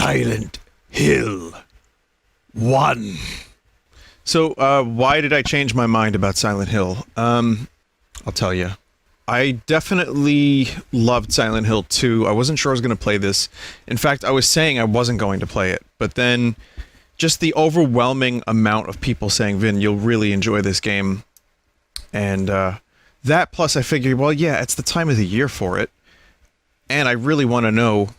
Silent Hill 1. So, why did I change my mind about Silent Hill? I'll tell you. I definitely loved Silent Hill 2. I wasn't sure I was going to play this. In fact, I was saying I wasn't going to play it. But then, just the overwhelming amount of people saying, Vin, you'll really enjoy this game. And, that plus I figured, well, yeah, it's the time of the year for it. And I really want to know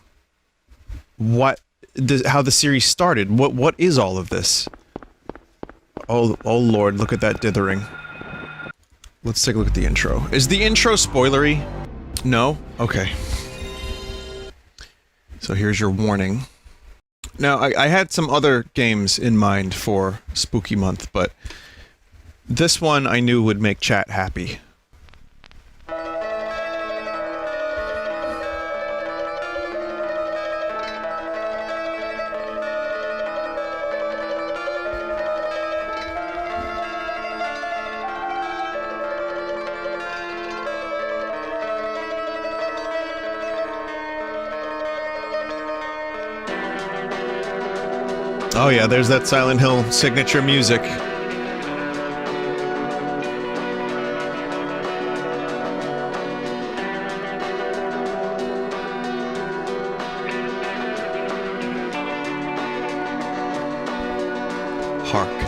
how the series started. What is all of this? Oh Lord, look at that dithering. Let's take a look at the intro. Is the intro spoilery? No? Okay. So here's your warning. Now, I had some other games in mind for Spooky Month, but this one I knew would make chat happy. Oh yeah, there's that Silent Hill signature music. Hark.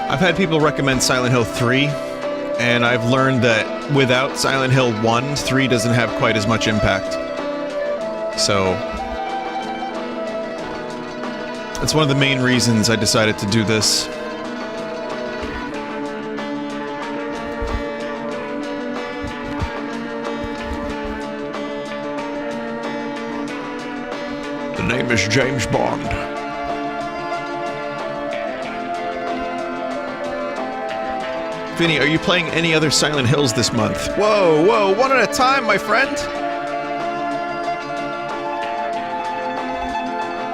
I've had people recommend Silent Hill 3, and I've learned that without Silent Hill 1, 3 doesn't have quite as much impact. So that's one of the main reasons I decided to do this. The name is James Bond. Vinny, are you playing any other Silent Hills this month? Whoa, one at a time, my friend!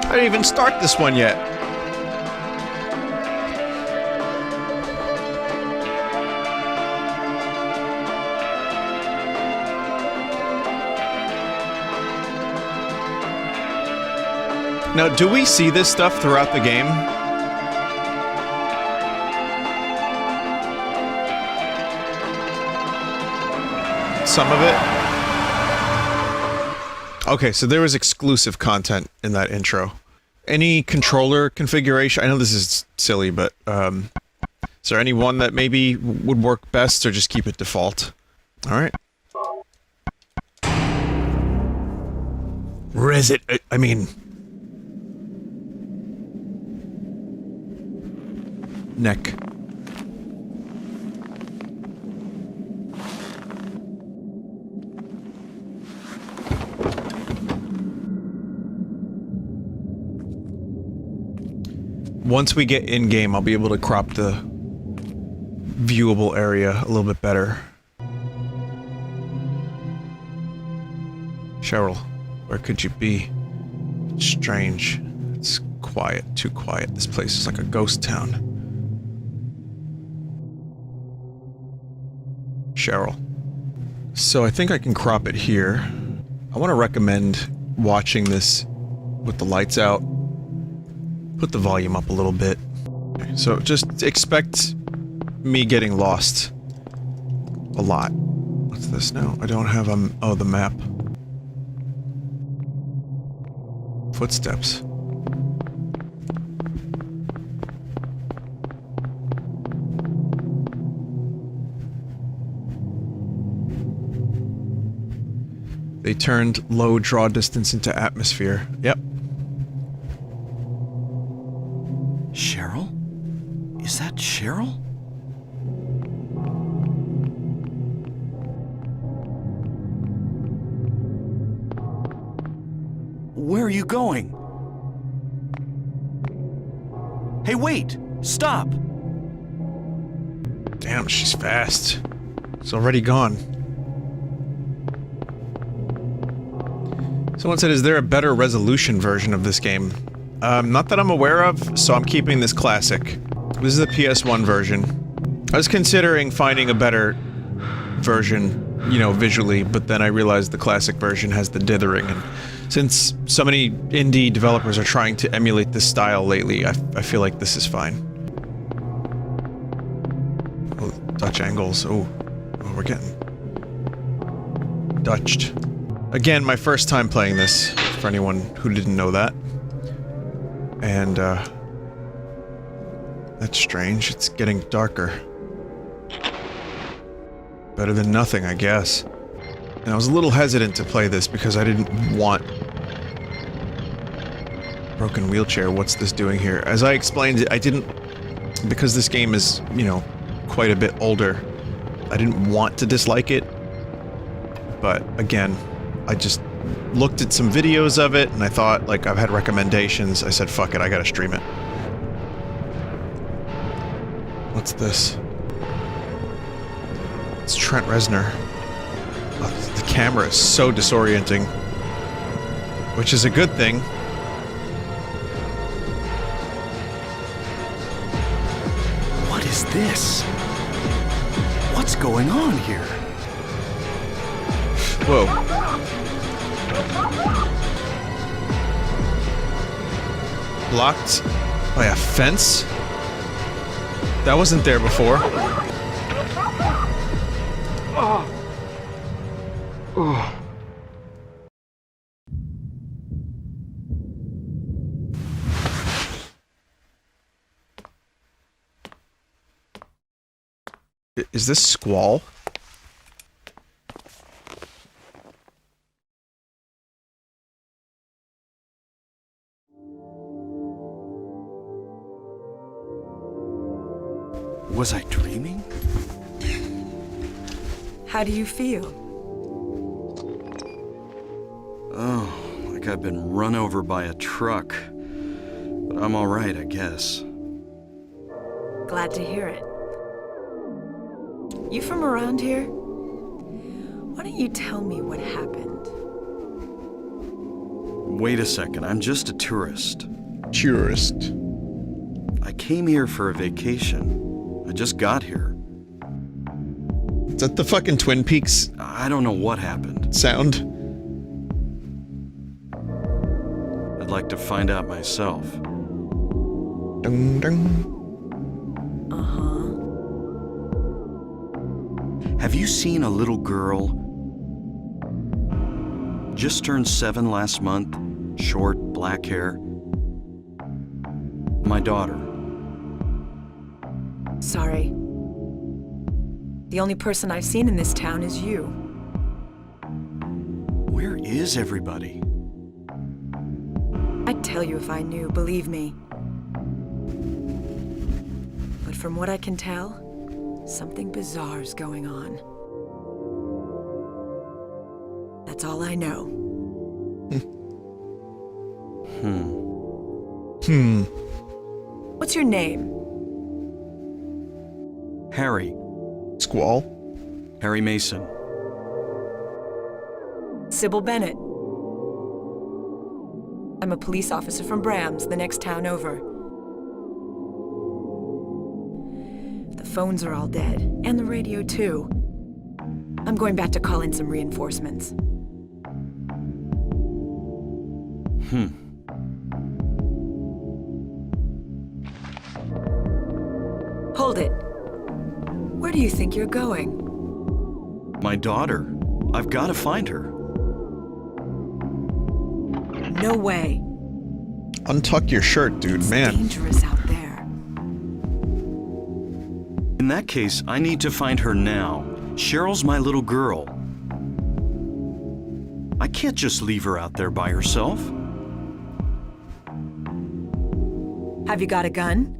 I didn't even start this one yet. Now, do we see this stuff throughout the game? Some of it. Okay, so there was exclusive content in that intro. Any controller configuration? I know this is silly, but is there any one that maybe would work best, or just keep it default? Alright. I mean... neck. Once we get in-game, I'll be able to crop the viewable area a little bit better. Cheryl, where could you be? It's strange. It's quiet, too quiet. This place is like a ghost town. Cheryl. So I think I can crop it here. I want to recommend watching this with the lights out. Put the volume up a little bit. Okay, so just expect me getting lost a lot. What's this now? I don't have oh, the map. Footsteps. They turned low draw distance into atmosphere. Yep. Cheryl? Is that Cheryl? Where are you going? Hey, wait! Stop! Damn, she's fast. It's already gone. Someone said, is there a better resolution version of this game? Not that I'm aware of, so I'm keeping this classic. This is the PS1 version. I was considering finding a better version, you know, visually, but then I realized the classic version has the dithering, and since so many indie developers are trying to emulate this style lately, I feel like this is fine. Oh, Dutch angles. Oh, we're getting Dutched. Again, my first time playing this, for anyone who didn't know that. And, that's strange. It's getting darker. Better than nothing, I guess. And I was a little hesitant to play this because I didn't want... Broken wheelchair, what's this doing here? As I explained it, I didn't... Because this game is, you know, quite a bit older, I didn't want to dislike it. But, again, I just looked at some videos of it, and I thought, like, I've had recommendations. I said, fuck it, I gotta stream it. What's this? It's Trent Reznor. Oh, the camera is so disorienting. Which is a good thing. What is this? What's going on here? Whoa. Blocked by a fence? That wasn't there before. Is this Squall? Was I dreaming? How do you feel? Oh, like I've been run over by a truck. But I'm alright, I guess. Glad to hear it. You from around here? Why don't you tell me what happened? Wait a second, I'm just a tourist. Tourist. I came here for a vacation. I just got here. Is that the fucking Twin Peaks I don't know what happened. sound? I'd like to find out myself. Dun, dun. Have you seen a little girl? Just turned 7 last month, short, black hair. My daughter. Sorry. The only person I've seen in this town is you. Where is everybody? I'd tell you if I knew, believe me. But from what I can tell, something bizarre's going on. That's all I know. What's your name? Harry. Squall? Harry Mason. Sybil Bennett. I'm a police officer from Brams, the next town over. The phones are all dead, and the radio too. I'm going back to call in some reinforcements. Hold it. Where do you think you're going? My daughter. I've got to find her. No way. Untuck your shirt, dude, It's man. dangerous out there. In that case, I need to find her now. Cheryl's my little girl. I can't just leave her out there by herself. Have you got a gun?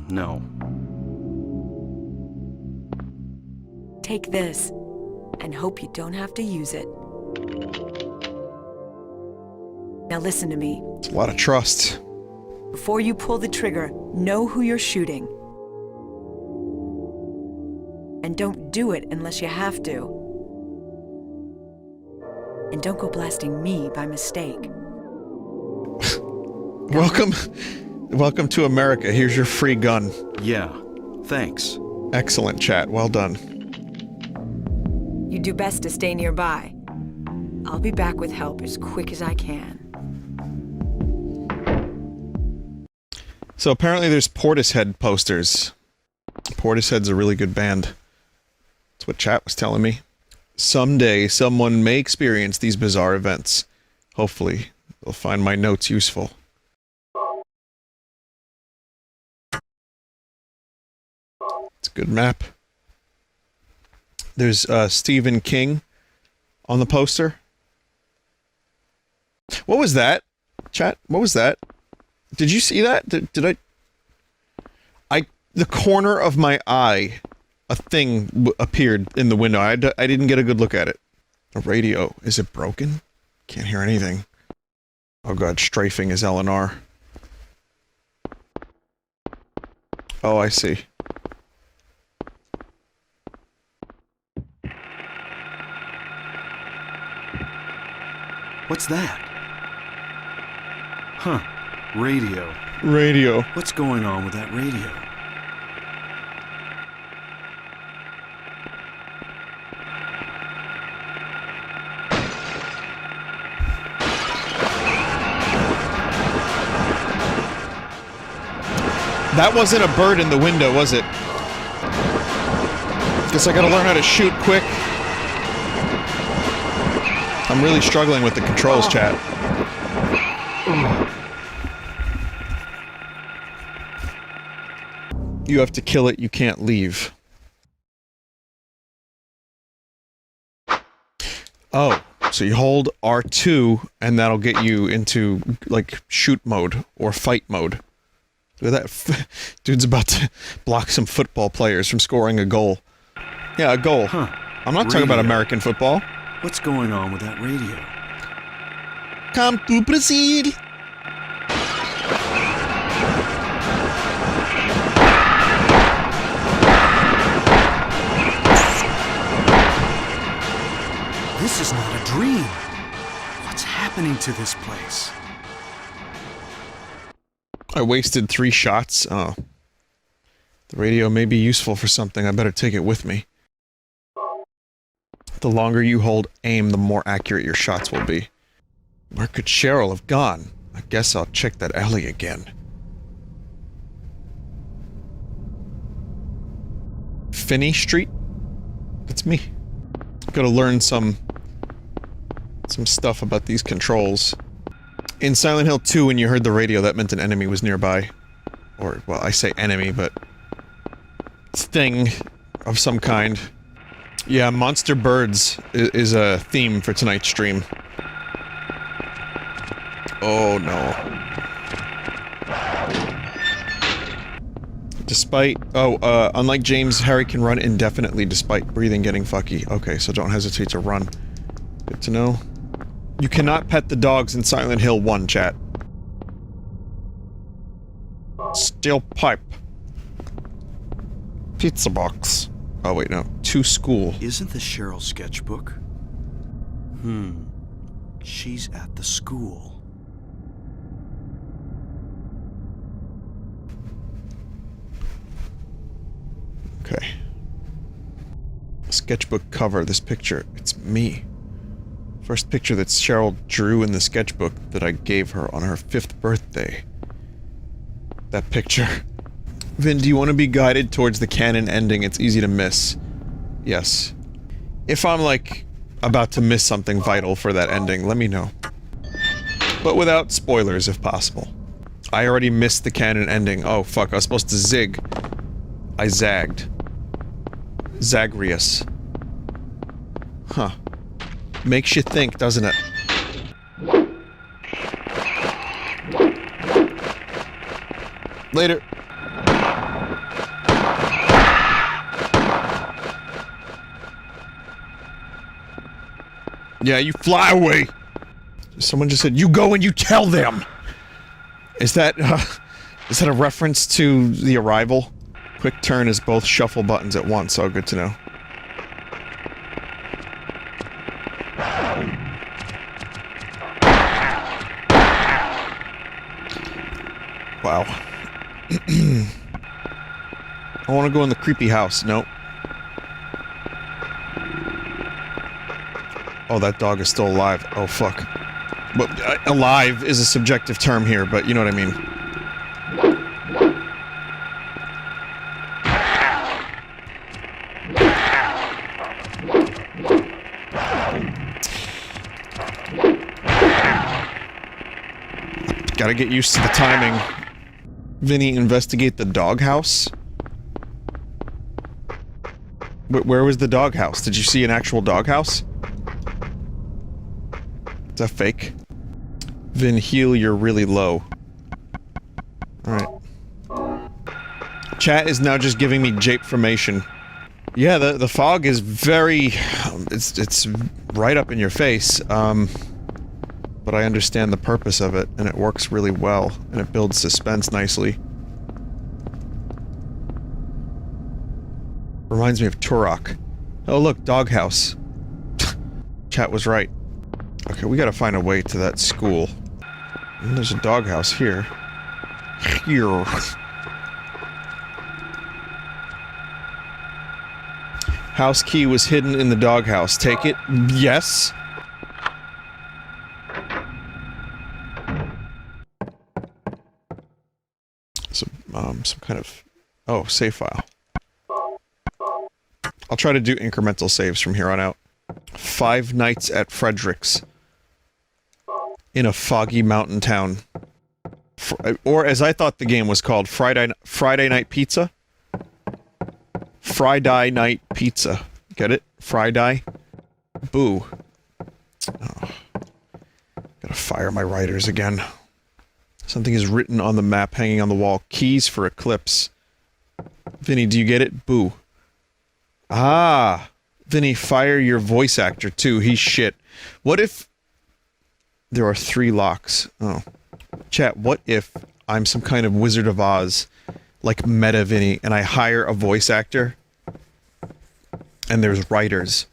No. Take this, and hope you don't have to use it. Now listen to me. It's a lot of trust. Before you pull the trigger, know who you're shooting. And don't do it unless you have to. And don't go blasting me by mistake. Welcome to America. Here's your free gun. Yeah, thanks. Excellent chat. Well done. You do best to stay nearby. I'll be back with help as quick as I can. So apparently there's Portishead posters. Portishead's a really good band. That's what chat was telling me. Someday someone may experience these bizarre events. Hopefully they'll find my notes useful. It's a good map. There's Stephen King on the poster. What was that? Chat, what was that? Did you see that? Did I... The corner of my eye, a thing appeared in the window. I didn't get a good look at it. A radio. Is it broken? Can't hear anything. Oh god, strafing is LNR. Oh, I see. What's that? Huh. Radio. Radio. What's going on with that radio? That wasn't a bird in the window, was it? Guess I gotta learn how to shoot quick. I'm really struggling with the controls, chat. You have to kill it, you can't leave. Oh, so you hold R2 and that'll get you into, like, shoot mode or fight mode. Look at that. Dude's about to block some football players from scoring a goal. Yeah, a goal. Huh. I'm not talking about American football. What's going on with that radio? Come to Brazil. This is not a dream. What's happening to this place? I wasted 3 shots. Oh. The radio may be useful for something. I better take it with me. The longer you hold aim, the more accurate your shots will be. Where could Cheryl have gone? I guess I'll check that alley again. Vinny Street? That's me. Gotta learn some stuff about these controls. In Silent Hill 2, when you heard the radio, that meant an enemy was nearby. Or, well, I say enemy, but... thing of some kind. Yeah, monster birds is a theme for tonight's stream. Oh, no. Despite... oh, unlike James, Harry can run indefinitely despite breathing getting fucky. Okay, so don't hesitate to run. Good to know. You cannot pet the dogs in Silent Hill 1, chat. Steel pipe. Pizza box. Oh wait, no. To school. Isn't this Cheryl's sketchbook? She's at the school. Okay. Sketchbook cover, this picture. It's me. First picture that Cheryl drew in the sketchbook that I gave her on her 5th birthday. That picture. Vin, do you want to be guided towards the canon ending? It's easy to miss. Yes. If I'm, like, about to miss something vital for that ending, let me know. But without spoilers, if possible. I already missed the canon ending. Oh, fuck, I was supposed to zig. I zagged. Zagreus. Huh. Makes you think, doesn't it? Later. Yeah, you fly away! Someone just said, you go and you tell them! Is that, Is that a reference to The Arrival? Quick turn is both shuffle buttons at once. Oh, good to know. Wow. I want to go in the creepy house. Nope. Oh, that dog is still alive. Oh, fuck. But alive is a subjective term here, but you know what I mean. Gotta get used to the timing. Vinny, investigate the doghouse? Where was the doghouse? Did you see an actual doghouse? Is that fake? Vin, heal, you're really low. Alright. Chat is now just giving me jape-formation. Yeah, the fog is very... It's right up in your face, but I understand the purpose of it, and it works really well, and it builds suspense nicely. Reminds me of Turok. Oh look, doghouse. Chat was right. Okay, we gotta find a way to that school. And there's a doghouse here. Here. House key was hidden in the doghouse. Take it? Yes. Some kind of... Oh, save file. I'll try to do incremental saves from here on out. 5 Nights at Frederick's. In a foggy mountain town. Or as I thought the game was called, Friday Night Pizza? Friday Night Pizza. Get it? Friday? Boo. Oh. Gotta fire my writers again. Something is written on the map hanging on the wall. Keys for Eclipse. Vinny, do you get it? Boo. Ah! Vinny, fire your voice actor too. He's shit. What if... There are 3 locks. Oh. Chat, what if I'm some kind of Wizard of Oz, like Meta Vinny, and I hire a voice actor, and there's writers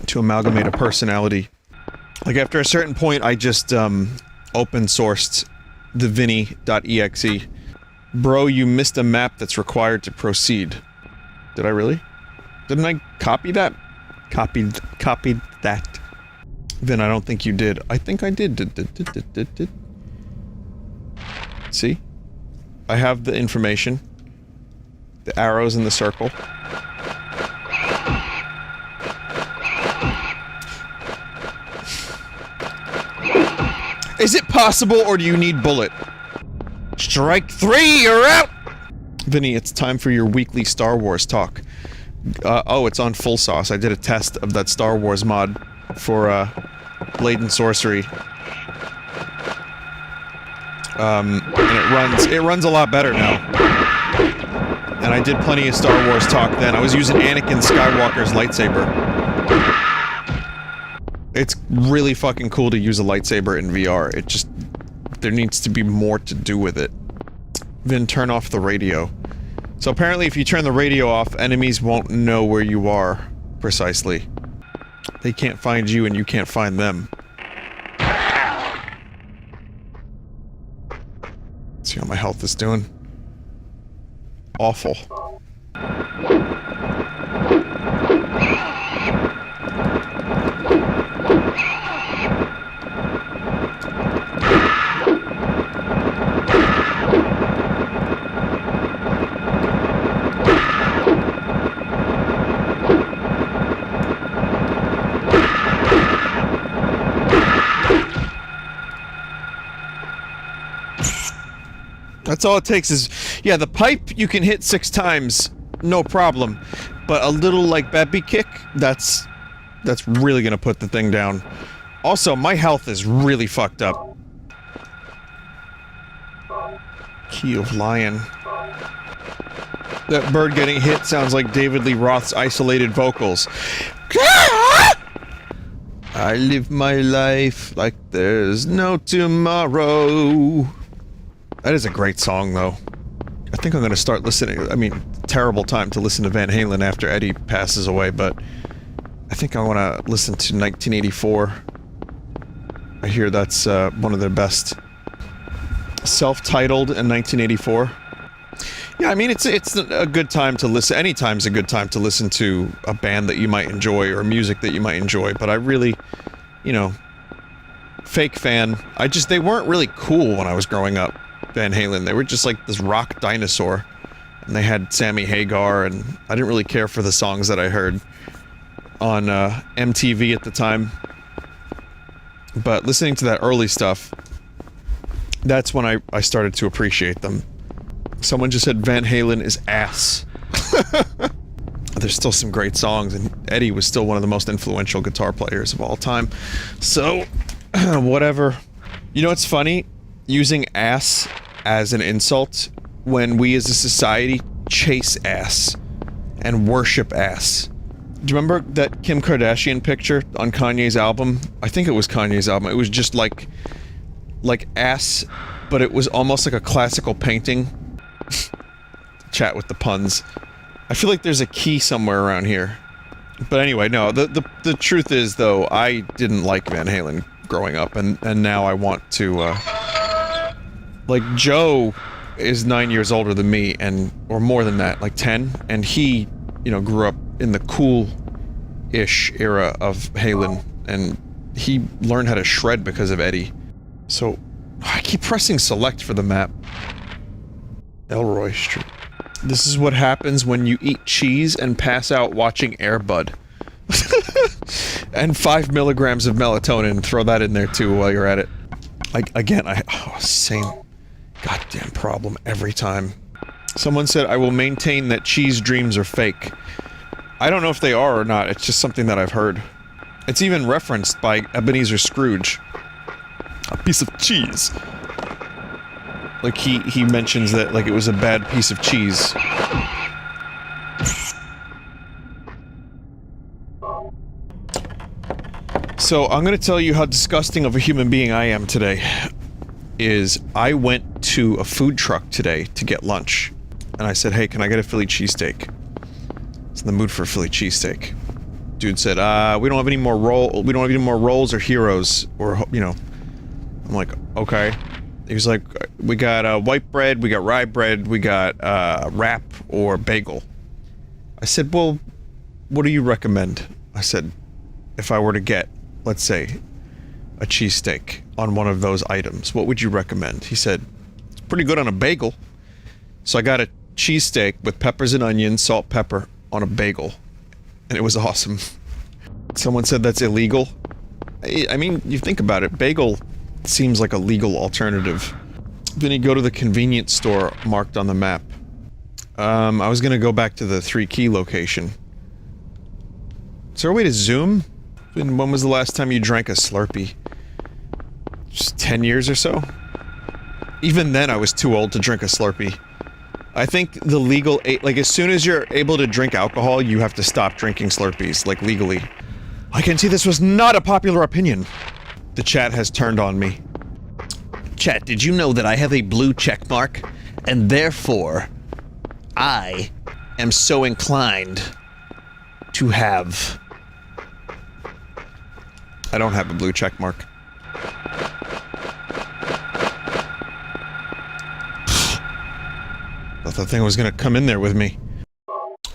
to amalgamate a personality. Like, after a certain point, I just, open-sourced the Vinny.exe. Bro, you missed a map that's required to proceed. Did I really? Didn't I copy that? Copied that. Vin, I don't think you did. I think I did. Did. See? I have the information. The arrows in the circle. Is it possible, or do you need bullet? Strike 3, you're out! Vinny, it's time for your weekly Star Wars talk. Oh, it's on Full Sauce. I did a test of that Star Wars mod for, Blade and Sorcery. And it runs a lot better now. And I did plenty of Star Wars talk then. I was using Anakin Skywalker's lightsaber. It's really fucking cool to use a lightsaber in VR. It just... there needs to be more to do with it. Then turn off the radio. So apparently if you turn the radio off, enemies won't know where you are, precisely. They can't find you and you can't find them. Let's see how my health is doing. Awful. That's all it takes is... yeah, the pipe you can hit 6 times, no problem. But a little, like, baby kick, that's really gonna put the thing down. Also, my health is really fucked up. Key of Lion. That bird getting hit sounds like David Lee Roth's isolated vocals. I live my life like there's no tomorrow. That is a great song, though. I think I'm gonna start listening. I mean, terrible time to listen to Van Halen after Eddie passes away, but I think I want to listen to 1984. I hear that's one of their best. Self-titled in 1984. Yeah, I mean, it's a good time to listen. Any time's a good time to listen to a band that you might enjoy or music that you might enjoy, but I really, you know, fake fan. They weren't really cool when I was growing up, Van Halen. They were just like this rock dinosaur. And they had Sammy Hagar, and I didn't really care for the songs that I heard on MTV at the time. But listening to that early stuff, that's when I started to appreciate them. Someone just said Van Halen is ass. There's still some great songs, and Eddie was still one of the most influential guitar players of all time. So, whatever. You know what's funny? Using ass as an insult when we as a society chase ass and worship ass. Do you remember that Kim Kardashian picture on Kanye's album? I think it was Kanye's album. It was just like ass, but it was almost like a classical painting. Chat with the puns. I feel like there's a key somewhere around here. But anyway, no, the truth is, though, I didn't like Van Halen growing up, and now I want to, like, Joe is 9 years older than me, or more than that, like 10, and he, you know, grew up in the cool-ish era of Halen, and he learned how to shred because of Eddie. So, I keep pressing select for the map. Elroy Street. This is what happens when you eat cheese and pass out watching Air Bud. And 5 milligrams of melatonin, throw that in there too while you're at it. Same goddamn problem every time. Someone said, I will maintain that cheese dreams are fake. I don't know if they are or not, it's just something that I've heard. It's even referenced by Ebenezer Scrooge. A piece of cheese. Like, he mentions that, like, it was a bad piece of cheese. So, I'm gonna tell you how disgusting of a human being I am today. I went to a food truck today to get lunch. And I said, hey, can I get a Philly cheesesteak? I was in the mood for a Philly cheesesteak. Dude said, we don't have any more rolls or heroes, or, you know. I'm like, okay. He was like, we got white bread, we got rye bread, we got wrap or bagel. I said, well, what do you recommend? I said, if I were to get, let's say, a cheesesteak on one of those items, what would you recommend? He said, it's pretty good on a bagel. So I got a cheesesteak with peppers and onions, salt, pepper, on a bagel. And it was awesome. Someone said that's illegal. I mean, you think about it, bagel seems like a legal alternative. Then you go to the convenience store marked on the map. I was gonna go back to the 3 Key location. Is there a way to zoom? When was the last time you drank a Slurpee? Just 10 years or so? Even then I was too old to drink a Slurpee. I think the legal like, as soon as you're able to drink alcohol, you have to stop drinking Slurpees, like, legally. I can see this was not a popular opinion. The chat has turned on me. Chat, did you know that I have a blue check mark? And therefore, I am so inclined to have... I don't have a blue check mark. Thought that thing was gonna come in there with me.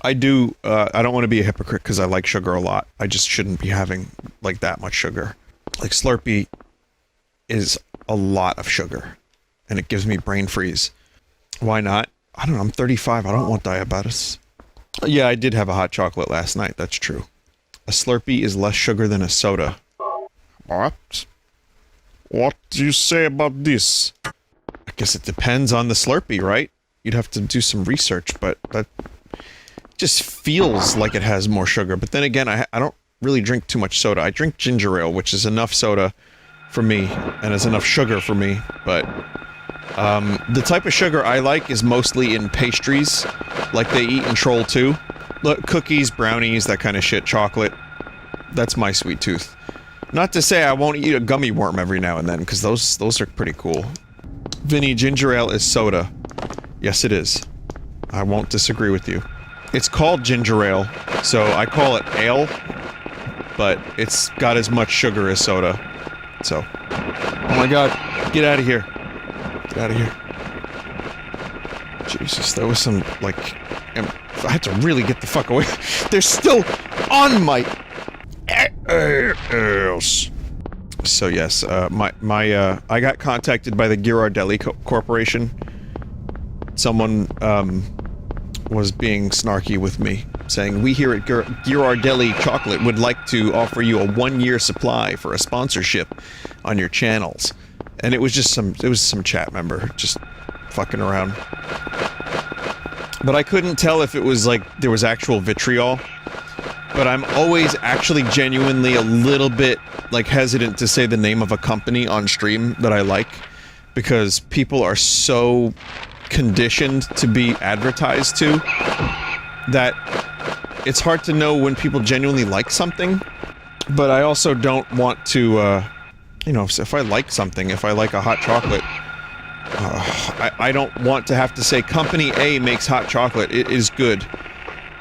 I don't want to be a hypocrite because I like sugar a lot. I just shouldn't be having, like, that much sugar. Like, Slurpee is a lot of sugar, and it gives me brain freeze. Why not? I don't know, I'm 35, I don't want diabetes. Yeah, I did have a hot chocolate last night, that's true. A Slurpee is less sugar than a soda. What? What do you say about this? I guess it depends on the Slurpee, right? You'd have to do some research, but that just feels like it has more sugar. But then again, I don't really drink too much soda. I drink ginger ale, which is enough soda for me, and is enough sugar for me, but the type of sugar I like is mostly in pastries, like they eat in Troll 2. Look, cookies, brownies, that kind of shit, chocolate. That's my sweet tooth. Not to say I won't eat a gummy worm every now and then, because those are pretty cool. Vinny, ginger ale is soda. Yes, it is. I won't disagree with you. It's called ginger ale, so I call it ale, but it's got as much sugar as soda. So. Oh my god. Get out of here. Get out of here. Jesus, that was some, like... I had to really get the fuck away. They're still on my... So yes, I got contacted by the Ghirardelli Corporation. Someone, was being snarky with me, saying, we here at Ghirardelli Chocolate would like to offer you a 1-year supply for a sponsorship on your channels. And it was just some chat member, just fucking around. But I couldn't tell if it was like, there was actual vitriol. But I'm always actually genuinely a little bit, like, hesitant to say the name of a company on stream that I like. Because people are so conditioned to be advertised to that it's hard to know when people genuinely like something. But I also don't want to, you know, if I like something, if I like a hot chocolate, I don't want to have to say company A makes hot chocolate, it is good.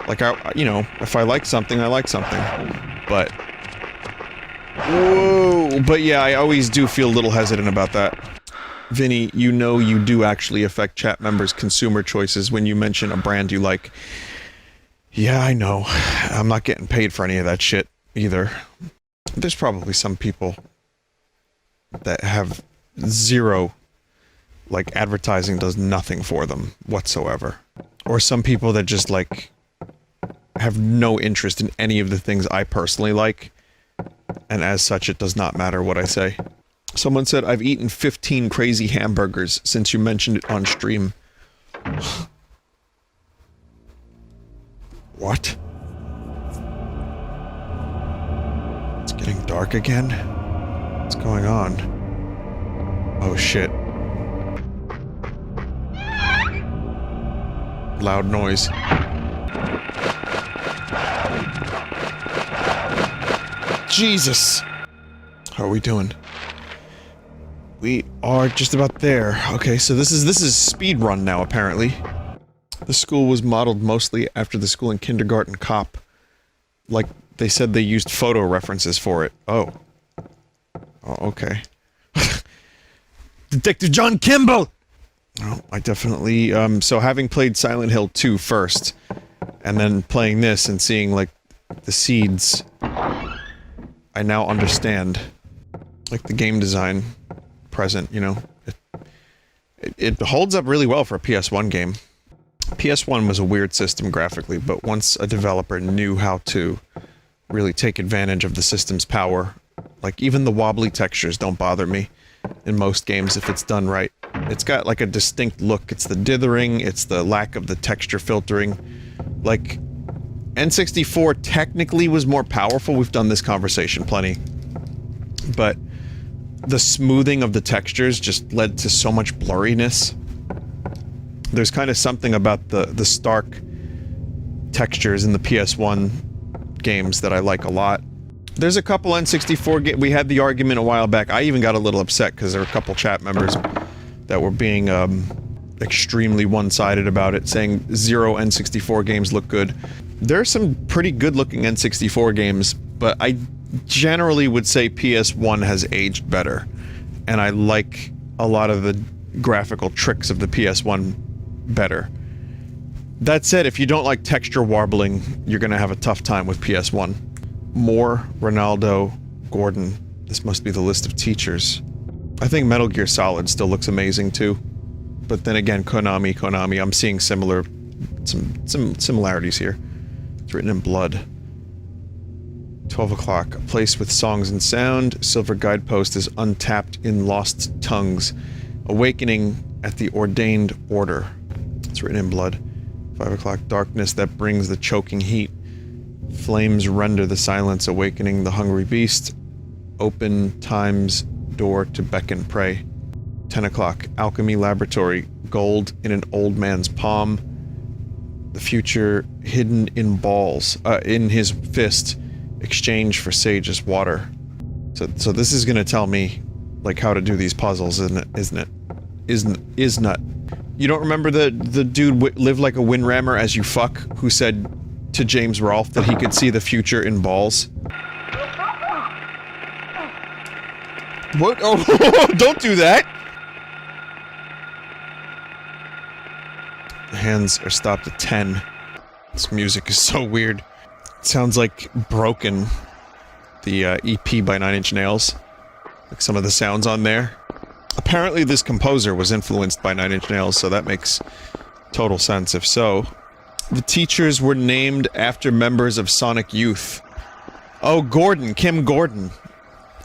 Like, you know, if I like something, I like something. But... Whoa! But yeah, I always do feel a little hesitant about that. Vinny, you know you do actually affect chat members' consumer choices when you mention a brand you like. Yeah, I know. I'm not getting paid for any of that shit, either. There's probably some people that have zero... like, advertising does nothing for them whatsoever. Or some people that just, like, have no interest in any of the things I personally like, and as such it does not matter what I say. Someone said, I've eaten 15 crazy hamburgers since you mentioned it on stream. What? It's getting dark again? What's going on? Oh shit. Loud noise. Jesus! How are we doing? We are just about there. Okay, so this is speed run now, apparently. The school was modeled mostly after the school in Kindergarten Cop. Like, they said they used photo references for it. Oh. Oh, okay. Detective John Kimball! Oh, I definitely, so having played Silent Hill 2 first, and then playing this and seeing, like, the seeds, I now understand, like, the game design present, you know? It holds up really well for a PS1 game. PS1 was a weird system graphically, but once a developer knew how to really take advantage of the system's power, like, even the wobbly textures don't bother me in most games if it's done right. It's got, like, a distinct look. It's the dithering, it's the lack of the texture filtering. Like, N64 technically was more powerful, we've done this conversation plenty. But the smoothing of the textures just led to so much blurriness. There's kind of something about the stark textures in the PS1 games that I like a lot. There's a couple N64 games. We had the argument a while back. I even got a little upset because there were a couple chat members that were being extremely one-sided about it, saying 0 N64 games look good. There are some pretty good-looking N64 games, but I generally would say PS1 has aged better, and I like a lot of the graphical tricks of the PS1 better. That said, if you don't like texture warbling, you're gonna have a tough time with PS1. Moore, Ronaldo, Gordon. This must be the list of teachers. I think Metal Gear Solid still looks amazing too. But then again, Konami, I'm seeing some similarities here. It's written in blood. 12 o'clock. A place with songs and sound. Silver guidepost is untapped in lost tongues. Awakening at the ordained order. It's written in blood. 5 o'clock. Darkness that brings the choking heat. Flames render the silence, awakening the hungry beast. Open time's door to beckon prey. 10 o'clock. Alchemy laboratory. Gold in an old man's palm. The future hidden in balls. In his fist. Exchange for sage's water. So this is gonna tell me, like, how to do these puzzles, isn't it? is nut. You don't remember the dude live like a windrammer as you fuck who said to James Rolfe that he could see the future in balls? What? Oh, don't do that! The hands are stopped at 10. This music is so weird. It sounds like Broken, the EP by Nine Inch Nails. Like some of the sounds on there. Apparently this composer was influenced by Nine Inch Nails, so that makes total sense if so. The teachers were named after members of Sonic Youth. Oh, Gordon, Kim Gordon.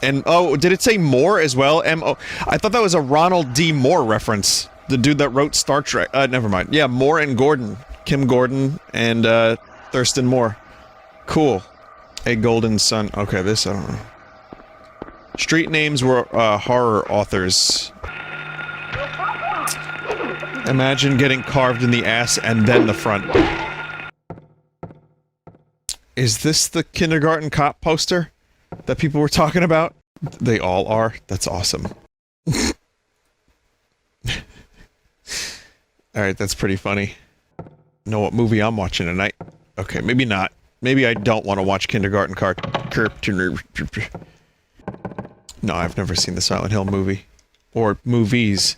And, oh, did it say Moore as well? M-O- I thought that was a Ronald D. Moore reference. The dude that wrote Star Trek. Never mind. Yeah, Moore and Gordon. Kim Gordon and, Thurston Moore. Cool. A Golden Sun. Okay, this, I don't know. Street names were, horror authors. Imagine getting carved in the ass and then the front. Is this the kindergarten cop poster that people were talking about? They all are. That's awesome. Alright, that's pretty funny. Know what movie I'm watching tonight? Okay, maybe not. Maybe I don't want to watch kindergarten No, I've never seen the Silent Hill movie. Or movies.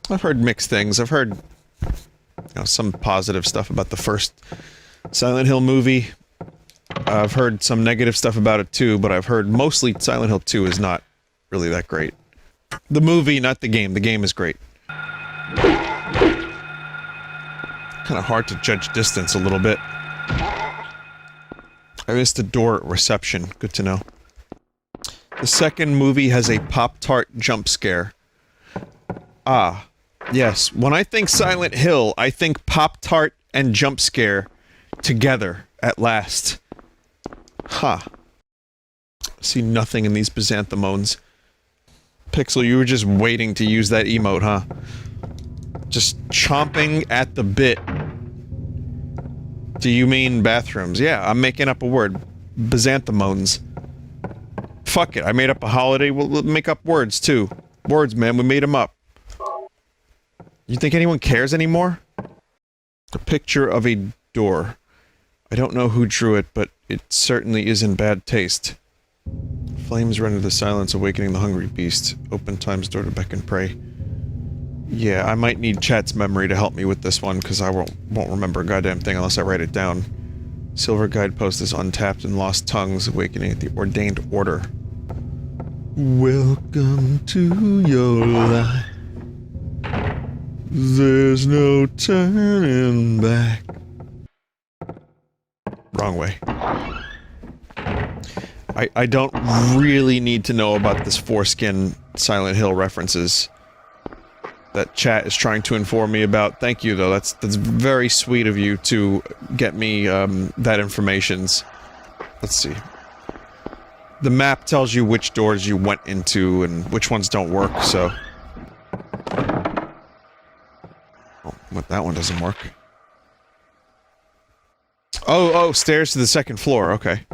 I've heard mixed things. I've heard, you know, some positive stuff about the first Silent Hill movie. I've heard some negative stuff about it too, but I've heard mostly Silent Hill 2 is not really that great. The movie, not the game. The game is great. Kind of hard to judge distance a little bit. I missed a door at reception. Good to know. The second movie has a Pop-Tart jump scare. Ah, yes. When I think Silent Hill, I think Pop-Tart and jump scare together at last. Ha. Huh. See nothing in these Byzanthomones. Pixel, you were just waiting to use that emote, huh? Just chomping at the bit. Do you mean bathrooms? Yeah, I'm making up a word. Byzanthomones. Fuck it, I made up a holiday, we'll make up words, too. Words, man, we made them up. You think anyone cares anymore? A picture of a door. I don't know who drew it, but it certainly is in bad taste. Flames render the silence, awakening the hungry beast. Open time's door to beck and pray. Yeah, I might need chat's memory to help me with this one, because I won't remember a goddamn thing unless I write it down. Silver guidepost is untapped and lost tongues, awakening at the ordained order. Welcome to your life. There's no turning back. Wrong way. I don't really need to know about this foreskin Silent Hill references that chat is trying to inform me about. Thank you, though. That's very sweet of you to get me, that informations. Let's see. The map tells you which doors you went into and which ones don't work, so... Oh, what, that one doesn't work. Oh, stairs to the second floor, okay.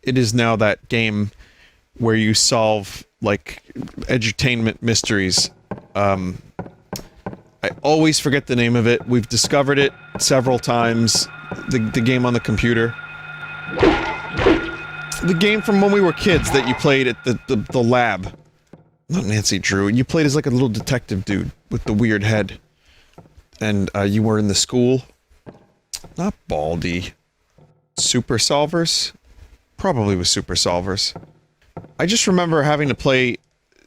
It is now that game where you solve, like, edutainment mysteries. I always forget the name of it. We've discovered it several times. The game on the computer. The game from when we were kids that you played at the lab. Not Nancy Drew. You played as like a little detective dude with the weird head. And, you were in the school. Not Baldy. Super Solvers? Probably was Super Solvers. I just remember having to play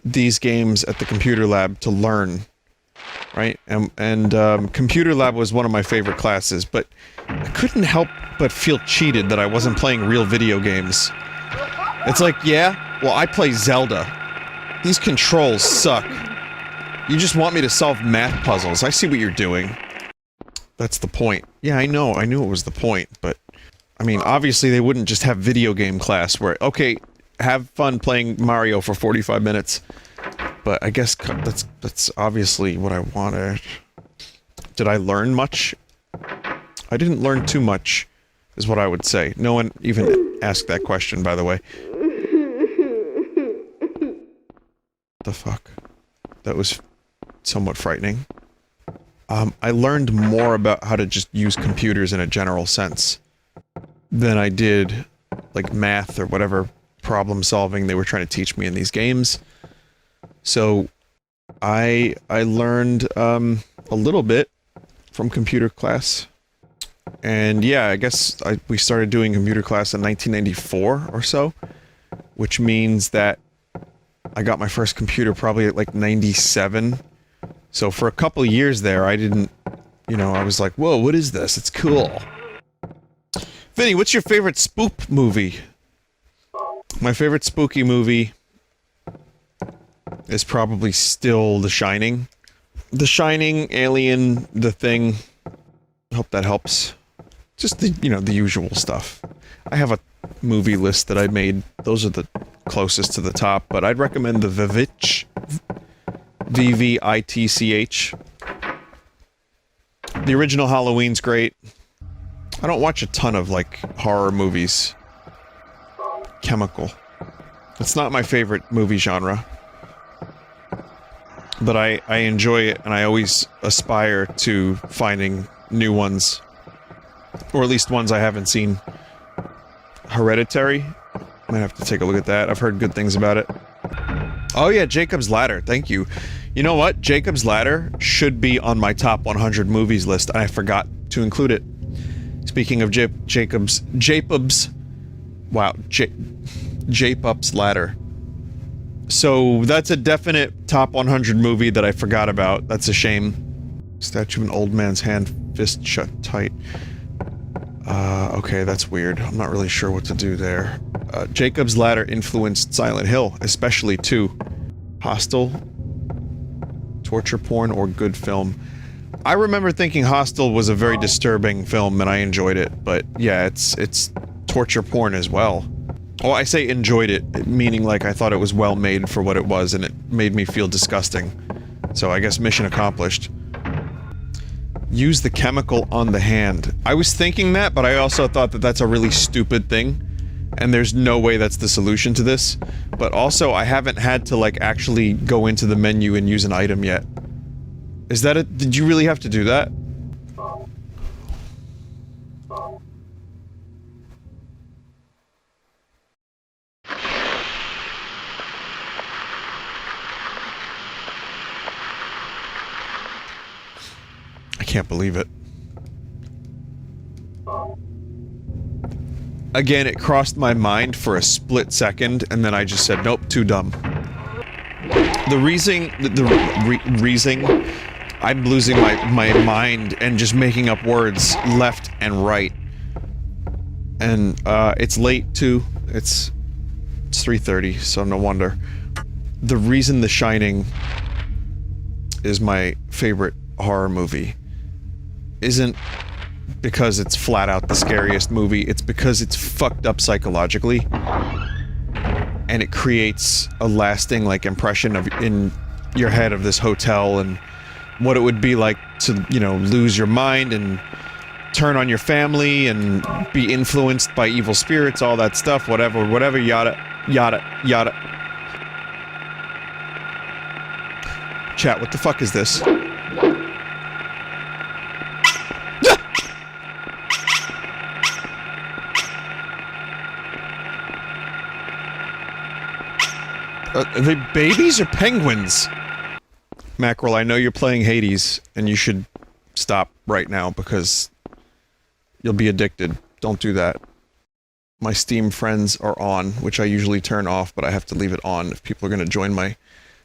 these games at the computer lab to learn. Right? And computer lab was one of my favorite classes, but I couldn't help but feel cheated that I wasn't playing real video games. It's like, yeah, well, I play Zelda. These controls suck. You just want me to solve math puzzles. I see what you're doing. That's the point. Yeah, I know. I knew it was the point, but... I mean, obviously they wouldn't just have video game class where, okay, have fun playing Mario for 45 minutes. But I guess that's obviously what I wanted. Did I learn much? I didn't learn too much, is what I would say. No one even asked that question, by the way. The fuck? That was somewhat frightening. I learned more about how to just use computers in a general sense than I did, like, math or whatever problem solving they were trying to teach me in these games. So, I learned, a little bit from computer class. And yeah, I guess we started doing computer class in 1994 or so, which means that I got my first computer probably at like 97. So for a couple of years there, I didn't, you know, I was like, whoa, what is this? It's cool. Vinny, what's your favorite spook movie? My favorite spooky movie is probably still The Shining. The Shining, Alien, The Thing. I hope that helps. Just the, you know, the usual stuff. I have a movie list that I made. Those are the closest to the top, but I'd recommend the Vivitch. VVITCH. The original Halloween's great. I don't watch a ton of, like, horror movies. Chemical. It's not my favorite movie genre. But I enjoy it, and I always aspire to finding new ones. Or at least ones I haven't seen. Hereditary? Might have to take a look at that. I've heard good things about it. Oh yeah, Jacob's Ladder. Thank you. You know what? Jacob's Ladder should be on my top 100 movies list, and I forgot to include it. Speaking of Jacob's Ladder. So that's a definite top 100 movie that I forgot about. That's a shame. Statue of an old man's hand, fist shut tight. Okay, that's weird. I'm not really sure what to do there. Jacob's Ladder influenced Silent Hill, especially 2. Hostel, torture porn, or good film. I remember thinking Hostel was a very disturbing film, and I enjoyed it, but yeah, it's torture porn as well. Oh, I say enjoyed it, meaning like I thought it was well made for what it was, and it made me feel disgusting. So I guess mission accomplished. Use the chemical on the hand. I was thinking that, but I also thought that that's a really stupid thing, and there's no way that's the solution to this. But also, I haven't had to, like, actually go into the menu and use an item yet. Is that it? Did you really have to do that? I can't believe it. Again, it crossed my mind for a split second, and then I just said, nope, too dumb. The reason, I'm losing my mind and just making up words left and right. And, it's late, too. It's 3:30, so no wonder. The reason The Shining is my favorite horror movie isn't because it's flat out the scariest movie, it's because it's fucked up psychologically. And it creates a lasting, like, impression of in your head of this hotel and what it would be like to, you know, lose your mind and turn on your family and be influenced by evil spirits, all that stuff, whatever, yada, yada, yada. Chat, what the fuck is this? Are they babies or penguins? Mackerel, I know you're playing Hades, and you should stop right now, because you'll be addicted. Don't do that. My Steam friends are on, which I usually turn off, but I have to leave it on if people are going to join my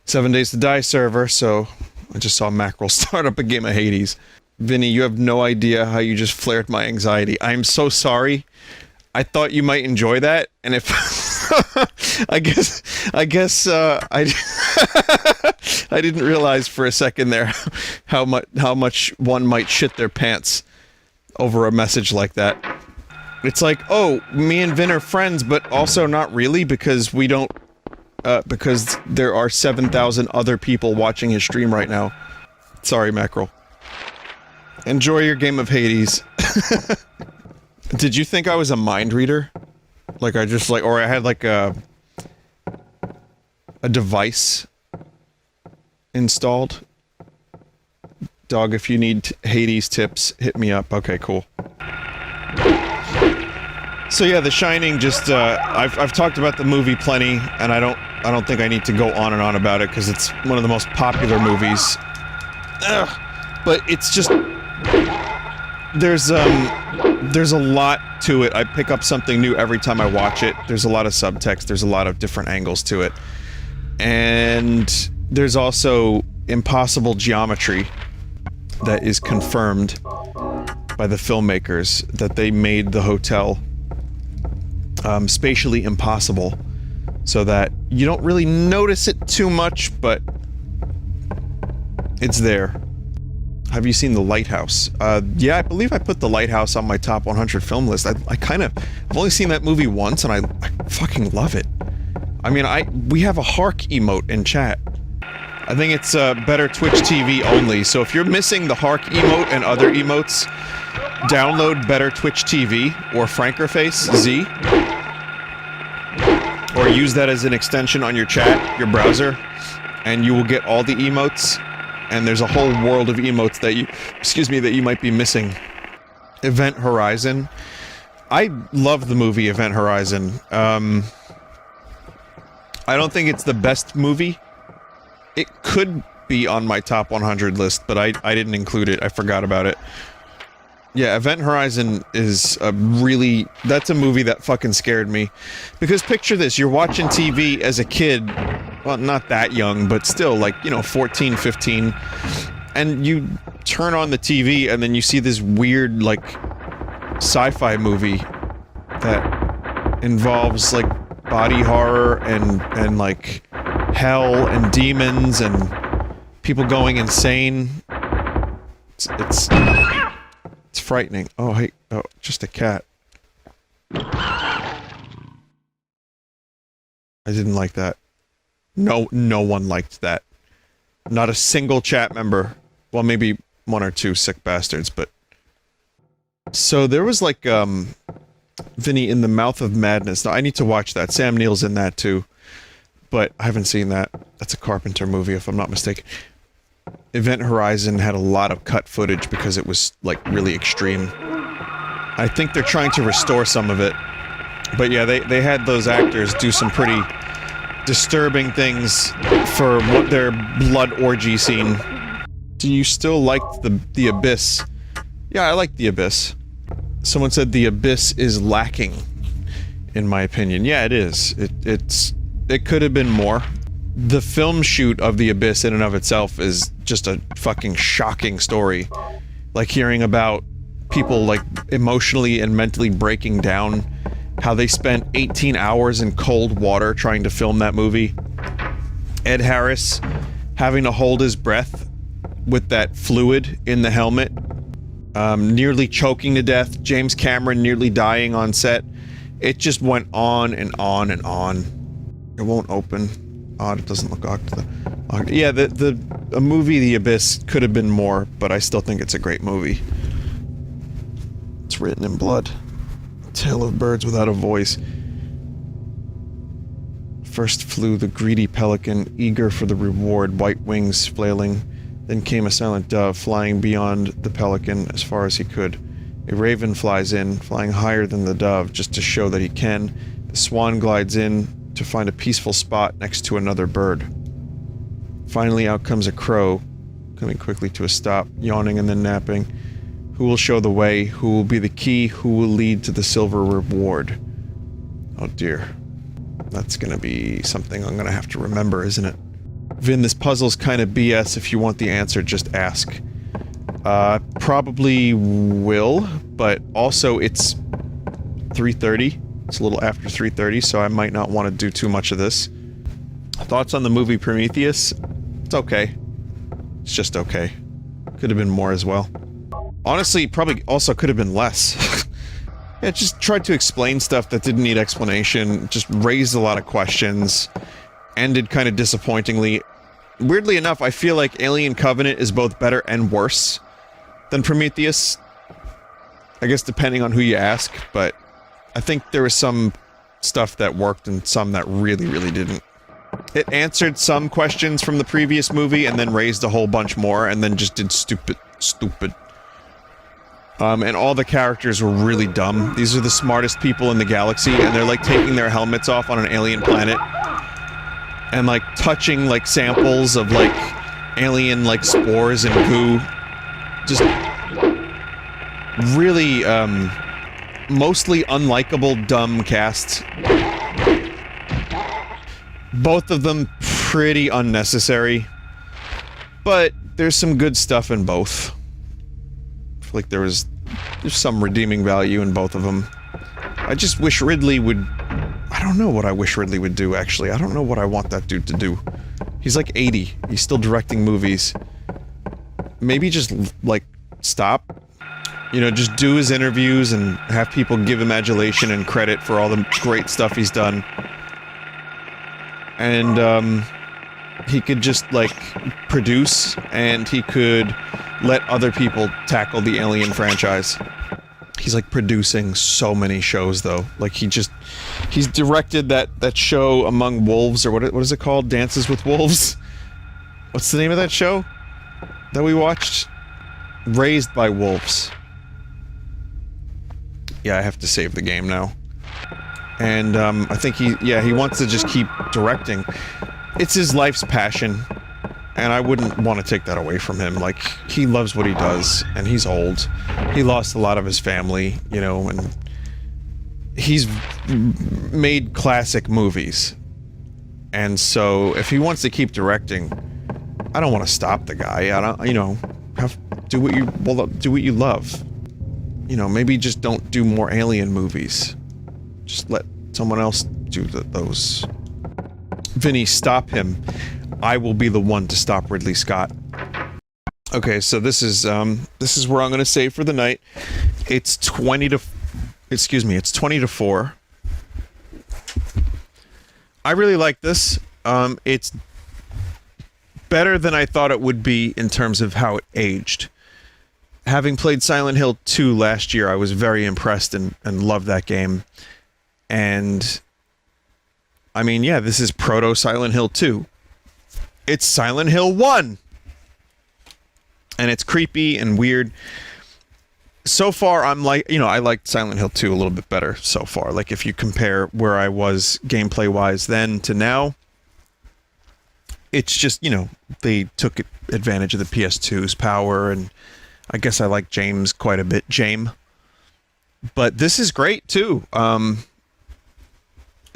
7 Days to Die server, so I just saw Mackerel start up a game of Hades. Vinny, you have no idea how you just flared my anxiety. I'm so sorry. I thought you might enjoy that, and if... I guess, I didn't realize for a second there how much one might shit their pants over a message like that. It's like, oh, me and Vin are friends, but also not really, because we don't, because there are 7,000 other people watching his stream right now. Sorry, Mackerel. Enjoy your game of Hades. Did you think I was a mind reader? Like I just like, or I had like a device installed Dog, if you need Hades tips, hit me up. Okay, cool. So yeah, The Shining, just, I've talked about the movie plenty, and I don't think I need to go on and on about it, because it's one of the most popular movies. Ugh. But it's just... There's a lot to it. I pick up something new every time I watch it. There's a lot of subtext, there's a lot of different angles to it. And there's also impossible geometry that is confirmed by the filmmakers, that they made the hotel spatially impossible, so that you don't really notice it too much, but it's there. Have you seen The Lighthouse? Yeah, I believe I put The Lighthouse on my top 100 film list. I've only seen that movie once, and I fucking love it. I mean, we have a Hark emote in chat. I think it's better Twitch TV only, so if you're missing the Hark emote and other emotes, download Better Twitch TV or Frankerface Z, or use that as an extension on your chat, your browser, and you will get all the emotes, and there's a whole world of emotes that you might be missing. Event Horizon. I love the movie Event Horizon. I don't think it's the best movie. It could be on my top 100 list, but I didn't include it. I forgot about it. Yeah, Event Horizon is that's a movie that fucking scared me. Because picture this, you're watching TV as a kid, well, not that young, but still, like, 14, 15, and you turn on the TV and then you see this weird, like, sci-fi movie that involves, like, body horror and like, hell and demons and people going insane. It's frightening. Oh, hey, oh, just a cat. I didn't like that. No one liked that. Not a single chat member. Well, maybe one or two sick bastards, but... So there was like, Vinny in the Mouth of Madness. Now, I need to watch that. Sam Neill's in that too. But I haven't seen that. That's a Carpenter movie, if I'm not mistaken. Event Horizon had a lot of cut footage because it was, like, really extreme. I think they're trying to restore some of it. But yeah, they had those actors do some pretty disturbing things for what their blood orgy scene. Do you still like the Abyss? Yeah, I like The Abyss. Someone said The Abyss is lacking, in my opinion. Yeah, it is. It could have been more. The film shoot of The Abyss in and of itself is just a fucking shocking story. Like hearing about people like emotionally and mentally breaking down, how they spent 18 hours in cold water trying to film that movie. Ed Harris having to hold his breath with that fluid in the helmet. Nearly choking to death. James Cameron nearly dying on set. It just went on and on and on. It won't open. Odd, it doesn't look odd. Yeah, a movie, The Abyss, could have been more, but I still think it's a great movie. It's written in blood. Tale of birds without a voice. First flew the greedy pelican, eager for the reward, white wings flailing. Then came a silent dove, flying beyond the pelican as far as he could. A raven flies in, flying higher than the dove, just to show that he can. The swan glides in to find a peaceful spot next to another bird. Finally out comes a crow, coming quickly to a stop, yawning and then napping. Who will show the way? Who will be the key? Who will lead to the silver reward? Oh dear. That's gonna be something I'm gonna have to remember, isn't it? Vin, this puzzle's kind of BS. If you want the answer, just ask. Probably will, but also it's 3:30. It's a little after 3:30, so I might not want to do too much of this. Thoughts on the movie Prometheus? It's okay. It's just okay. Could have been more as well. Honestly, probably also could have been less. Yeah, just tried to explain stuff that didn't need explanation, just raised a lot of questions, ended kind of disappointingly. Weirdly enough, I feel like Alien Covenant is both better and worse than Prometheus. I guess depending on who you ask, but I think there was some stuff that worked and some that really, really didn't. It answered some questions from the previous movie and then raised a whole bunch more and then just did stupid. And all the characters were really dumb. These are the smartest people in the galaxy, and they're like taking their helmets off on an alien planet and like touching like samples of like alien like spores and goo. Just really mostly unlikable dumb cast. Both of them pretty unnecessary, but there's some good stuff in both. I feel like there's some redeeming value in both of them. I just wish Ridley would... I don't know what I wish Ridley would do, actually. I don't know what I want that dude to do. He's like 80. He's still directing movies. Maybe just, like, stop. You know, just do his interviews and have people give him adulation and credit for all the great stuff he's done. And, he could just, like, produce, and he could let other people tackle the Alien franchise. He's, like, producing so many shows, though. Like, he's directed that show Among Wolves, or what is it called? Dances with Wolves? What's the name of that show that we watched? Raised by Wolves. Yeah, I have to save the game now. And, I think he wants to just keep directing. It's his life's passion, and I wouldn't want to take that away from him. Like, he loves what he does, and he's old. He lost a lot of his family, you know, and he's made classic movies. And so, if he wants to keep directing, I don't want to stop the guy. I don't, you know, do what you love. You know, maybe just don't do more Alien movies. Just let someone else do those. Vinny, stop him. I will be the one to stop Ridley Scott. Okay, so this is where I'm gonna save for the night. It's 20 to 4. I really like this. It's better than I thought it would be in terms of how it aged. Having played Silent Hill 2 last year, I was very impressed and loved that game. And I mean, yeah, this is proto Silent Hill 2. It's Silent Hill 1! And it's creepy and weird. So far, I'm like, you know, I liked Silent Hill 2 a little bit better so far. Like, if you compare where I was gameplay-wise then to now, it's just, you know, they took advantage of the PS2's power, and I guess I like James quite a bit. But this is great, too.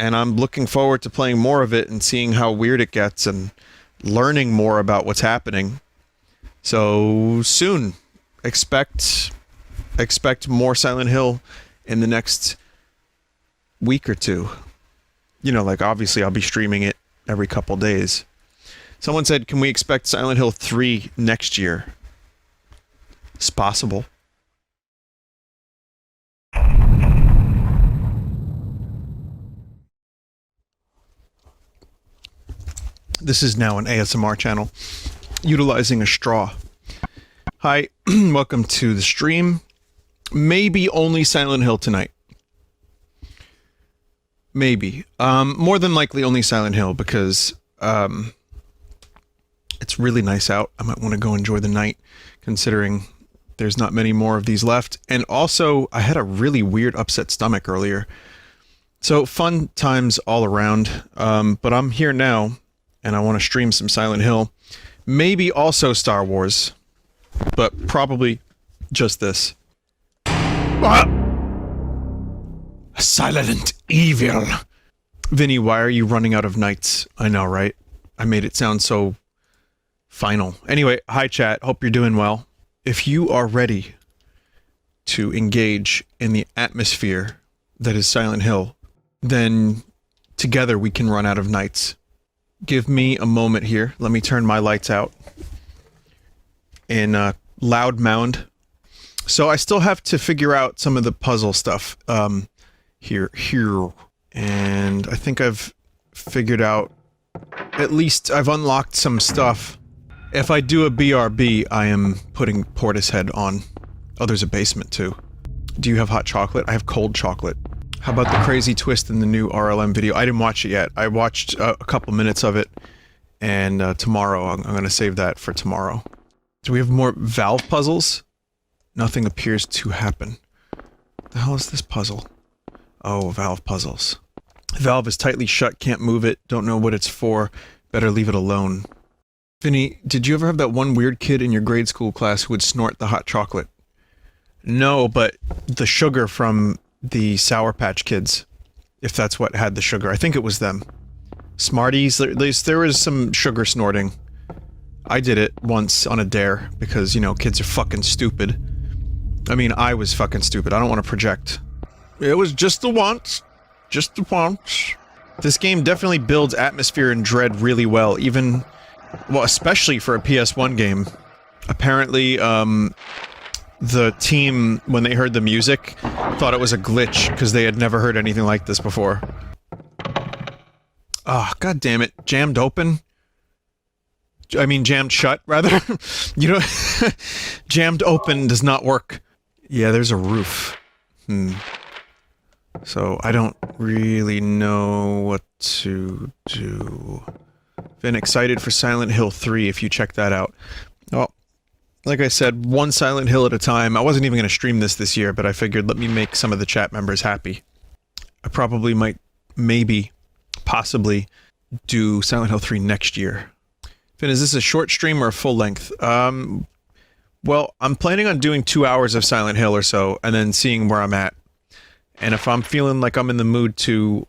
And I'm looking forward to playing more of it and seeing how weird it gets and learning more about what's happening. So soon, expect more Silent Hill in the next week or two. You know, like, obviously I'll be streaming it every couple days. Someone said, can we expect Silent Hill 3 next year? It's possible. This is now an ASMR channel, utilizing a straw. Hi, welcome to the stream. Maybe only Silent Hill tonight. Maybe. More than likely only Silent Hill, because it's really nice out. I might want to go enjoy the night, considering there's not many more of these left. And also, I had a really weird upset stomach earlier. So, fun times all around. But I'm here now, and I want to stream some Silent Hill. Maybe also Star Wars, but probably just this. Silent evil. Vinny, why are you running out of nights? I know, right? I made it sound so final. Anyway, hi chat, hope you're doing well. If you are ready to engage in the atmosphere that is Silent Hill, then together we can run out of nights. Give me a moment here. Let me turn my lights out in Loud Mound. So I still have to figure out some of the puzzle stuff here. And I think I've figured out, at least I've unlocked some stuff. If I do a BRB, I am putting Portishead on. Oh, there's a basement too. Do you have hot chocolate? I have cold chocolate. How about the crazy twist in the new RLM video? I didn't watch it yet. I watched a couple minutes of it, and tomorrow, I'm going to save that for tomorrow. Do we have more valve puzzles? Nothing appears to happen. What the hell is this puzzle? Oh, valve puzzles. Valve is tightly shut, can't move it, don't know what it's for, better leave it alone. Vinny, did you ever have that one weird kid in your grade school class who would snort the hot chocolate? No, but the sugar from the Sour Patch Kids, if that's what had the sugar. I think it was them. Smarties, at least there was some sugar snorting. I did it once on a dare, because, you know, kids are fucking stupid. I mean, I was fucking stupid. I don't want to project. It was just the once. Just the once. This game definitely builds atmosphere and dread really well, even... well, especially for a PS1 game. Apparently, the team, when they heard the music, thought it was a glitch, because they had never heard anything like this before. Ah, god damn it. Jammed open? I mean, jammed shut, rather. You know, jammed open does not work. Yeah, there's a roof. So, I don't really know what to do. Been excited for Silent Hill 3 if you check that out. Well, like I said, one Silent Hill at a time. I wasn't even going to stream this year, but I figured let me make some of the chat members happy. I probably might, maybe, possibly, do Silent Hill 3 next year. Finn, is this a short stream or a full length? Well, I'm planning on doing 2 hours of Silent Hill or so, and then seeing where I'm at. And if I'm feeling like I'm in the mood to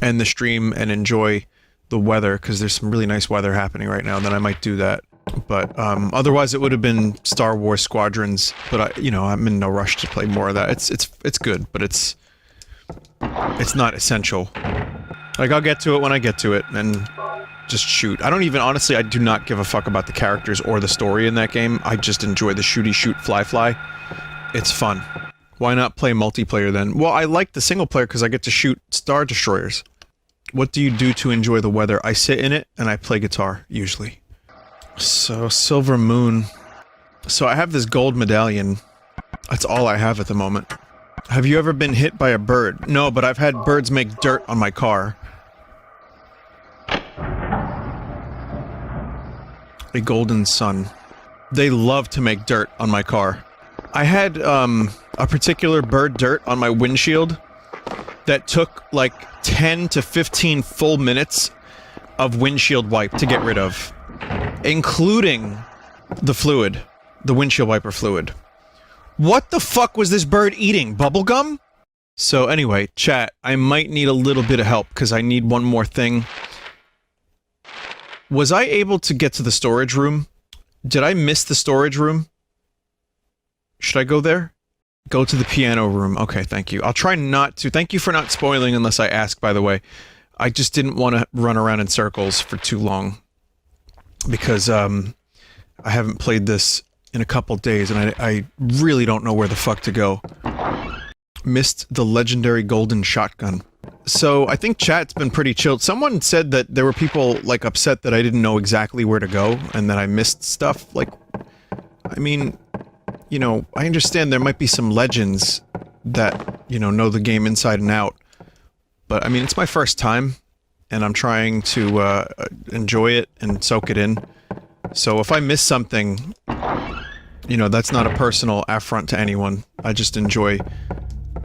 end the stream and enjoy the weather, because there's some really nice weather happening right now, then I might do that. But otherwise it would have been Star Wars Squadrons, but you know, I'm in no rush to play more of that. It's good, but it's not essential. Like, I'll get to it when I get to it, and just shoot. I don't even, honestly, I do not give a fuck about the characters or the story in that game. I just enjoy the shooty shoot fly. It's fun. Why not play multiplayer then? Well, I like the single player because I get to shoot Star Destroyers. What do you do to enjoy the weather? I sit in it and I play guitar, usually. So, Silver Moon. So I have this gold medallion. That's all I have at the moment. Have you ever been hit by a bird? No, but I've had birds make dirt on my car. A golden sun. They love to make dirt on my car. I had, a particular bird dirt on my windshield that took, like, 10 to 15 full minutes of windshield wipe to get rid of. Including the fluid. The windshield wiper fluid. What the fuck was this bird eating? Bubblegum? So anyway, chat, I might need a little bit of help, because I need one more thing. Was I able to get to the storage room? Did I miss the storage room? Should I go there? Go to the piano room. Okay, thank you. I'll try not to. Thank you for not spoiling unless I ask, by the way. I just didn't want to run around in circles for too long. Because, I haven't played this in a couple days, and I really don't know where the fuck to go. Missed the legendary golden shotgun. So, I think chat's been pretty chilled. Someone said that there were people, like, upset that I didn't know exactly where to go, and that I missed stuff. Like, I mean, you know, I understand there might be some legends that, you know the game inside and out. But, I mean, it's my first time, and I'm trying to, enjoy it and soak it in. So if I miss something, you know, that's not a personal affront to anyone. I just enjoy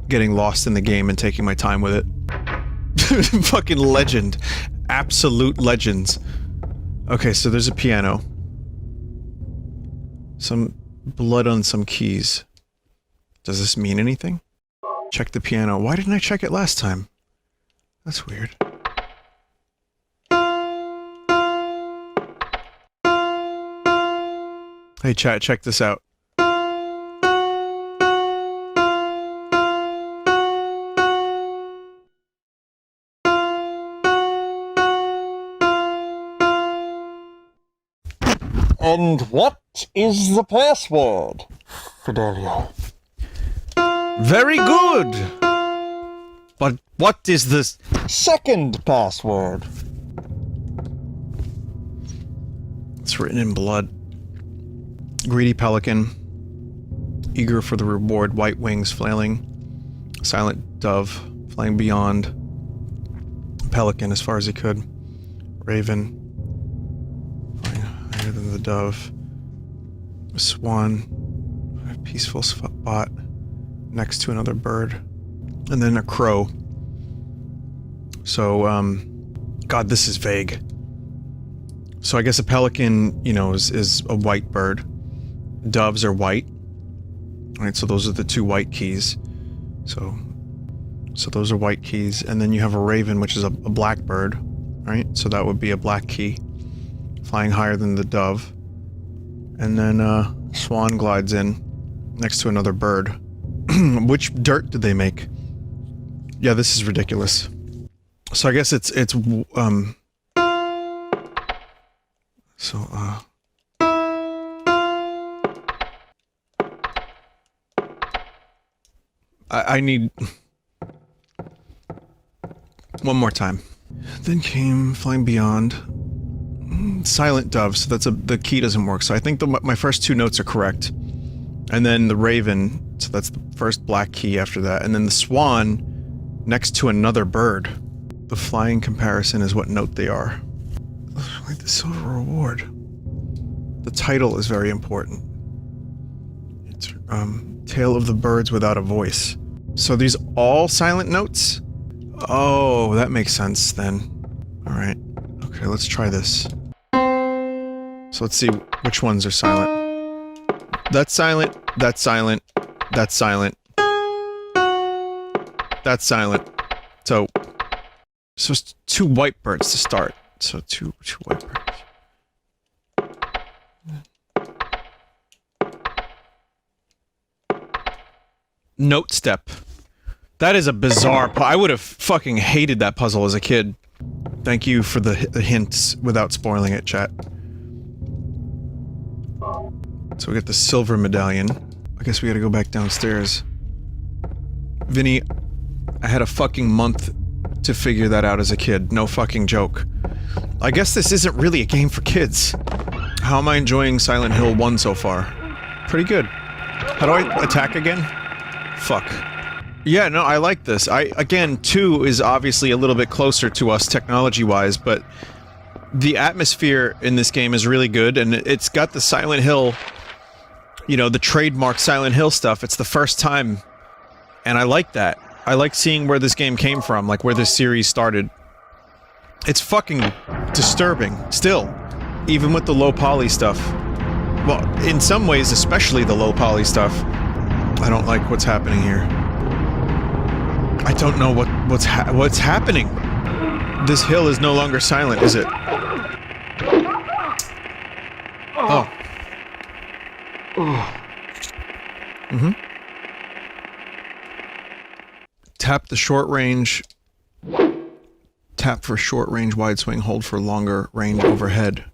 getting lost in the game and taking my time with it. Fucking legend. Absolute legends. Okay, so there's a piano. Some blood on some keys. Does this mean anything? Check the piano. Why didn't I check it last time? That's weird. Hey chat, check this out. And what is the password, Fidelio? Very good! But what is this? Second password. It's written in blood. Greedy pelican. Eager for the reward, white wings flailing. Silent Dove, flying beyond. Pelican as far as he could. Raven, flying higher than the dove. Swan, a peaceful spot next to another bird. And then a crow. So, God, this is vague. So I guess a pelican, you know, is a white bird. Doves are white. Right, so those are the two white keys. So those are white keys. And then you have a raven, which is a black bird. Right, so that would be a black key. Flying higher than the dove. And then swan glides in next to another bird. Which dirt did they make? Yeah, this is ridiculous. So I guess it's I need one more time. Then came flying beyond. Silent dove, so the key doesn't work. So I think my first two notes are correct. And then the raven, so that's the first black key after that. And then the swan next to another bird. The flying comparison is what note they are. Like the silver reward. The title is very important. It's Tale of the Birds Without a Voice. So these all silent notes? Oh, that makes sense then. Alright. Okay, let's try this. So let's see which ones are silent. That's silent, that's silent, that's silent. That's silent. So it's two white birds to start. So two white birds. Note step. That is a bizarre I would have fucking hated that puzzle as a kid. Thank you for the hints without spoiling it, chat. So we get the silver medallion. I guess we gotta go back downstairs. Vinny, I had a fucking month to figure that out as a kid. No fucking joke. I guess this isn't really a game for kids. How am I enjoying Silent Hill 1 so far? Pretty good. How do I attack again? Fuck. Yeah, no, I like this. Again, 2 is obviously a little bit closer to us technology-wise, but the atmosphere in this game is really good, and it's got the Silent Hill, you know, the trademark Silent Hill stuff. It's the first time, and I like that. I like seeing where this game came from, like where this series started. It's fucking disturbing, still, even with the low poly stuff. Well, in some ways, especially the low poly stuff. I don't like what's happening here. I don't know what's happening. This hill is no longer silent, is it? Oh. Mm-hmm. Tap the short range. Tap for short range wide swing, hold for longer range overhead.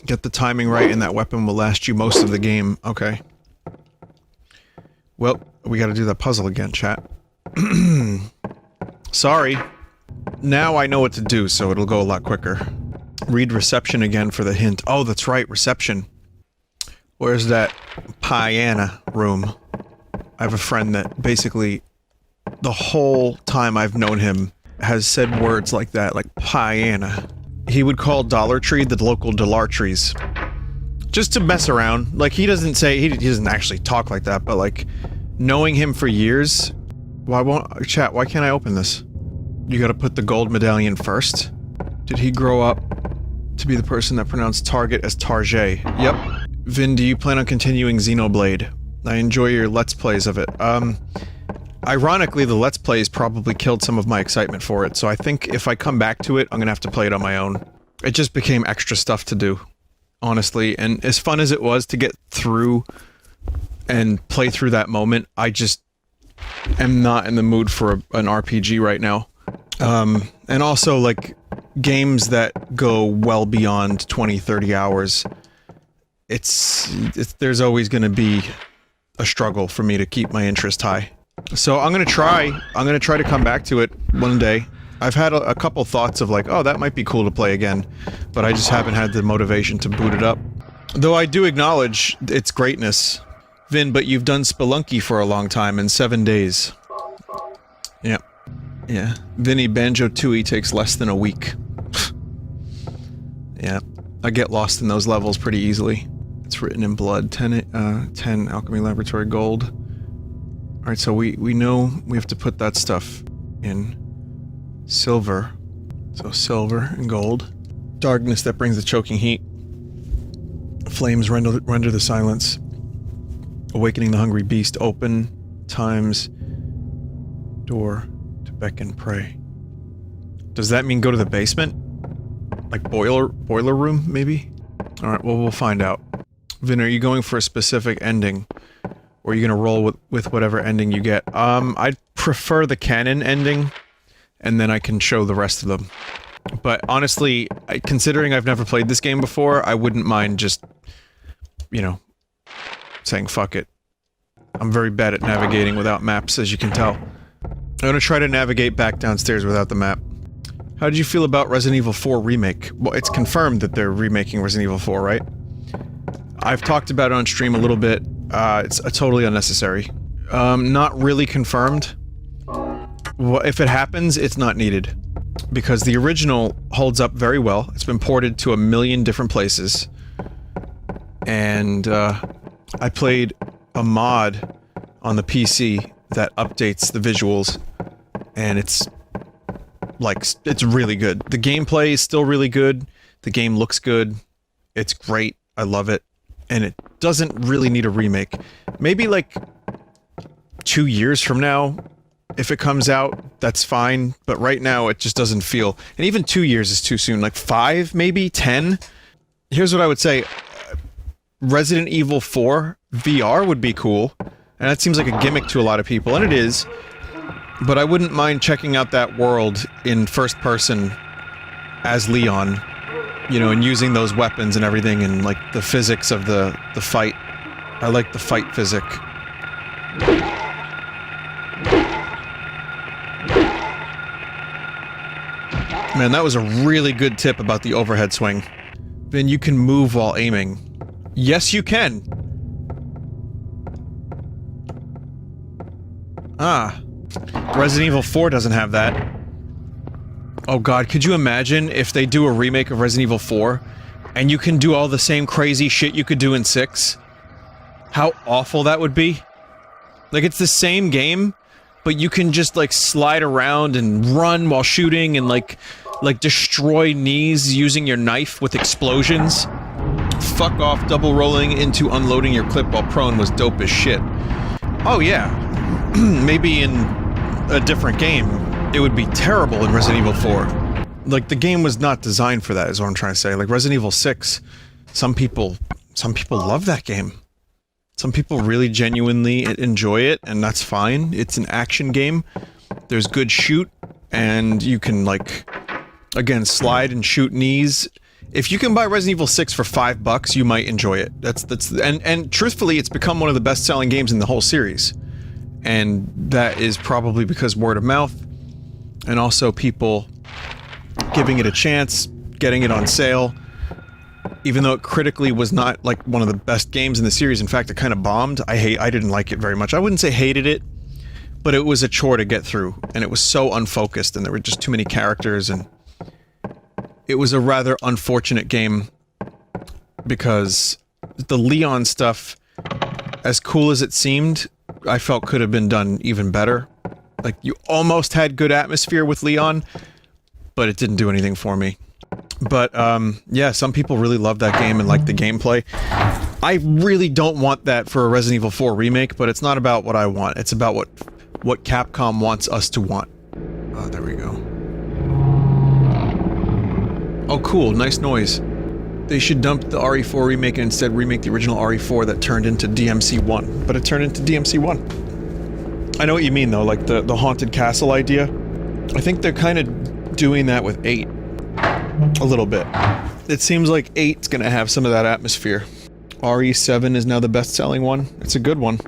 Get the timing right and that weapon will last you most of the game. Okay. Well, we gotta do that puzzle again, chat. Sorry. Now I know what to do, so it'll go a lot quicker. Read reception again for the hint. Oh, that's right, reception. Where's that piano room? I have a friend that basically, the whole time I've known him, has said words like that, like piano. He would call Dollar Tree the local Delartrees. Just to mess around. Like, he doesn't say, he doesn't actually talk like that, but like, knowing him for years, why can't I open this? You gotta put the gold medallion first? Did he grow up to be the person that pronounced target as Target? Yep. Vin, do you plan on continuing Xenoblade? I enjoy your Let's Plays of it. Ironically, the Let's Plays probably killed some of my excitement for it, so I think if I come back to it, I'm gonna have to play it on my own. It just became extra stuff to do, honestly, and as fun as it was to get through and play through that moment, I just am not in the mood for an RPG right now. And also, like, games that go well beyond 20-30 hours, there's always gonna be a struggle for me to keep my interest high. So I'm gonna try to come back to it one day. I've had a couple thoughts of like, oh, that might be cool to play again, but I just haven't had the motivation to boot it up. Though I do acknowledge its greatness. Vin, but you've done Spelunky for a long time, in 7 days. Yeah. Vinny Banjo-Tooie takes less than a week. Yeah. I get lost in those levels pretty easily. It's written in blood. 10 Alchemy Laboratory Gold. Alright, so we know we have to put that stuff in silver. So silver and gold. Darkness that brings the choking heat. Flames render the silence. Awakening the hungry beast. Open times door to beckon prey. Does that mean go to the basement? Like boiler room, maybe? Alright, well, we'll find out. Vin, are you going for a specific ending? Or are you gonna roll with whatever ending you get? I'd prefer the canon ending, and then I can show the rest of them. But honestly, considering I've never played this game before, I wouldn't mind just, you know, saying fuck it. I'm very bad at navigating without maps, as you can tell. I'm gonna try to navigate back downstairs without the map. How did you feel about Resident Evil 4 Remake? Well, it's confirmed that they're remaking Resident Evil 4, right? I've talked about it on stream a little bit. It's totally unnecessary. Not really confirmed. Well, if it happens, it's not needed. Because the original holds up very well. It's been ported to 1 million different places. And, I played a mod on the PC that updates the visuals. And it's really good. The gameplay is still really good. The game looks good. It's great. I love it. And it doesn't really need a remake. Maybe like 2 years from now, if it comes out, that's fine. But right now, it just doesn't feel... And even 2 years is too soon. Like 5, maybe? 10? Here's what I would say. Resident Evil 4 VR would be cool. And that seems like a gimmick to a lot of people. And it is. But I wouldn't mind checking out that world in first person as Leon. You know, and using those weapons and everything, and like the physics of the fight. I like the fight physic. Man, that was a really good tip about the overhead swing. Then you can move while aiming. Yes, you can! Ah. Resident Evil 4 doesn't have that. Oh god, could you imagine if they do a remake of Resident Evil 4, and you can do all the same crazy shit you could do in 6? How awful that would be? Like, it's the same game, but you can just, like, slide around and run while shooting and, like destroy knees using your knife with explosions. Fuck off, double rolling into unloading your clip while prone was dope as shit. Oh yeah. Maybe in a different game, it would be terrible in Resident Evil 4. Like, the game was not designed for that, is what I'm trying to say. Like, Resident Evil 6, some people love that game. Some people really genuinely enjoy it, and that's fine. It's an action game. There's good shoot, and you can, like, again, slide and shoot knees. If you can buy Resident Evil 6 for $5, you might enjoy it. And truthfully, it's become one of the best-selling games in the whole series. And that is probably because word of mouth, and also people giving it a chance, getting it on sale. Even though it critically was not, like, one of the best games in the series, in fact, it kind of bombed. I didn't like it very much. I wouldn't say hated it, but it was a chore to get through, and it was so unfocused, and there were just too many characters, and it was a rather unfortunate game, because the Leon stuff, as cool as it seemed, I felt could have been done even better. Like, you almost had good atmosphere with Leon, but it didn't do anything for me. But, yeah, some people really love that game and like the gameplay. I really don't want that for a Resident Evil 4 remake, but it's not about what I want. It's about what Capcom wants us to want. Oh, there we go. Oh, cool. Nice noise. They should dump the RE4 remake and instead remake the original RE4 that turned into DMC1. But it turned into DMC1. I know what you mean, though, like the Haunted Castle idea. I think they're kind of doing that with 8. A little bit. It seems like 8's gonna have some of that atmosphere. RE7 is now the best-selling one. It's a good one.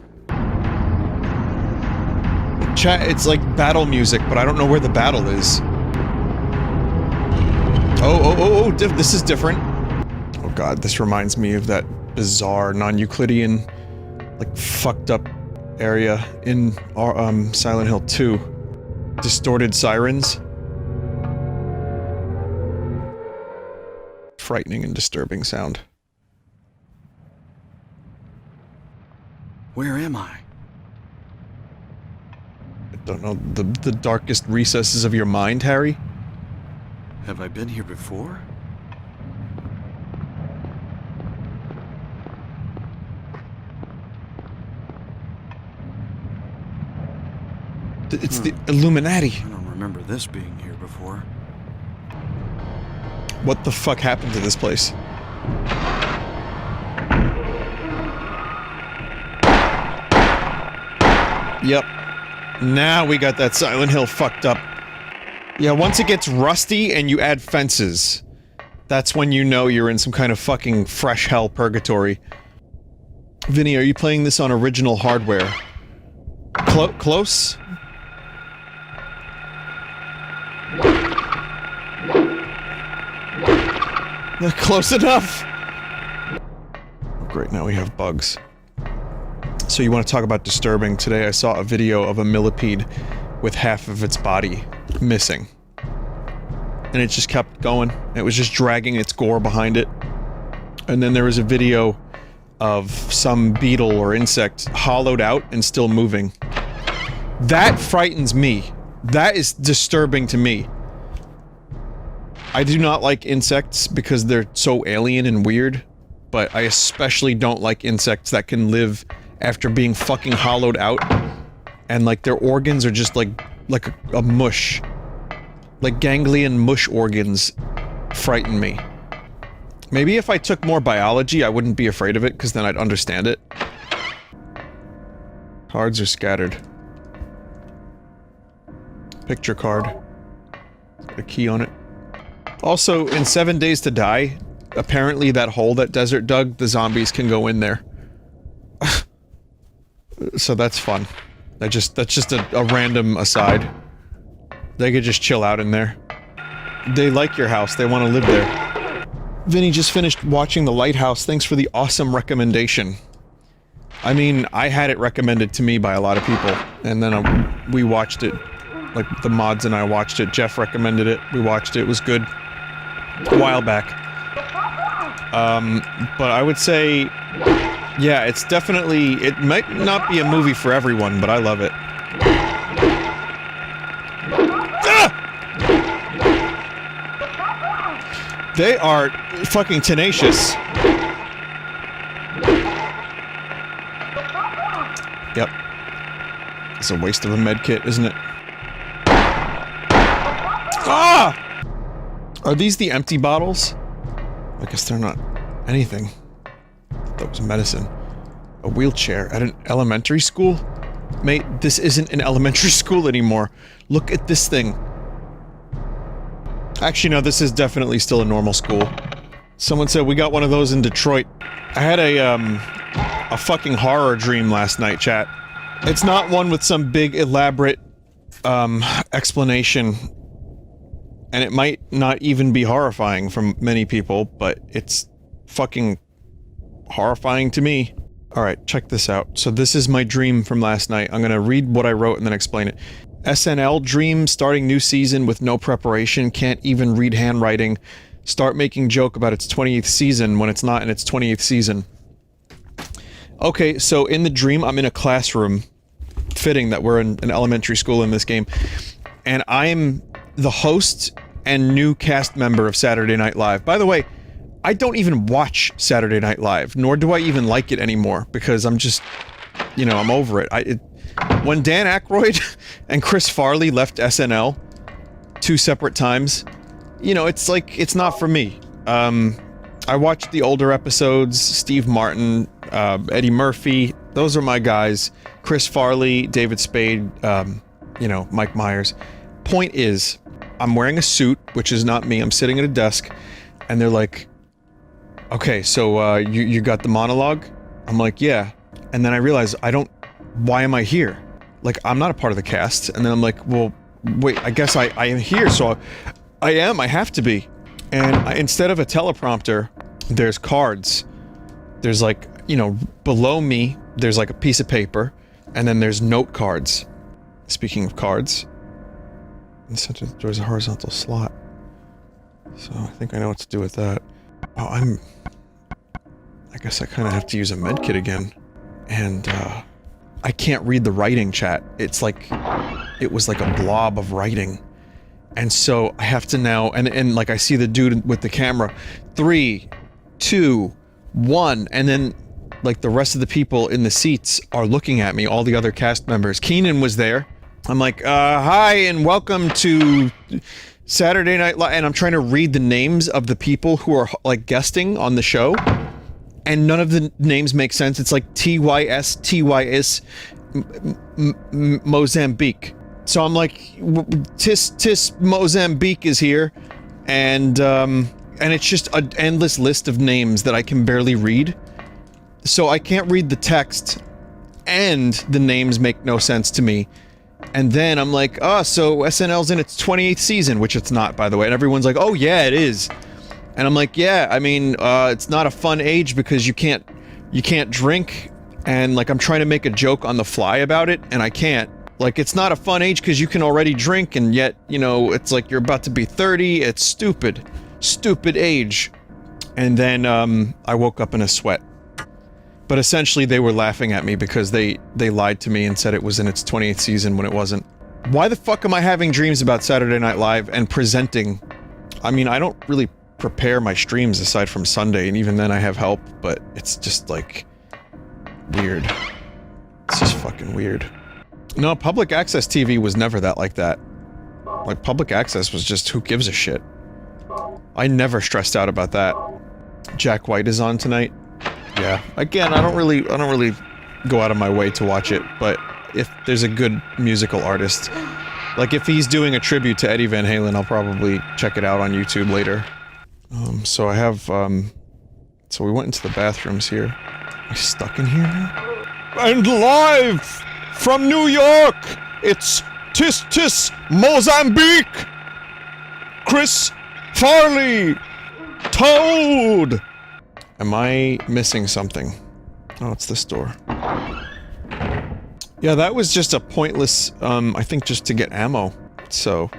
Chat, it's like battle music, but I don't know where the battle is. Oh, this is different. Oh god, this reminds me of that bizarre, non-Euclidean, like, fucked up area in Silent Hill 2. distorted sirens. Frightening and disturbing sound. Where am I? I don't know, the darkest recesses of your mind, Harry? Have I been here before? It's the Illuminati. I don't remember this being here before. What the fuck happened to this place? Yep. Now we got that Silent Hill fucked up. Yeah, once it gets rusty and you add fences, that's when you know you're in some kind of fucking fresh hell purgatory. Vinny, are you playing this on original hardware? Close? Close enough! Great, now we have bugs. So you want to talk about disturbing? Today I saw a video of a millipede with half of its body missing. And it just kept going. It was just dragging its gore behind it. And then there was a video of some beetle or insect hollowed out and still moving. That frightens me. That is disturbing to me. I do not like insects because they're so alien and weird, but I especially don't like insects that can live after being fucking hollowed out, and like their organs are just like a mush. Like ganglion mush organs frighten me. Maybe if I took more biology, I wouldn't be afraid of it, because then I'd understand it. Cards are scattered. Picture card. Got a key on it. Also, in 7 Days to Die, apparently that hole that Desert dug, the zombies can go in there. So that's fun. That's just a random aside. They could just chill out in there. They like your house, they want to live there. Vinny just finished watching The Lighthouse, thanks for the awesome recommendation. I mean, I had it recommended to me by a lot of people, and then we watched it. Like, the mods and I watched it, Jeff recommended it, we watched it, it was good. A while back. But I would say, yeah, it's definitely, it might not be a movie for everyone, but I love it. Ah! They are fucking tenacious. Yep. It's a waste of a med kit, isn't it? Ah! Are these the empty bottles? I guess they're not anything. That was medicine. A wheelchair at an elementary school? Mate, this isn't an elementary school anymore. Look at this thing. Actually, no, this is definitely still a normal school. Someone said we got one of those in Detroit. I had a fucking horror dream last night, chat. It's not one with some big, elaborate, explanation. And it might not even be horrifying from many people, but it's fucking horrifying to me. Alright, check this out. So this is my dream from last night. I'm gonna read what I wrote and then explain it. SNL dream, starting new season with no preparation, can't even read handwriting, start making joke about its 20th season when it's not in its 20th season. Okay, so in the dream, I'm in a classroom. Fitting that we're in an elementary school in this game. And I'm the host and new cast member of Saturday Night Live. By the way, I don't even watch Saturday Night Live, nor do I even like it anymore, because I'm just, you know, I'm over it. When Dan Aykroyd and Chris Farley left SNL 2 separate times, you know, it's like, it's not for me. I watched the older episodes, Steve Martin, Eddie Murphy, those are my guys. Chris Farley, David Spade, you know, Mike Myers. Point is, I'm wearing a suit, which is not me, I'm sitting at a desk, and they're like, okay, so, you got the monologue? I'm like, yeah. And then I realize, why am I here? Like, I'm not a part of the cast. And then I'm like, well, wait, I guess I am here, so I have to be. And instead of a teleprompter, there's cards. There's like, you know, below me, there's like a piece of paper, and then there's note cards. Speaking of cards, In the center of the door is a horizontal slot. So I think I know what to do with that. Oh, I guess I kind of have to use a medkit again. And, I can't read the writing, chat. It's like... It was like a blob of writing. And so I have to now... And like I see the dude with the camera. 3, 2, 1, and then... Like, the rest of the people in the seats are looking at me, all the other cast members. Keenan was there. I'm like, hi and welcome to Saturday Night Live, and I'm trying to read the names of the people who are, like, guesting on the show, and none of the names make sense. It's like TYS, Mozambique. So I'm like, Tis Mozambique is here, and it's just an endless list of names that I can barely read. So I can't read the text, and the names make no sense to me. And then I'm like, oh, so SNL's in its 28th season, which it's not, by the way. And everyone's like, oh yeah, it is. And I'm like, yeah, I mean, it's not a fun age because you can't drink. And like, I'm trying to make a joke on the fly about it, and I can't. Like, it's not a fun age because you can already drink, and yet, you know, it's like you're about to be 30. It's stupid. Stupid age. And then, I woke up in a sweat. But essentially they were laughing at me because they lied to me and said it was in its 28th season when it wasn't. Why the fuck am I having dreams about Saturday Night Live and presenting? I mean, I don't really prepare my streams aside from Sunday, and even then I have help, but it's just like... weird. It's just fucking weird. No, public access TV was never that like that. Like, public access was just who gives a shit. I never stressed out about that. Jack White is on tonight. Yeah. Again, I don't really go out of my way to watch it, but if there's a good musical artist, like if he's doing a tribute to Eddie Van Halen, I'll probably check it out on YouTube later. So I have, so we went into the bathrooms here. Am I stuck in here now? And live from New York, it's Tis Mozambique! Chris Farley! Toad! Am I missing something? Oh, it's this door. Yeah, that was just a pointless, I think just to get ammo. So...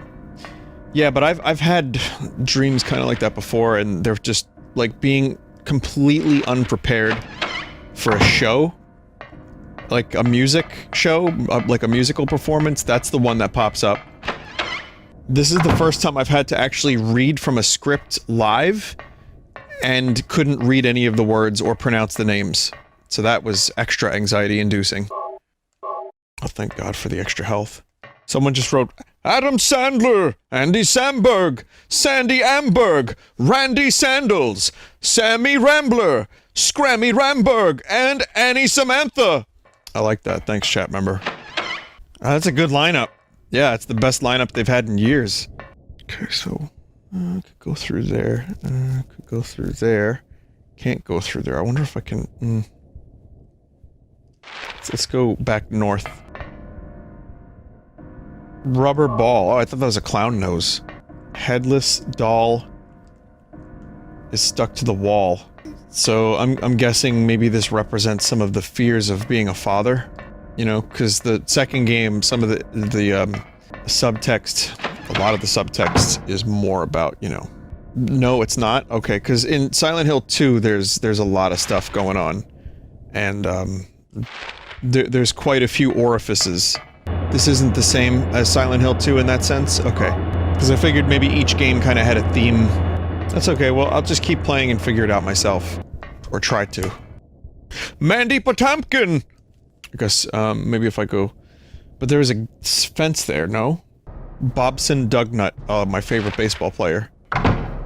yeah, but I've had dreams kind of like that before, and they're just, like, being completely unprepared for a show. Like a music show, like a musical performance, that's the one that pops up. This is the first time I've had to actually read from a script live, and couldn't read any of the words or pronounce the names. So that was extra anxiety-inducing. Oh, thank God for the extra health. Someone just wrote, Adam Sandler, Andy Samberg, Sandy Amberg, Randy Sandals, Sammy Rambler, Scrammy Ramberg, and Annie Samantha. I like that. Thanks, chat member. That's a good lineup. Yeah, it's the best lineup they've had in years. Okay, so... could go through there. Could go through there. Can't go through there. I wonder if I can... Let's go back north. Rubber ball. Oh, I thought that was a clown nose. Headless doll is stuck to the wall. So I'm guessing maybe this represents some of the fears of being a father. You know, because the second game, some of the subtext... a lot of the subtext is more about, you know... No, it's not? Okay, because in Silent Hill 2, there's a lot of stuff going on. And, there's quite a few orifices. This isn't the same as Silent Hill 2 in that sense? Okay. Because I figured maybe each game kind of had a theme. That's okay, well, I'll just keep playing and figure it out myself. Or try to. Mandy Potamkin! I guess, maybe if I go... But there was a fence there, no? Bobson Dugnut. Oh, my favorite baseball player.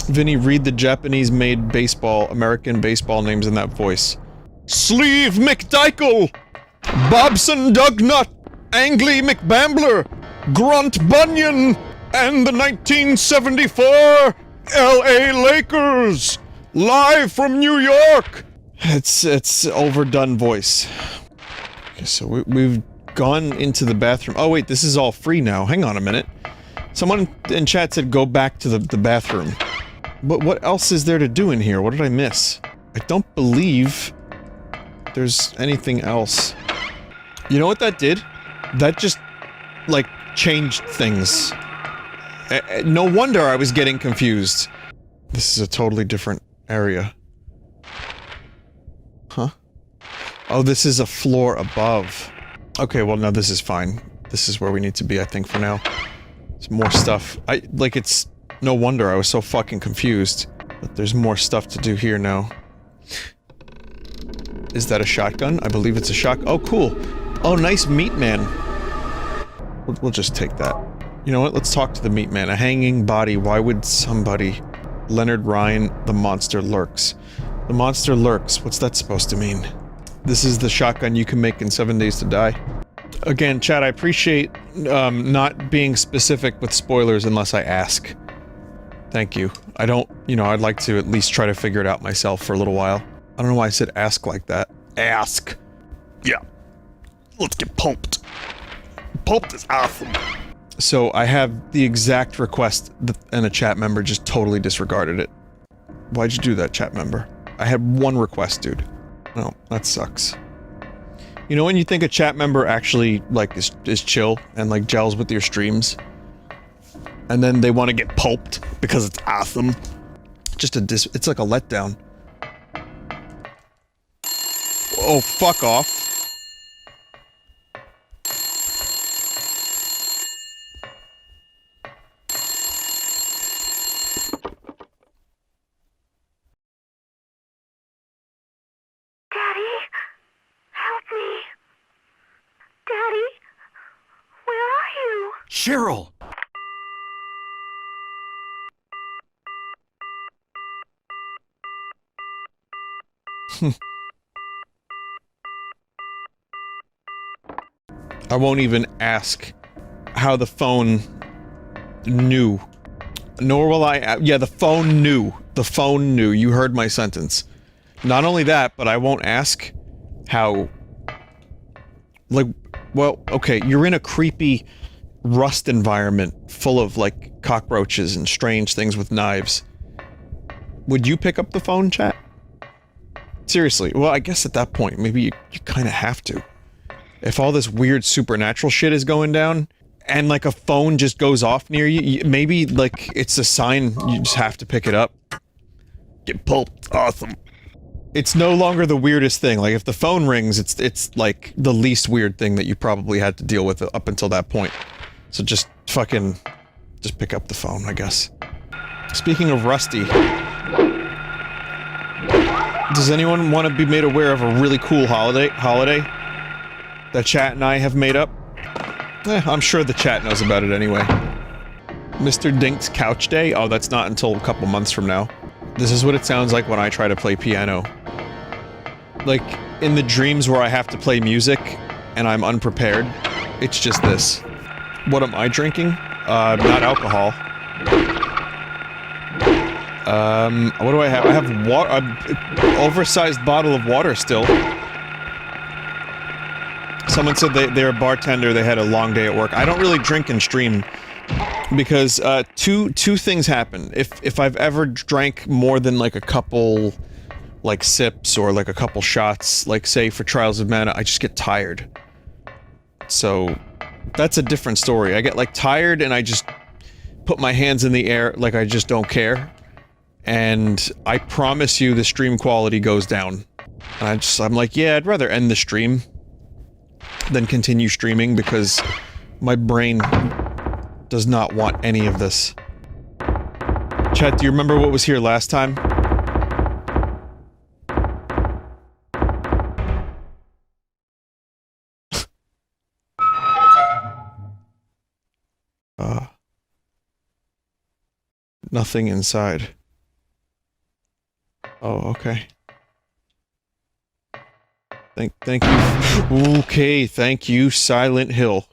Vinny, read the Japanese-made baseball, American baseball names in that voice. Sleeve McDykel! Bobson Dugnut! Angley McBambler! Grunt Bunyan! And the 1974 LA Lakers! Live from New York! It's overdone voice. Okay, so we've gone into the bathroom. Oh wait, this is all free now. Hang on a minute. Someone in chat said go back to the bathroom. But what else is there to do in here? What did I miss? I don't believe there's anything else. You know what that did? That just, like, changed things. No wonder I was getting confused. This is a totally different area. Huh? Oh, this is a floor above. Okay, well, no, this is fine. This is where we need to be, I think, for now. There's more stuff. It's... No wonder I was so fucking confused. But there's more stuff to do here now. Is that a shotgun? I believe it's a shotgun. Oh, cool. Oh, nice meat man. We'll just take that. You know what? Let's talk to the meat man. A hanging body. Why would somebody... Leonard Ryan, the monster lurks. The monster lurks. What's that supposed to mean? This is the shotgun you can make in 7 Days to Die. Again, chat, I appreciate not being specific with spoilers unless I ask. Thank you. I don't, you know, I'd like to at least try to figure it out myself for a little while. I don't know why I said ask like that. Ask. Yeah. Let's get pulped. Pulped is awesome. So I have the exact request and a chat member just totally disregarded it. Why'd you do that, chat member? I had one request, dude. No, that sucks. You know when you think a chat member actually, like, is chill and, like, gels with your streams? And then they want to get pulped because it's awesome? Just it's like a letdown. Oh, fuck off. Cheryl! I won't even ask how the phone knew. Nor will I... yeah, the phone knew. The phone knew. You heard my sentence. Not only that, but I won't ask how... Like, well, okay, you're in a creepy rust environment full of, like, cockroaches and strange things with knives. Would you pick up the phone, chat? Seriously. Well, I guess at that point, maybe you kind of have to. If all this weird supernatural shit is going down, and, like, a phone just goes off near you, maybe, like, it's a sign you just have to pick it up. Get pulped. Awesome. It's no longer the weirdest thing. Like, if the phone rings, it's, like, the least weird thing that you probably had to deal with up until that point. So just fucking... just pick up the phone, I guess. Speaking of Rusty... Does anyone want to be made aware of a really cool holiday that chat and I have made up? I'm sure the chat knows about it anyway. Mr. Dink's Couch Day? Oh, that's not until a couple months from now. This is what it sounds like when I try to play piano. Like, in the dreams where I have to play music, and I'm unprepared, it's just this. What am I drinking? Not alcohol. What do I have? I have water, an oversized bottle of water still. Someone said they're a bartender, they had a long day at work. I don't really drink and stream because, two things happen. If I've ever drank more than, like, a couple, like, sips or, like, a couple shots, like, say, for Trials of Mana, I just get tired. So, that's a different story. I get, like, tired and I just put my hands in the air like I just don't care. And I promise you the stream quality goes down. And I'm like, yeah, I'd rather end the stream than continue streaming because my brain does not want any of this. Chat, do you remember what was here last time? Nothing inside. Oh, okay. Thank you. Okay, thank you, Silent Hill.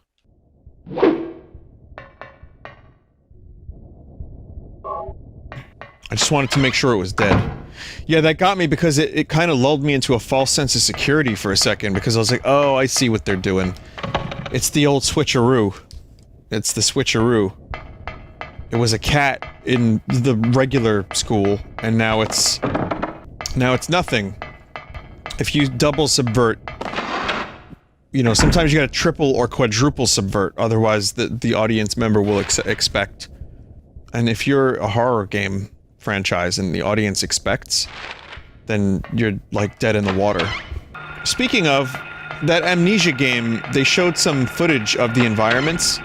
I just wanted to make sure it was dead. Yeah, that got me because it kind of lulled me into a false sense of security for a second because I was like, oh, I see what they're doing. It's the old switcheroo. It's the switcheroo. It was a cat in the regular school, and now it's nothing. If you double subvert, you know, sometimes you gotta triple or quadruple subvert, otherwise the audience member will expect And if you're a horror game franchise and the audience expects, then you're like dead in the water. Speaking of, that Amnesia game, they showed some footage of the environments.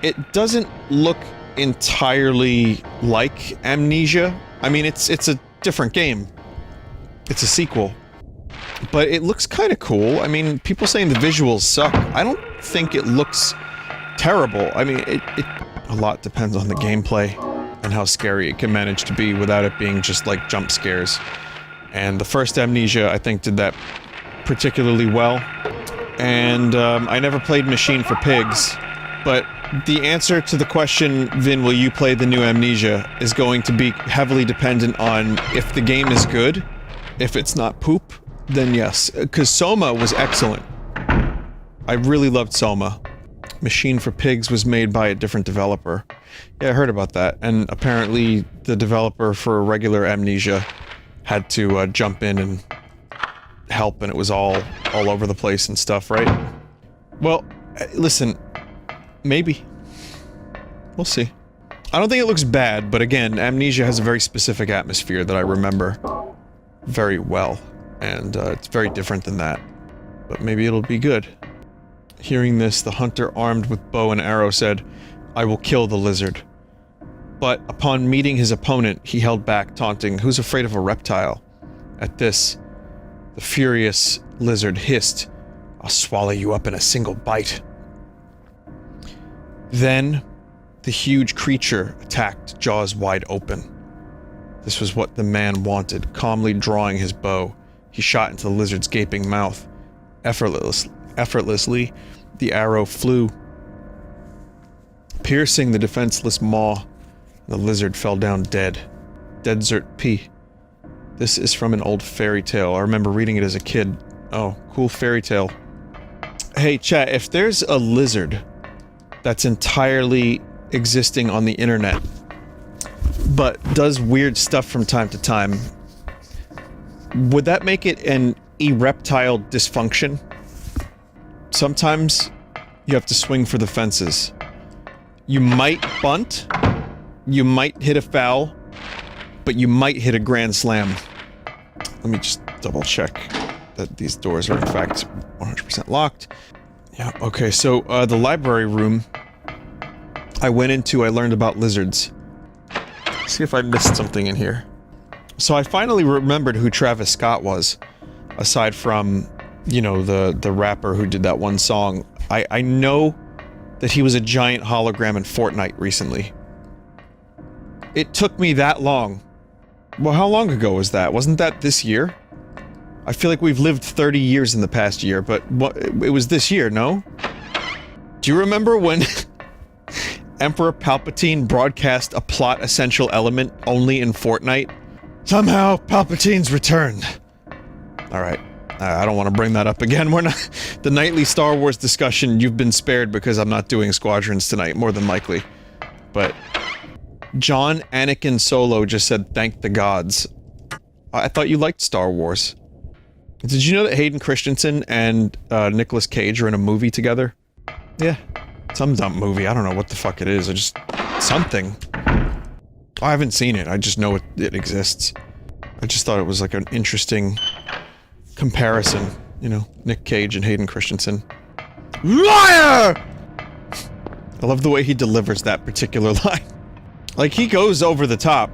It doesn't look entirely like Amnesia. I mean, it's a different game. It's a sequel. But it looks kind of cool. I mean, people saying the visuals suck. I don't think it looks terrible. I mean, a lot depends on the gameplay and how scary it can manage to be without it being just like jump scares. And the first Amnesia, I think, did that particularly well. And I never played Machine for Pigs, but the answer to the question, Vin, will you play the new Amnesia, is going to be heavily dependent on if the game is good. If it's not poop, then yes. Because Soma was excellent. I really loved Soma. Machine for Pigs was made by a different developer. Yeah, I heard about that. And apparently the developer for regular Amnesia had to jump in and help, and it was all over the place and stuff, right? Well, listen, maybe. We'll see. I don't think it looks bad, but again, Amnesia has a very specific atmosphere that I remember very well, and it's very different than that. But maybe it'll be good. Hearing this, the hunter armed with bow and arrow said, "I will kill the lizard." But upon meeting his opponent, he held back, taunting, "Who's afraid of a reptile?" At this, the furious lizard hissed, "I'll swallow you up in a single bite." Then, the huge creature attacked, jaws wide open. This was what the man wanted. Calmly drawing his bow, he shot into the lizard's gaping mouth. Effortlessly, the arrow flew, piercing the defenseless maw. The lizard fell down dead. Desert P. This is from an old fairy tale. I remember reading it as a kid. Oh, cool fairy tale. Hey, chat, if there's a lizard that's entirely existing on the internet, but does weird stuff from time to time, would that make it an ereptile dysfunction? Sometimes you have to swing for the fences. You might bunt, you might hit a foul, but you might hit a grand slam. Let me just double check that these doors are in fact 100% locked. Yeah, okay, so the library room I went into, I learned about lizards. Let's see if I missed something in here. So I finally remembered who Travis Scott was, aside from, you know, the rapper who did that one song. I know that he was a giant hologram in Fortnite recently. It took me that long. Well, how long ago was that? Wasn't that this year? I feel like we've lived 30 years in the past year, but it was this year, no? Do you remember when Emperor Palpatine broadcast a plot essential element only in Fortnite? Somehow, Palpatine's returned. Alright. I don't want to bring that up again. We're not... The nightly Star Wars discussion, you've been spared because I'm not doing Squadrons tonight, more than likely. But... John Anakin Solo just said, "Thank the gods." I thought you liked Star Wars. Did you know that Hayden Christensen and Nicolas Cage are in a movie together? Yeah. Some dumb movie. I don't know what the fuck it is. I just... something. I haven't seen it. I just know it exists. I just thought it was like an interesting comparison. You know, Nick Cage and Hayden Christensen. Liar! I love the way he delivers that particular line. Like, he goes over the top,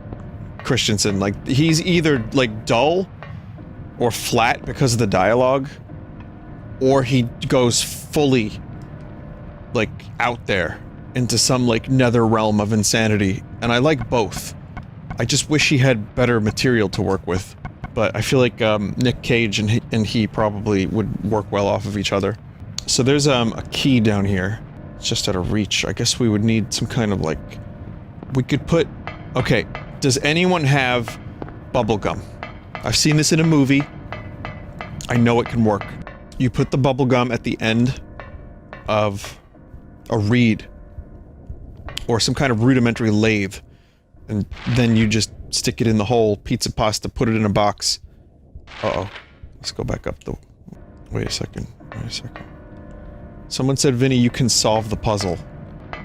Christensen. Like, he's either, like, dull or flat because of the dialogue, or he goes fully, like, out there into some, like, nether realm of insanity. And I like both. I just wish he had better material to work with. But I feel like, Nick Cage and he probably would work well off of each other. So there's, a key down here. It's just out of reach. I guess we would need some kind of, like... We could put... Okay, does anyone have bubblegum? I've seen this in a movie. I know it can work. You put the bubblegum at the end of a reed. Or some kind of rudimentary lathe. And then you just stick it in the hole, pizza pasta, put it in a box. Uh-oh. Let's go back up the... Wait a second. Someone said, Vinny, you can solve the puzzle.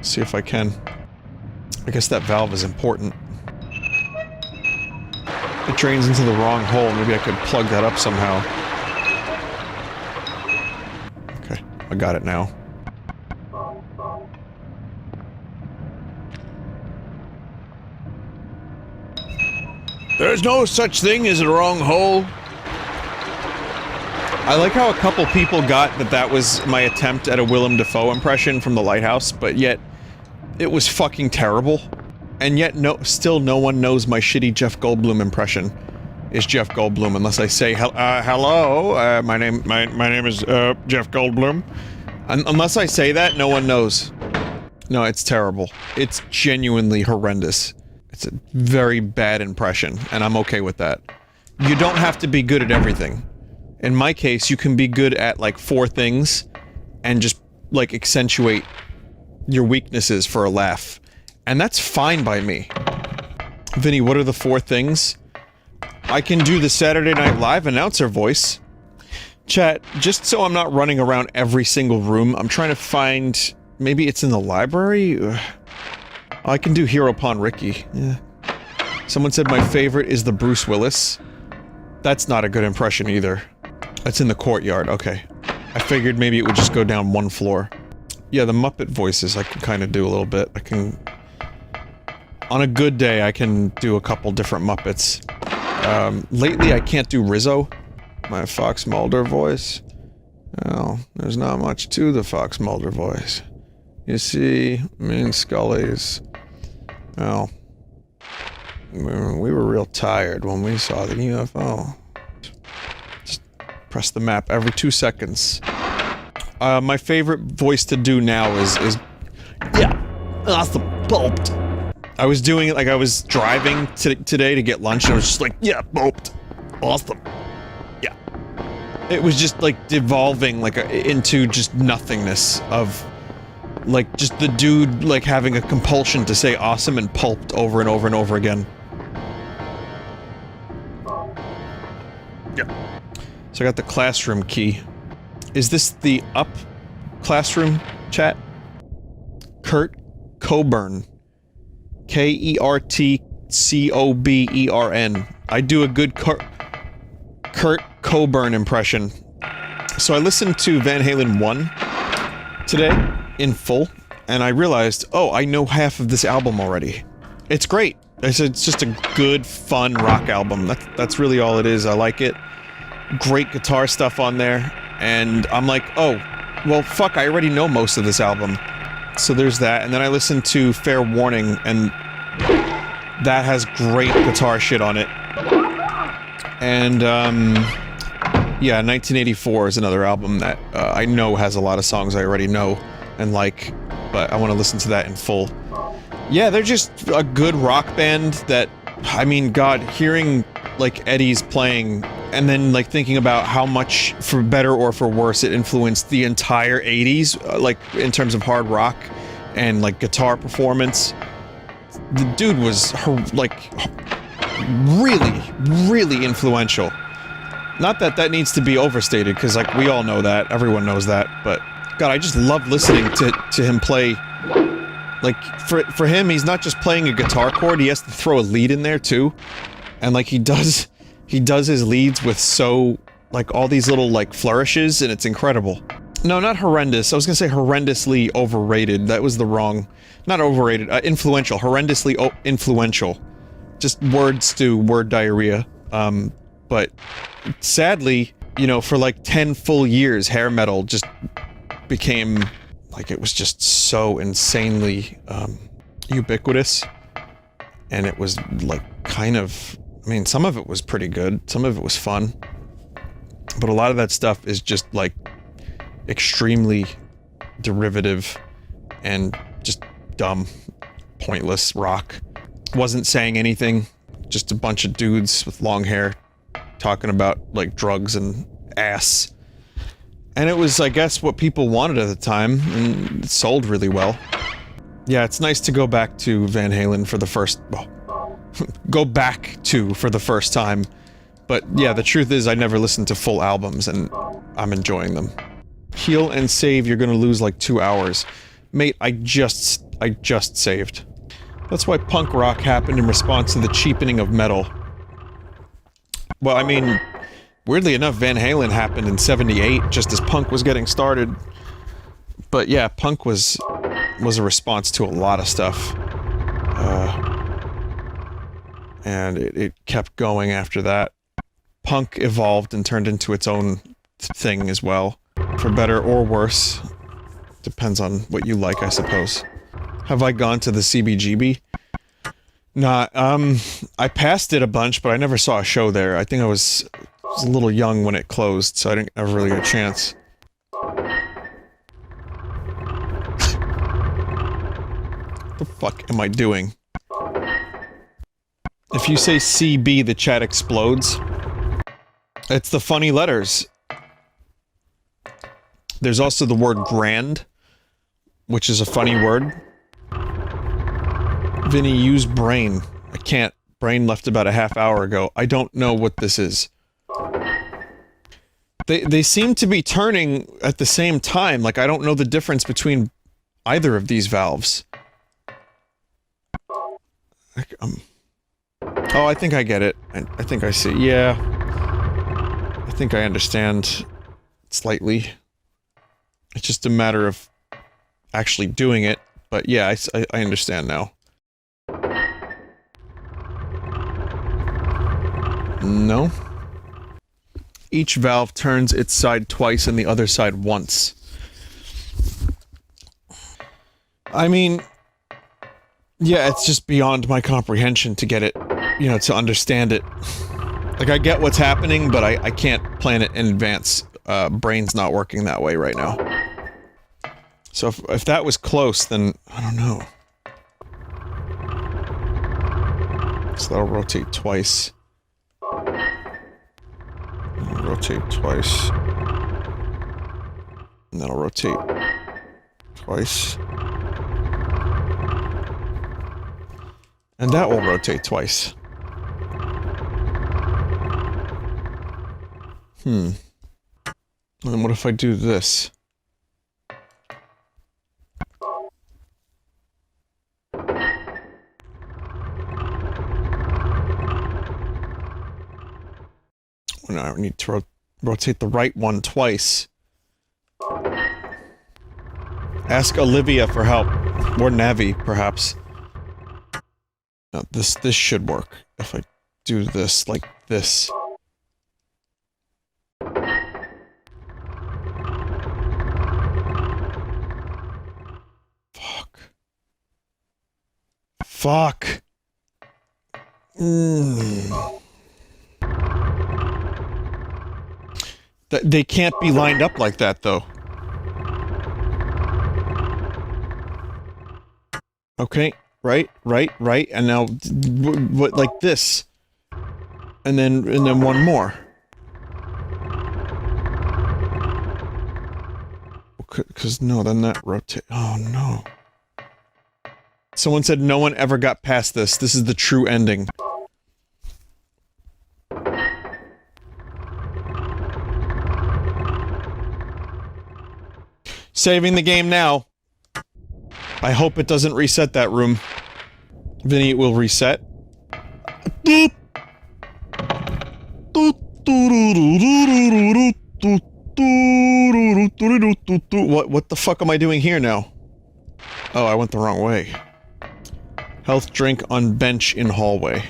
See if I can. I guess that valve is important. It drains into the wrong hole. Maybe I could plug that up somehow. Okay, I got it now. There's no such thing as a wrong hole. I like how a couple people got that that was my attempt at a Willem Dafoe impression from The Lighthouse, but yet it was fucking terrible. And yet still no one knows my shitty Jeff Goldblum impression is Jeff Goldblum unless I say hello, my name is Jeff Goldblum. Unless I say that, no one knows. No, it's terrible. It's genuinely horrendous. It's a very bad impression, and I'm okay with that. You don't have to be good at everything. In my case, you can be good at, like, 4 things, and just, like, accentuate your weaknesses for a laugh. And that's fine by me. Vinny, what are the 4 things? I can do the Saturday Night Live announcer voice. Chat, just so I'm not running around every single room, I'm trying to find... Maybe it's in the library? I can do Hero Pawn Ricky. Yeah. Someone said my favorite is the Bruce Willis. That's not a good impression either. It's in the courtyard, okay. I figured maybe it would just go down 1 floor. Yeah, the Muppet voices I can kind of do a little bit. I can... On a good day, I can do a couple different Muppets. Lately I can't do Rizzo. My Fox Mulder voice. Well, there's not much to the Fox Mulder voice. You see, me and Scully's... Well... We were real tired when we saw the UFO. Just press the map every 2 seconds. My favorite voice to do now is yeah, awesome, pulped. I was doing it like I was driving today to get lunch, and I was just like, yeah, pulped. Awesome. Yeah. It was just like devolving like into just nothingness of like just the dude like having a compulsion to say awesome and pulped over and over and over again. Yeah. So I got the classroom key. Is this the up classroom chat? Kurt Coburn. K-E-R-T-C-O-B-E-R-N. I do a good Kurt Coburn impression. So I listened to Van Halen 1 today in full, and I realized, oh, I know half of this album already. It's great. It's just a good, fun rock album. That's really all it is. I like it. Great guitar stuff on there. And I'm like, oh, well, fuck, I already know most of this album. So there's that. And then I listened to Fair Warning, and that has great guitar shit on it. And, yeah, 1984 is another album that I know has a lot of songs I already know and like, but I want to listen to that in full. Yeah, they're just a good rock band that, I mean, God, hearing, like, Eddie's playing, and then, like, thinking about how much, for better or for worse, it influenced the entire 80s, like, in terms of hard rock and, like, guitar performance. The dude was, like, really, really influential. Not that that needs to be overstated, because, like, we all know that, everyone knows that, but, God, I just love listening to him play. Like, for him, he's not just playing a guitar chord, he has to throw a lead in there, too. And, like, he does his leads with so, like, all these little, like, flourishes, and it's incredible. No, not horrendous. I was gonna say horrendously overrated. That was the wrong... Not overrated, influential. Horrendously influential. Just word stew, word diarrhea. But, sadly, you know, for, like, 10 full years, hair metal just became... Like, it was just so insanely, ubiquitous. And it was, like, kind of... I mean, some of it was pretty good. Some of it was fun. But a lot of that stuff is just, like, extremely derivative and just dumb, pointless rock. Wasn't saying anything. Just a bunch of dudes with long hair talking about, like, drugs and ass. And it was, I guess, what people wanted at the time, and it sold really well. Yeah, it's nice to go back to Van Halen for the first... Well, go back to for the first time. But yeah, the truth is I never listened to full albums, and I'm enjoying them. Heal and save, you're gonna lose like 2 hours. Mate, I just saved. That's why punk rock happened in response to the cheapening of metal. Well, I mean, weirdly enough, Van Halen happened in '78, just as punk was getting started. But yeah, punk was a response to a lot of stuff. And it kept going after that. Punk evolved and turned into its own thing as well. For better or worse. Depends on what you like, I suppose. Have I gone to the CBGB? Nah, I passed it a bunch, but I never saw a show there. I think I was a little young when it closed, so I didn't ever really get a chance. What the fuck am I doing? If you say CB, the chat explodes. It's the funny letters. There's also the word grand, which is a funny word. Vinny, use brain. I can't. Brain left about a half hour ago. I don't know what this is. They seem to be turning at the same time. Like, I don't know the difference between either of these valves. Oh, I think I get it. I think I see. Yeah. I think I understand slightly. It's just a matter of actually doing it. But yeah, I understand now. No. Each valve turns its side twice and the other side once. I mean... yeah, it's just beyond my comprehension to get it, you know, to understand it. Like, I get what's happening, but I can't plan it in advance. Brain's not working that way right now. So if that was close, then I don't know. So that'll rotate twice. Rotate twice. And that'll rotate twice. And that will rotate twice. And what if I do this? Well, now I need to rotate the right one twice. Ask Olivia for help. Or Navi, perhaps. Now, this should work. If I do this like this. Fuck. Fuck. They can't be lined up like that, though. Okay. Right, and now, what, like this, and then one more. Cause no, then that rotate. Oh no. Someone said no one ever got past this. This is the true ending. Saving the game now. I hope it doesn't reset that room. Vinny, it will reset. What the fuck am I doing here now? Oh, I went the wrong way. Health drink on bench in hallway.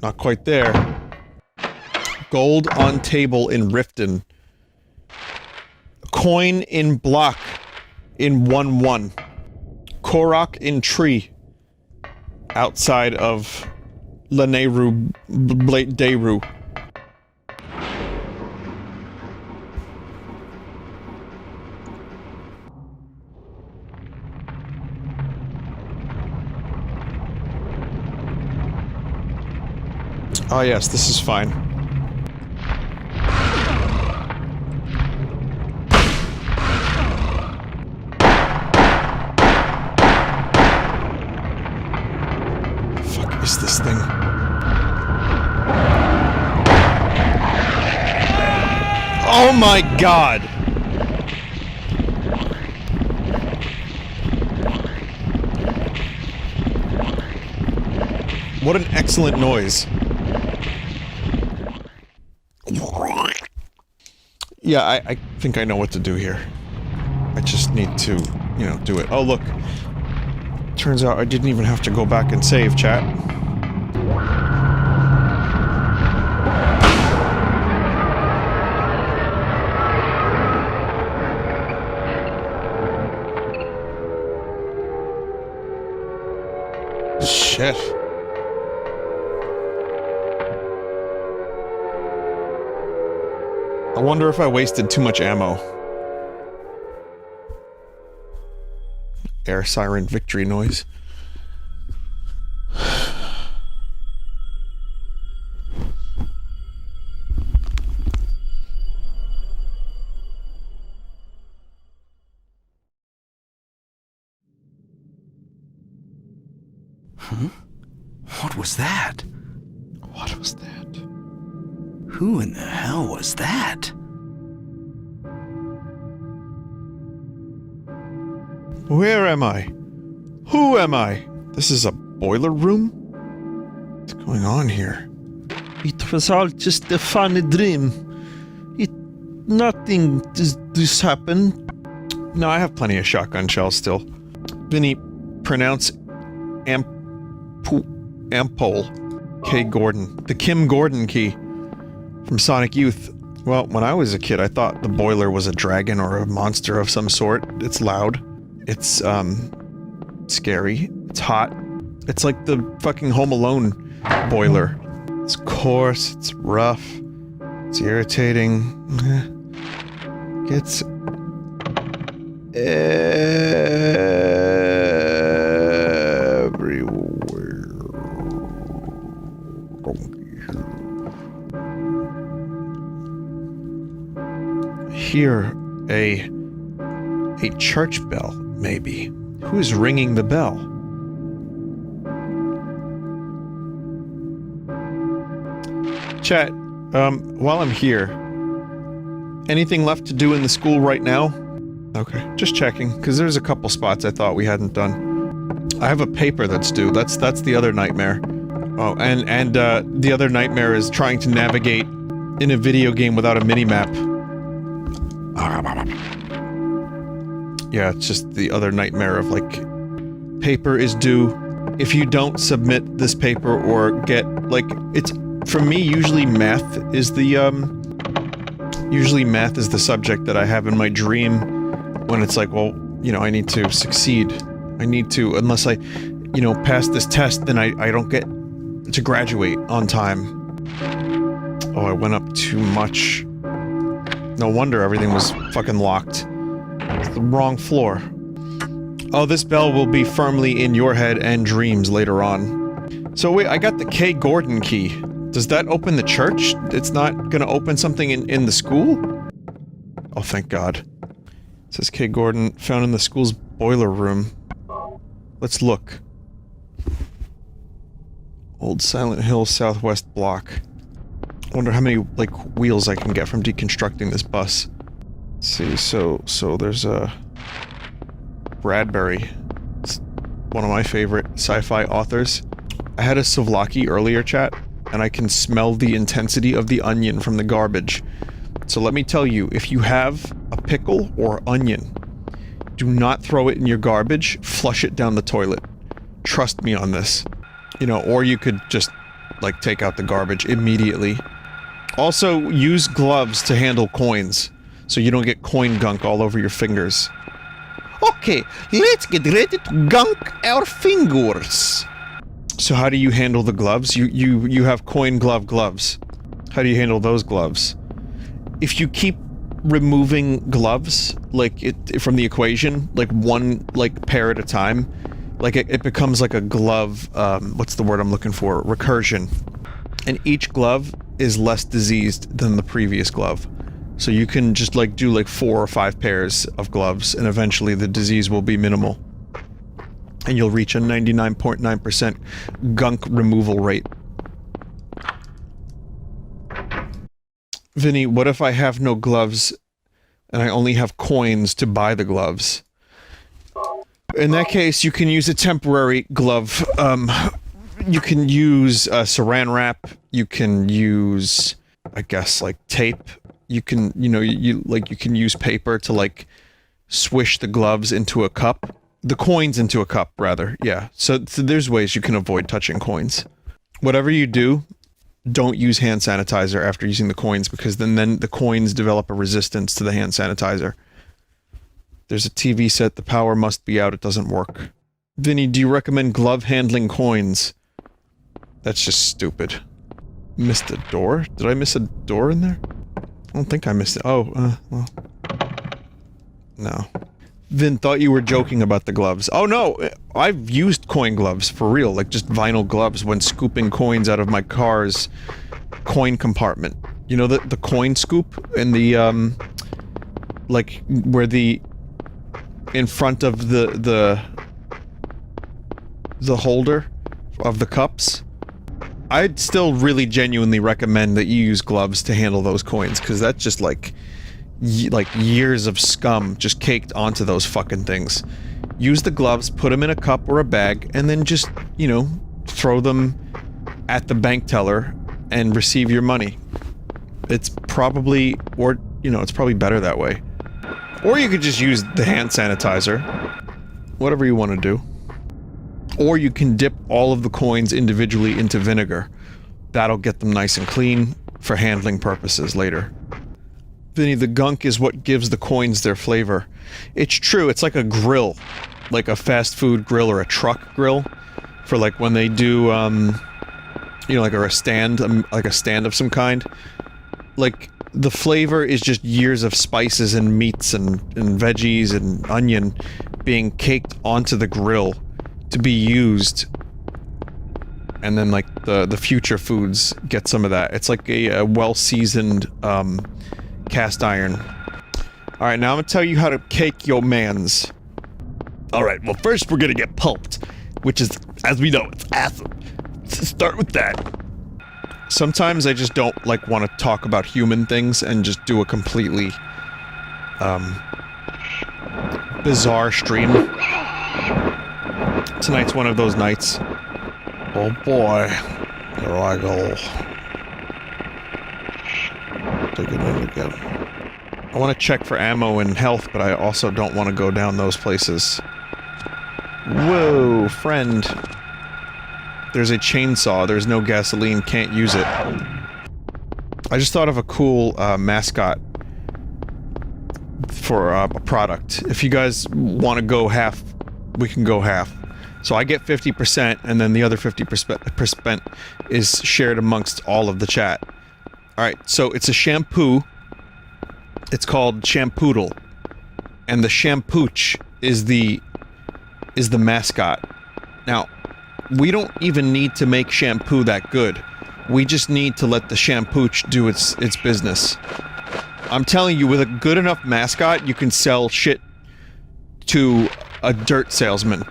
Not quite there. Gold on table in Riften. Coin in block. In 1-1. Korok in tree. Outside of Laneru Dayru. Ah yes, this is fine. Is this thing? Oh my god! What an excellent noise. Yeah, I think I know what to do here. I just need to, you know, do it. Oh, look. Turns out I didn't even have to go back and save, chat. Shit. I wonder if I wasted too much ammo. Air siren victory noise. Huh? What was that? What was that? Who in the hell was that? Where am I? Who am I? This is a boiler room? What's going on here? It was all just a funny dream. Nothing this happened. No, I have plenty of shotgun shells still. Vinny, pronounce Ampole. K. Gordon. The Kim Gordon key. From Sonic Youth. Well, when I was a kid, I thought the boiler was a dragon or a monster of some sort. It's loud. It's, scary. It's hot. It's like the fucking Home Alone boiler. It's coarse. It's rough. It's irritating. Gets everywhere. Hear a church bell, maybe. Who's ringing the bell? Chat, while I'm here, anything left to do in the school right now? Okay, just checking, because there's a couple spots I thought we hadn't done. I have a paper that's due. That's the other nightmare. Oh, and the other nightmare is trying to navigate in a video game without a mini-map. Yeah, it's just the other nightmare of, like, paper is due. If you don't submit this paper or get, like, it's, for me, usually math is the subject that I have in my dream when it's like, well, you know, I need to succeed. I need to, unless I, you know, pass this test, then I don't get to graduate on time. Oh, I went up too much. No wonder everything was fucking locked. It's the wrong floor. Oh, this bell will be firmly in your head and dreams later on. So wait, I got the K. Gordon key. Does that open the church? It's not gonna open something in the school? Oh, thank God. It says K. Gordon, found in the school's boiler room. Let's look. Old Silent Hill Southwest block. Wonder how many, like, wheels I can get from deconstructing this bus. Let's see, so there's a... Bradbury. It's one of my favorite sci-fi authors. I had a souvlaki earlier, chat, and I can smell the intensity of the onion from the garbage. So let me tell you, if you have a pickle or onion, do not throw it in your garbage, flush it down the toilet. Trust me on this. You know, or you could just, like, take out the garbage immediately. Also, use gloves to handle coins, so you don't get coin gunk all over your fingers. Okay, let's get ready to gunk our fingers. So how do you handle the gloves? You have coin glove gloves. How do you handle those gloves? If you keep removing gloves, like, from the equation, like, one, like, pair at a time, like, it becomes like a glove, what's the word I'm looking for? Recursion. And each glove is less diseased than the previous glove. So you can just, like, do, like, 4 or 5 pairs of gloves, and eventually the disease will be minimal. And you'll reach a 99.9% gunk removal rate. Vinny, what if I have no gloves, and I only have coins to buy the gloves? In that case, you can use a temporary glove, You can use saran wrap. You can use, I guess, like tape. You can, you can use paper to like swish the gloves into a cup. The coins into a cup, rather. Yeah. So there's ways you can avoid touching coins. Whatever you do, don't use hand sanitizer after using the coins, because then the coins develop a resistance to the hand sanitizer. There's a TV set. The power must be out. It doesn't work. Vinny, do you recommend glove handling coins? That's just stupid. Missed a door? Did I miss a door in there? I don't think I missed it. Oh, well. No. Vin, thought you were joking about the gloves. Oh no! I've used coin gloves, for real. Like, just vinyl gloves when scooping coins out of my car's coin compartment. You know the coin scoop in the, like, where the... in front of the holder of the cups? I'd still really genuinely recommend that you use gloves to handle those coins, because that's just like years of scum just caked onto those fucking things. Use the gloves, put them in a cup or a bag, and then just, throw them at the bank teller and receive your money. It's probably, it's probably better that way. Or you could just use the hand sanitizer. Whatever you want to do. Or you can dip all of the coins individually into vinegar. That'll get them nice and clean for handling purposes later. Vinny, the gunk is what gives the coins their flavor. It's true, it's like a grill. Like a fast food grill or a truck grill. For like when they do, like a stand of some kind. Like, the flavor is just years of spices and meats and veggies and onion being caked onto the grill to be used, and then like the future foods get some of that. It's like a well-seasoned cast iron. Alright, now I'm gonna tell you how to cake your mans. Alright, well first we're gonna get pulped, which is, as we know, it's awesome. Let's start with that. Sometimes I just don't, like, want to talk about human things and just do a completely, bizarre stream. Tonight's one of those nights. Oh boy. Here I go. Take it in again. I want to check for ammo and health, but I also don't want to go down those places. Whoa, friend. There's a chainsaw, there's no gasoline, can't use it. I just thought of a cool, mascot for, a product. If you guys want to go half, we can go half. So I get 50%, and then the other 50% is shared amongst all of the chat. Alright, so it's a shampoo. It's called Shampoodle. And the Shampooch is the mascot. Now, we don't even need to make shampoo that good. We just need to let the Shampooch do its business. I'm telling you, with a good enough mascot, you can sell shit to a dirt salesman.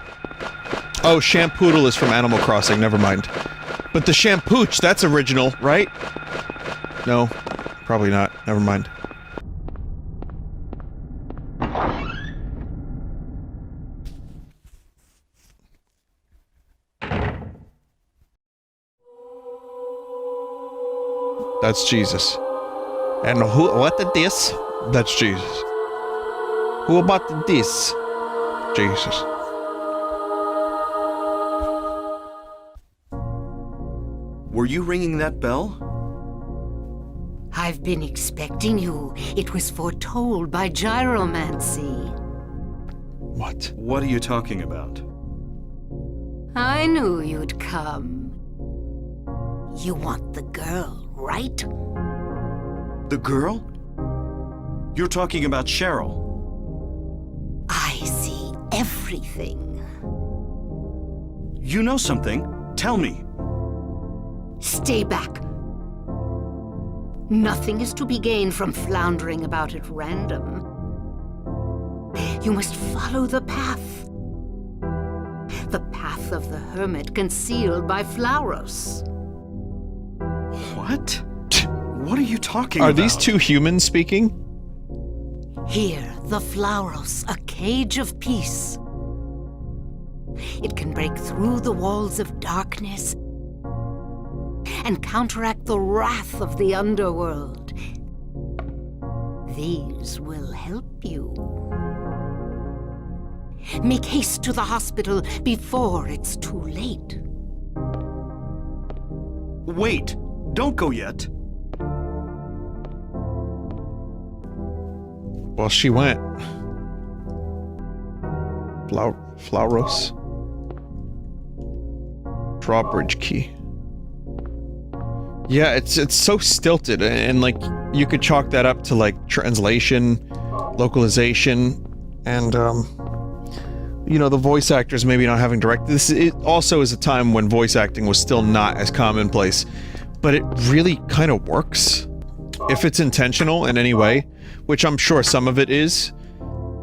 Oh, Shampoodle is from Animal Crossing, never mind. But the Shampooch, that's original, right? No, probably not, never mind. That's Jesus. And what the this? That's Jesus. Who about the this? Jesus. Were you ringing that bell? I've been expecting you. It was foretold by gyromancy. What? What are you talking about? I knew you'd come. You want the girl, right? The girl? You're talking about Cheryl. I see everything. You know something? Tell me. Stay back. Nothing is to be gained from floundering about at random. You must follow the path. The path of the hermit concealed by Flauros. What? What are you talking about? Are these two humans speaking? Here, the Flauros, a cage of peace. It can break through the walls of darkness and counteract the wrath of the underworld. These will help you. Make haste to the hospital before it's too late. Wait! Don't go yet! Well, she went. Flauros. Drawbridge key. Yeah, it's so stilted, and like, you could chalk that up to like translation, localization, and you know, the voice actors maybe not having direct. It also is a time when voice acting was still not as commonplace, but it really kind of works. If it's intentional in any way, which I'm sure some of it is,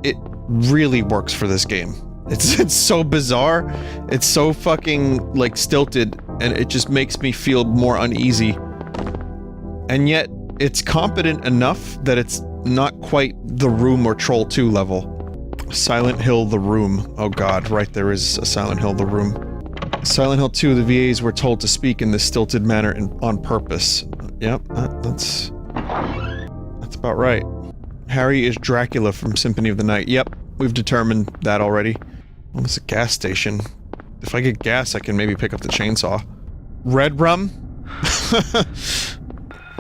it really works for this game. It's so bizarre, it's so fucking, like, stilted, and it just makes me feel more uneasy. And yet, it's competent enough that it's not quite The Room or Troll 2 level. Silent Hill The Room. Oh god, right, there is a Silent Hill The Room. Silent Hill 2, the VAs were told to speak in this stilted manner on purpose. Yep, that's about right. Harry is Dracula from Symphony of the Night. Yep, we've determined that already. Well, it's a gas station. If I get gas, I can maybe pick up the chainsaw. Red rum?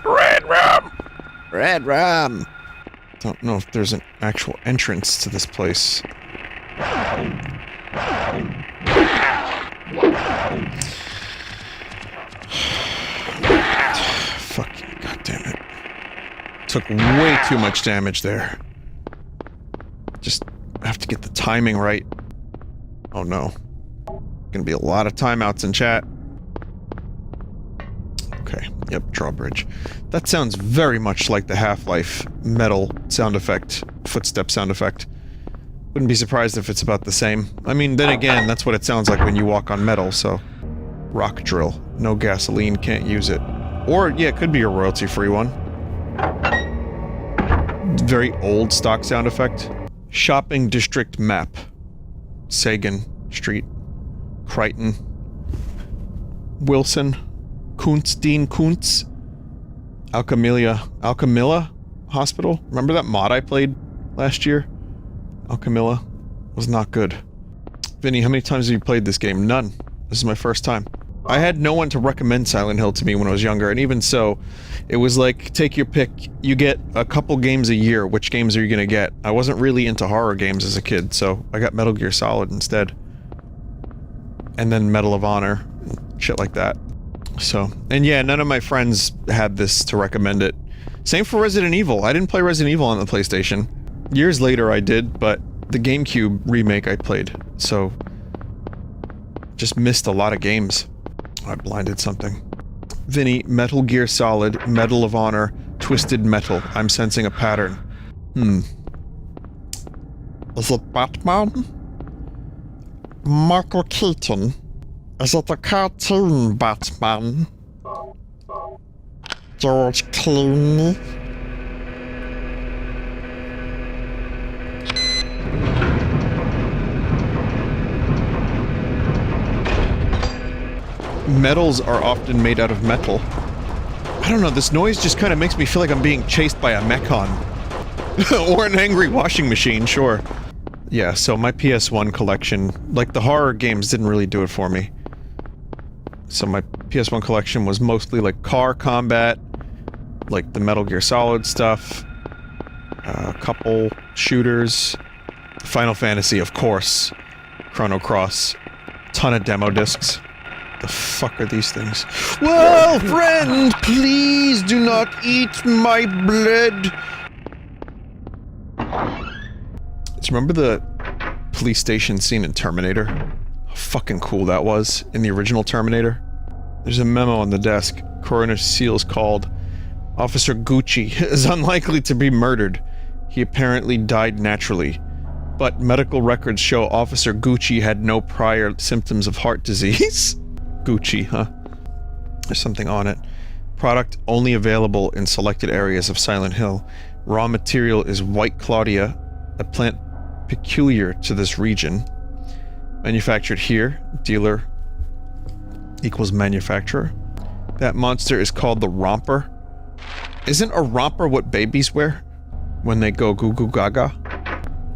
Red rum! Red rum! Don't know if there's an actual entrance to this place. Fucking goddamn it. Took way too much damage there. Just have to get the timing right. Oh no. Gonna be a lot of timeouts in chat. Okay, yep, drawbridge. That sounds very much like the Half-Life metal sound effect, footstep sound effect. Wouldn't be surprised if it's about the same. I mean, then again, that's what it sounds like when you walk on metal, so... Rock drill. No gasoline, can't use it. Or, yeah, it could be a royalty-free one. Very old stock sound effect. Shopping district map. Sagan Street. Crichton. Wilson. Kuntz, Dean Kuntz. Alchemilla Hospital? Remember that mod I played last year? Alchemilla was not good. Vinny, how many times have you played this game? None. This is my first time. I had no one to recommend Silent Hill to me when I was younger, and even so, it was like, take your pick. You get a couple games a year. Which games are you gonna get? I wasn't really into horror games as a kid, so I got Metal Gear Solid instead. And then Medal of Honor, and shit like that. So, and yeah, none of my friends had this to recommend it. Same for Resident Evil. I didn't play Resident Evil on the PlayStation. Years later I did, but the GameCube remake I played, so... just missed a lot of games. I blinded something. Vinny, Metal Gear Solid, Medal of Honor, Twisted Metal. I'm sensing a pattern. Is it Batman? Michael Keaton? Is it the cartoon Batman? George Clooney? Metals are often made out of metal. I don't know, this noise just kind of makes me feel like I'm being chased by a mechon. Or an angry washing machine, sure. Yeah, so my PS1 collection, like the horror games didn't really do it for me. So my PS1 collection was mostly like car combat, like the Metal Gear Solid stuff, a couple shooters, Final Fantasy, of course, Chrono Cross, ton of demo discs. The fuck are these things? Whoa, friend! Please do not eat my blood! Do you remember the police station scene in Terminator? How fucking cool that was in the original Terminator. There's a memo on the desk. Coroner Seals called. Officer Gucci is unlikely to be murdered. He apparently died naturally. But medical records show Officer Gucci had no prior symptoms of heart disease. Gucci, huh? There's something on it. Product only available in selected areas of Silent Hill. Raw material is White Claudia, a plant peculiar to this region. Manufactured here. Dealer equals manufacturer. That monster is called the Romper. Isn't a romper what babies wear when they go goo goo gaga?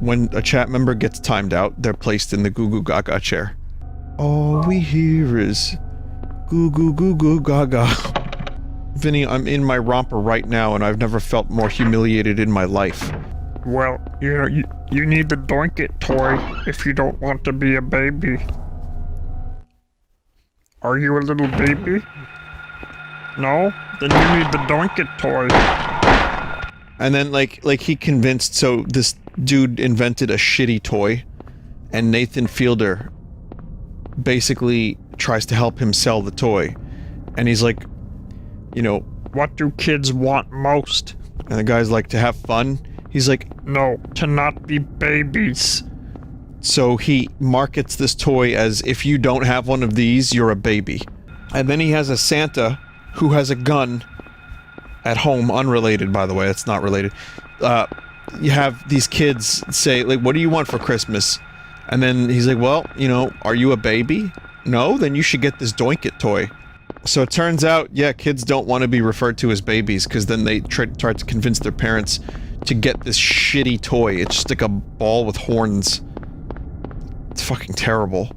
When a chat member gets timed out, they're placed in the goo goo gaga chair. All we hear is goo goo goo goo gaga. Vinny, I'm in my romper right now and I've never felt more humiliated in my life. Well, you know, you need the Doink It toy if you don't want to be a baby. Are you a little baby? No? Then you need the Doink It toy. And then, like he convinced, so this dude invented a shitty toy, and Nathan Fielder basically tries to help him sell the toy. And he's like, you know, what do kids want most? And the guy's like, to have fun. He's like, no, to not be babies. So he markets this toy as, if you don't have one of these, you're a baby. And then he has a Santa who has a gun at home, unrelated, by the way, it's not related. You have these kids say, like, what do you want for Christmas? And then he's like, well, you know, are you a baby? No? Then you should get this Doink It toy. So it turns out, yeah, kids don't want to be referred to as babies, because then they try to convince their parents to get this shitty toy. It's just like a ball with horns. It's fucking terrible.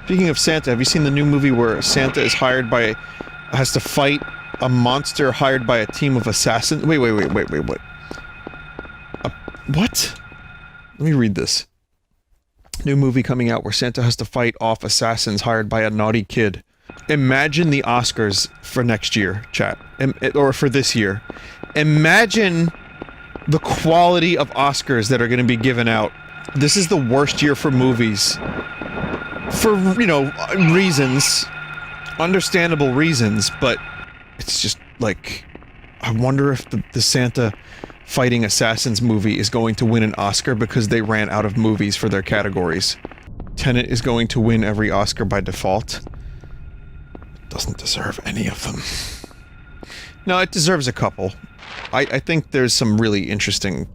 Speaking of Santa, have you seen the new movie where Santa is has to fight a monster hired by a team of assassins? Wait, what? What? Let me read this. New movie coming out where Santa has to fight off assassins hired by a naughty kid. Imagine the Oscars for next year, chat. Or for this year. Imagine the quality of Oscars that are going to be given out. This is the worst year for movies. For, you know, reasons. Understandable reasons, but it's just, like, I wonder if the Santa fighting assassins movie is going to win an Oscar because they ran out of movies for their categories. Tenet is going to win every Oscar by default. Doesn't deserve any of them. No, it deserves a couple. I think there's some really interesting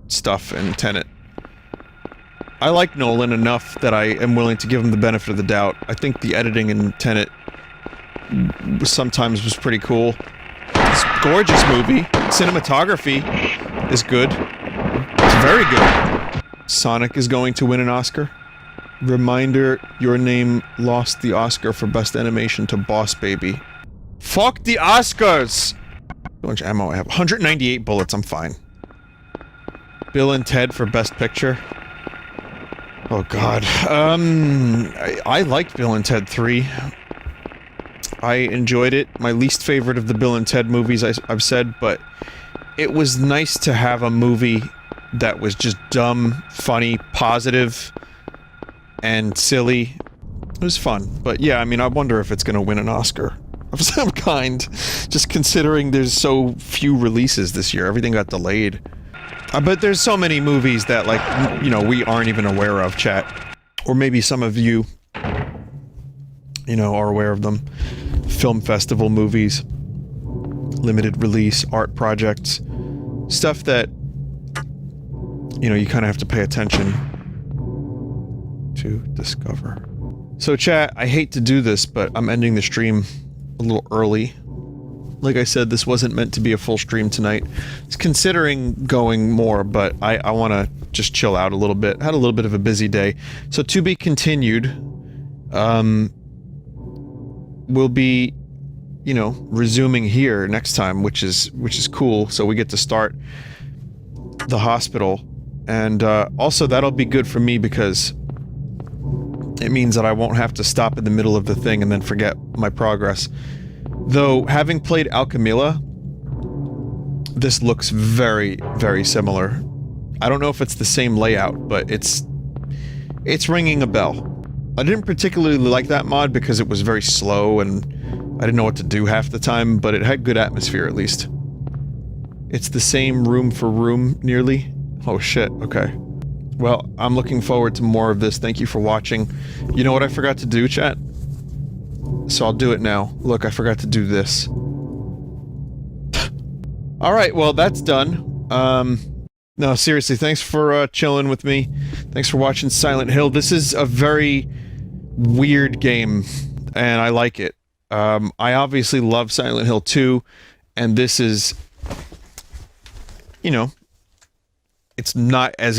stuff in Tenet. I like Nolan enough that I am willing to give him the benefit of the doubt. I think the editing in Tenet sometimes was pretty cool. It's a gorgeous movie. Cinematography is good. It's very good. Sonic is going to win an Oscar. Reminder, Your Name lost the Oscar for Best Animation to Boss Baby. Fuck the Oscars! How much ammo I have? 198 bullets, I'm fine. Bill and Ted for Best Picture. Oh god. I liked Bill and Ted 3. I enjoyed it. My least favorite of the Bill and Ted movies, I've said, but it was nice to have a movie that was just dumb, funny, positive, and silly. It was fun. But yeah, I mean, I wonder if it's gonna win an Oscar of some kind, just considering there's so few releases this year. Everything got delayed. But there's so many movies that, like, you know, we aren't even aware of, chat. Or maybe some of you, you know, are aware of them. Film festival movies, limited release, art projects, stuff that, you know, you kind of have to pay attention to discover. So chat, I hate to do this, but I'm ending the stream a little early. Like I said, this wasn't meant to be a full stream tonight. It's considering going more, but I want to just chill out a little bit. Had a little bit of a busy day. So to be continued, we'll be, you know, resuming here next time, which is cool. So we get to start the hospital. And also that'll be good for me because it means that I won't have to stop in the middle of the thing and then forget my progress. Though, having played Alchemilla, this looks very, very similar. I don't know if it's the same layout, but it's ringing a bell. I didn't particularly like that mod because it was very slow and I didn't know what to do half the time, but it had good atmosphere at least. It's the same room for room, nearly. Oh shit, okay. Well, I'm looking forward to more of this. Thank you for watching. You know what I forgot to do, chat? So I'll do it now. Look, I forgot to do this. Alright, well, that's done. No, seriously, thanks for chilling with me. Thanks for watching Silent Hill. This is a very weird game, and I like it. I obviously love Silent Hill 2, and this is, you know, it's not as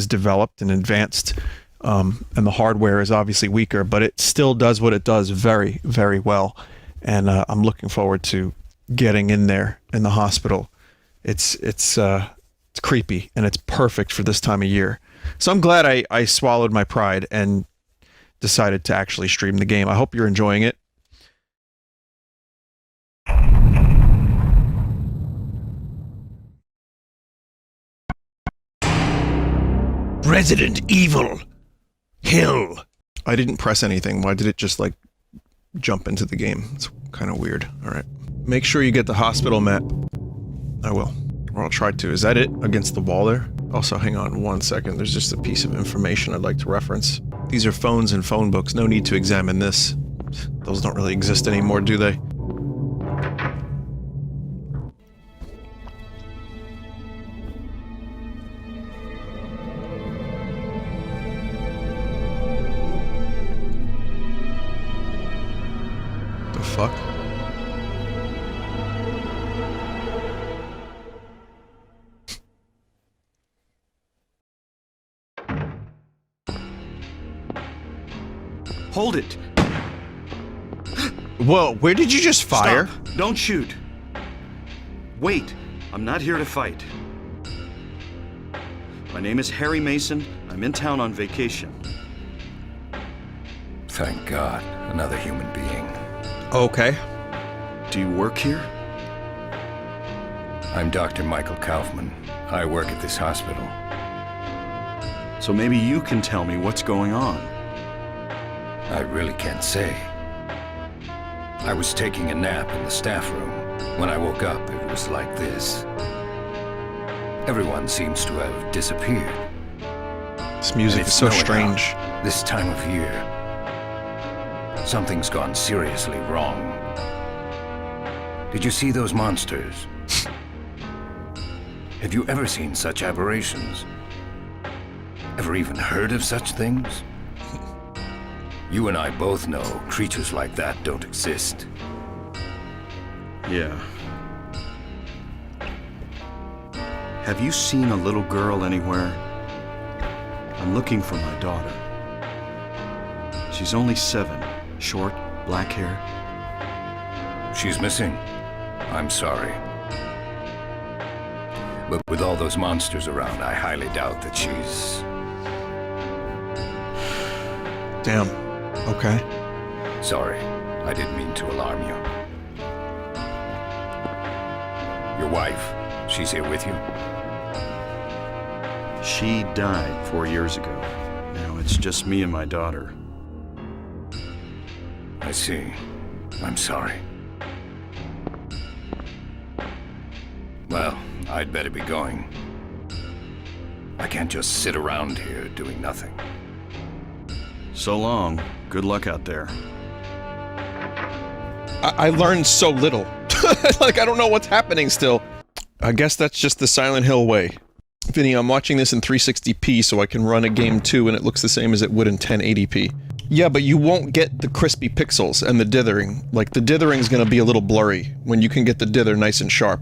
developed and advanced, and the hardware is obviously weaker, but it still does what it does very, very well. And I'm looking forward to getting in there in the hospital. It's creepy, and it's perfect for this time of year. So I'm glad I swallowed my pride and decided to actually stream the game. I hope you're enjoying it. Resident Evil Hill. I didn't press anything. Why did it just like jump into the game? It's kind of weird. All right. Make sure you get the hospital map. I will. Or I'll try to. Is that it? Against the wall there? Also, hang on 1 second. There's just a piece of information I'd like to reference. These are phones and phone books. No need to examine this. Those don't really exist anymore, do they? The fuck? Hold it! Whoa, where did you just fire? Stop. Don't shoot! Wait, I'm not here to fight. My name is Harry Mason. I'm in town on vacation. Thank God, another human being. Okay. Do you work here? I'm Dr. Michael Kaufman. I work at this hospital. So maybe you can tell me what's going on. I really can't say. I was taking a nap in the staff room. When I woke up, it was like this. Everyone seems to have disappeared. This music is so strange. This time of year, something's gone seriously wrong. Did you see those monsters? Have you ever seen such aberrations? Ever even heard of such things? You and I both know creatures like that don't exist. Yeah. Have you seen a little girl anywhere? I'm looking for my daughter. She's only 7. Short, black hair. She's missing. I'm sorry. But with all those monsters around, I highly doubt that she's... Damn. Okay. Sorry, I didn't mean to alarm you. Your wife, she's here with you? She died 4 years ago. Now it's just me and my daughter. I see. I'm sorry. Well, I'd better be going. I can't just sit around here doing nothing. So long. Good luck out there. I learned so little. Like, I don't know what's happening still. I guess that's just the Silent Hill way. Vinny, I'm watching this in 360p so I can run a game too and it looks the same as it would in 1080p. Yeah, but you won't get the crispy pixels and the dithering. Like, the dithering's gonna be a little blurry when you can get the dither nice and sharp.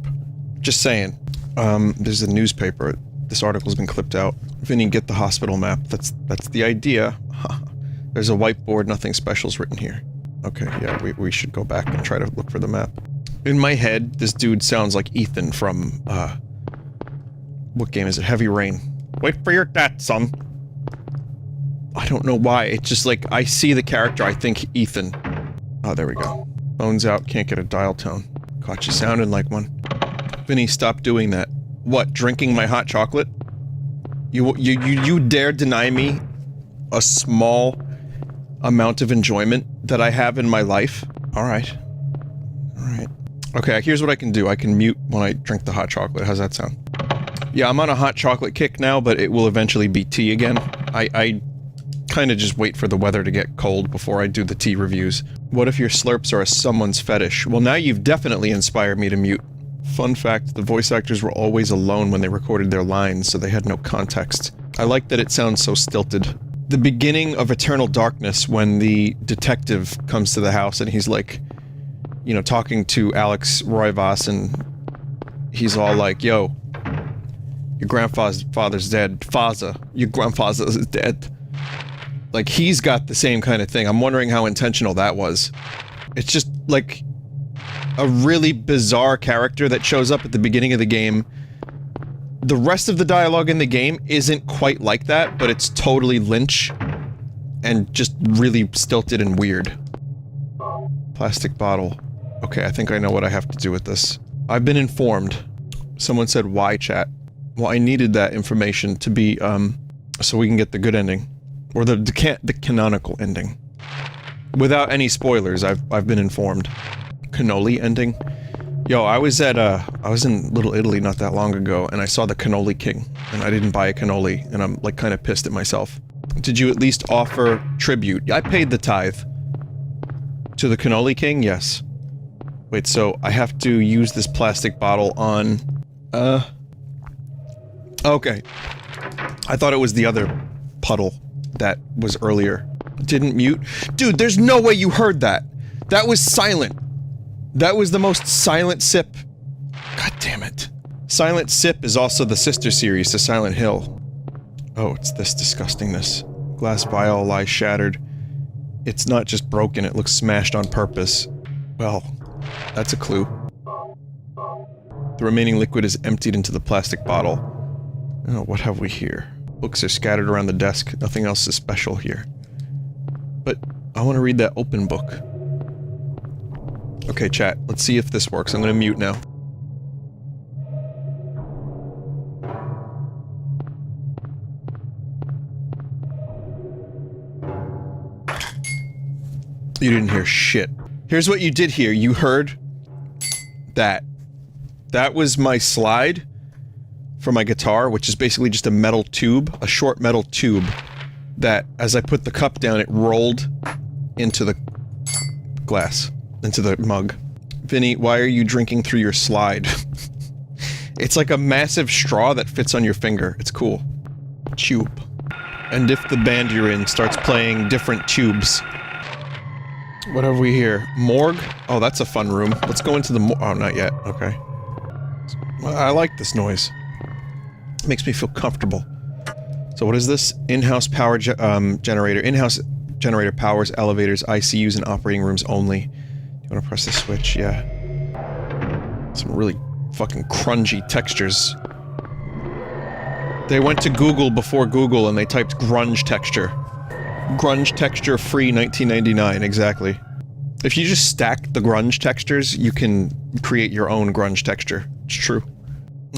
Just saying. There's a newspaper. This article's been clipped out. Vinny, get the hospital map. That's the idea. There's a whiteboard, nothing special's written here. Okay, yeah, we should go back and try to look for the map. In my head, this dude sounds like Ethan from, what game is it? Heavy Rain. Wait for your dad, son. I don't know why, it's just like, I see the character, I think Ethan. Oh, there we go. Phone's out, can't get a dial tone. Caught you sounding like one. Vinny, stop doing that. What, drinking my hot chocolate? You dare deny me a small amount of enjoyment that I have in my life? Alright. Alright. Okay, here's what I can do. I can mute when I drink the hot chocolate. How's that sound? Yeah, I'm on a hot chocolate kick now, but it will eventually be tea again. I kind of just wait for the weather to get cold before I do the tea reviews. What if your slurps are someone's fetish? Well, now you've definitely inspired me to mute. Fun fact, the voice actors were always alone when they recorded their lines, so they had no context. I like that it sounds so stilted. the beginning of Eternal Darkness when the detective comes to the house and he's like, you know, talking to Alex Roivas and he's all like, yo, your grandfather's dead. Your grandfather is dead. Like, he's got the same kind of thing. I'm wondering how intentional that was. It's just, like, a really bizarre character that shows up at the beginning of the game. The rest of the dialogue in the game isn't quite like that, but it's totally Lynch. And just really stilted and weird. Plastic bottle. Okay, I think I know what I have to do with this. I've been informed. Someone said, why, chat? Well, I needed that information to be, so we can get the good ending. Or the canonical ending. Without any spoilers, I've been informed. Cannoli ending? Yo, I was in Little Italy not that long ago, and I saw the Cannoli King, and I didn't buy a cannoli, and I'm, like, kinda pissed at myself. Did you at least offer tribute? I paid the tithe. To the Cannoli King? Yes. Wait, so I have to use this plastic bottle on... Okay. I thought it was the other puddle that was earlier. Didn't mute? Dude, there's no way you heard that! That was silent! That was the most silent sip. God damn it. Silent Sip is also the sister series to Silent Hill. Oh, it's this disgustingness. Glass vial lies shattered. It's not just broken, it looks smashed on purpose. Well, that's a clue. The remaining liquid is emptied into the plastic bottle. Oh, what have we here? Books are scattered around the desk. Nothing else is special here. But I want to read that open book. Okay, chat. Let's see if this works. I'm gonna mute now. You didn't hear shit. Here's what you did hear. You heard that. That was my slide for my guitar, which is basically just a metal tube, a short metal tube, that, as I put the cup down, it rolled into the glass, into the mug. Vinny, why are you drinking through your slide? It's like a massive straw that fits on your finger. It's cool. Tube. And if the band you're in starts playing different tubes. What have we here? Morgue? Oh, that's a fun room. Let's go into the oh, not yet. Okay. I like this noise. It makes me feel comfortable. So what is this? In-house power generator. In-house generator powers elevators, ICUs, and operating rooms only. You wanna press the switch? Yeah. Some really fucking crungy textures. They went to Google before Google and they typed grunge texture. Grunge texture free 1999, exactly. If you just stack the grunge textures, you can create your own grunge texture. It's true.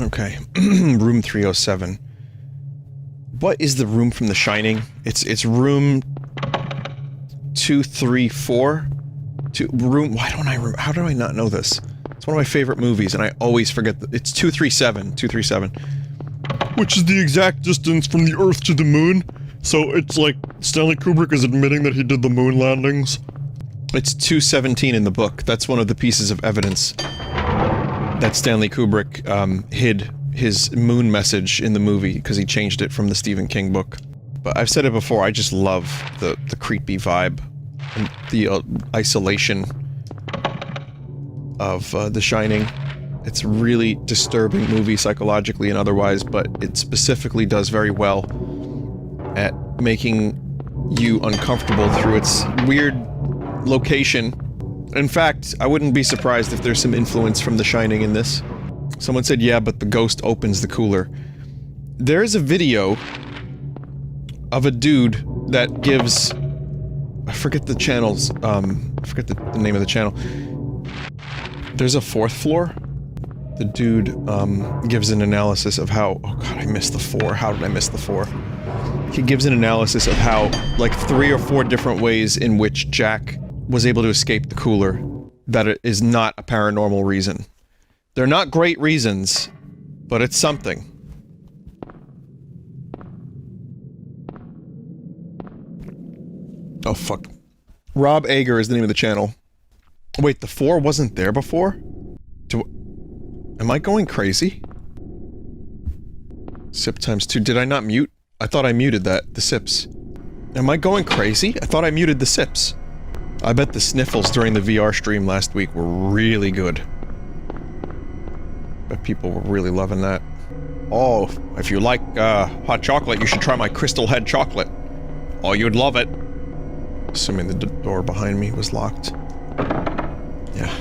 Okay. Room 307. What is the room from The Shining? It's room 234? How do I not know this? It's one of my favorite movies and I always forget it's 237. 237. Which is the exact distance from the Earth to the moon. So it's like Stanley Kubrick is admitting that he did the moon landings. It's 217 in the book. That's one of the pieces of evidence that Stanley Kubrick hid his moon message in the movie because he changed it from the Stephen King book. But I've said it before, I just love the creepy vibe and the isolation of The Shining. It's a really disturbing movie psychologically and otherwise, but it specifically does very well at making you uncomfortable through its weird location. In fact, I wouldn't be surprised if there's some influence from The Shining in this. Someone said, yeah, but the ghost opens the cooler. There is a video of a dude that gives... I forget the channels, I forget the name of the channel. There's a fourth floor? The dude, gives an analysis of how... Oh god, I missed the 4. How did I miss the 4? He gives an analysis of how, like, 3 or 4 different ways in which Jack was able to escape the cooler that it is not a paranormal reason. They're not great reasons, but it's something. Oh fuck. Rob Ager is the name of the channel. Wait, the 4 wasn't there before? Am I going crazy? Sip times 2. Did I not mute? I thought I muted that. The sips. Am I going crazy? I thought I muted the sips. I bet the sniffles during the VR stream last week were really good. Bet people were really loving that. Oh, if you like, hot chocolate, you should try my Crystal Head chocolate. Oh, you'd love it. Assuming the door behind me was locked. Yeah.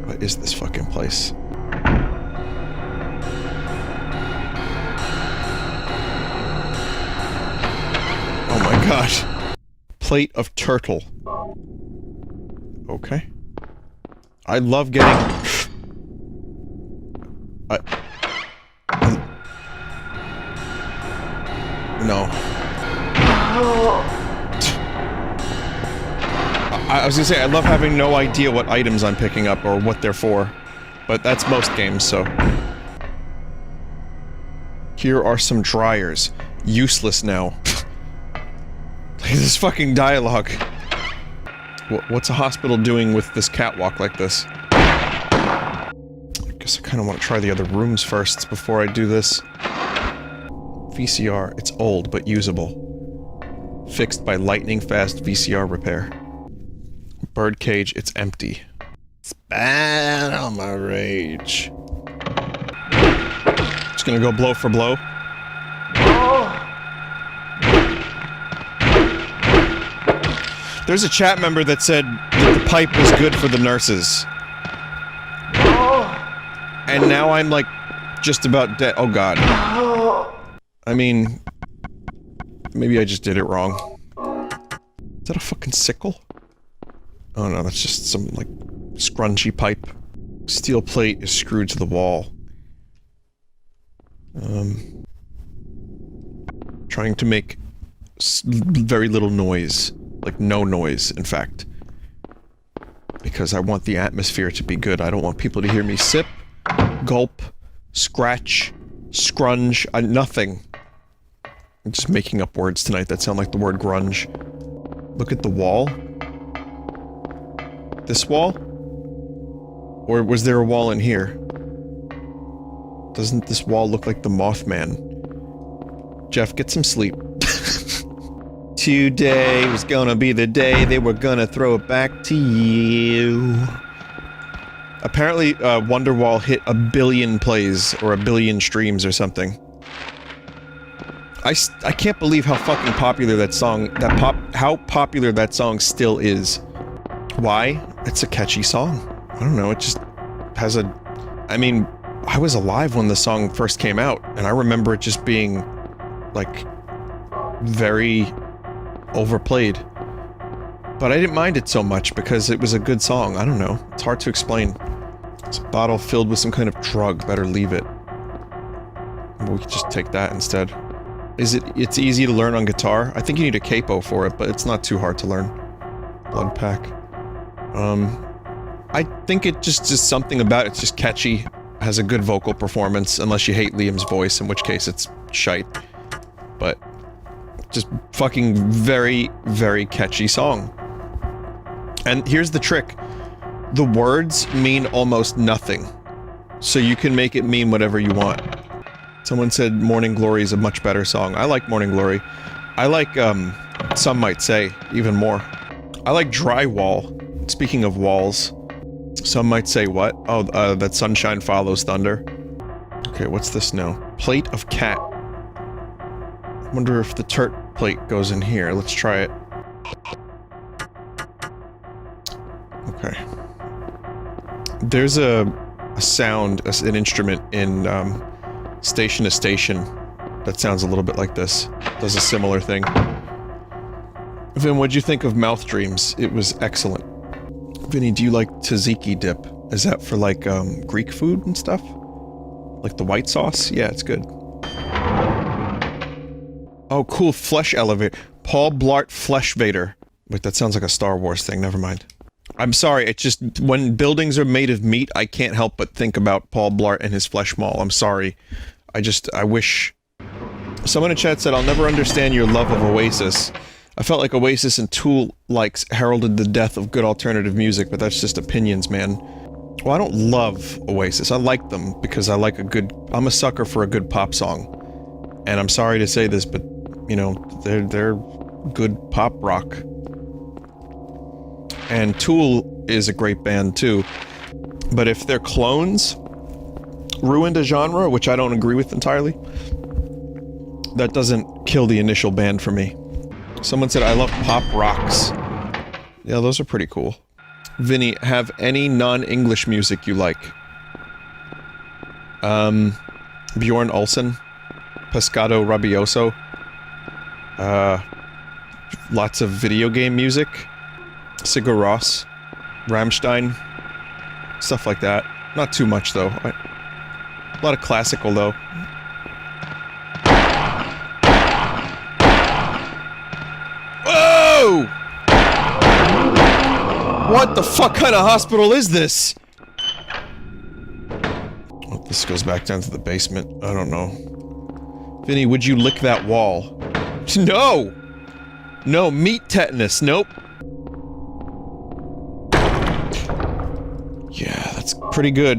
What is this fucking place? Oh my god. Plate of turtle. Okay. I love getting... No. I was gonna say, I love having no idea what items I'm picking up or what they're for. But that's most games, so... Here are some dryers. Useless now. This fucking dialogue. What's a hospital doing with this catwalk like this? I guess I kind of want to try the other rooms first before I do this. VCR. It's old, but usable. Fixed by lightning-fast VCR repair. Birdcage. It's empty. Spat on my rage. Just gonna go blow for blow. There's a chat member that said that the pipe was good for the nurses. And now I'm like, just about dead. Oh god. I mean, maybe I just did it wrong. Is that a fucking sickle? Oh no, that's just some, like, scrunchy pipe. Steel plate is screwed to the wall. Trying to make very little noise. Like, no noise, in fact. Because I want the atmosphere to be good. I don't want people to hear me sip, gulp, scratch, scrunge, nothing. I'm just making up words tonight that sound like the word grunge. Look at the wall. This wall? Or was there a wall in here? Doesn't this wall look like the Mothman? Jeff, get some sleep. Today was gonna be the day they were gonna throw it back to you. Apparently, Wonderwall hit 1 billion plays, or 1 billion streams or something. I can't believe how fucking popular that song, how popular that song still is. Why? It's a catchy song. I don't know, it just has a... I mean, I was alive when the song first came out, and I remember it just being, like, very overplayed. But I didn't mind it so much because it was a good song. I don't know. It's hard to explain. It's a bottle filled with some kind of drug. Better leave it. We could just take that instead. It's easy to learn on guitar. I think you need a capo for it, but it's not too hard to learn. Blood pack. I think it just is something about it's just catchy. Has a good vocal performance, unless you hate Liam's voice, in which case it's shite. But just fucking very, very catchy song. And here's the trick. The words mean almost nothing. So you can make it mean whatever you want. Someone said Morning Glory is a much better song. I like Morning Glory. I like, Some Might Say, even more. I like Drywall. Speaking of walls. Some might say what? Oh, that sunshine follows thunder. Okay, what's this now? Plate of cat. Wonder if the turt plate goes in here. Let's try it. Okay. There's a sound, an instrument in Station to Station that sounds a little bit like this. Does a similar thing. Vin, what'd you think of Mouth Dreams? It was excellent. Vinny, do you like tzatziki dip? Is that for like Greek food and stuff? Like the white sauce? Yeah, it's good. Oh, cool, Flesh Elevator. Paul Blart Flesh Vader. Wait, that sounds like a Star Wars thing, never mind. I'm sorry, it's just, when buildings are made of meat, I can't help but think about Paul Blart and his flesh maul. I'm sorry. I wish... Someone in chat said, I'll never understand your love of Oasis. I felt like Oasis and Tool likes heralded the death of good alternative music, but that's just opinions, man. Well, I don't love Oasis. I like them because I like a good... I'm a sucker for a good pop song. And I'm sorry to say this, but You know, they're good pop rock. And Tool is a great band too. But if their clones ruined a genre, which I don't agree with entirely, that doesn't kill the initial band for me. Someone said, I love pop rocks. Yeah, those are pretty cool. Vinny, have any non-English music you like? Bjorn Olsen, Pescado Rabioso, lots of video game music, Sigur Rós, Rammstein, stuff like that. Not too much though. A lot of classical though. Whoa! What the fuck kind of hospital is this? Oh, this goes back down to the basement. I don't know. Vinny, would you lick that wall? No! No, meat tetanus. Nope. Yeah, that's pretty good.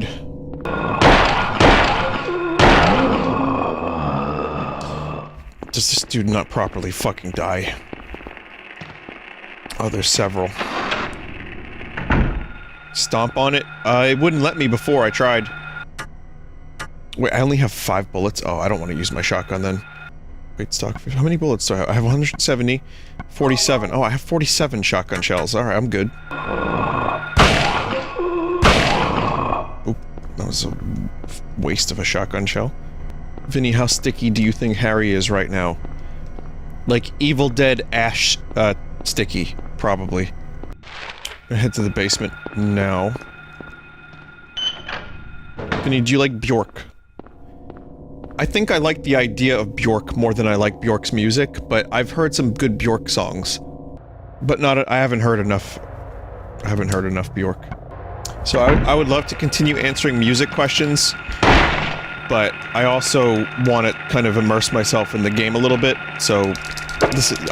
Does this dude not properly fucking die? Oh, there's several. Stomp on it? It wouldn't let me before I tried. Wait, I only have 5 bullets? Oh, I don't want to use my shotgun then. Wait, stock. How many bullets do I have? I have 170. 47. Oh, I have 47 shotgun shells. Alright, I'm good. Oop, that was a waste of a shotgun shell. Vinny, how sticky do you think Harry is right now? Like Evil Dead Ash, sticky, probably. I'm gonna head to the basement now. Vinny, do you like Bjork? I think I like the idea of Bjork more than I like Bjork's music, but I've heard some good Bjork songs. But I haven't heard enough. I haven't heard enough Bjork. So I would love to continue answering music questions, but I also want to kind of immerse myself in the game a little bit, so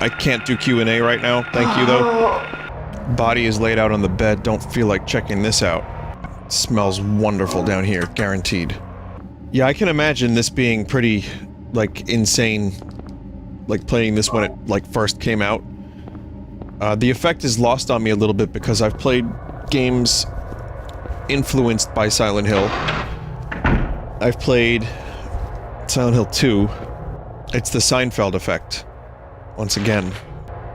I can't do Q&A right now. Thank you, though. Body is laid out on the bed. Don't feel like checking this out. It smells wonderful down here, guaranteed. Yeah, I can imagine this being pretty, like, insane, like, playing this when it, like, first came out. The effect is lost on me a little bit because I've played games influenced by Silent Hill. I've played Silent Hill 2. It's the Seinfeld effect. Once again.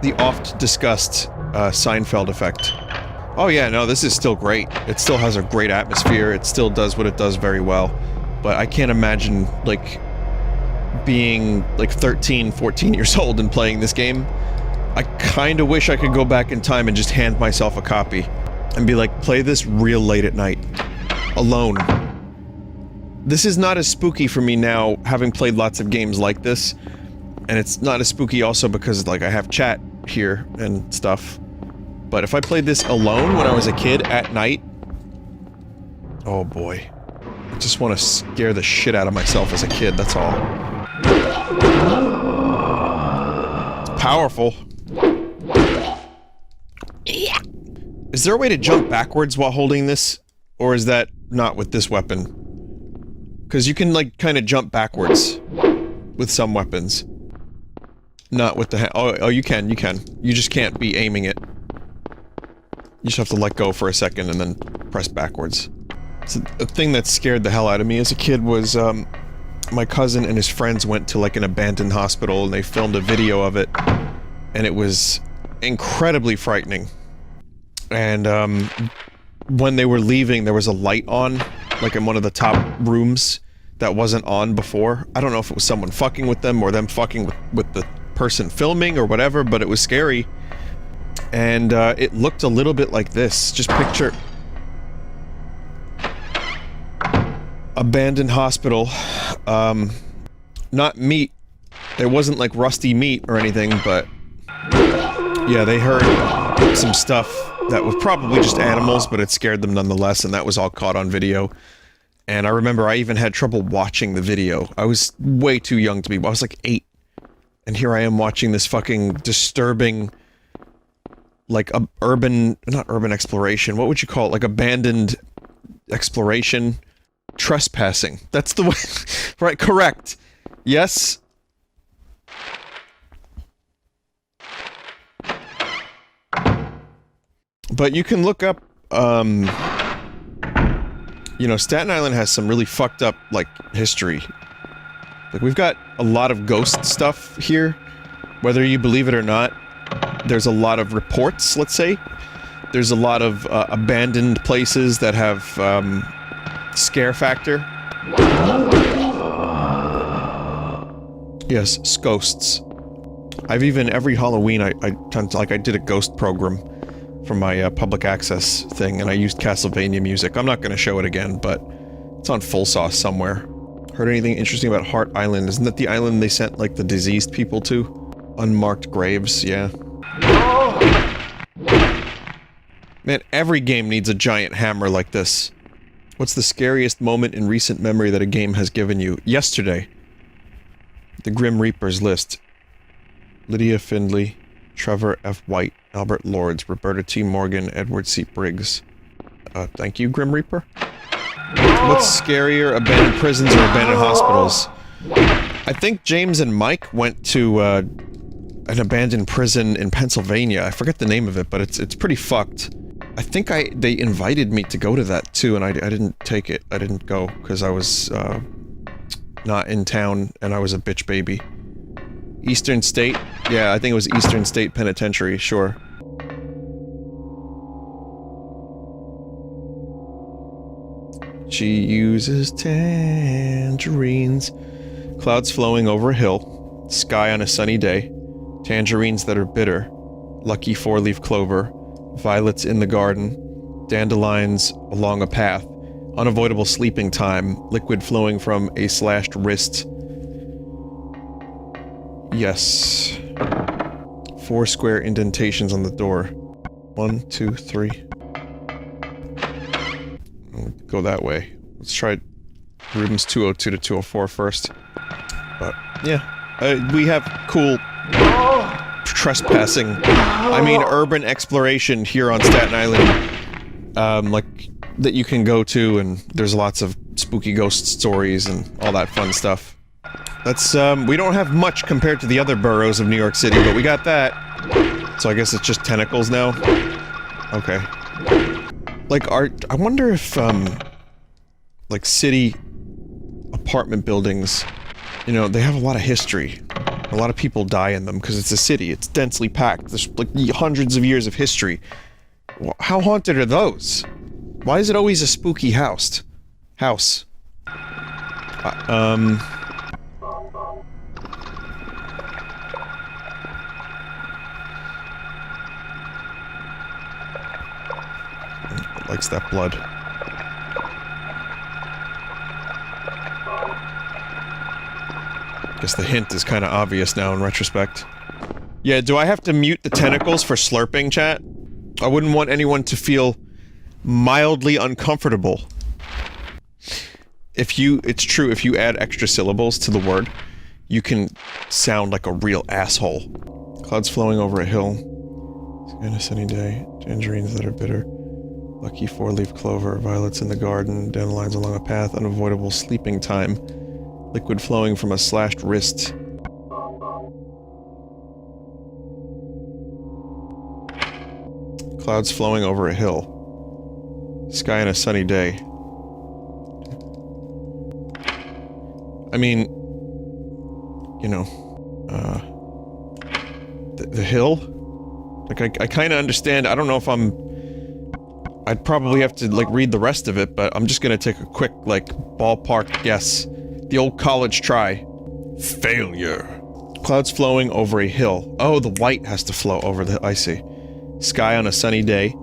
The oft-discussed, Seinfeld effect. Oh yeah, no, this is still great. It still has a great atmosphere, it still does what it does very well. But I can't imagine, like, being, like, 13, 14 years old and playing this game. I kinda wish I could go back in time and just hand myself a copy. And be like, play this real late at night. Alone. This is not as spooky for me now, having played lots of games like this. And it's not as spooky also because, like, I have chat here and stuff. But if I played this alone when I was a kid at night... Oh boy. I just want to scare the shit out of myself as a kid, that's all. It's powerful. Yeah. Is there a way to jump backwards while holding this? Or is that not with this weapon? Because you can, like, kind of jump backwards with some weapons. Not with the hand. Oh, you can. You just can't be aiming it. You just have to let go for a second and then press backwards. So, a thing that scared the hell out of me as a kid was, my cousin and his friends went to, like, an abandoned hospital and they filmed a video of it. And it was incredibly frightening. And, when they were leaving, there was a light on, like in one of the top rooms that wasn't on before. I don't know if it was someone fucking with them or them fucking with the person filming or whatever, but it was scary. And, it looked a little bit like this. Just picture... abandoned hospital. Not meat. There wasn't, like, rusty meat or anything, but... yeah, they heard some stuff that was probably just animals, but it scared them nonetheless, and that was all caught on video. And I remember I even had trouble watching the video. I was way too young to be... I was like 8. And here I am watching this fucking disturbing... like, a urban... not urban exploration, what would you call it? Like, abandoned exploration... trespassing. That's the way... right, correct. Yes? But you can look up, you know, Staten Island has some really fucked up, like, history. Like, we've got a lot of ghost stuff here. Whether you believe it or not, there's a lot of reports, let's say. There's a lot of, abandoned places that have, scare factor. Yes, ghosts. I've even, every Halloween, I did a ghost program for my, public access thing, and I used Castlevania music. I'm not gonna show it again, but it's on Full Sauce somewhere. Heard anything interesting about Hart Island? Isn't that the island they sent, like, the diseased people to? Unmarked graves, yeah. Man, every game needs a giant hammer like this. What's the scariest moment in recent memory that a game has given you? Yesterday. The Grim Reaper's list. Lydia Findley, Trevor F. White, Albert Lords, Roberta T. Morgan, Edward C. Briggs. Thank you, Grim Reaper. What's scarier, abandoned prisons or abandoned hospitals? I think James and Mike went to, an abandoned prison in Pennsylvania. I forget the name of it, but it's pretty fucked. I think they invited me to go to that too, and I didn't take it. I didn't go, because I was, not in town, and I was a bitch baby. Eastern State? Yeah, I think it was Eastern State Penitentiary, sure. She uses tangerines. Clouds flowing over a hill. Sky on a sunny day. Tangerines that are bitter. Lucky four-leaf clover. Violets in the garden. Dandelions along a path. Unavoidable sleeping time. Liquid flowing from a slashed wrist. Yes. 4 square indentations on the door. 1, 2, 3. Go that way. Let's try rooms 202 to 204 first. But, yeah. We have cool trespassing. I mean, urban exploration here on Staten Island. Like, that you can go to, and there's lots of spooky ghost stories and all that fun stuff. That's, we don't have much compared to the other boroughs of New York City, but we got that. So I guess it's just tentacles now? Okay. Like, I wonder if, like, city apartment buildings, you know, they have a lot of history. A lot of people die in them, because it's a city, it's densely packed, there's, like, hundreds of years of history. How haunted are those? Why is it always a spooky house? Likes that blood. Guess the hint is kind of obvious now in retrospect. Yeah, do I have to mute the tentacles for slurping, chat? I wouldn't want anyone to feel mildly uncomfortable. It's true, if you add extra syllables to the word, you can sound like a real asshole. Clouds flowing over a hill. Sky on a sunny day. Tangerines that are bitter. Lucky four-leaf clover. Violets in the garden. Dandelions along a path. Unavoidable sleeping time. Liquid flowing from a slashed wrist. Clouds flowing over a hill. Sky on a sunny day. I mean, you know, the hill? Like, I kinda understand, I don't know if I'd probably have to, like, read the rest of it, but I'm just gonna take a quick, like, ballpark guess. The old college try. Failure. Clouds flowing over a hill. Oh, the white has to flow over the, I see. Sky on a sunny day.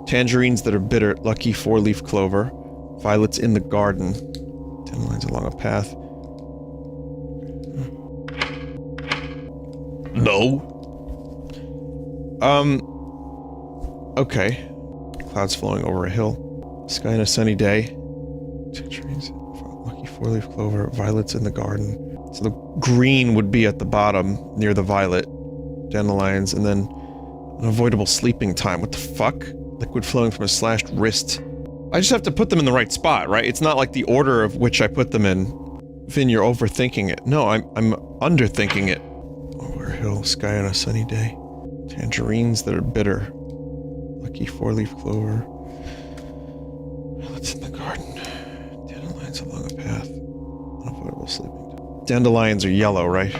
Tangerines that are bitter. Lucky four-leaf clover. Violets in the garden. Dandelions along a path. No. Okay. Clouds flowing over a hill. Sky on a sunny day. Tangerines. Lucky four-leaf clover. Violets in the garden. So the green would be at the bottom, near the violet. Dandelions, and then unavoidable sleeping time. What the fuck? Liquid flowing from a slashed wrist. I just have to put them in the right spot, right? It's not like the order of which I put them in. Vin, you're overthinking it. No, I'm underthinking it. Over a hill, sky on a sunny day. Tangerines that are bitter. Lucky four-leaf clover. What's in the garden? Dandelions along a path. Unavoidable sleeping. Dandelions are yellow, right?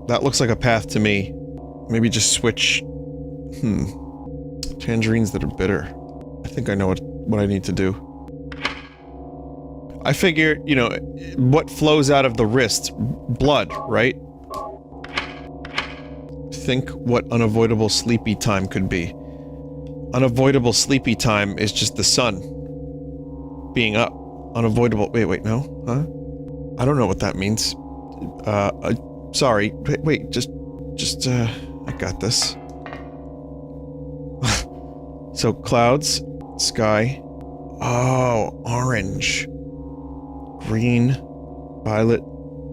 That looks like a path to me. Maybe just switch... Tangerines that are bitter. I think I know what I need to do. I figure, you know, what flows out of the wrist? Blood, right? Think what unavoidable sleepy time could be. Unavoidable sleepy time is just the sun being up. Unavoidable... Wait, no? Huh? I don't know what that means. Sorry. Wait, just, I got this. So, clouds, sky... Oh, orange. Green, violet,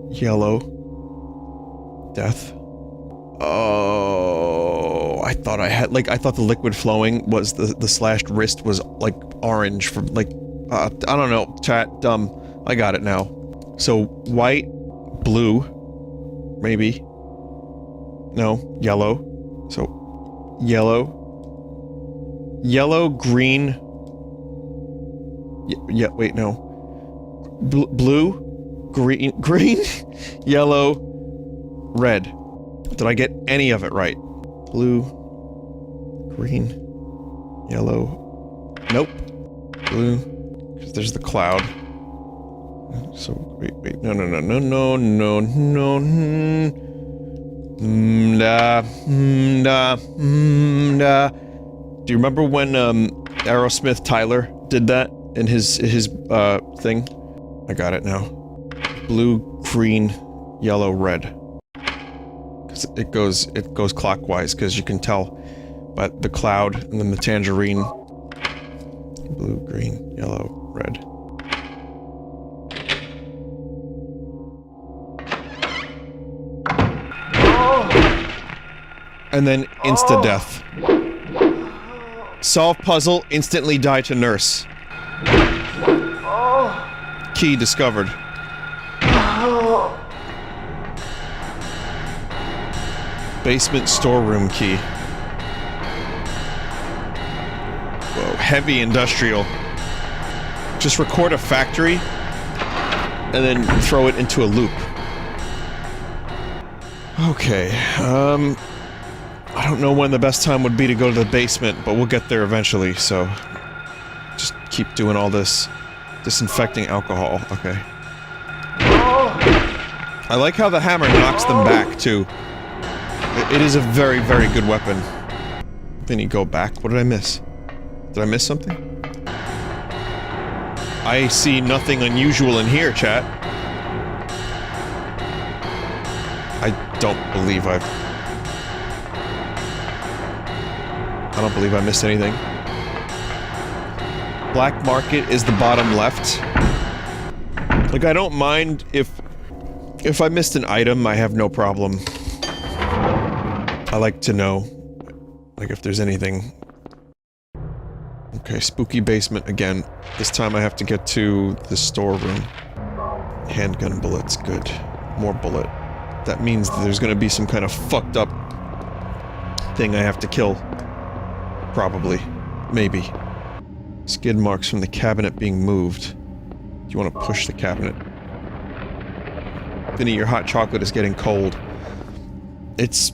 yellow, death. Oh, I thought I thought the liquid flowing was the slashed wrist was like orange from like, I don't know, chat, dumb. I got it now. So, white, blue, maybe. No, yellow. So, yellow, green. Yeah, wait, no. Blue, green, yellow, red. Did I get any of it right? Blue, green, yellow. Nope. Blue, because there's the cloud. So, wait, no. Do you remember when, Aerosmith Tyler did that in his thing? I got it now. Blue, green, yellow, red. Cause it goes clockwise, because you can tell by the cloud and then the tangerine. Blue, green, yellow, red. And then insta-death. Solve puzzle, instantly die to nurse. Key discovered. Basement storeroom key. Whoa, heavy industrial. Just record a factory and then throw it into a loop. Okay, I don't know when the best time would be to go to the basement, but we'll get there eventually, so... Just keep doing all this. Disinfecting alcohol, okay. I like how the hammer knocks them back, too. It is a very, very good weapon. Vinny, go back. What did I miss? Did I miss something? I see nothing unusual in here, chat. I don't believe I missed anything. Black market is the bottom left. Like, I don't mind if I missed an item, I have no problem. I like to know, like, if there's anything. Okay, spooky basement again. This time I have to get to the storeroom. Handgun bullets, good. More bullet. That means that there's gonna be some kind of fucked up thing I have to kill. Probably. Maybe. Skid marks from the cabinet being moved. Do you want to push the cabinet? Vinny, your hot chocolate is getting cold. It's...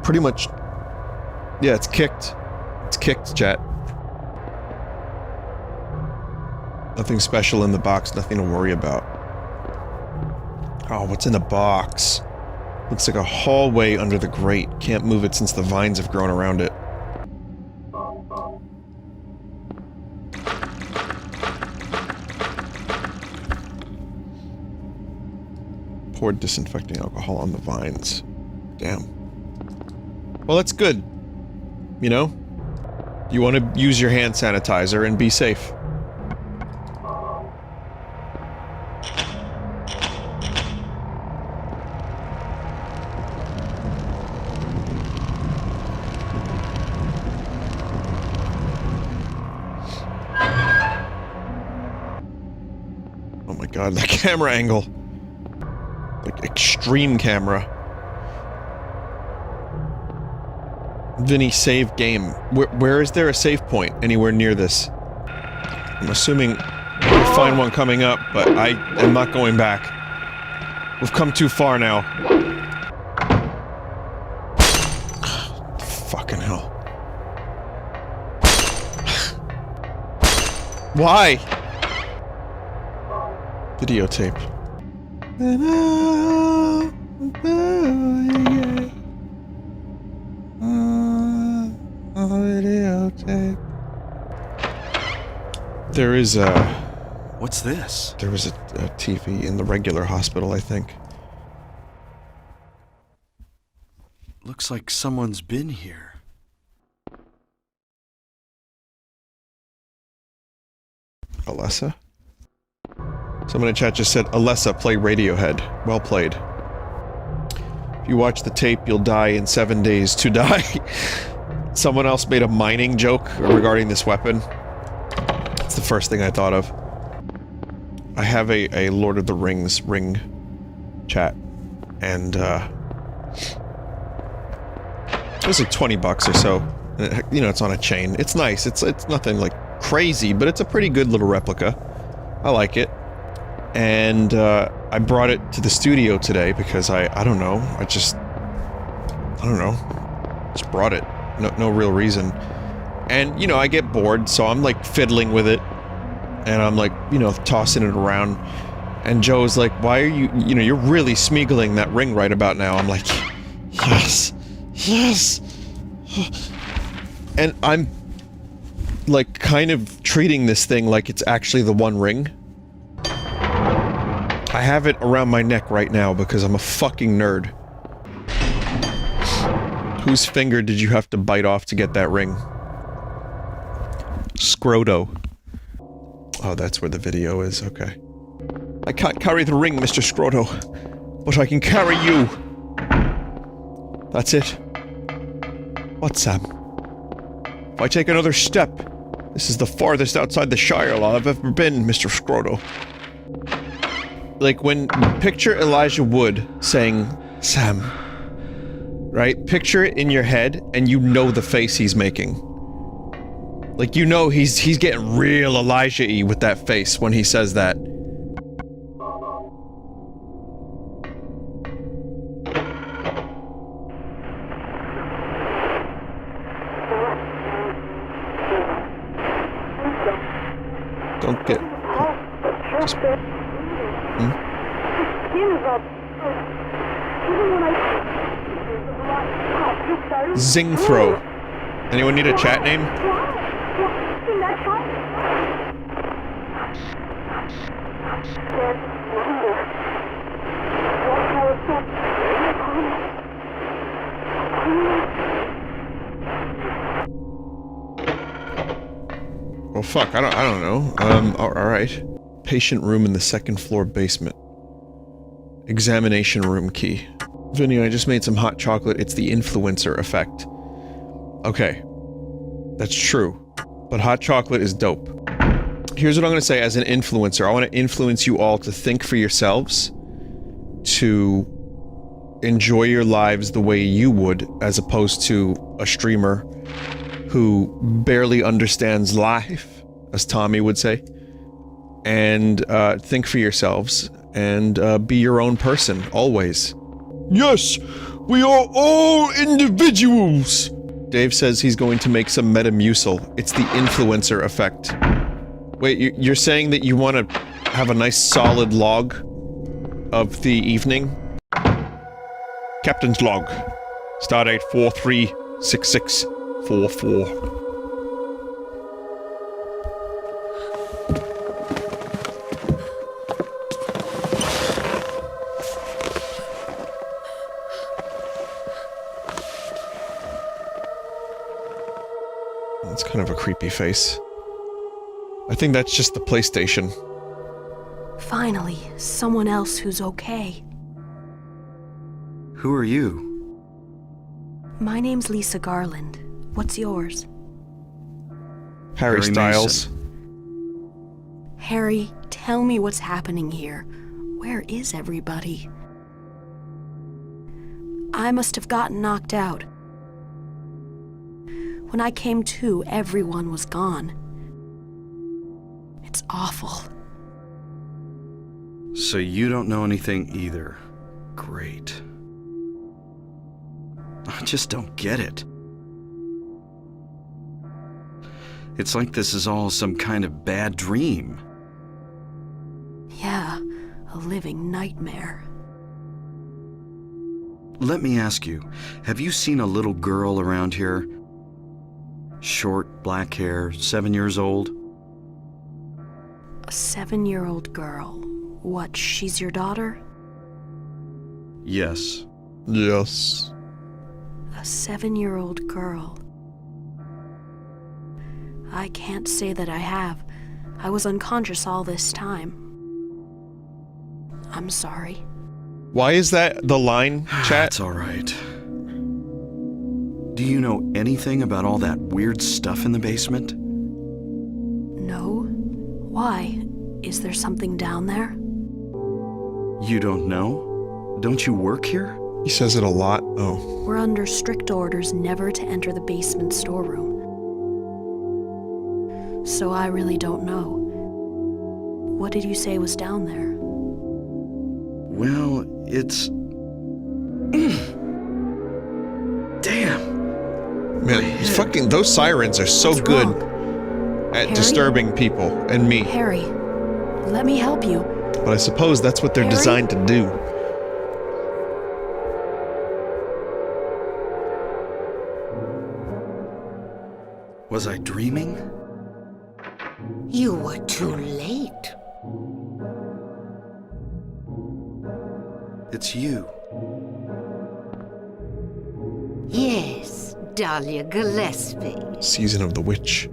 pretty much... yeah, it's kicked. It's kicked, chat. Nothing special in the box, nothing to worry about. Oh, what's in the box? Looks like a hallway under the grate. Can't move it since the vines have grown around it. Poured disinfecting alcohol on the vines. Damn. Well, that's good. You know? You want to use your hand sanitizer and be safe. Oh my god, that camera angle. Like, extreme camera. Vinny, save game. Where is there a save point anywhere near this? I'm assuming we'll find one coming up, but I am not going back. We've come too far now. Fucking hell. Why? Videotape. Videotape. There is a... What's this? There was a TV in the regular hospital, I think. Looks like someone's been here. Alessa? Someone in chat just said, Alessa, play Radiohead. Well played. If you watch the tape, you'll die in 7 days to die. Someone else made a mining joke regarding this weapon. That's the first thing I thought of. I have a Lord of the Rings ring chat, and it was like 20 bucks or so. You know, it's on a chain. It's nice. It's nothing like crazy, but it's a pretty good little replica. I like it. And I brought it to the studio today because I don't know. I just brought it. No real reason. And, you know, I get bored, so I'm like fiddling with it. And I'm like, you know, tossing it around. And Joe's like, why are you know, you're really smeagling that ring right about now. I'm like, yes, yes. And I'm like kind of treating this thing like it's actually the One Ring. I have it around my neck right now because I'm a fucking nerd. Whose finger did you have to bite off to get that ring? Scroto. Oh, that's where the video is, okay. I can't carry the ring, Mr. Scroto, but I can carry you. That's it. What, Sam? If I take another step, this is the farthest outside the Shire I've ever been, Mr. Scroto. Like, picture Elijah Wood saying, Sam. Right? Picture it in your head, and you know the face he's making. Like, you know he's getting real Elijah-y with that face when he says that. Don't get... Just... Zing throw. Anyone need a chat name? Well, fuck, I don't know. Alright. Patient room in the second floor basement. Examination room key. Vinny, I just made some hot chocolate. It's the influencer effect. Okay. That's true. But hot chocolate is dope. Here's what I'm gonna say as an influencer. I want to influence you all to think for yourselves. To enjoy your lives the way you would, as opposed to a streamer who barely understands life, as Tommy would say. And think for yourselves, and be your own person, always. Yes! We are all individuals! Dave says he's going to make some Metamucil. It's the influencer effect. Wait, you're saying that you want to have a nice solid log of the evening? Captain's log. Stardate 436644. That's kind of a creepy face. I think that's just the PlayStation. Finally, someone else who's okay. Who are you? My name's Lisa Garland. What's yours? Harry Styles. Harry, tell me what's happening here. Where is everybody? I must have gotten knocked out. When I came to, everyone was gone. It's awful. So you don't know anything either. Great. I just don't get it. It's like this is all some kind of bad dream. Yeah, a living nightmare. Let me ask you, have you seen a little girl around here? Short, black hair, 7 years old? A 7-year-old girl. What, she's your daughter? Yes. Yes. A 7-year-old girl. I can't say that I have. I was unconscious all this time. I'm sorry. Why is that the line, chat? It's all right. Do you know anything about all that weird stuff in the basement? No? Why? Is there something down there? You don't know? Don't you work here? He says it a lot. Oh. We're under strict orders never to enter the basement storeroom. So I really don't know. What did you say was down there? Well, it's... Damn! Man, fucking those sirens are so What's good wrong? at Harry? disturbing people and me. Harry, let me help you. But I suppose that's what they're Harry? designed to do. Was I dreaming? You were too late. It's you. Yes, Dahlia Gillespie. Season of the Witch.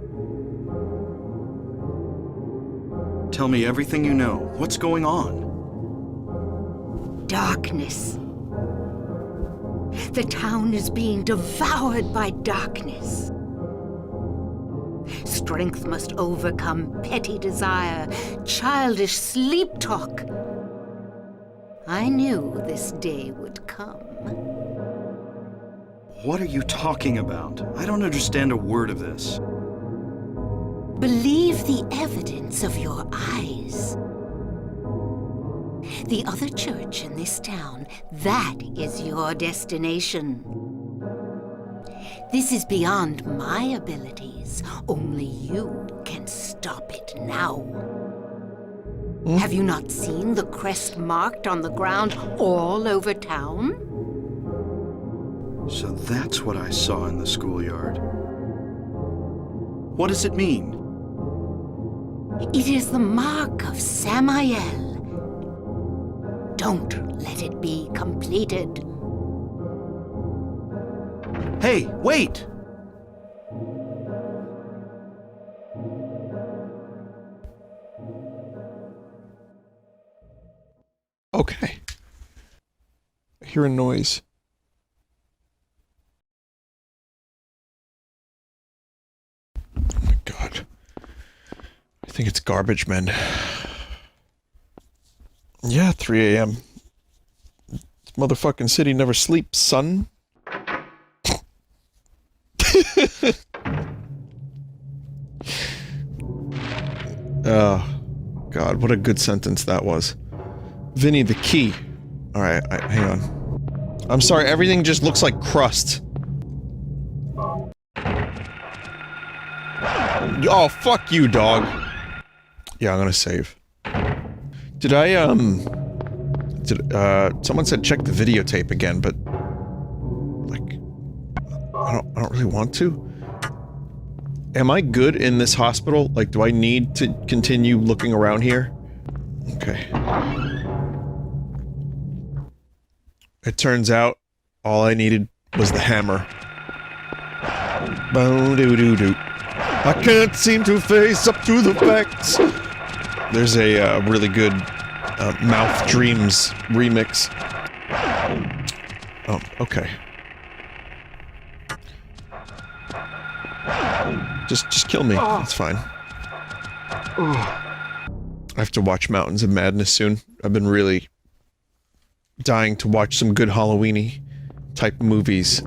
Tell me everything you know. What's going on? Darkness. The town is being devoured by darkness. Strength must overcome petty desire, childish sleep talk. I knew this day would come. What are you talking about? I don't understand a word of this. Believe the evidence of your eyes. The other church in this town, that is your destination. This is beyond my abilities. Only you can stop it now. Have you not seen the crest marked on the ground all over town? So that's what I saw in the schoolyard. What does it mean? It is the mark of Samael. Don't let it be completed. Hey, wait! Okay. I hear a noise. Oh my god. I think it's garbage men. Yeah, 3 a.m. This motherfucking city never sleeps, son. Oh, God, what a good sentence that was. Vinny, the key. Alright, hang on. I'm sorry, everything just looks like crust. Oh, fuck you, dog. Yeah, I'm gonna save. Did I, someone said check the videotape again, but... like... I don't really want to. Am I good in this hospital? Like, do I need to continue looking around here? Okay. It turns out, all I needed was the hammer. Bow-doo-doo-doo. I can't seem to face up to the facts. There's a really good Mouth Dreams remix. Oh, okay. Just kill me. It's fine. I have to watch Mountains of Madness soon. I've been really dying to watch some good Halloween-y type movies.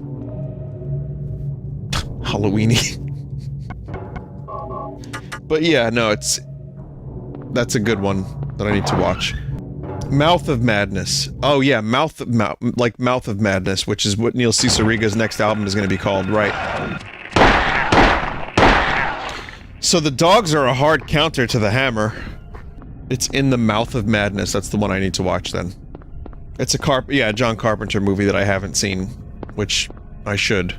Halloweeny. But yeah, no, that's a good one that I need to watch. Mouth of Madness. Oh yeah, Mouth of Madness, which is what Neil Ciceriga's next album is going to be called, right? So the dogs are a hard counter to the hammer. It's in the Mouth of Madness. That's the one I need to watch then. It's a John Carpenter movie that I haven't seen, which I should.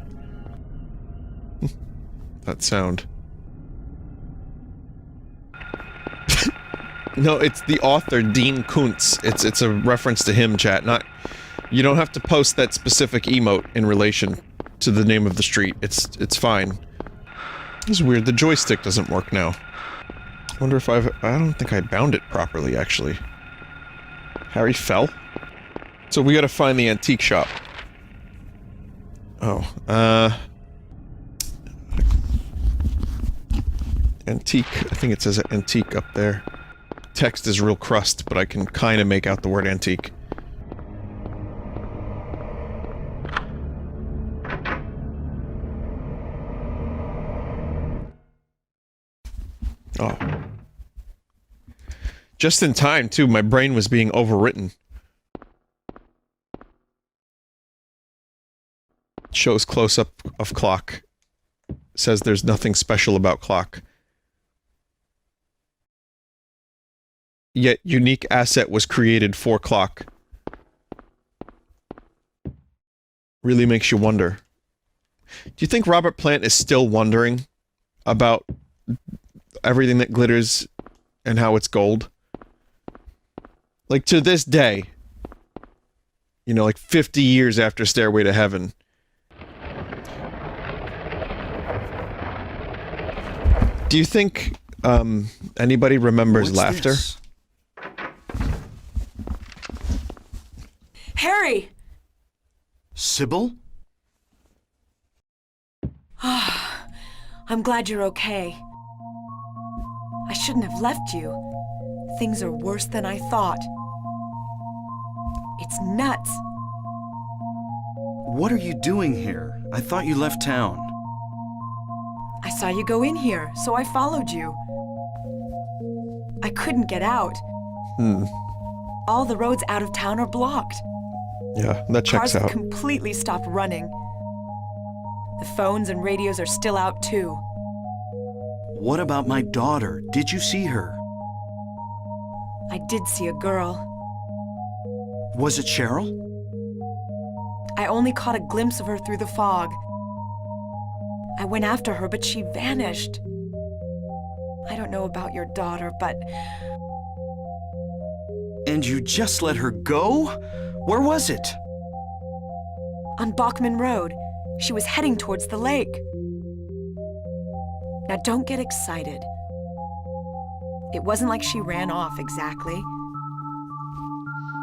That sound. No, it's the author, Dean Koontz. It's a reference to him, chat. You don't have to post that specific emote in relation to the name of the street. It's fine. This is weird. The joystick doesn't work now. I wonder if I don't think I bound it properly, actually. Harry fell? So we gotta find the antique shop. Oh, antique. I think it says antique up there. Text is real crust, but I can kind of make out the word antique. Oh. Just in time, too. My brain was being overwritten. Shows close-up of clock. Says there's nothing special about clock. Yet unique asset was created for clock. Really makes you wonder. Do you think Robert Plant is still wondering about everything that glitters and how it's gold? Like, to this day, you know, like 50 years after Stairway to Heaven. Do you think, anybody remembers laughter? This? Harry! Sybil? I'm glad you're okay. I shouldn't have left you. Things are worse than I thought. It's nuts. What are you doing here? I thought you left town. I saw you go in here, so I followed you. I couldn't get out. All the roads out of town are blocked. Yeah, that checks Cars have out. completely stopped running. The phones and radios are still out too. What about my daughter? Did you see her? I did see a girl. Was it Cheryl? I only caught a glimpse of her through the fog. I went after her, but she vanished. I don't know about your daughter, but... And you just let her go? Where was it? on Bachman Road, she was heading towards the lake. Now don't get excited. It wasn't like she ran off exactly.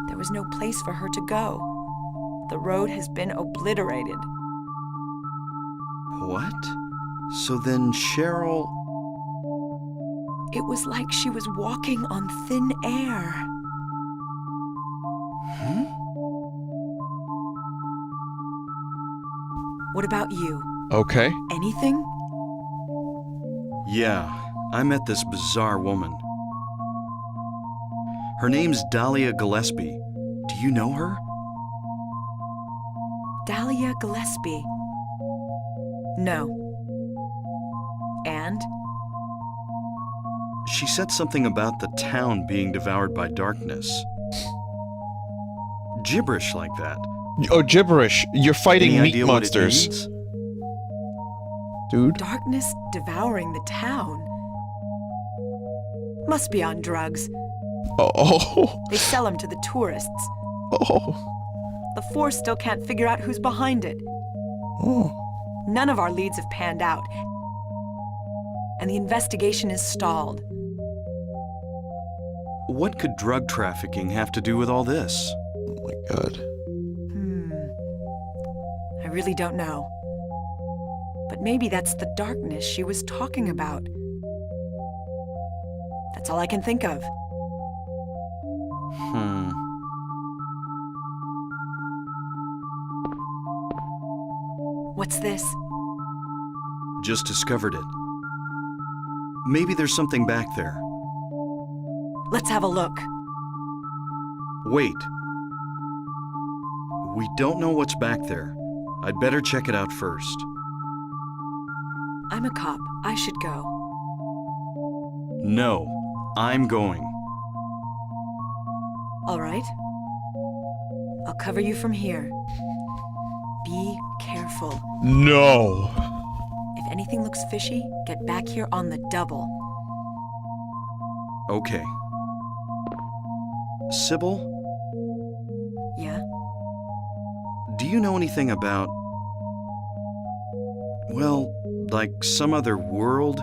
There was no place for her to go. The road has been obliterated. What? So then Cheryl... It was like she was walking on thin air. Hmm? What about you? Okay. Anything? Yeah, I met this bizarre woman. Her name's Dahlia Gillespie. Do you know her? Dahlia Gillespie. No. And? She said something about the town being devoured by darkness. Gibberish like that. Oh, gibberish. You're fighting Any meat idea what it monsters. means? Dude. Darkness devouring the town. Must be on drugs. Oh. They sell them to the tourists. Oh. The force still can't figure out who's behind it. Oh. None of our leads have panned out. And the investigation is stalled. What could drug trafficking have to do with all this? Oh my god. I really don't know. But maybe that's the darkness she was talking about. That's all I can think of. What's this? just discovered it. Maybe there's something back there. Let's have a look. Wait. We don't know what's back there. I'd better check it out first. I'm a cop. I should go. No, I'm going. All right. I'll cover you from here. Be careful. No. If anything looks fishy, get back here on the double. Okay. Sybil, Yeah? do you know anything about... well, like some other world?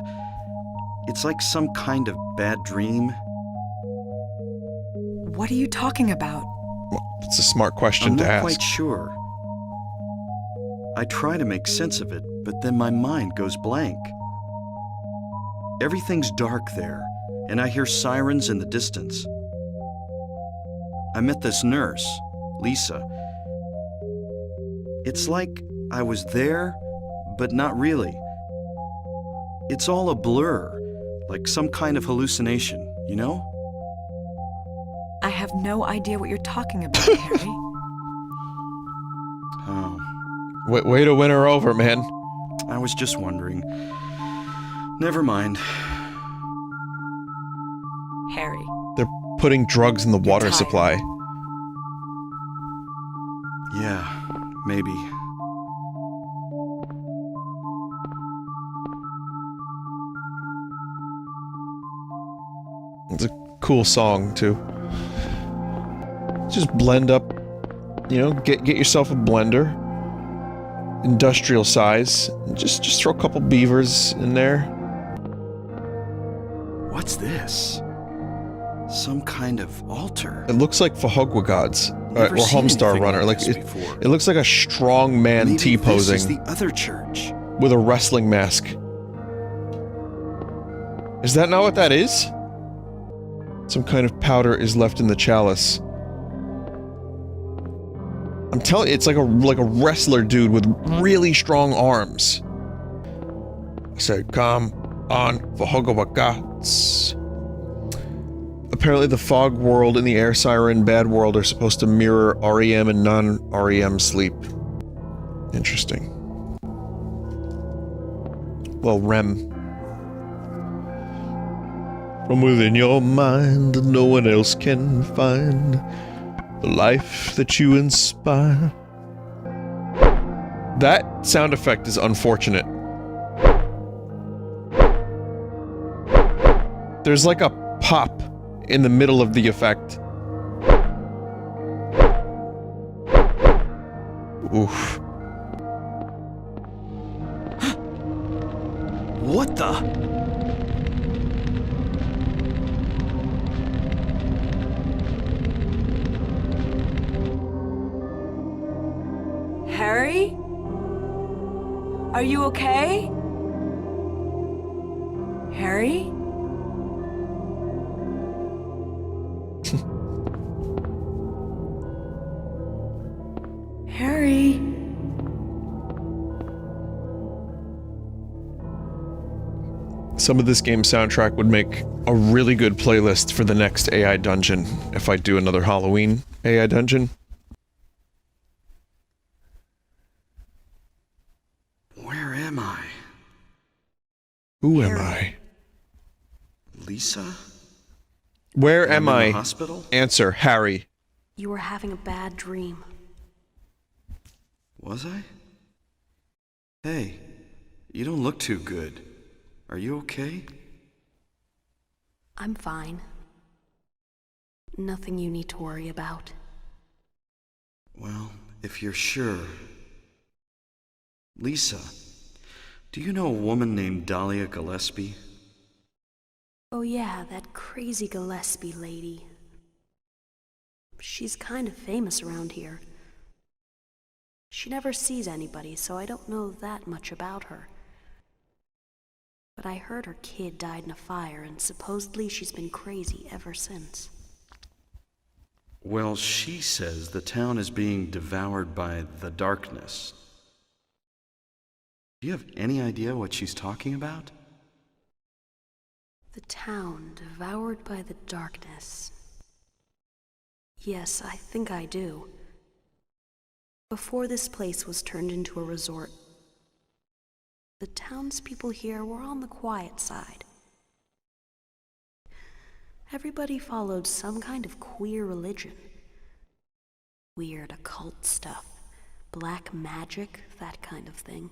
It's like some kind of bad dream. What are you talking about? Well, it's a smart question I'm to not ask. quite sure. I try to make sense of it, but then my mind goes blank. Everything's dark there, and I hear sirens in the distance. I met this nurse, Lisa. It's like I was there, but not really. It's all a blur, like some kind of hallucination, you know? I have no idea what you're talking about, Harry. Oh, Way to win her over, man. I was just wondering. Never mind. Harry. They're putting drugs in the water tired. supply. Yeah, maybe. It's a cool song, too. Just blend up, get yourself a blender. Industrial size. Just throw a couple beavers in there. What's this? Some kind of altar. It looks like Fahogwa gods. Never Or seen Homestar anything Runner. like Like this it before. looks like a strong man Maybe T-posing this is the other church. with a wrestling mask. Is that not what that is? Some kind of powder is left in the chalice. I'm telling you, it's like a wrestler dude with really strong arms. I said, come on, Fahogwa gods. Apparently the fog world and the air siren bad world are supposed to mirror REM and non-REM sleep. Interesting. Well, REM. From within your mind, no one else can find the life that you inspire. That sound effect is unfortunate. There's like a pop in the middle of the effect. Oof. What the? Harry? Are you okay? Harry? Harry? Some of this game's soundtrack would make a really good playlist for the next AI dungeon if I do another Halloween AI dungeon. Where am I? Who am I? Lisa? Where am I'm in I? the hospital? Answer, Harry. You were having a bad dream. Was I? Hey, you don't look too good. Are you okay? I'm fine. Nothing you need to worry about. Well, if you're sure. Lisa, do you know a woman named Dahlia Gillespie? Oh yeah, that crazy Gillespie lady. She's kind of famous around here. She never sees anybody, so I don't know that much about her. But I heard her kid died in a fire, and supposedly she's been crazy ever since. Well, she says the town is being devoured by the darkness. Do you have any idea what she's talking about? The town devoured by the darkness. Yes, I think I do. Before this place was turned into a resort, the townspeople here were on the quiet side. Everybody followed some kind of queer religion. Weird occult stuff, black magic, that kind of thing.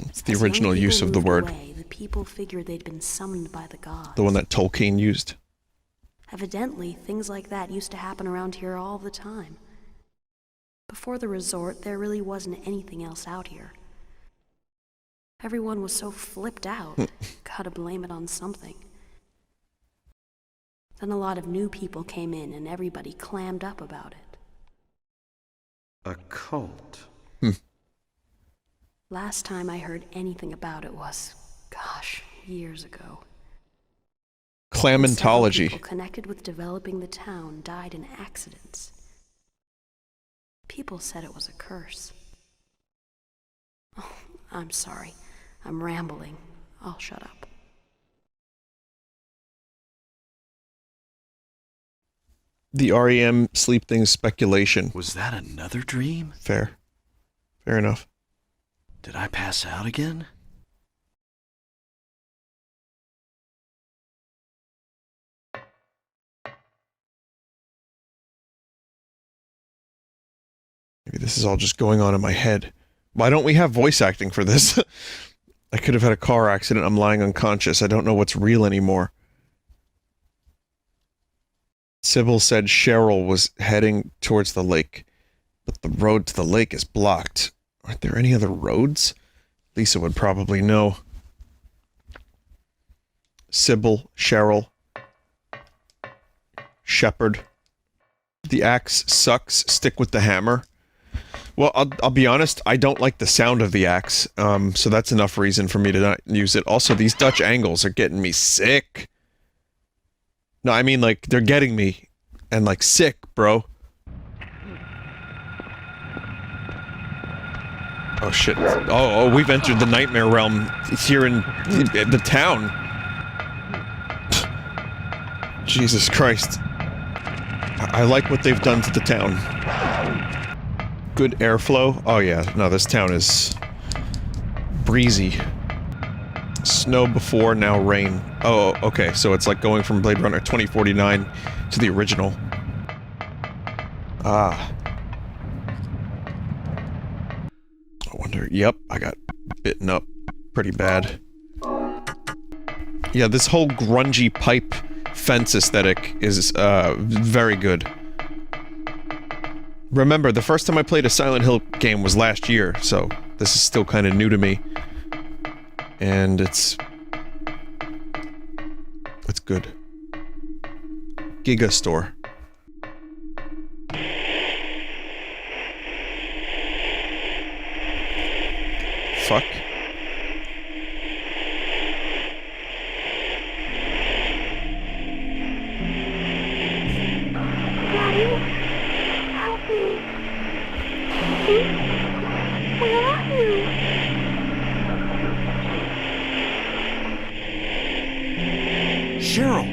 It's the original use of the word. The people figured they'd been summoned by the gods. The one that Tolkien used. Evidently, things like that used to happen around here all the time. Before the resort, there really wasn't anything else out here. Everyone was so flipped out, gotta blame it on something. Then a lot of new people came in and everybody clammed up about it. A cult. Last time I heard anything about it was, gosh, years ago. Several Clamentology. people connected with developing the town died in accidents. People said it was a curse. Oh, I'm sorry. I'm rambling. I'll shut up. The REM sleep thing is speculation. Was that another dream? Fair. Fair enough. Did I pass out again? Maybe this is all just going on in my head. Why don't we have voice acting for this? I could have had a car accident. I'm lying unconscious. I don't know what's real anymore. Sybil said Cheryl was heading towards the lake, but the road to the lake is blocked. Aren't there any other roads? Lisa would probably know. Sybil, Cheryl, Shepherd. The axe sucks. Stick with the hammer. Well, I'll be honest, I don't like the sound of the axe, so that's enough reason for me to not use it. Also, these Dutch angles are getting me sick. No, I mean, like, they're getting me, and, like, sick, bro. Oh, shit. Oh, we've entered the nightmare realm here in the town. Jesus Christ. I like what they've done to the town. Good airflow. Oh yeah, no, this town is breezy. Snow before, now rain. Oh, okay, so it's like going from Blade Runner 2049 to the original. Ah. I wonder, yep, I got bitten up pretty bad. Yeah, this whole grungy pipe fence aesthetic is, very good. Remember, the first time I played a Silent Hill game was last year, so this is still kind of new to me. And it's good. Giga Store. Fuck. Where are you? Cheryl!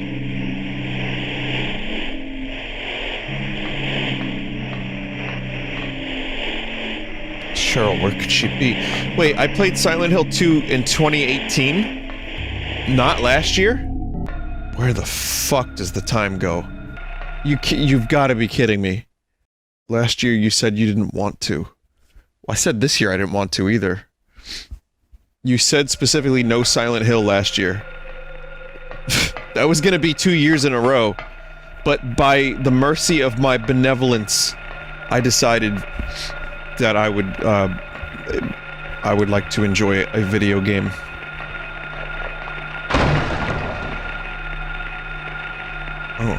Cheryl, where could she be? Wait, I played Silent Hill 2 in 2018? Not last year? Where the fuck does the time go? You've got to be kidding me. Last year you said you didn't want to. Well, I said this year I didn't want to either. You said specifically no Silent Hill last year. That was gonna be 2 years in a row. But by the mercy of my benevolence, I decided that I would like to enjoy a video game. Oh.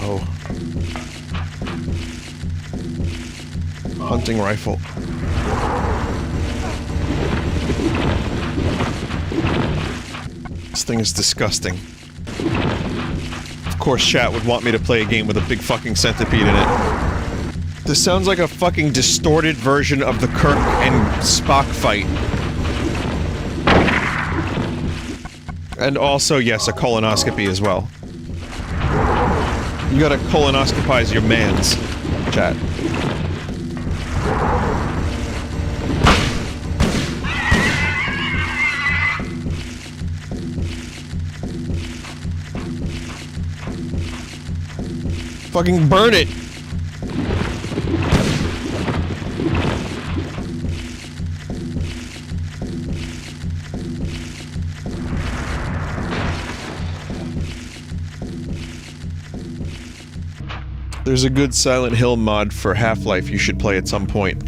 Oh. Hunting rifle. This thing is disgusting. Of course chat would want me to play a game with a big fucking centipede in it. This sounds like a fucking distorted version of the Kirk and Spock fight. And also, yes, a colonoscopy as well. You gotta colonoscopize your mans, chat. Fucking burn it! There's a good Silent Hill mod for Half-Life you should play at some point.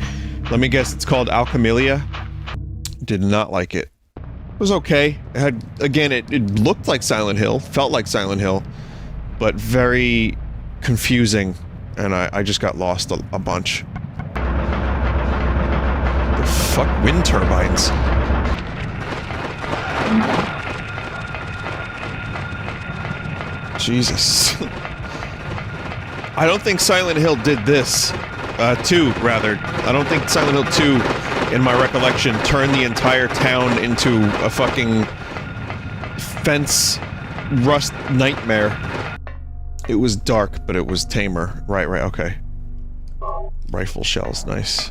Let me guess, it's called Alchemilia? Did not like it. It was okay. It had, again, it looked like Silent Hill, felt like Silent Hill, but very confusing, and I just got lost a bunch. The fuck? Wind turbines? Jesus. I don't think Silent Hill did this. 2, rather. I don't think Silent Hill 2, in my recollection, turned the entire town into a fucking fence rust nightmare. It was dark, but it was tamer. Right, okay. Rifle shells, nice.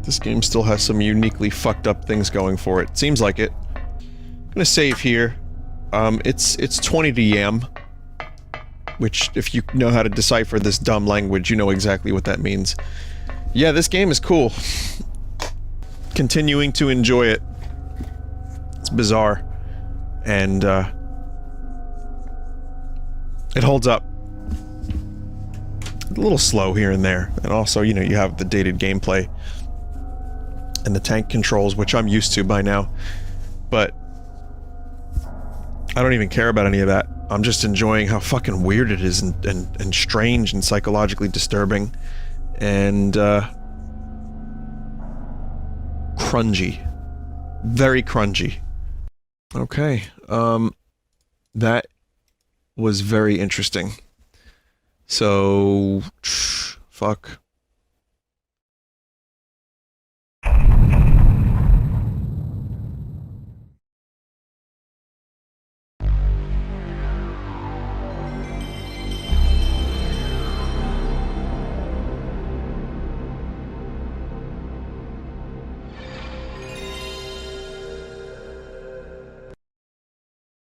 This game still has some uniquely fucked up things going for it. Seems like it. I'm gonna save here. It's 20 to yam. Which, if you know how to decipher this dumb language, you know exactly what that means. Yeah, this game is cool. Continuing to enjoy it. It's bizarre. And, it holds up. A little slow here and there. And also, you know, you have the dated gameplay. And the tank controls, which I'm used to by now. But I don't even care about any of that. I'm just enjoying how fucking weird it is and strange and psychologically disturbing. And, crungy. Very crungy. Okay, that was very interesting. So, fuck.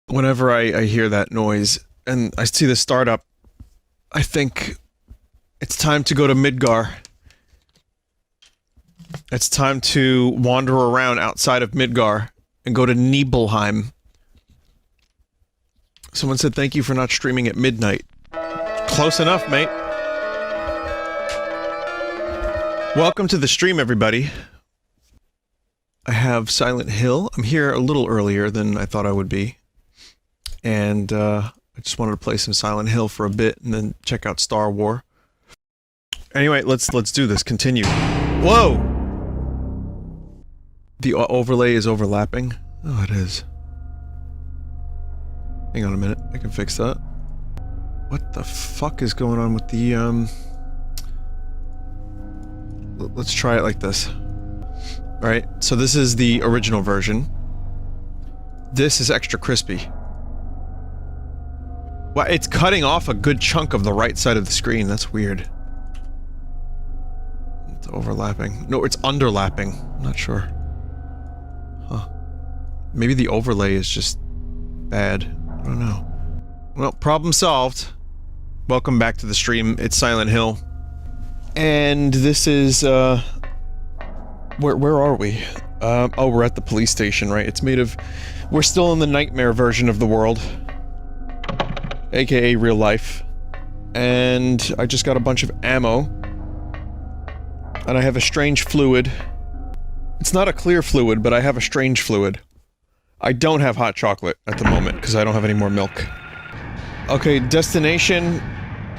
Whenever I hear that noise, and I see the startup, I think it's time to go to Midgar. It's time to wander around outside of Midgar and go to Nibelheim. Someone said thank you for not streaming at midnight. Close enough, mate. Welcome to the stream, everybody. I have Silent Hill. I'm here a little earlier than I thought I would be. And, I just wanted to play some Silent Hill for a bit and then check out Star War. Anyway, let's do this. Continue. Whoa! The overlay is overlapping? Oh, it is. Hang on a minute. I can fix that. What the fuck is going on with the, let's try it like this. Alright, so this is the original version. This is extra crispy. Well, it's cutting off a good chunk of the right side of the screen. That's weird. It's overlapping. No, it's underlapping. I'm not sure. Huh. Maybe the overlay is just bad. I don't know. Well, problem solved. Welcome back to the stream. It's Silent Hill. And this is, where are we? Oh, we're at the police station, right? It's made of... We're still in the nightmare version of the world. AKA real life. And I just got a bunch of ammo. And I have a strange fluid. It's not a clear fluid, but I have a strange fluid. I don't have hot chocolate at the moment, because I don't have any more milk. Okay, destination...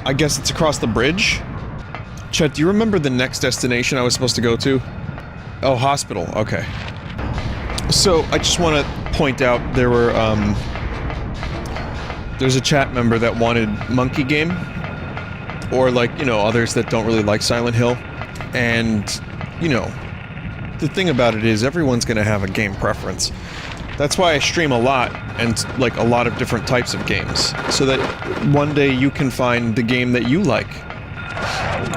I guess it's across the bridge? Chet, do you remember the next destination I was supposed to go to? Oh, hospital, okay. So, I just want to point out there were, there's a chat member that wanted Monkey Game, or like, you know, others that don't really like Silent Hill, and, you know, the thing about it is everyone's gonna have a game preference. That's why I stream a lot, and like a lot of different types of games, so that one day you can find the game that you like.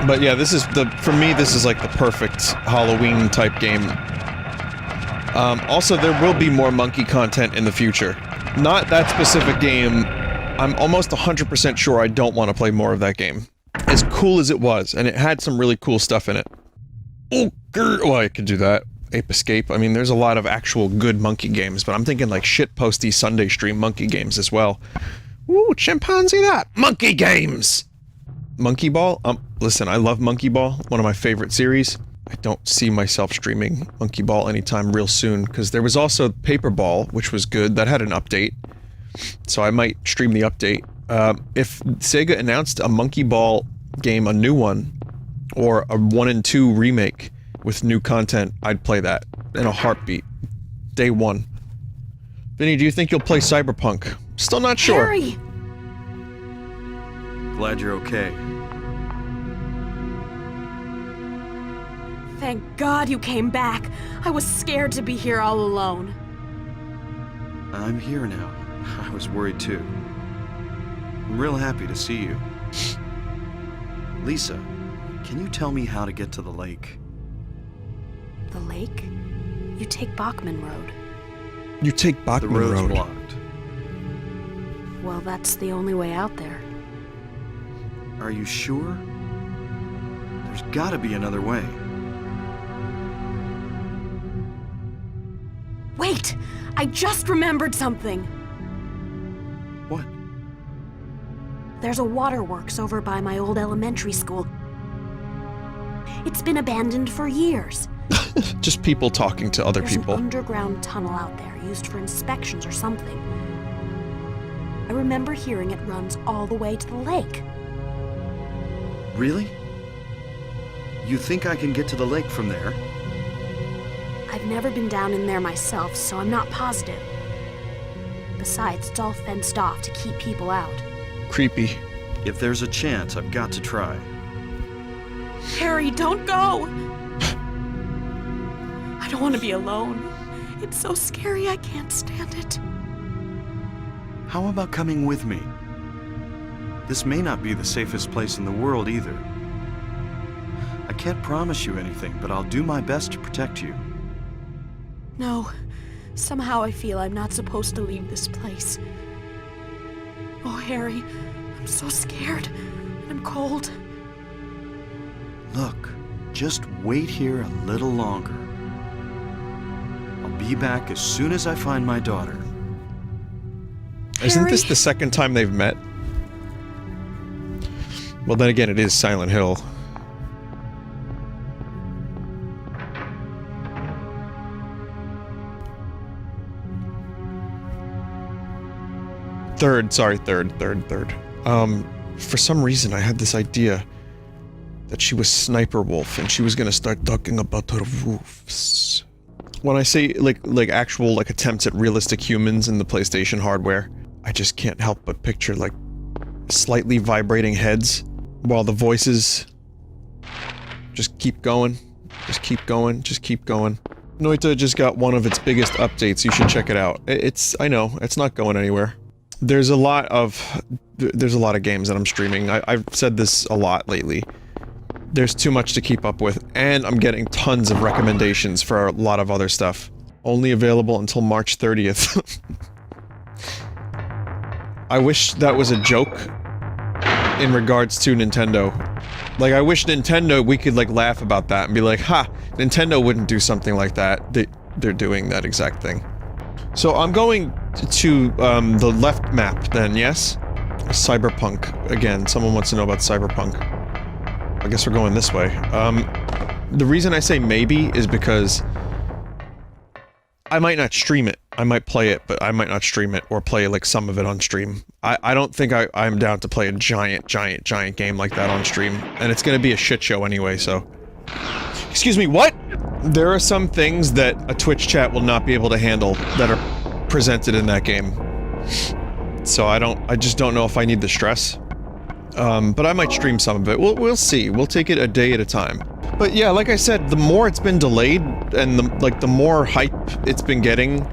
But yeah, this is for me, this is like the perfect Halloween type game. Also, there will be more monkey content in the future. Not that specific game. I'm almost 100% sure I don't want to play more of that game. As cool as it was, and it had some really cool stuff in it. Oh, well, I could do that. Ape Escape. I mean, there's a lot of actual good monkey games, but I'm thinking like shitposty Sunday stream monkey games as well. Ooh, chimpanzee that! Monkey games! Monkey Ball? Listen, I love Monkey Ball, one of my favorite series. I don't see myself streaming Monkey Ball anytime real soon, because there was also Paper Ball, which was good, that had an update. So I might stream the update. If Sega announced a Monkey Ball game, a new one, or a 1 and 2 remake with new content, I'd play that in a heartbeat. Day one. Vinny, do you think you'll play Cyberpunk? Still not sure. Harry! Glad you're okay. Thank God you came back. I was scared to be here all alone. I'm here now. I was worried too. I'm real happy to see you. Lisa, can you tell me how to get to the lake? The lake? You take Bachman Road. You take Bachman The road's Road. blocked. Well, that's the only way out there. Are you sure? There's gotta be another way. Wait! I just remembered something! What? There's a waterworks over by my old elementary school. It's been abandoned for years. Just people talking to other There's people. an underground tunnel out there, used for inspections or something. I remember hearing it runs all the way to the lake. Really? You think I can get to the lake from there? I've never been down in there myself, so I'm not positive. Besides, it's all fenced off to keep people out. Creepy. If there's a chance, I've got to try. Harry, don't go! I don't want to be alone. It's so scary, I can't stand it. How about coming with me? This may not be the safest place in the world either. I can't promise you anything, but I'll do my best to protect you. No. Somehow I feel I'm not supposed to leave this place. Oh, Harry, I'm so scared. And I'm cold. Look, just wait here a little longer. I'll be back as soon as I find my daughter. Isn't this Harry? the second time they've met? Well, then again, it is Silent Hill. Third. For some reason I had this idea that she was Sniper Wolf and she was gonna start talking about her roofs. When I say, like actual, like, attempts at realistic humans in the PlayStation hardware, I just can't help but picture, like, slightly vibrating heads, while the voices just keep going, just keep going, just keep going. Noita just got one of its biggest updates, you should check it out. I know, it's not going anywhere. There's a lot of games that I'm streaming. I've said this a lot lately. There's too much to keep up with, and I'm getting tons of recommendations for a lot of other stuff. Only available until March 30th. I wish that was a joke in regards to Nintendo. Like, I wish Nintendo, we could, like, laugh about that and be like, ha! Nintendo wouldn't do something like that. They're doing that exact thing. So I'm going to, the left map then, yes? Cyberpunk. Again, someone wants to know about Cyberpunk. I guess we're going this way. The reason I say maybe is because I might not stream it. I might play it, but I might not stream it or play, like, some of it on stream. I don't think I'm down to play a giant game like that on stream. And it's gonna be a shit show anyway, so... Excuse me, what?! There are some things that a Twitch chat will not be able to handle that are presented in that game. So I just don't know if I need the stress. But I might stream some of it. We'll see. We'll take it a day at a time. But yeah, like I said, the more it's been delayed, and the more hype it's been getting,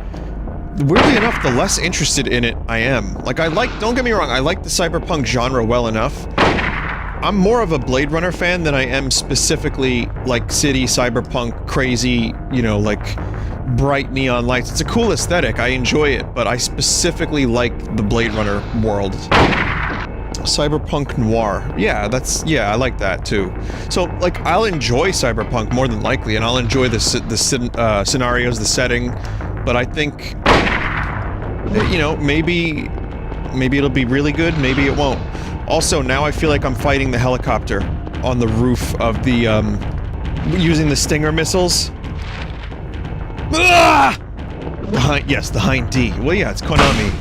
weirdly enough, the less interested in it I am. Like, don't get me wrong, I like the cyberpunk genre well enough. I'm more of a Blade Runner fan than I am specifically, like, city, cyberpunk, crazy, you know, like, bright neon lights. It's a cool aesthetic, I enjoy it, but I specifically like the Blade Runner world. Cyberpunk noir. Yeah, I like that too. So, like, I'll enjoy cyberpunk more than likely, and I'll enjoy the scenarios, the setting, but I think, you know, maybe it'll be really good, maybe it won't. Also, now I feel like I'm fighting the helicopter on the roof of the, using the Stinger missiles. Ah! The Hind D. Well, yeah, it's Konami.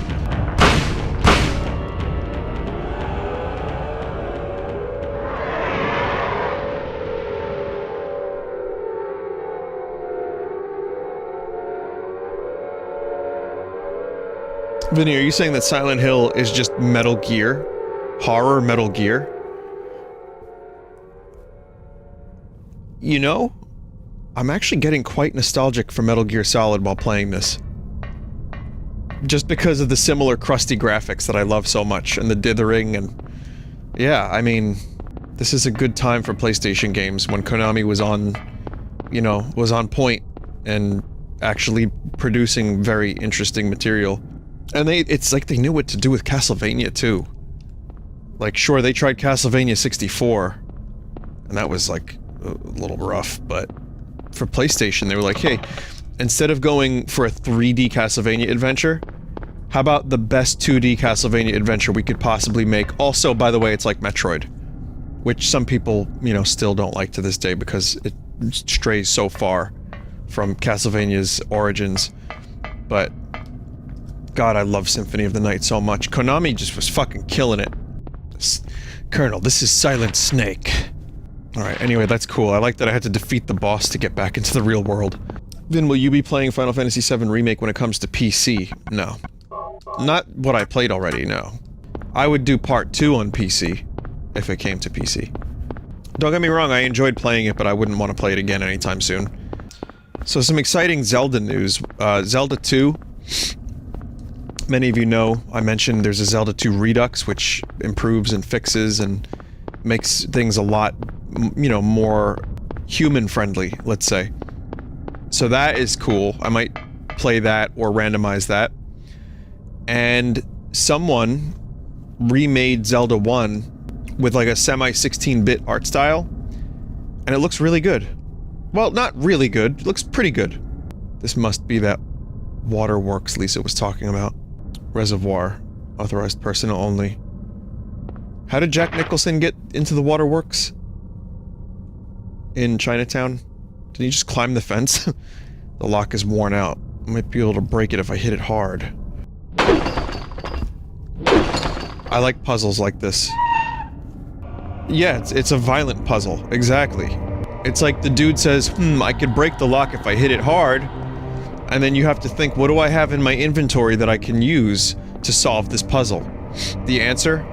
Vinny, are you saying that Silent Hill is just Metal Gear? Horror Metal Gear? You know, I'm actually getting quite nostalgic for Metal Gear Solid while playing this. Just because of the similar crusty graphics that I love so much, and the dithering, and... yeah, I mean, this is a good time for PlayStation games when Konami was on, you know, was on point, and actually producing very interesting material. And it's like they knew what to do with Castlevania, too. Like, sure, they tried Castlevania 64, and that was, like, a little rough, but for PlayStation, they were like, hey, instead of going for a 3D Castlevania adventure, how about the best 2D Castlevania adventure we could possibly make? Also, by the way, it's like Metroid, which some people, you know, still don't like to this day because it strays so far from Castlevania's origins, but... God, I love Symphony of the Night so much. Konami just was fucking killing it. Colonel, this is Silent Snake. Alright, anyway, that's cool. I like that I had to defeat the boss to get back into the real world. Vin, will you be playing Final Fantasy VII Remake when it comes to PC? No. Not what I played already, no. I would do Part 2 on PC, if it came to PC. Don't get me wrong, I enjoyed playing it, but I wouldn't want to play it again anytime soon. So some exciting Zelda news. Zelda 2... Many of you know, I mentioned there's a Zelda 2 Redux, which improves and fixes and makes things a lot, you know, more human-friendly, let's say. So that is cool. I might play that or randomize that. And someone remade Zelda 1 with like a semi-16-bit art style, and it looks really good. Well, not really good. It looks pretty good. This must be that waterworks Lisa was talking about. Reservoir. Authorized personnel only. How did Jack Nicholson get into the waterworks? In Chinatown? Did he just climb the fence? The lock is worn out. I might be able to break it if I hit it hard. I like puzzles like this. Yeah, it's a violent puzzle. Exactly. It's like the dude says, I could break the lock if I hit it hard. And then you have to think, what do I have in my inventory that I can use to solve this puzzle? The answer?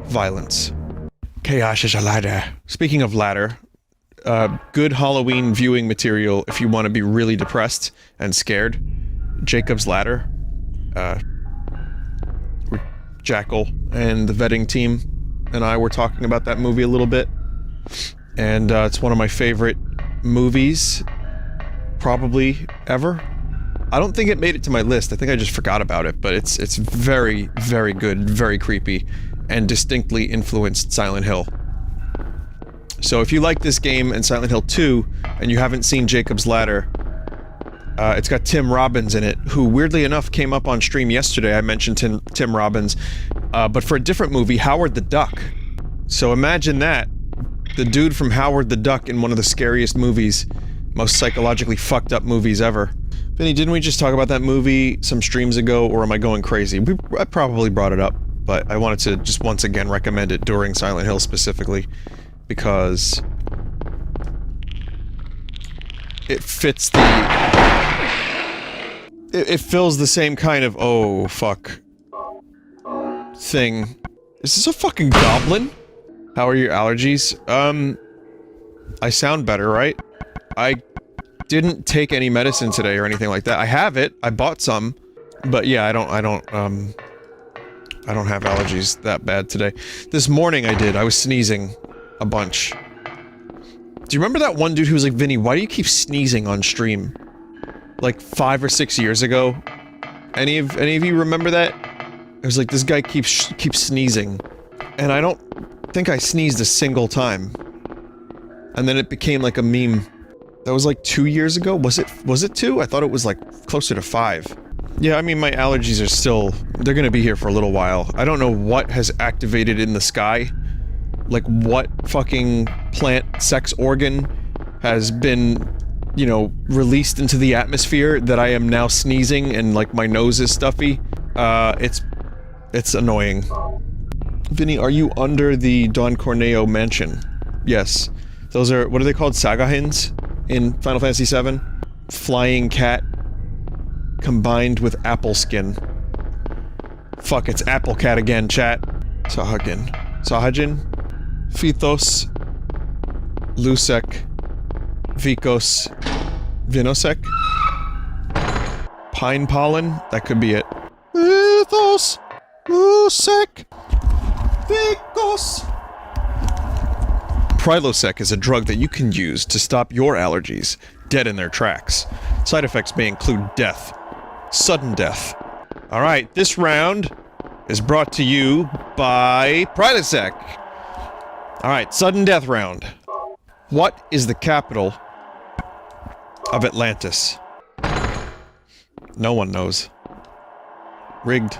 Violence. Chaos is a ladder. Speaking of ladder, good Halloween viewing material if you want to be really depressed and scared. Jacob's Ladder. Jackal and the vetting team and I were talking about that movie a little bit. And it's one of my favorite movies, probably ever. I don't think it made it to my list, I think I just forgot about it, but it's very, very good, very creepy, and distinctly influenced Silent Hill. So if you like this game and Silent Hill 2, and you haven't seen Jacob's Ladder, it's got Tim Robbins in it, who weirdly enough came up on stream yesterday. I mentioned Tim Robbins, but for a different movie, Howard the Duck. So imagine that. The dude from Howard the Duck in one of the scariest movies, most psychologically fucked up movies ever. Vinny, didn't we just talk about that movie some streams ago, or am I going crazy? I probably brought it up, but I wanted to just once again recommend it during Silent Hill specifically, because it fits it fills the same kind of, oh, fuck, thing. Is this a fucking goblin? How are your allergies? I sound better, right? I didn't take any medicine today or anything like that. I have it. I bought some. But yeah, I don't have allergies that bad today. This morning I did. I was sneezing a bunch. Do you remember that one dude who was like, Vinny, why do you keep sneezing on stream? Like 5 or 6 years ago? Any of you remember that? It was like, this guy keeps sneezing. And I don't think I sneezed a single time. And then it became like a meme. That was like 2 years ago? Was it 2? I thought it was like closer to 5. Yeah, I mean, my allergies are still... They're gonna be here for a little while. I don't know what has activated in the sky. Like, what fucking plant sex organ has been, you know, released into the atmosphere that I am now sneezing and, like, my nose is stuffy. It's annoying. Vinny, are you under the Don Corneo mansion? Yes. Those are... What are they called? Sagahins? In Final Fantasy VII? Flying cat combined with apple skin. Fuck, it's apple cat again, chat. Sahagin. Sahajin? Phythos. Lusek. Vikos. Vinosec? Pine pollen? That could be it. Phythos. Lusek. Vikos. Prilosec is a drug that you can use to stop your allergies dead in their tracks. Side effects may include death. Sudden death. Alright, this round is brought to you by Prilosec. Alright, sudden death round. What is the capital of Atlantis? No one knows. Rigged.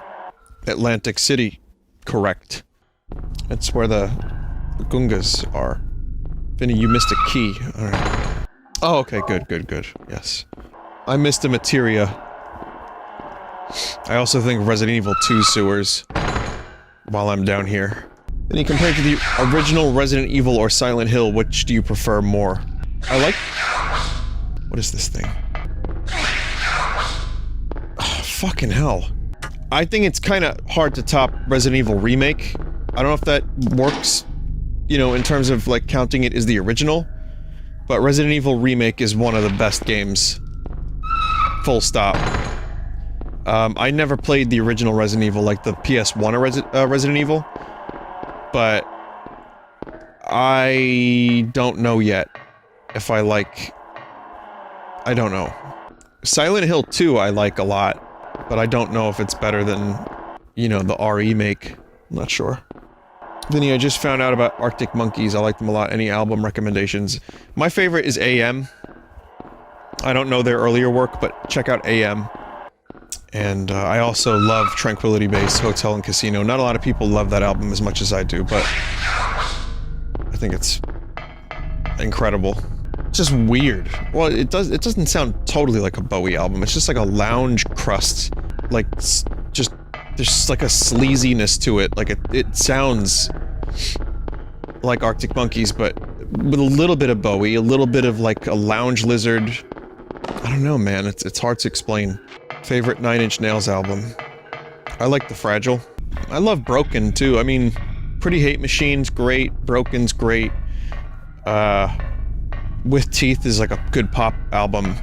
Atlantic City. Correct. That's where the Gungas are. Vinny, you missed a key. Alright. Oh, okay, good. Yes. I missed a materia. I also think Resident Evil 2 sewers while I'm down here. Vinny, compared to the original Resident Evil or Silent Hill, which do you prefer more? I like... What is this thing? Oh, fucking hell. I think it's kinda hard to top Resident Evil Remake. I don't know if that works, you know, in terms of, like, counting it as the original. But Resident Evil Remake is one of the best games. Full stop. I never played the original Resident Evil, like the PS1 Resident Evil. But... I don't know yet if I like... I don't know. Silent Hill 2 I like a lot, but I don't know if it's better than, you know, the RE make. I'm not sure. Vinny, I just found out about Arctic Monkeys. I like them a lot. Any album recommendations? My favorite is AM. I don't know their earlier work, but check out AM. And I also love Tranquility Base, Hotel and Casino. Not a lot of people love that album as much as I do, but I think it's incredible. It's just weird. Well, it doesn't sound totally like a Bowie album. It's just like a lounge crust. Like, just... There's just like a sleaziness to it. Like, it sounds like Arctic Monkeys, but with a little bit of Bowie, a little bit of, like, a lounge lizard. I don't know, man. It's hard to explain. Favorite Nine Inch Nails album. I like The Fragile. I love Broken, too. I mean, Pretty Hate Machine's great. Broken's great. With Teeth is like a good pop album.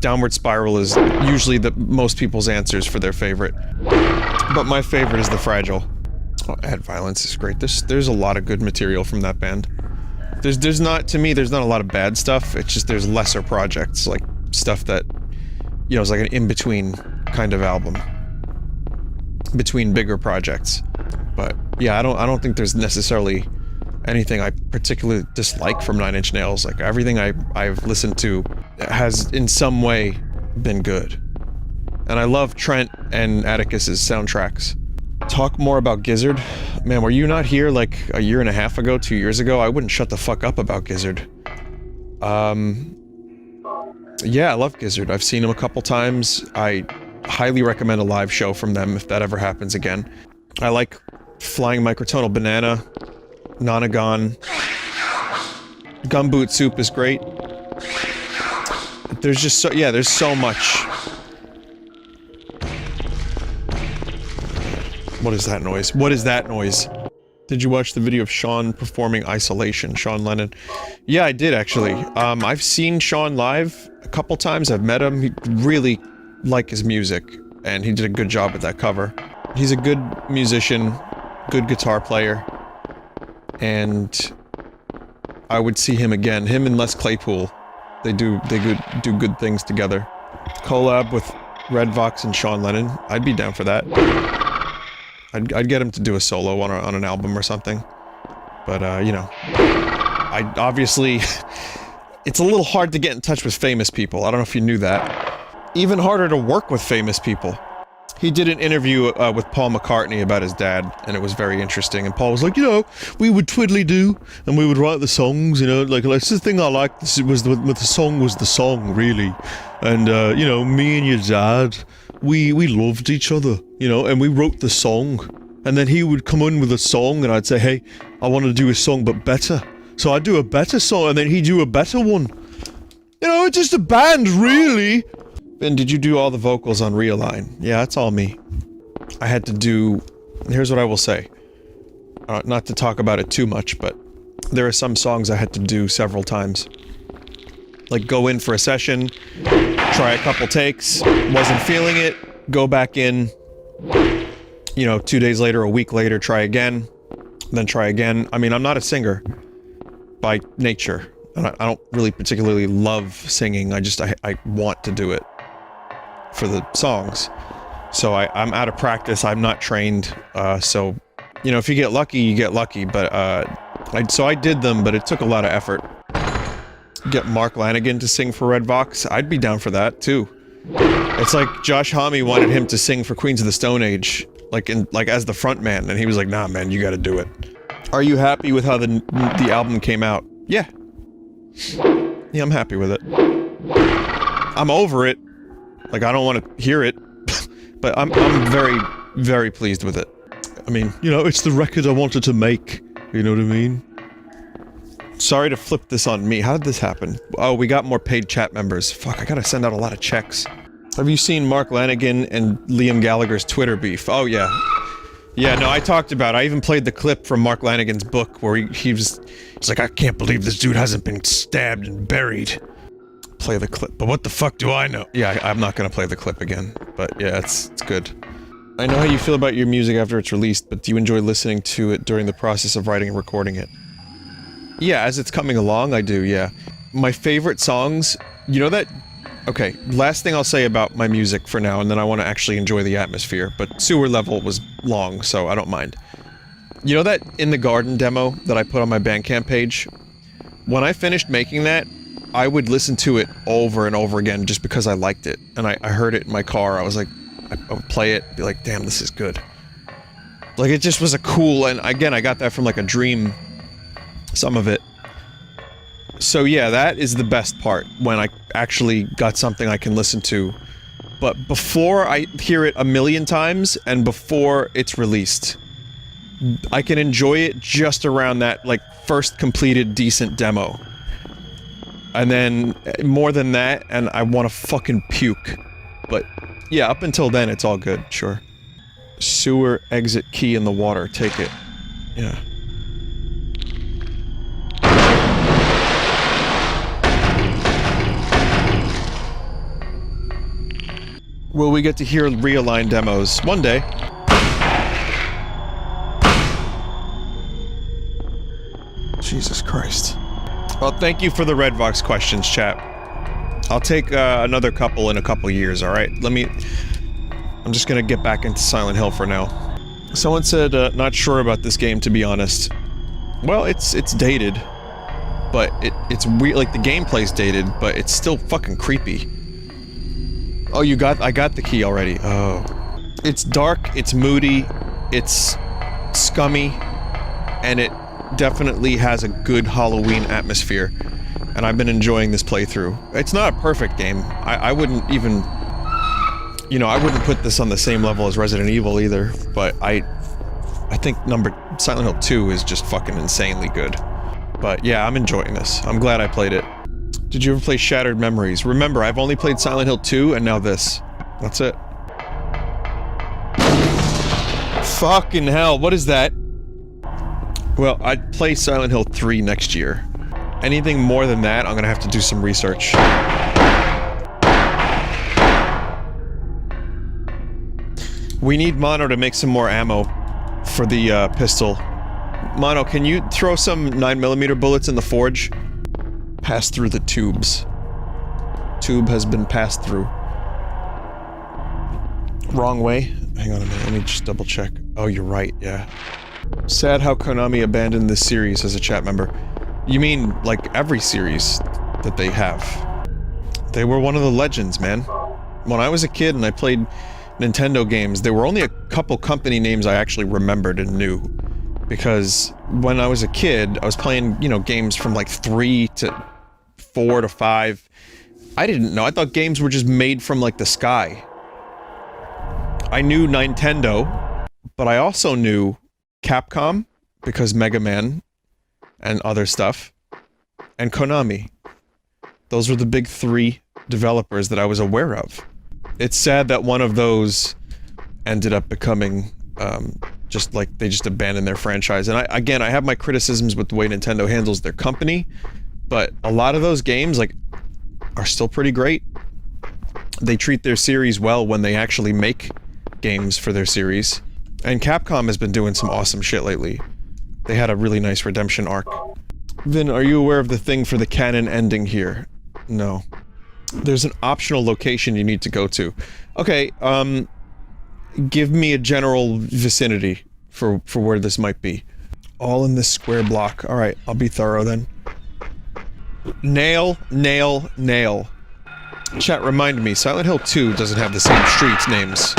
Downward Spiral is usually most people's answers for their favorite. But my favorite is The Fragile. Oh, Add Violence is great. There's a lot of good material from that band. There's not a lot of bad stuff. It's just there's lesser projects, like stuff that, you know, is like an in-between kind of album. Between bigger projects. But yeah, I don't think there's necessarily anything I particularly dislike from Nine Inch Nails. Like, everything I've listened to has in some way been good. And I love Trent and Atticus's soundtracks. Talk more about Gizzard. Man, were you not here like a year and a half ago, 2 years ago? I wouldn't shut the fuck up about Gizzard. Yeah, I love Gizzard. I've seen him a couple times. I highly recommend a live show from them if that ever happens again. I like Flying Microtonal Banana, Nonagon. Gumboot Soup is great. There's just so, yeah, there's so much What is that noise? What is that noise? Did you watch the video of Sean performing Isolation, Sean Lennon? Yeah, I did actually. I've seen Sean live a couple times. I've met him. He really like his music, and he did a good job with that cover. He's a good musician, good guitar player, and I would see him again. Him and Les Claypool, they do good things together. Collab with Red Vox and Sean Lennon. I'd be down for that. I'd get him to do a solo on an album or something. But, you know, I obviously... it's a little hard to get in touch with famous people. I don't know if you knew that. Even harder to work with famous people. He did an interview with Paul McCartney about his dad, and it was very interesting. And Paul was like, you know, we would twiddly-do, and we would write the songs, you know, like, that's the thing I liked, was with the song was the song, really. And, you know, me and your dad, we loved each other, you know, and we wrote the song. And then he would come in with a song, and I'd say, hey, I want to do a song, but better. So I'd do a better song, and then he'd do a better one. You know, it's just a band, really. And did you do all the vocals on Realign? Yeah, that's all me. I had to do... Here's what I will say. Not to talk about it too much, but there are some songs I had to do several times. Like, go in for a session, try a couple takes, wasn't feeling it, go back in, you know, 2 days later, a week later, try again, then try again. I mean, I'm not a singer by nature, and I don't really particularly love singing, I want to do it for the songs. So I'm out of practice, I'm not trained, so, you know, if you get lucky, you get lucky, but, so I did them, but it took a lot of effort. Get Mark Lanigan to sing for Red Vox, I'd be down for that, too. It's like Josh Homme wanted him to sing for Queens of the Stone Age, like as the front man, and he was like, nah man, you gotta do it. Are you happy with how the album came out? Yeah. Yeah, I'm happy with it. I'm over it. Like, I don't want to hear it, but I'm very, very pleased with it. I mean, you know, it's the record I wanted to make, you know what I mean? Sorry to flip this on me, how did this happen? Oh, we got more paid chat members. Fuck, I gotta send out a lot of checks. Have you seen Mark Lanigan and Liam Gallagher's Twitter beef? Oh yeah. Yeah, no, I talked about it. I even played the clip from Mark Lanigan's book where he's like, I can't believe this dude hasn't been stabbed and buried. Play the clip, but what the fuck do I know? Yeah, I'm not gonna play the clip again, but yeah, it's good. I know how you feel about your music after it's released, but do you enjoy listening to it during the process of writing and recording it? Yeah, as it's coming along, I do, yeah. My favorite songs, you know that... Okay, last thing I'll say about my music for now, and then I want to actually enjoy the atmosphere, but Sewer Level was long, so I don't mind. You know that In the Garden demo that I put on my Bandcamp page? When I finished making that, I would listen to it over and over again just because I liked it. And I heard it in my car, I was like, I would play it, be like, damn, this is good. Like, it just was a cool, and again, I got that from like a dream, some of it. So yeah, that is the best part, when I actually got something I can listen to. But before I hear it a million times, and before it's released, I can enjoy it just around that, like, first completed decent demo. And then, more than that, and I want to fucking puke. But, yeah, up until then, it's all good, sure. Sewer exit key in the water, take it. Yeah. Will we get to hear Realign demos? One day. Jesus Christ. Well, thank you for the Red Vox questions, chat. I'll take another couple in a couple years, alright? I'm just gonna get back into Silent Hill for now. Someone said, not sure about this game, to be honest. Well, it's dated. But it's weird, like, the gameplay's dated, but it's still fucking creepy. Oh, I got the key already. Oh. It's dark, it's moody, it's scummy, and it definitely has a good Halloween atmosphere. And I've been enjoying this playthrough. It's not a perfect game. I wouldn't even... You know, I wouldn't put this on the same level as Resident Evil either, but I think Silent Hill 2 is just fucking insanely good. But yeah, I'm enjoying this. I'm glad I played it. Did you ever play Shattered Memories? Remember, I've only played Silent Hill 2 and now this. That's it. Fucking hell, what is that? Well, I'd play Silent Hill 3 next year. Anything more than that, I'm gonna have to do some research. We need Mono to make some more ammo for the pistol. Mono, can you throw some 9mm bullets in the forge? Pass through the tubes. Tube has been passed through. Wrong way? Hang on a minute, let me just double check. Oh, you're right, yeah. Sad how Konami abandoned this series as a chat member. You mean, like, every series that they have. They were one of the legends, man. When I was a kid and I played Nintendo games, there were only a couple company names I actually remembered and knew. Because when I was a kid, I was playing, you know, games from like 3 to 4 to 5. I didn't know. I thought games were just made from like the sky. I knew Nintendo, but I also knew Capcom, because Mega Man and other stuff, and Konami. Those were the big 3 developers that I was aware of. It's sad that one of those ended up becoming, just like, they just abandoned their franchise. And again, I have my criticisms with the way Nintendo handles their company, but a lot of those games, like, are still pretty great. They treat their series well when they actually make games for their series. And Capcom has been doing some awesome shit lately. They had a really nice redemption arc. Vin, are you aware of the thing for the canon ending here? No. There's an optional location you need to go to. Okay, give me a general vicinity for where this might be. All in this square block. Alright, I'll be thorough then. Nail, nail, nail. Chat, remind me, Silent Hill 2 doesn't have the same streets names.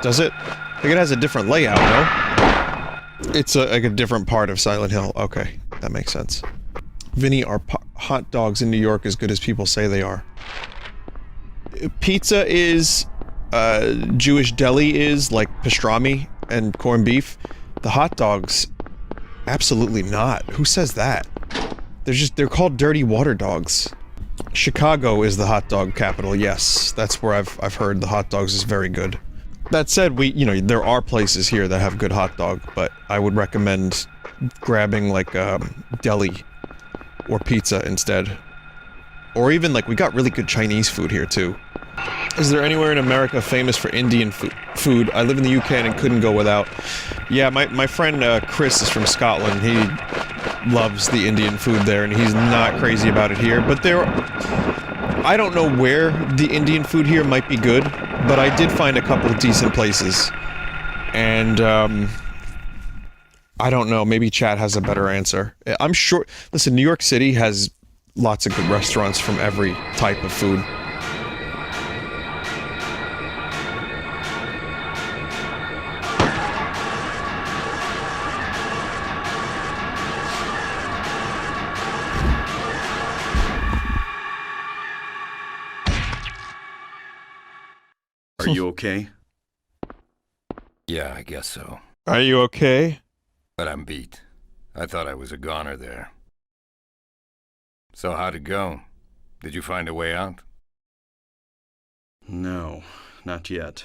Does it? I think it has a different layout, no? It's like a different part of Silent Hill. Okay, that makes sense. Vinny, are hot dogs in New York as good as people say they are? Pizza is, Jewish deli is, like pastrami and corned beef. The hot dogs, absolutely not. Who says that? They're called dirty water dogs. Chicago is the hot dog capital, yes. That's where I've heard the hot dogs is very good. That said, you know, there are places here that have good hot dog, but I would recommend grabbing, like, deli or pizza instead. Or even, like, we got really good Chinese food here, too. Is there anywhere in America famous for Indian food? I live in the UK and couldn't go without. Yeah, my friend, Chris is from Scotland. He loves the Indian food there, and he's not crazy about it here. But I don't know where the Indian food here might be good, but I did find a couple of decent places. And, I don't know, maybe chat has a better answer. I'm sure, listen, New York City has lots of good restaurants from every type of food. Are you okay? Yeah, I guess so. Are you okay? But I'm beat. I thought I was a goner there. So how'd it go? Did you find a way out? No, not yet.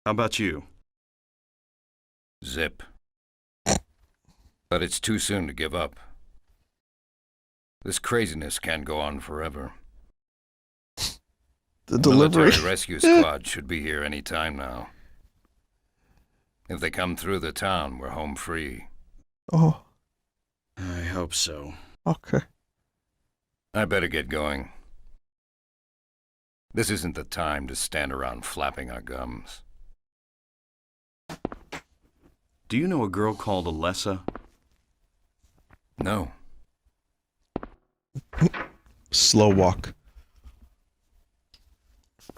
How about you? Zip. But it's too soon to give up. This craziness can't go on forever. The delivery. Military rescue squad should be here any time now. If they come through the town, we're home free. Oh. I hope so. Okay. I better get going. This isn't the time to stand around flapping our gums. Do you know a girl called Alessa? No. Slow walk.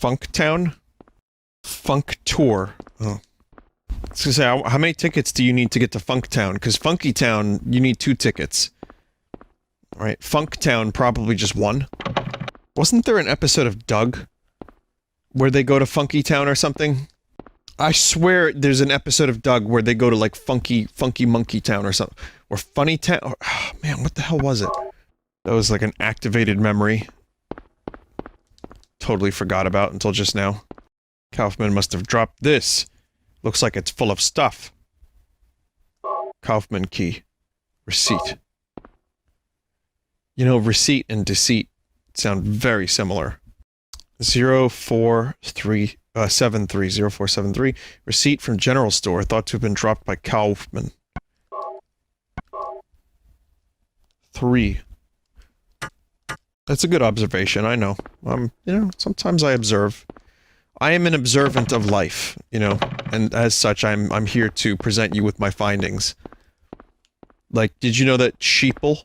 Funktown? Funk Tour. Oh. I was gonna say, how many tickets do you need to get to Funktown? Because Funky Town, you need 2 tickets. Right, Funktown, probably just 1. Wasn't there an episode of Doug where they go to Funky Town or something? I swear there's an episode of Doug where they go to, like, Funky Monkey Town or something. Or Funny Town. Oh, man, what the hell was it? That was like an activated memory. Totally forgot about until just now. Kaufman must have dropped this Looks like it's full of stuff. Kaufman key. Receipt. You know, receipt and deceit sound very similar. 0473. Receipt from general store thought to have been dropped by Kaufman. 3. That's a good observation, I know. You know, sometimes I observe. I am an observant of life, you know, and as such, I'm here to present you with my findings. Like, did you know that sheeple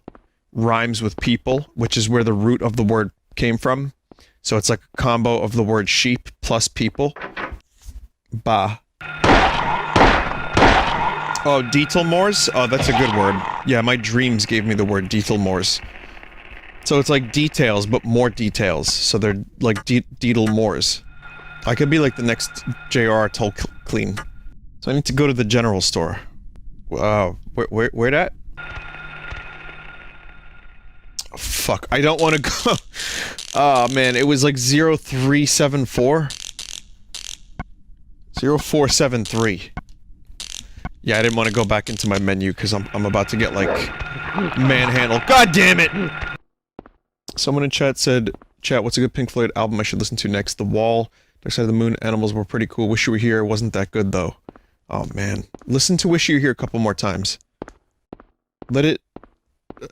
rhymes with people, which is where the root of the word came from? So it's like a combo of the word sheep plus people. Bah. Oh, Deetelmores? Oh, that's a good word. Yeah, my dreams gave me the word Deetelmores. So it's like details, but more details. So they're like Deetelmores. I could be like the next J.R.R. Tolkien. So I need to go to the general store. Where that? Oh, fuck, I don't want to go. Oh man, it was like 0374? 0473. Yeah, I didn't want to go back into my menu because I'm about to get like manhandled. God damn it! Someone in chat said, "Chat, what's a good Pink Floyd album I should listen to next?" The Wall, Dark Side of the Moon, Animals were pretty cool. Wish You Were Here wasn't that good though. Oh man, listen to Wish You Were Here a couple more times. Let it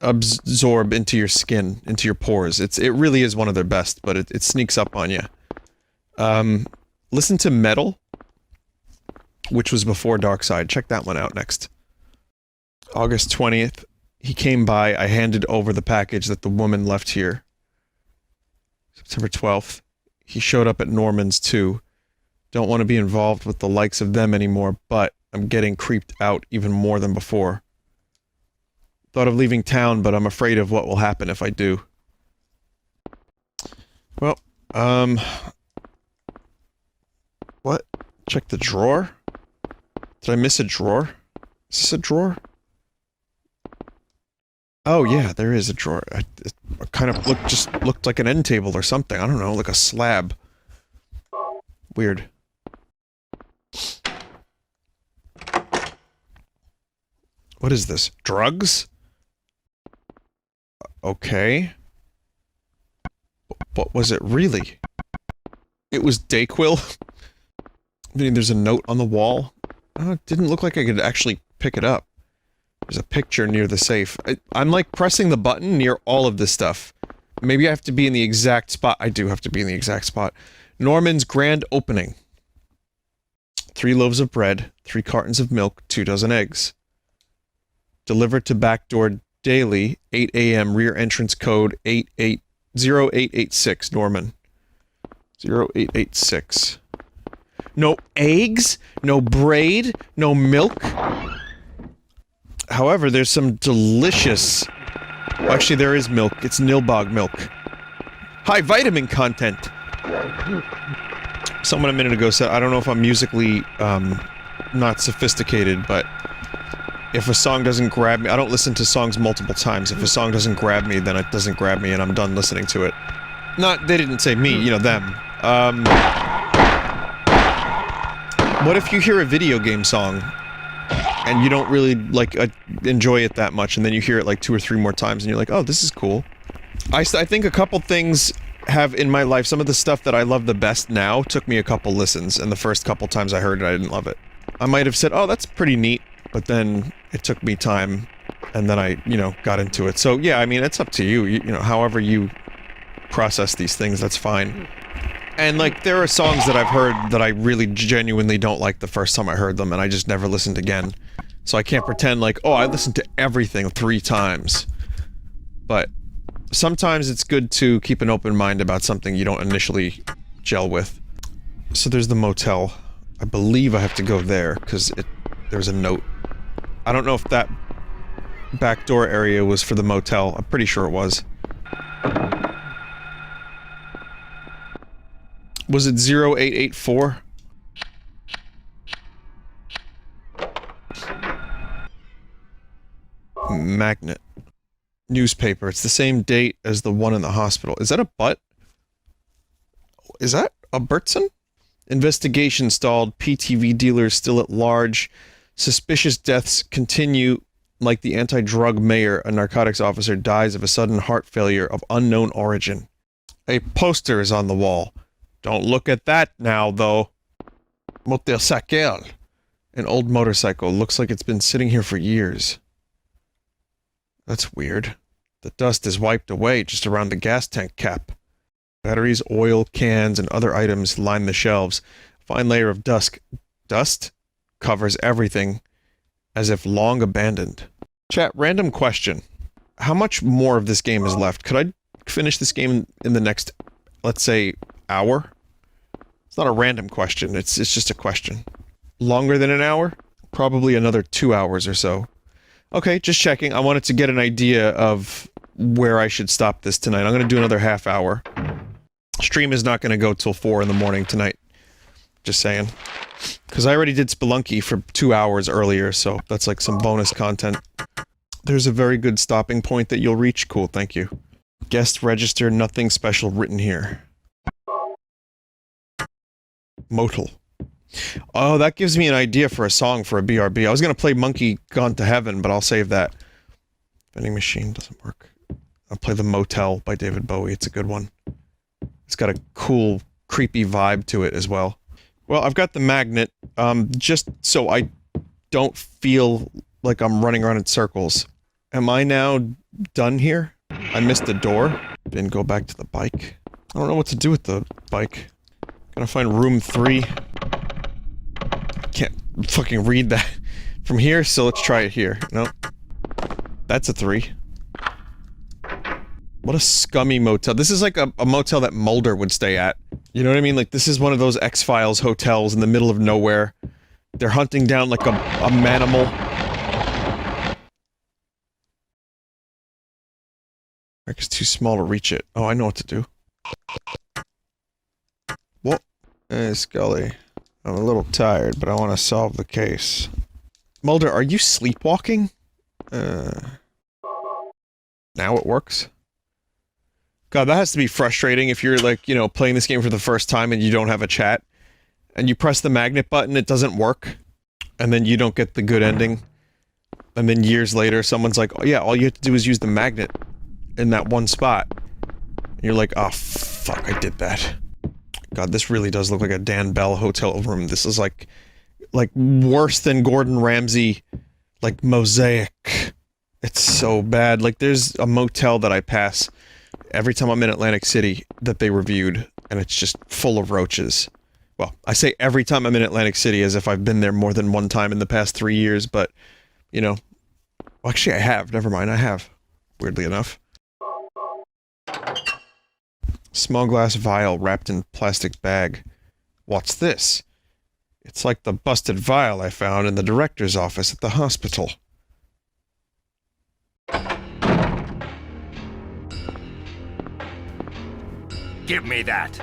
absorb into your skin, into your pores. It really is one of their best, but it sneaks up on you. Listen to Metal, which was before Dark Side. Check that one out next. August 20th, he came by. I handed over the package that the woman left here. September 12th, he showed up at Norman's too. Don't want to be involved with the likes of them anymore, but I'm getting creeped out even more than before. Thought of leaving town, but I'm afraid of what will happen if I do. Well, what? Check the drawer? Did I miss a drawer? Is this a drawer? Oh yeah, there is a drawer. It kind of looked like an end table or something. I don't know, like a slab. Weird. What is this? Drugs? Okay. What was it really? It was Dayquil? Vinny, there's a note on the wall. Oh, it didn't look like I could actually pick it up. There's a picture near the safe. I'm like pressing the button near all of this stuff. Maybe I have to be in the exact spot. I do have to be in the exact spot. Norman's grand opening. 3 loaves of bread, 3 cartons of milk, 2 dozen eggs. Delivered to back door daily, 8 a.m. rear entrance code 0886 Norman. 0886. No eggs? No braid? No milk? However, there's some delicious... Actually, there is milk. It's Nilbog milk. High vitamin content! Someone a minute ago said, I don't know if I'm musically, not sophisticated, but... if a song doesn't grab me... I don't listen to songs multiple times. If a song doesn't grab me, then it doesn't grab me and I'm done listening to it. Not... they didn't say me, you know, them. What if you hear a video game song and you don't really, like, enjoy it that much, and then you hear it like 2 or 3 more times and you're like, oh, this is cool. I think a couple things have in my life, some of the stuff that I love the best now took me a couple listens, and the first couple times I heard it, I didn't love it. I might have said, oh, that's pretty neat, but then it took me time, and then I, you know, got into it. So, yeah, I mean, it's up to you. You know, however you process these things, that's fine. And, like, there are songs that I've heard that I really genuinely don't like the first time I heard them, and I just never listened again. So I can't pretend like, oh, I listened to everything 3 times. But sometimes it's good to keep an open mind about something you don't initially gel with. So there's the motel. I believe I have to go there, because there's a note. I don't know if that back door area was for the motel. I'm pretty sure it was. Was it 0884? Magnet. Newspaper. It's the same date as the one in the hospital. Is that a butt? Is that a Bertson? Investigation stalled. PTV dealers still at large. Suspicious deaths continue. Like the anti-drug mayor, a narcotics officer dies of a sudden heart failure of unknown origin. A poster is on the wall. Don't look at that now, though. Motorcycle. An old motorcycle. Looks like it's been sitting here for years. That's weird. The dust is wiped away just around the gas tank cap. Batteries, oil, cans, and other items line the shelves. A fine layer of dust covers everything, as if long abandoned. Chat, random question. How much more of this game is left? Could I finish this game in the next, let's say, hour? It's not a random question, it's just a question. Longer than an hour? Probably another 2 hours or so. Okay, just checking. I wanted to get an idea of where I should stop this tonight. I'm gonna do another half hour. Stream is not gonna go till 4 in the morning tonight. Just saying. Because I already did Spelunky for 2 hours earlier, so that's like some bonus content. There's a very good stopping point that you'll reach. Cool, thank you. Guest register, nothing special written here. Motel. Oh, that gives me an idea for a song for a BRB. I was gonna play Monkey Gone to Heaven, but I'll save that. Vending machine doesn't work. I'll play The Motel by David Bowie. It's a good one. It's got a cool, creepy vibe to it as well. Well, I've got the magnet, just so I don't feel like I'm running around in circles. Am I now done here? I missed the door. Didn't go back to the bike. I don't know what to do with the bike. Gotta find room 3. Can't fucking read that from here, so let's try it here. No. That's a 3. What a scummy motel. This is like a motel that Mulder would stay at. You know what I mean? Like, this is one of those X-Files hotels in the middle of nowhere. They're hunting down like a manimal. It's too small to reach it. Oh, I know what to do. What? Hey, Scully. I'm a little tired, but I want to solve the case. Mulder, are you sleepwalking? Now it works? God, that has to be frustrating if you're, like, you know, playing this game for the first time and you don't have a chat. And you press the magnet button, it doesn't work. And then you don't get the good ending. And then years later, someone's like, oh yeah, all you have to do is use the magnet in that one spot. And you're like, oh fuck, I did that. God, this really does look like a Dan Bell hotel room. This is like worse than Gordon Ramsay, like, Mosaic. It's so bad. Like, there's a motel that I pass every time I'm in Atlantic City that they reviewed, and it's just full of roaches. Well, I say every time I'm in Atlantic City as if I've been there more than one time in the past 3 years, but, you know... Well, actually, I have. Never mind, I have. Weirdly enough. Small glass vial wrapped in plastic bag. What's this? It's like the busted vial I found in the director's office at the hospital. Give me that.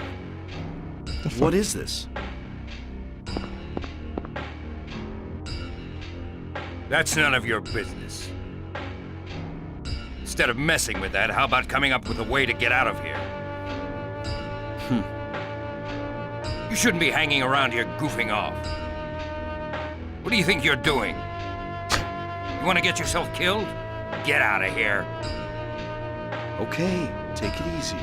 What is this? That's none of your business. Instead of messing with that, how about coming up with a way to get out of here? You shouldn't be hanging around here goofing off. What do you think you're doing? You want to get yourself killed? Get out of here. Okay, take it easy.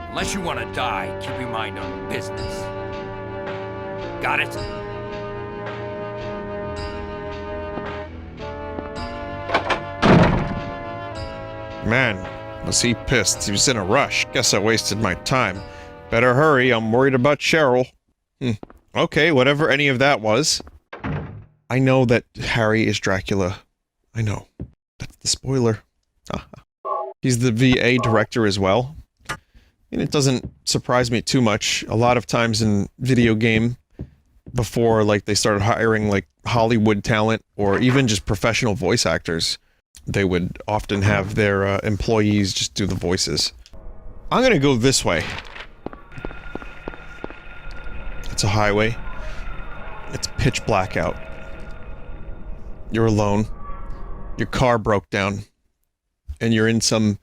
Unless you want to die, keep your mind on business. Got it? Man, was he pissed. He was in a rush. Guess I wasted my time. Better hurry, I'm worried about Cheryl. Okay, whatever any of that was. I know that Harry is Dracula. I know. That's the spoiler. He's the VA director as well. And it doesn't surprise me too much. A lot of times in video game, before, like, they started hiring, like, Hollywood talent, or even just professional voice actors, they would often have their employees just do the voices. I'm gonna go this way. It's a highway. It's pitch black out. You're alone. Your car broke down. And you're in some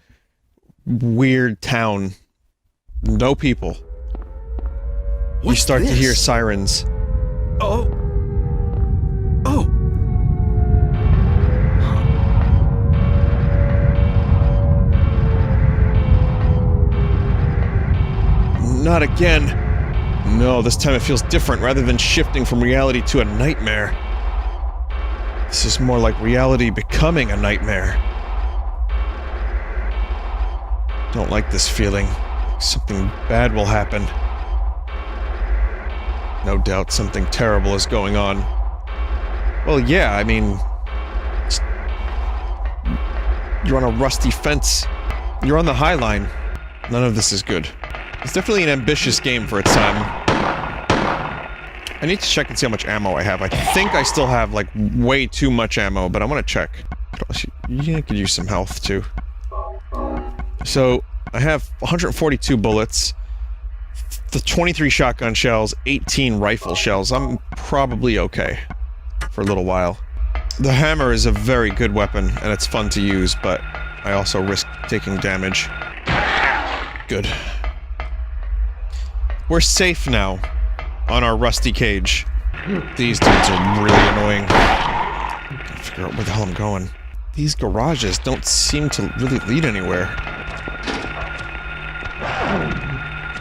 weird town. No people. you start to hear sirens. Oh. Oh. Not again. No, this time it feels different. Rather than shifting from reality to a nightmare, this is more like reality becoming a nightmare. Don't like this feeling. Something bad will happen. No doubt something terrible is going on. Well, yeah, I mean... You're on a rusty fence. You're on the High Line. None of this is good. It's definitely an ambitious game for its time. I need to check and see how much ammo I have. I think I still have, like, way too much ammo, but I want to check. You could use some health, too. So, I have 142 bullets, the 23 shotgun shells, 18 rifle shells. I'm probably okay for a little while. The hammer is a very good weapon, and it's fun to use, but I also risk taking damage. Good. We're safe now, on our rusty cage. These dudes are really annoying. Gotta figure out where the hell I'm going. These garages don't seem to really lead anywhere.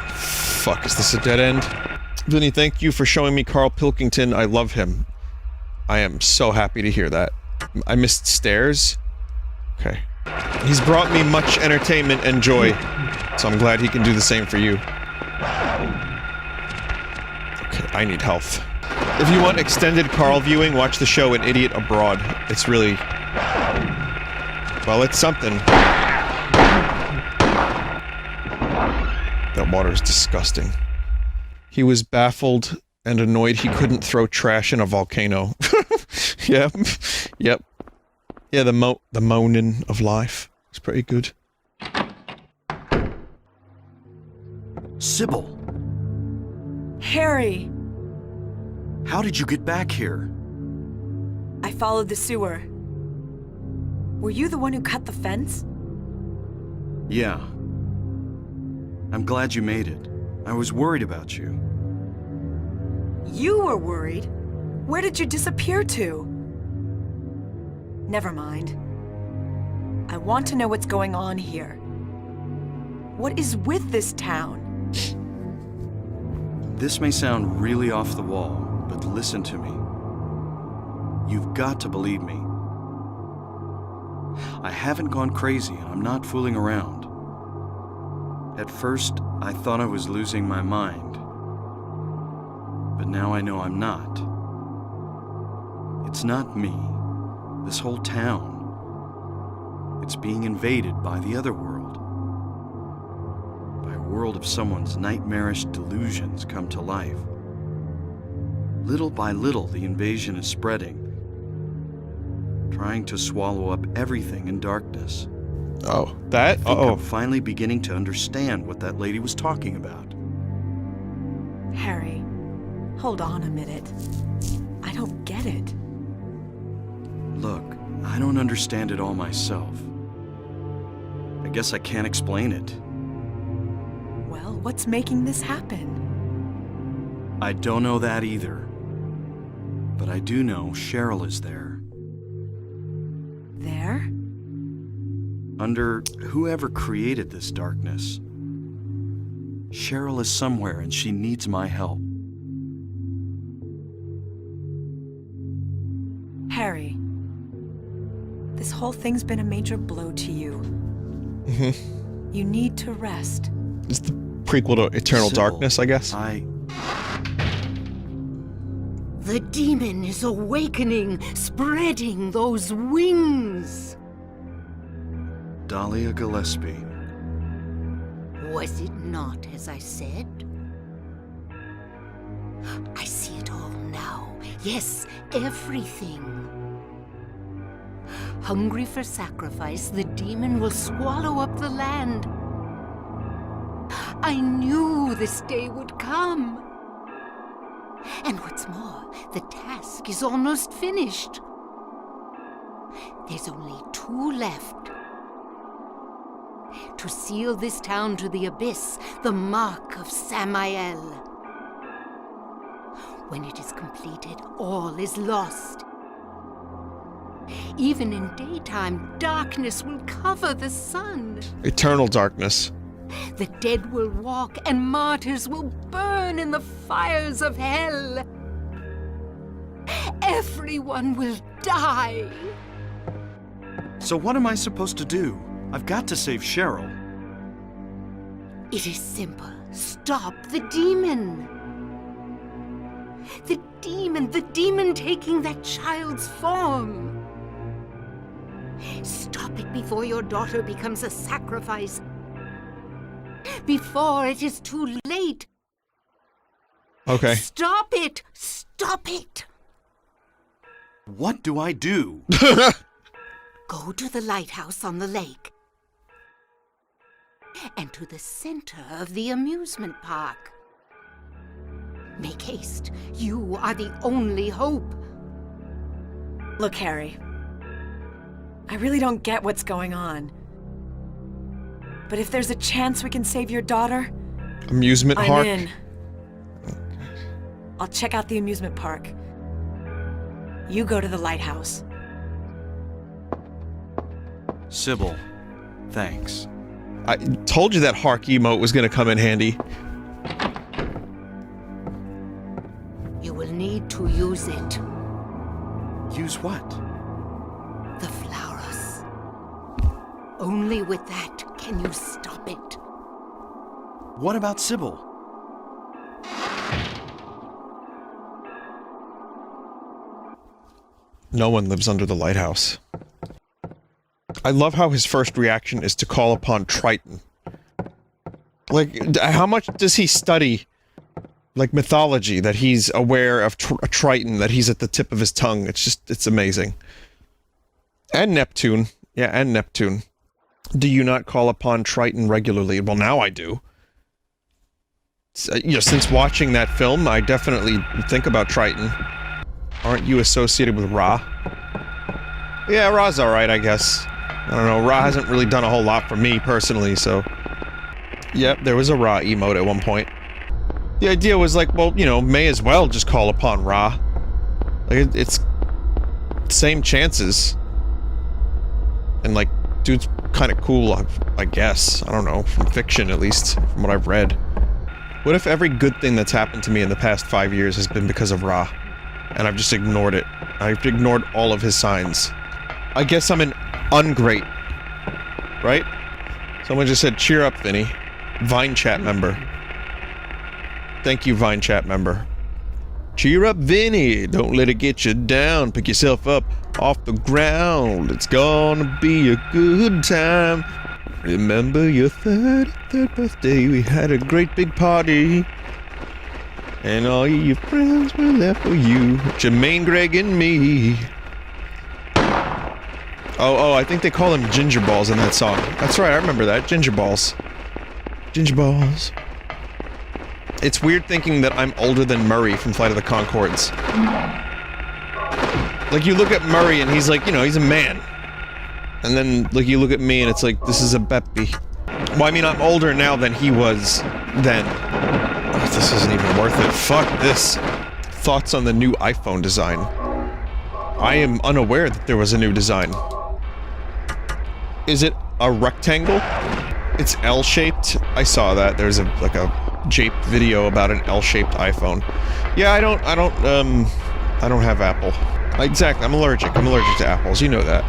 Fuck, is this a dead end? Vinny, thank you for showing me Carl Pilkington. I love him. I am so happy to hear that. I missed stairs? Okay. He's brought me much entertainment and joy, so I'm glad he can do the same for you. Okay, I need health. If you want extended Carl viewing, watch the show An Idiot Abroad. It's really... well, it's something. That water is disgusting. He was baffled and annoyed he couldn't throw trash in a volcano. Yep. Yep. Yeah, the moaning of life. It's pretty good. Sybil, Harry! how did you get back here? I followed the sewer. Were you the one who cut the fence? Yeah. I'm glad you made it. I was worried about you. You were worried? Where did you disappear to? Never mind. I want to know what's going on here. What is with this town? This may sound really off the wall, but listen to me. You've got to believe me. I haven't gone crazy, and I'm not fooling around. At first, I thought I was losing my mind. But now I know I'm not. It's not me. This whole town. It's being invaded by the other world. By a world of someone's nightmarish delusions come to life. Little by little, the invasion is spreading, trying to swallow up everything in darkness. Oh, that? I'm finally beginning to understand what that lady was talking about. Harry, hold on a minute. I don't get it. Look, I don't understand it all myself. I guess I can't explain it. Well, what's making this happen? I don't know that either. But I do know Cheryl is there. There? Under whoever created this darkness. Cheryl is somewhere and she needs my help. Harry, this whole thing's been a major blow to you. You need to rest. It's the prequel to Eternal Sybil, Darkness, I guess. The demon is awakening, spreading those wings. Dahlia Gillespie. Was it not as I said? I see it all now. Yes, everything. Hungry for sacrifice, the demon will swallow up the land. I knew this day would come. And what's more, the task is almost finished. There's only 2 left. To seal this town to the abyss, the mark of Samael. When it is completed, all is lost. Even in daytime, darkness will cover the sun. Eternal darkness. The dead will walk, and martyrs will burn in the fires of hell. Everyone will die. So what am I supposed to do? I've got to save Cheryl. It is simple. Stop the demon. The demon taking that child's form. Stop it before your daughter becomes a sacrifice. Before it is too late. Okay. Stop it! Stop it! What do I do? Go to the lighthouse on the lake. And to the center of the amusement park. Make haste. You are the only hope. Look, Harry. I really don't get what's going on. But if there's a chance we can save your daughter, Amusement I'm park. in. I'll check out the amusement park. You go to the lighthouse. Sybil, thanks. I told you that Hark emote was gonna come in handy. You will need to use it. Use what? The flowers. Only with that can you stop it. What about Sybil? No one lives under the lighthouse. I love how his first reaction is to call upon Triton. Like, how much does he study, like, mythology, that he's aware of Triton, that he's at the tip of his tongue? It's just, it's amazing. And Neptune. Yeah, and Neptune. Do you not call upon Triton regularly? Well, now I do. You know, since watching that film, I definitely think about Triton. Aren't you associated with Ra? Yeah, Ra's alright, I guess. I don't know, Ra hasn't really done a whole lot for me, personally, so... Yep, there was a Ra emote at one point. The idea was like, well, you know, may as well just call upon Ra. Like, it's... same chances. And, like, dude's kinda cool, I guess. I don't know, from fiction, at least, from what I've read. What if every good thing that's happened to me in the past 5 years has been because of Ra? And I've just ignored it. I've ignored all of his signs. I guess I'm an ungrate. Right? Someone just said, cheer up, Vinny. Vine chat member. Thank you, Vine chat member. Cheer up, Vinny. Don't let it get you down. Pick yourself up off the ground. It's gonna be a good time. Remember your 33rd birthday. We had a great big party. And all your friends were there for you. Jermaine, Greg, and me. Oh, I think they call him Ginger Balls in that song. That's right, I remember that. Ginger Balls. Ginger Balls. It's weird thinking that I'm older than Murray from Flight of the Conchords. Like, you look at Murray and he's like, you know, he's a man. And then, like, you look at me and it's like, this is a Beppy. Well, I mean, I'm older now than he was then. Oh, this isn't even worth it. Fuck this. Thoughts on the new iPhone design? I am unaware that there was a new design. Is it a rectangle? It's L-shaped? I saw that. There's a, like a Jape video about an L-shaped iPhone. Yeah, I don't have Apple. Exactly, I'm allergic to apples, you know that.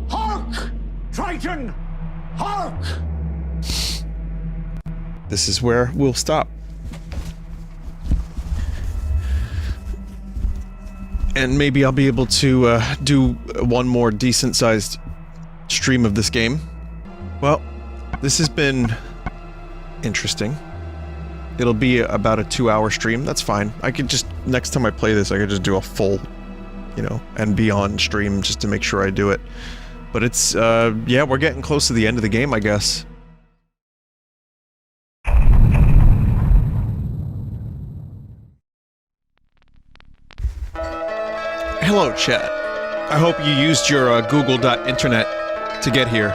Hark! Triton! Hark! This is where we'll stop. And maybe I'll be able to do one more decent-sized stream of this game. Well, this has been interesting. It'll be about a 2-hour stream, that's fine. I could just, next time I play this, I could just do a full, you know, and beyond stream just to make sure I do it. But it's, yeah, we're getting close to the end of the game, I guess. Hello, chat. I hope you used your Google.internet to get here.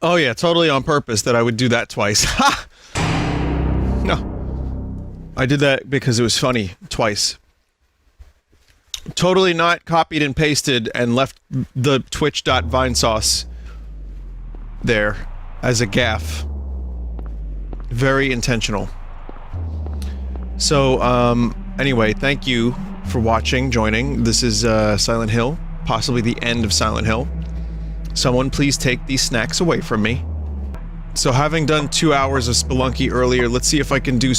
Oh yeah, totally on purpose that I would do that twice. Ha! No. I did that because it was funny twice. Totally not copied and pasted and left the twitch.vinesauce there as a gaffe. Very intentional. So, anyway, thank you for watching, joining. This is Silent Hill, possibly the end of Silent Hill. Someone please take these snacks away from me. So having done 2 hours of Spelunky earlier, let's see if I can do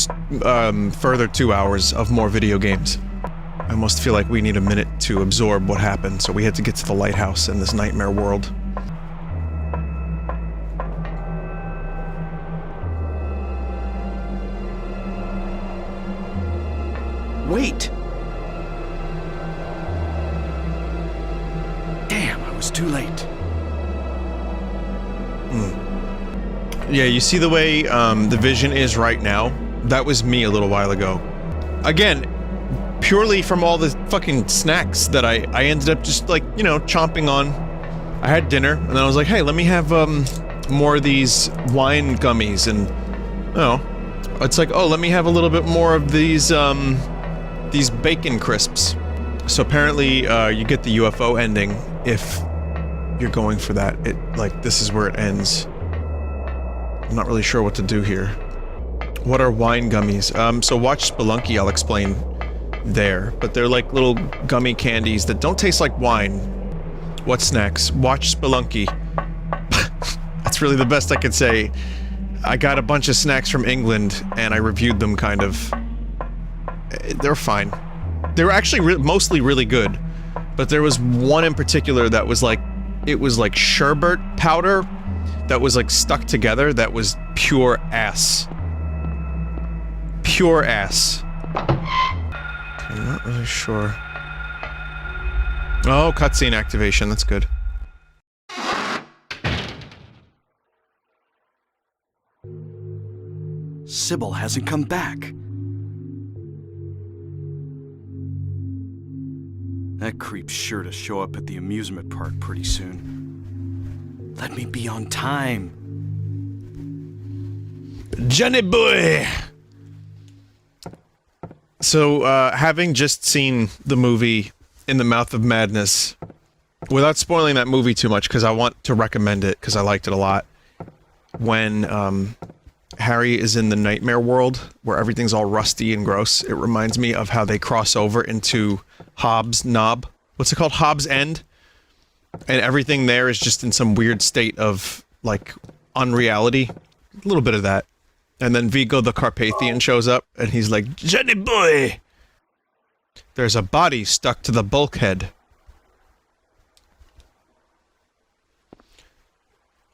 further 2 hours of more video games. I almost feel like we need a minute to absorb what happened, so we had to get to the lighthouse in this nightmare world. Wait! Damn, I was too late. Yeah, you see the way the vision is right now? That was me a little while ago. Again, purely from all the fucking snacks that I ended up just like, you know, chomping on. I had dinner, and then I was like, hey, let me have more of these wine gummies, and, oh, it's like, oh, let me have a little bit more of these bacon crisps. So apparently, you get the UFO ending if you're going for that. Like, this is where it ends. I'm not really sure what to do here. What are wine gummies? So watch Spelunky, I'll explain there. But they're like little gummy candies that don't taste like wine. What snacks? Watch Spelunky. That's really the best I could say. I got a bunch of snacks from England, and I reviewed them kind of. They're fine. They were actually mostly really good. But there was one in particular that was like, it was like sherbet powder that was like stuck together that was pure ass. Pure ass. I'm not really sure. Oh, cutscene activation, that's good. Sybil hasn't come back. That creep's sure to show up at the amusement park pretty soon. Let me be on time. Johnny boy! So, having just seen the movie In the Mouth of Madness, without spoiling that movie too much, because I want to recommend it, because I liked it a lot, when, Harry is in the nightmare world, where everything's all rusty and gross, it reminds me of how they cross over into Hobbs Knob. What's it called? Hobbs End? And everything there is just in some weird state of, like, unreality. A little bit of that. And then Vigo the Carpathian shows up, and he's like, Johnny boy! There's a body stuck to the bulkhead.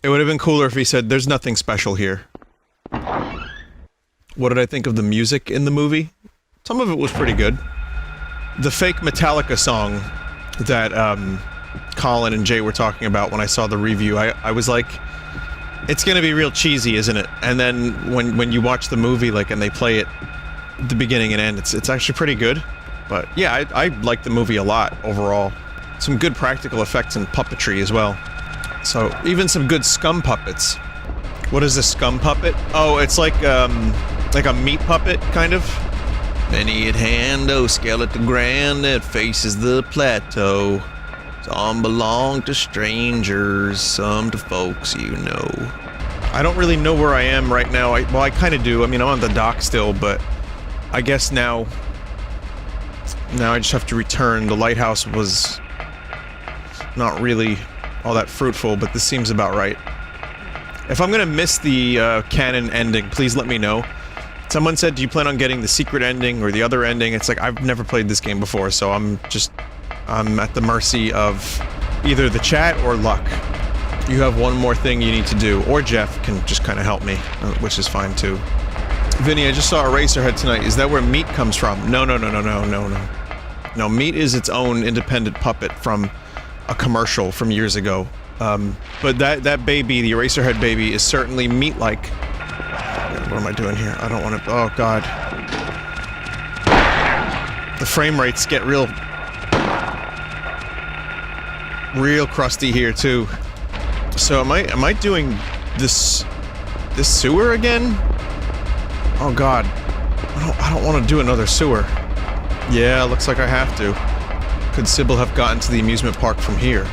It would have been cooler if he said, there's nothing special here. What did I think of the music in the movie? Some of it was pretty good. The fake Metallica song that, Colin and Jay were talking about when I saw the review, I was like, it's gonna be real cheesy, isn't it? And then when you watch the movie, like, and they play it at the beginning and end, it's actually pretty good. But yeah, I like the movie a lot overall. Some good practical effects and puppetry as well. So even some good scum puppets. What is a scum puppet? Oh, it's like a meat puppet, kind of. Benny at hand, oh, skeleton grand that faces the plateau. Some belong to strangers, some to folks you know. I don't really know where I am right now. Well, I kind of do. I mean, I'm on the dock still, but I guess now I just have to return. The lighthouse was not really all that fruitful, but this seems about right. If I'm gonna miss the canon ending, please let me know. Someone said, do you plan on getting the secret ending or the other ending? It's like, I've never played this game before, so I'm at the mercy of either the chat or luck. You have one more thing you need to do, or Jeff can just kind of help me, which is fine too. Vinny, I just saw Eraserhead tonight. Is that where Meat comes from? No. No, Meat is its own independent puppet from a commercial from years ago. But that baby, the Eraserhead baby, is certainly Meat-like. What am I doing here? I don't want to... Oh, God. The frame rates get real crusty here, too. So am I doing This sewer again? Oh god. I don't want to do another sewer. Yeah, looks like I have to. Could Sybil have gotten to the amusement park from here?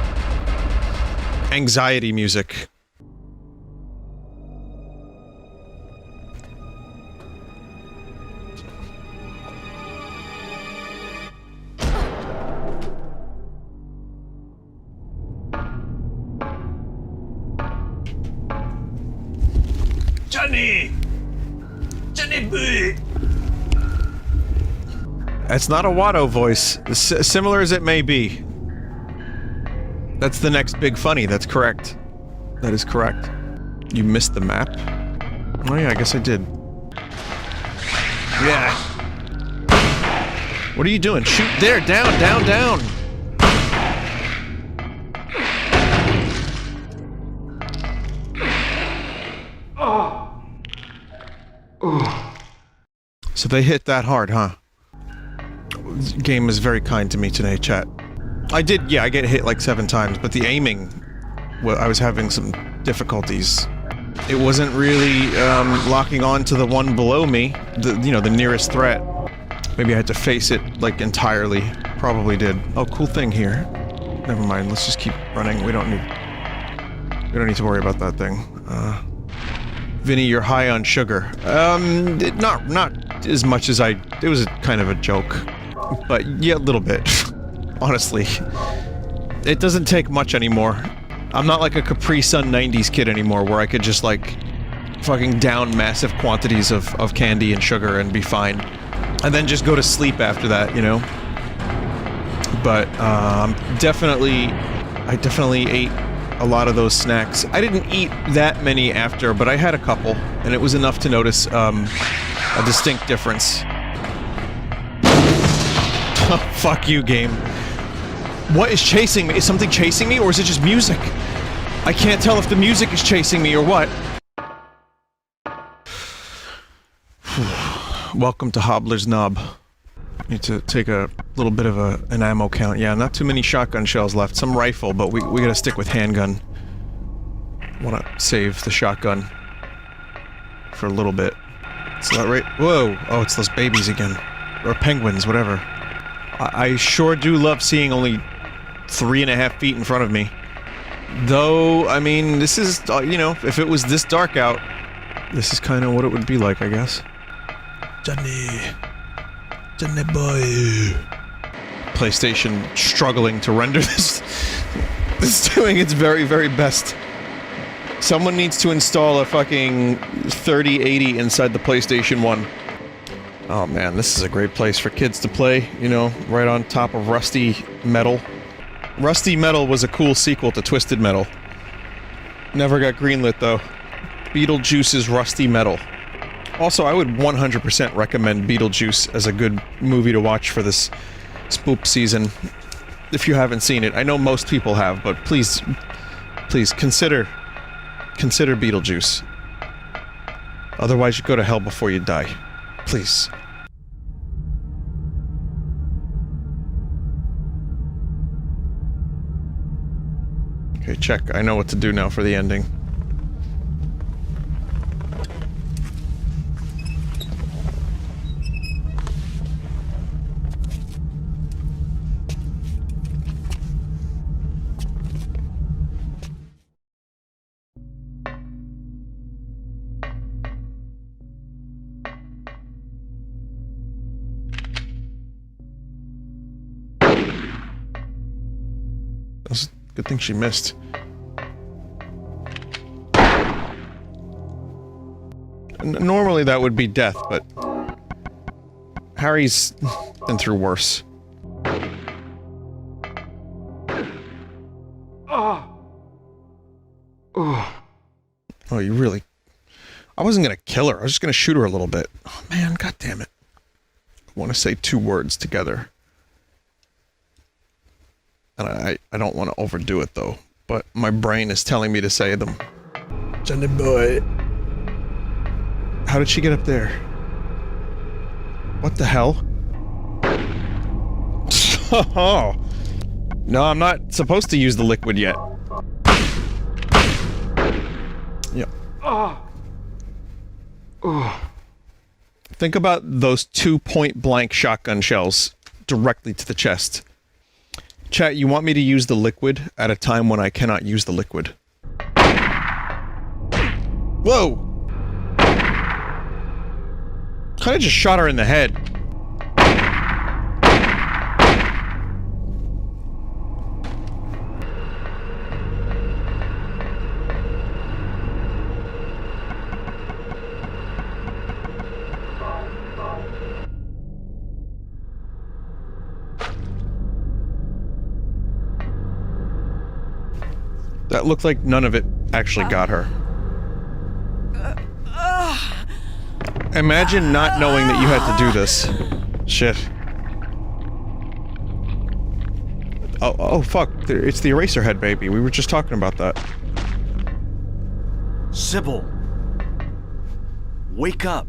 Anxiety music. Johnny! Johnny boy! That's not a Watto voice, similar as it may be. That's the next big funny, that's correct. That is correct. You missed the map? Oh yeah, I guess I did. Yeah. What are you doing? Shoot there! Down, down, down! So they hit that hard, huh? This game is very kind to me today, chat. I get hit like 7 times, but the aiming, well, I was having some difficulties. It wasn't really, locking on to the one below me, the nearest threat. Maybe I had to face it, like, entirely. Probably did. Oh, cool thing here. Never mind, let's just keep running. We don't need to worry about that thing. Vinny, you're high on sugar. Not as much as it was kind of a joke. But yeah, a little bit. Honestly. It doesn't take much anymore. I'm not like a Capri Sun 90s kid anymore where I could just like fucking down massive quantities of candy and sugar and be fine. And then just go to sleep after that, you know? But, I definitely ate a lot of those snacks. I didn't eat that many after, but I had a couple, and it was enough to notice, a distinct difference. Oh, fuck you, game. What is chasing me? Is something chasing me, or is it just music? I can't tell if the music is chasing me or what. Welcome to Hobbler's Knob. Need to take a little bit of an ammo count. Yeah, not too many shotgun shells left. Some rifle, but we gotta stick with handgun. Wanna save the shotgun for a little bit. Is that right? Whoa! Oh, it's those babies again. Or penguins, whatever. I sure do love seeing only 3.5 feet in front of me. Though, I mean, this is, you know, if it was this dark out, this is kind of what it would be like, I guess. Johnny boy. PlayStation struggling to render this. It's doing its very, very best. Someone needs to install a fucking 3080 inside the PlayStation 1. Oh man, this is a great place for kids to play, you know, right on top of Rusty Metal. Rusty Metal was a cool sequel to Twisted Metal. Never got greenlit though. Beetlejuice's Rusty Metal. Also, I would 100% recommend Beetlejuice as a good movie to watch for this spoop season. If you haven't seen it, I know most people have, but please consider Beetlejuice. Otherwise, you go to hell before you die. Please. Okay, check. I know what to do now for the ending. Good thing she missed. Normally that would be death, but Harry's been through worse. Oh, you really... I wasn't gonna kill her, I was just gonna shoot her a little bit. Oh man, god damn it. I want to say 2 words together. And I don't want to overdo it though, but my brain is telling me to say them. Johnny boy. How did she get up there? What the hell? Oh. No, I'm not supposed to use the liquid yet. Yep. Think about those 2 point-blank shotgun shells directly to the chest. Chat, you want me to use the liquid at a time when I cannot use the liquid. Whoa! Kinda just shot her in the head. That looked like none of it actually got her. Imagine not knowing that you had to do this. Shit. Oh fuck. It's the Eraserhead baby. We were just talking about that. Sybil! Wake up!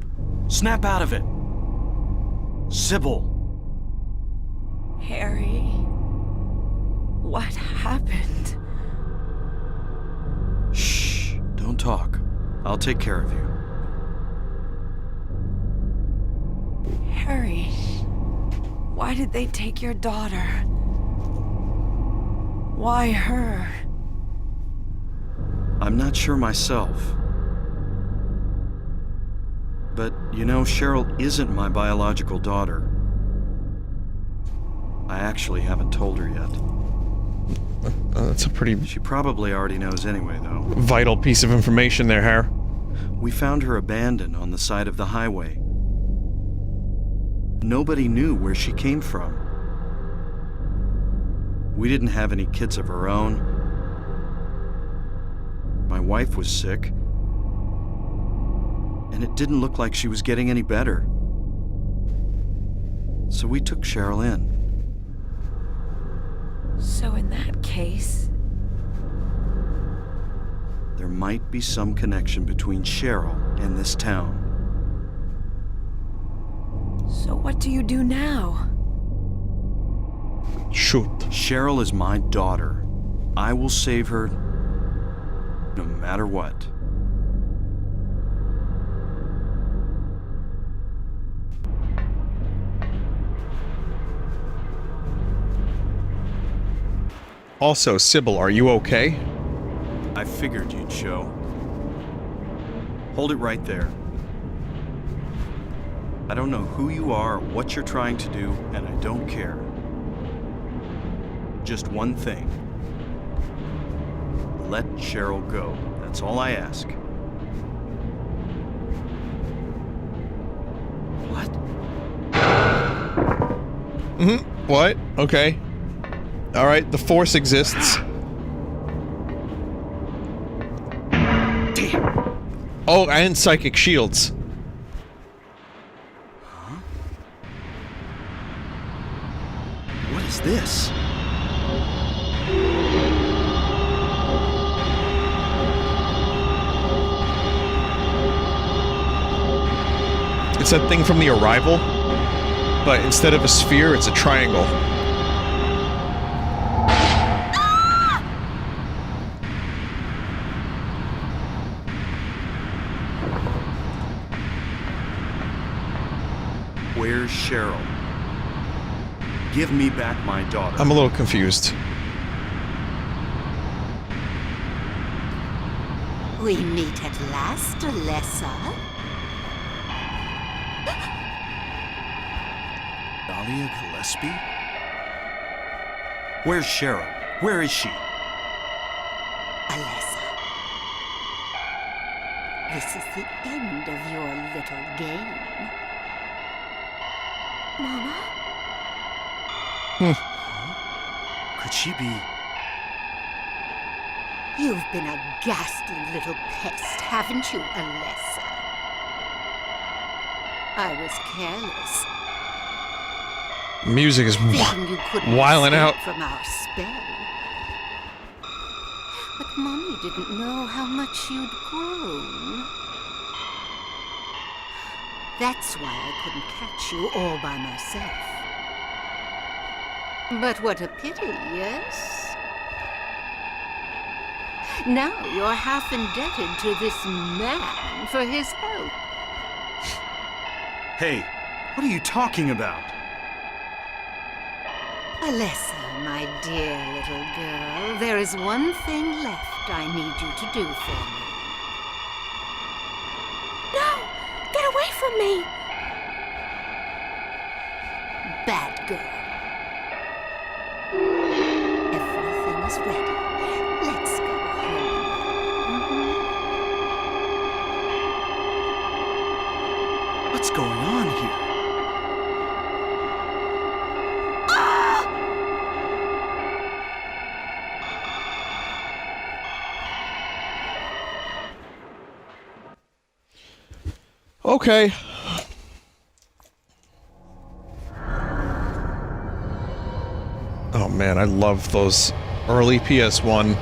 Snap out of it! Sybil! Harry, what happened? Shh! Don't talk. I'll take care of you. Harry, why did they take your daughter? Why her? I'm not sure myself. But, you know, Cheryl isn't my biological daughter. I actually haven't told her yet. That's a pretty She probably already knows anyway, though. vital piece of information there, Har. We found her abandoned on the side of the highway. Nobody knew where she came from. We didn't have any kids of our own. My wife was sick. And it didn't look like she was getting any better. So we took Cheryl in. So in that case... There might be some connection between Cheryl and this town. So what do you do now? Shoot. Cheryl is my daughter. I will save her no matter what. Also, Sybil, are you okay? I figured you'd show. Hold it right there. I don't know who you are or what you're trying to do, and I don't care. Just one thing. Let Cheryl go. That's all I ask. What? What? Okay. Alright, the Force exists. Damn! Oh, and psychic shields. Huh? What is this? It's that thing from The Arrival, but instead of a sphere, it's a triangle. Where's Cheryl? Give me back my daughter. I'm a little confused. We meet at last, Alessa. Dahlia Gillespie? Where's Cheryl? Where is she? Alessa. This is the end of your little game. Mama? Could she be... You've been a ghastly little pest, haven't you, Alessa? I was careless. Music is Thinking you couldn't wilding out. escape from our spell. But Mommy didn't know how much you'd grown. That's why I couldn't catch you all by myself. But what a pity, yes? Now you're half indebted to this man for his help. Hey, what are you talking about? Alessa, my dear little girl, there is one thing left I need you to do for me. No! Get away from me! Bad girl. Everything is ready. Let's go home. What's going on here? Okay. Oh man, I love those early PS1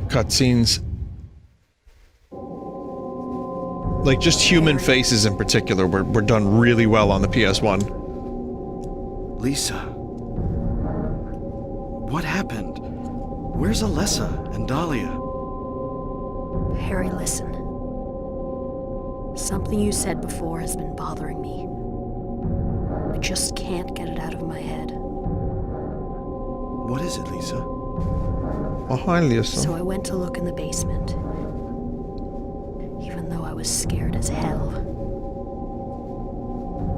cutscenes. Like, just human faces in particular were done really well on the PS1. Lisa. What happened? Where's Alessa and Dahlia? Harry, listen. Something you said before has been bothering me. I just can't get it out of my head. What is it, Lisa? Oh, hi, Lisa. So I went to look in the basement. Even though I was scared as hell.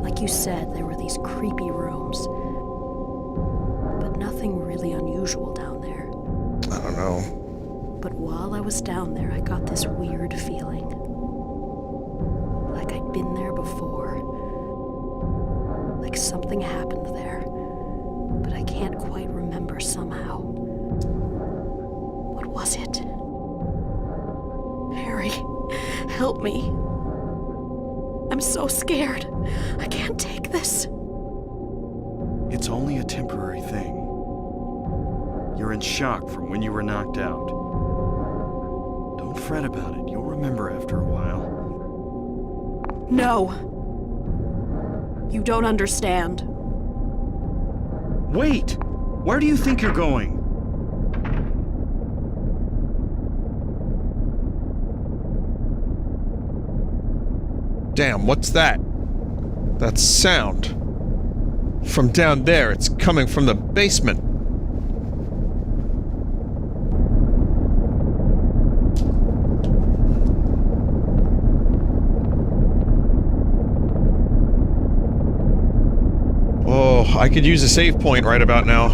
Like you said, there were these creepy rooms. But nothing really unusual down there. I don't know. But while I was down there, I got this weird feeling. Like I'd been there before. Like something happened there. But I can't quite remember somehow. What was it? Harry, help me. I'm so scared. I can't take this. It's only a temporary thing. You're in shock from when you were knocked out. Don't fret about it. You'll remember after a while. No. You don't understand. Wait! Where do you think you're going? Damn, what's that? That sound. From down there, it's coming from the basement. Oh, I could use a save point right about now.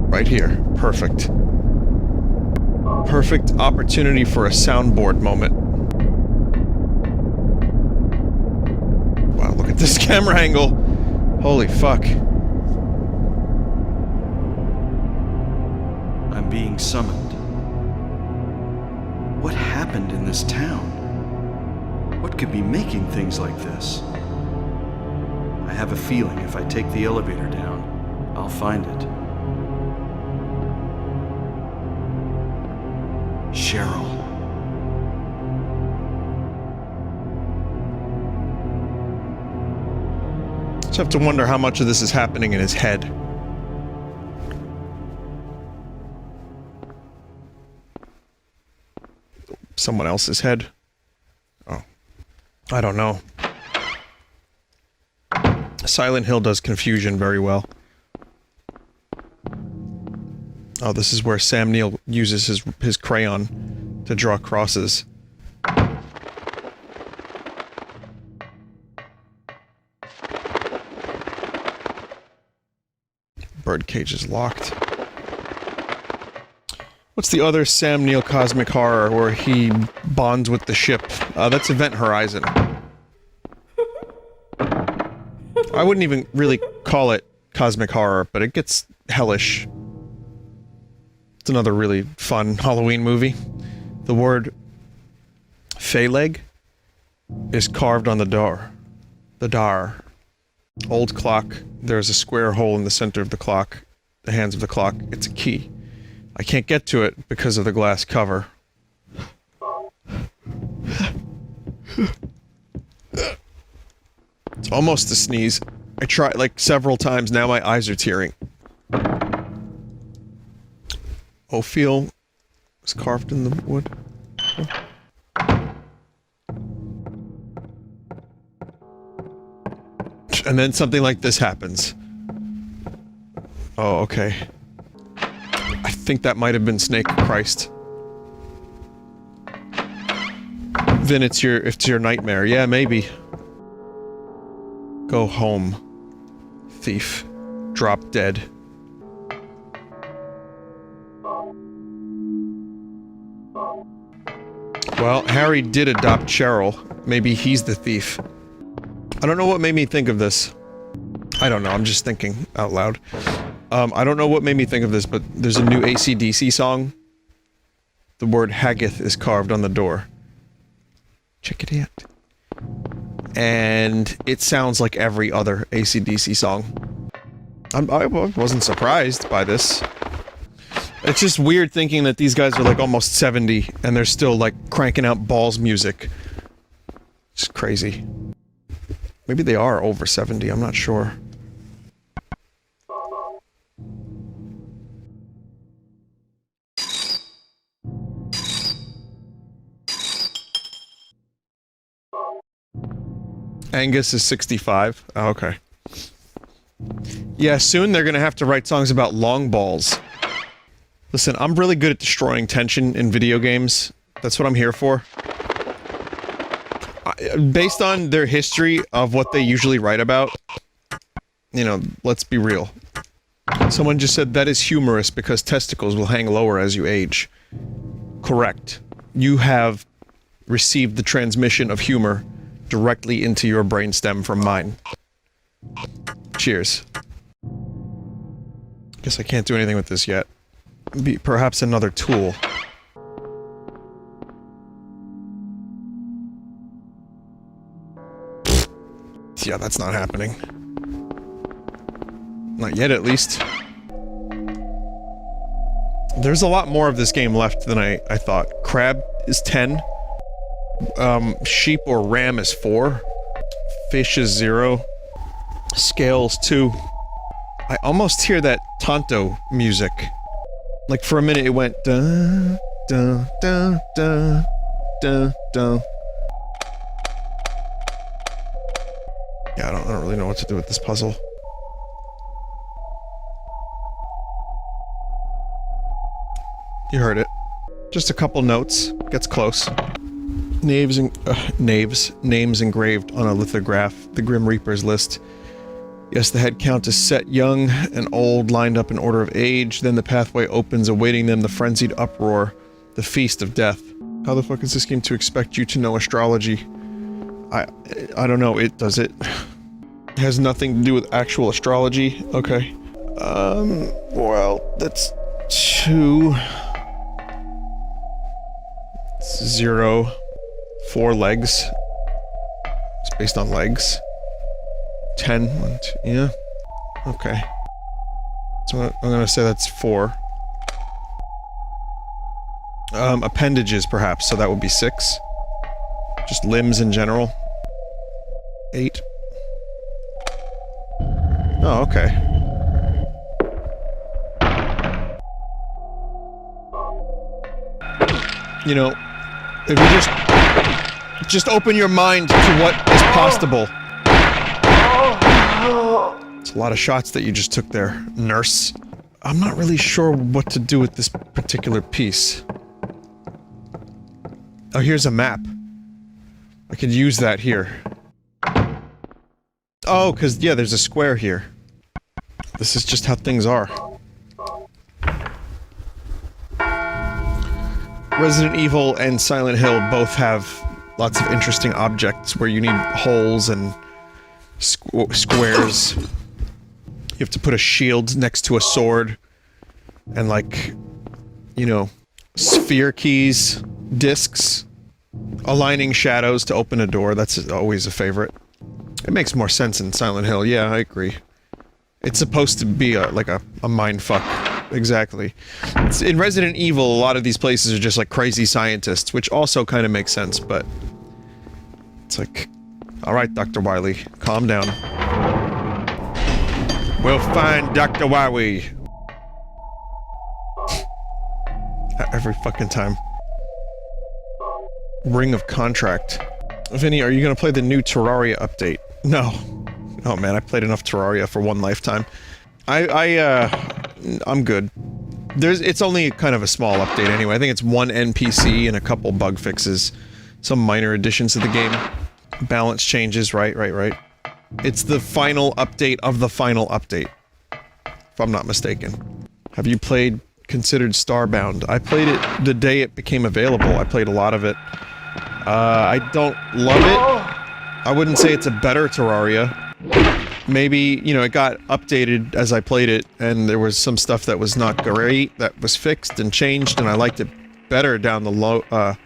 Right here. Perfect. Perfect opportunity for a soundboard moment. Wow, look at this camera angle. Holy fuck. I'm being summoned. What happened in this town? What could be making things like this? I have a feeling if I take the elevator down, I'll find it. Cheryl. Just have to wonder how much of this is happening in his head. Someone else's head? Oh. I don't know. Silent Hill does confusion very well. Oh, this is where Sam Neill uses his crayon to draw crosses. Birdcage is locked. What's the other Sam Neill cosmic horror where he bonds with the ship? That's Event Horizon. I wouldn't even really call it cosmic horror, but it gets hellish. It's another really fun Halloween movie. The word Phaleg is carved on the door. The dar. Old clock. There's a square hole in the center of the clock. The hands of the clock. It's a key. I can't get to it because of the glass cover. It's almost a sneeze. I tried like several times, now my eyes are tearing. Ophiel was carved in the wood. And then something like this happens. Oh, okay. I think that might have been Snake Christ. Then it's your nightmare. Yeah, maybe. Go home. Thief. Drop dead. Well, Harry did adopt Cheryl. Maybe he's the thief. I don't know what made me think of this. I don't know, I'm just thinking out loud. I don't know what made me think of this, but there's a new AC/DC song. The word Haggith is carved on the door. Check it out. And it sounds like every other AC/DC song. I wasn't surprised by this. It's just weird thinking that these guys are like almost 70 and they're still like cranking out balls music. It's crazy. Maybe they are over 70, I'm not sure. Angus is 65. Oh, okay. Yeah, soon they're gonna have to write songs about long balls. Listen, I'm really good at destroying tension in video games. That's what I'm here for. Based on their history of what they usually write about, you know, let's be real. Someone just said that is humorous because testicles will hang lower as you age. Correct. You have received the transmission of humor directly into your brainstem from mine. Cheers. Guess I can't do anything with this yet. Perhaps another tool. Yeah, that's not happening. Not yet, at least. There's a lot more of this game left than I thought. Crab is 10. Sheep or ram is 4. Fish is 0. Scales 2. I almost hear that Tonto music. Like, for a minute it went dun dun dun dun dun dun. Yeah, I don't really know what to do with this puzzle. You heard it. Just a couple notes. Gets close. Names engraved on a lithograph. The Grim Reaper's list. Yes, the head count is set young and old, lined up in order of age. Then the pathway opens, awaiting them the frenzied uproar. The feast of death. How the fuck is this game to expect you to know astrology? I don't know. It has nothing to do with actual astrology. Okay. Well, that's 2. 0. 4 legs. It's based on legs. 10. 1, 2, yeah. Okay. So I'm gonna say that's 4. Appendages, perhaps, so that would be 6. Just limbs in general. 8. Oh, okay. You know, if you just open your mind to what is possible. It's a lot of shots that you just took there, nurse. I'm not really sure what to do with this particular piece. Oh, here's a map. I could use that here. Oh, cause yeah, there's a square here. This is just how things are. Resident Evil and Silent Hill both have lots of interesting objects where you need holes and squares. You have to put a shield next to a sword. And like, you know, sphere keys, discs, aligning shadows to open a door. That's always a favorite. It makes more sense in Silent Hill. Yeah, I agree. It's supposed to be like a mindfuck. Exactly. In Resident Evil, a lot of these places are just like crazy scientists, which also kind of makes sense, but it's like, alright, Dr. Wily, calm down. We'll find Dr. Wily. Every fucking time. Ring of Contract. Vinny, are you gonna play the new Terraria update? No. Oh man, I played enough Terraria for one lifetime. I'm good. It's only kind of a small update anyway. I think it's one NPC and a couple bug fixes. Some minor additions to the game. Balance changes, right. It's the final update of the final update. If I'm not mistaken. Have you considered Starbound? I played it the day it became available. I played a lot of it. I don't love it. I wouldn't say it's a better Terraria. Maybe, you know, it got updated as I played it, and there was some stuff that was not great, that was fixed and changed, and I liked it better down the line.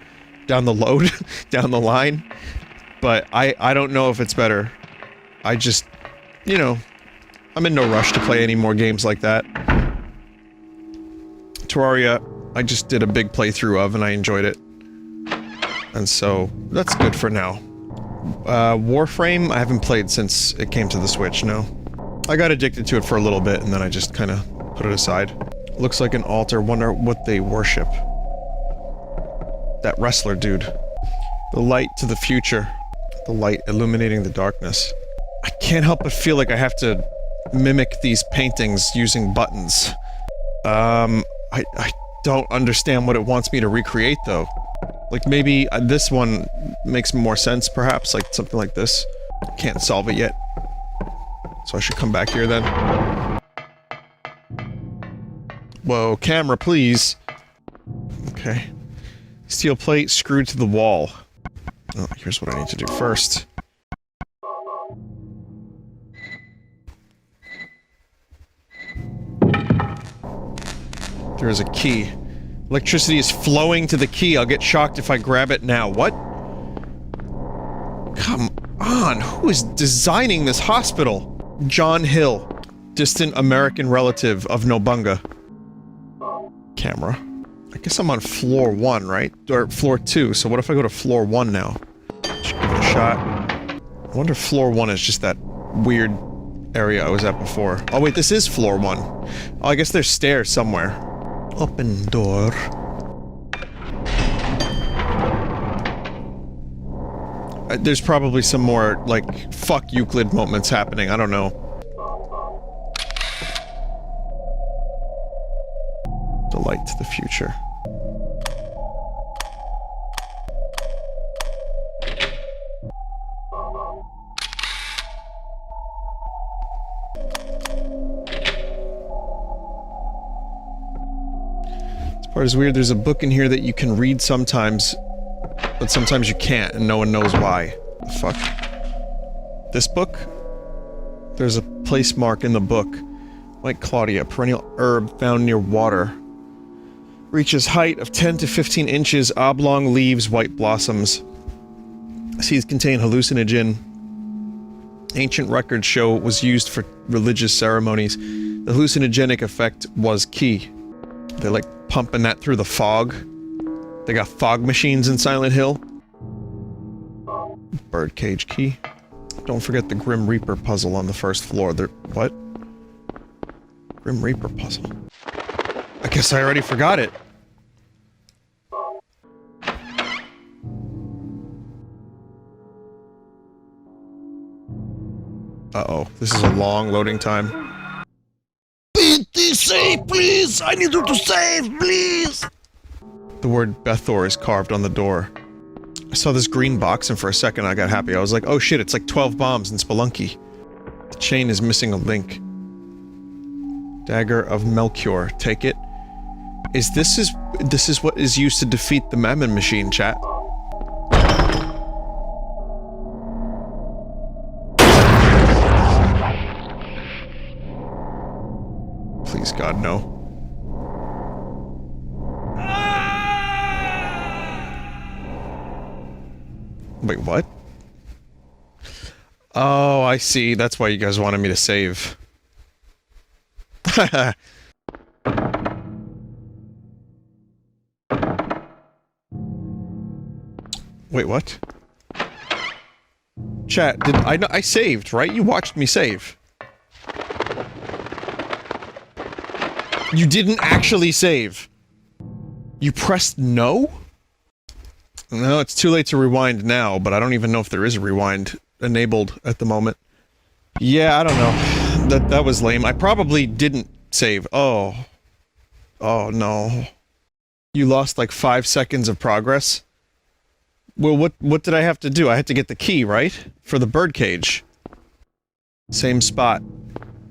But I don't know if it's better. I just, you know, I'm in no rush to play any more games like that. Terraria, I just did a big playthrough of, and I enjoyed it. And so, that's good for now. Warframe, I haven't played since it came to the Switch, no. I got addicted to it for a little bit, and then I just kinda put it aside. Looks like an altar, wonder what they worship. That wrestler dude. The light to the future. The light illuminating the darkness. I can't help but feel like I have to mimic these paintings using buttons. I don't understand what it wants me to recreate, though. Like, maybe this one makes more sense, perhaps, like something like this. Can't solve it yet. So I should come back here, then. Whoa, camera, please. Okay. Steel plate screwed to the wall. Oh, here's what I need to do first. There is a key. Electricity is flowing to the key. I'll get shocked if I grab it now. What? Come on, who is designing this hospital? John Hill, distant American relative of Nobunga. Camera. I guess I'm on floor 1, right? Or floor 2, so what if I go to floor 1 now? Should give it a shot. I wonder if floor 1 is just that weird area I was at before. Oh wait, this is floor 1. Oh, I guess there's stairs somewhere. Open door. There's probably some more, like, fuck Euclid moments happening, I don't know. The light to the future. Part is weird, there's a book in here that you can read sometimes, but sometimes you can't, and no one knows why. The fuck? This book? There's a place mark in the book. White Claudia, perennial herb found near water. Reaches height of 10 to 15 inches, oblong leaves, white blossoms. Seeds contain hallucinogen. Ancient records show it was used for religious ceremonies. The hallucinogenic effect was key. They like pumping that through the fog. They got fog machines in Silent Hill. Birdcage key. Don't forget the Grim Reaper puzzle on the first floor. What? Grim Reaper puzzle. I guess I already forgot it. Uh-oh. This is a long loading time. Save, please! I need you to save, please! The word Bethor is carved on the door. I saw this green box and for a second I got happy. I was like, oh shit, it's like 12 bombs in Spelunky. The chain is missing a link. Dagger of Melchior. Take it. This is what is used to defeat the Mammon machine, chat. Please, God, no. Wait, what? Oh, I see. That's why you guys wanted me to save. Wait, what? Chat, I saved, right? You watched me save. You didn't actually save. You pressed no? No, it's too late to rewind now, but I don't even know if there is a rewind enabled at the moment. Yeah, I don't know. That was lame. I probably didn't save. Oh. Oh, no. You lost like 5 seconds of progress? Well, what did I have to do? I had to get the key, right? For the birdcage. Same spot.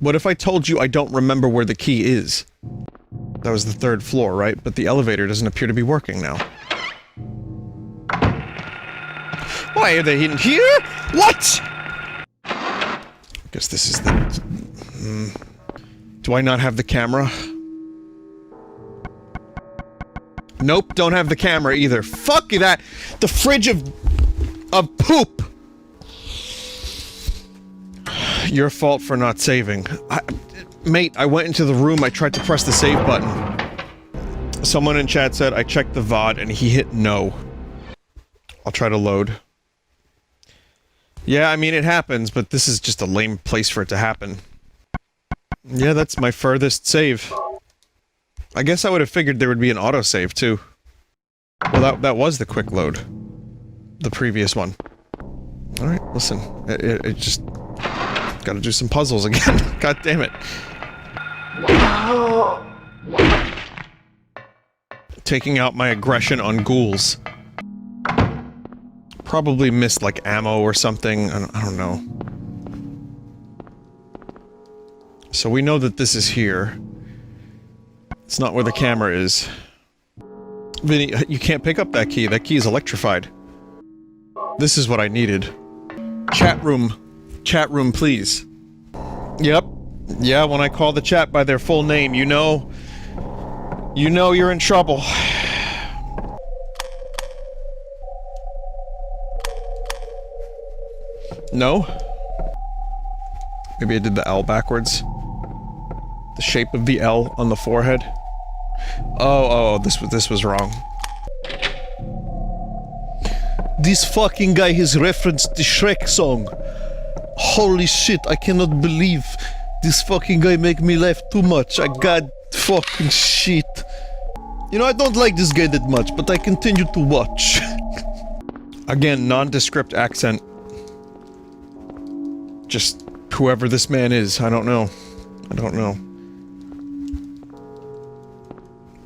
What if I told you I don't remember where the key is? That was the 3rd floor, right? But the elevator doesn't appear to be working now. Why are they in here? What?! Guess this is the... Do I not have the camera? Nope, don't have the camera either. Fuck that! The fridge of poop! Your fault for not saving. Mate, I went into the room, I tried to press the save button. Someone in chat said I checked the VOD and he hit no. I'll try to load. Yeah, I mean, it happens, but this is just a lame place for it to happen. Yeah, that's my furthest save. I guess I would have figured there would be an autosave, too. Well, that was the quick load. The previous one. Alright, listen. It just... Gotta do some puzzles again. God damn it. Taking out my aggression on ghouls. Probably missed, like, ammo or something. I don't know. So we know that this is here. It's not where the camera is. Vinny, you can't pick up that key. That key is electrified. This is what I needed. Chat room. Chat room, please. Yep. Yeah, when I call the chat by their full name, you know... You know you're in trouble. No? Maybe I did the L backwards. The shape of the L on the forehead. Oh, this was wrong. This fucking guy has referenced the Shrek song. Holy shit, I cannot believe this fucking guy make me laugh too much. I got fucking shit. You know, I don't like this guy that much, but I continue to watch. Again, nondescript accent. Just whoever this man is, I don't know. I don't know.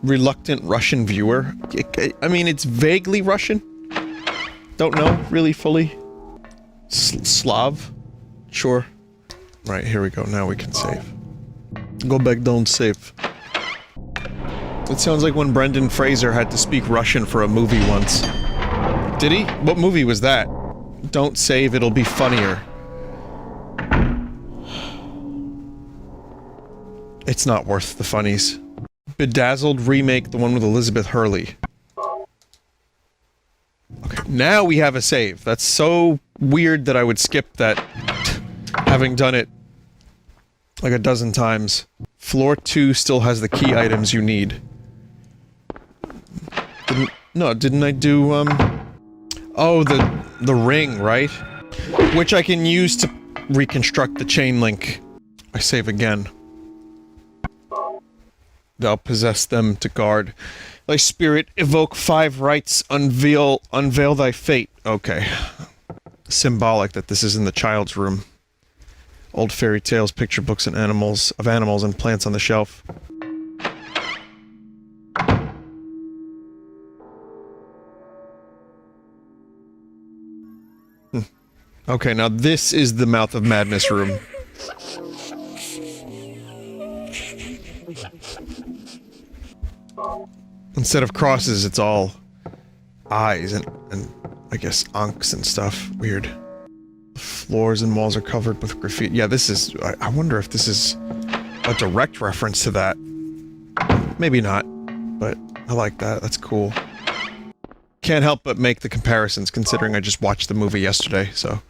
Reluctant Russian viewer? I mean, it's vaguely Russian. Don't know, really, fully. Slav? Sure. Right, here we go, now we can save. Go back, don't save. It sounds like when Brendan Fraser had to speak Russian for a movie once. Did he? What movie was that? Don't save, it'll be funnier. It's not worth the funnies. Bedazzled remake, the one with Elizabeth Hurley. Okay, now we have a save. That's so weird that I would skip that, having done it like a dozen times. Floor 2 still has the key items you need. Didn't I do, oh, the ring, right? Which I can use to reconstruct the chain link. I save again. Thou possess them to guard. Thy spirit evoke 5 rites, unveil thy fate. Okay. Symbolic that this is in the child's room. Old fairy tales, picture books and animals and plants on the shelf. Okay, now this is the Mouth of Madness room. Instead of crosses, it's all eyes and I guess ankhs and stuff. Weird. Floors and walls are covered with graffiti. Yeah, this is... I wonder if this is a direct reference to that. Maybe not, but I like that. That's cool. Can't help but make the comparisons, considering I just watched the movie yesterday, so...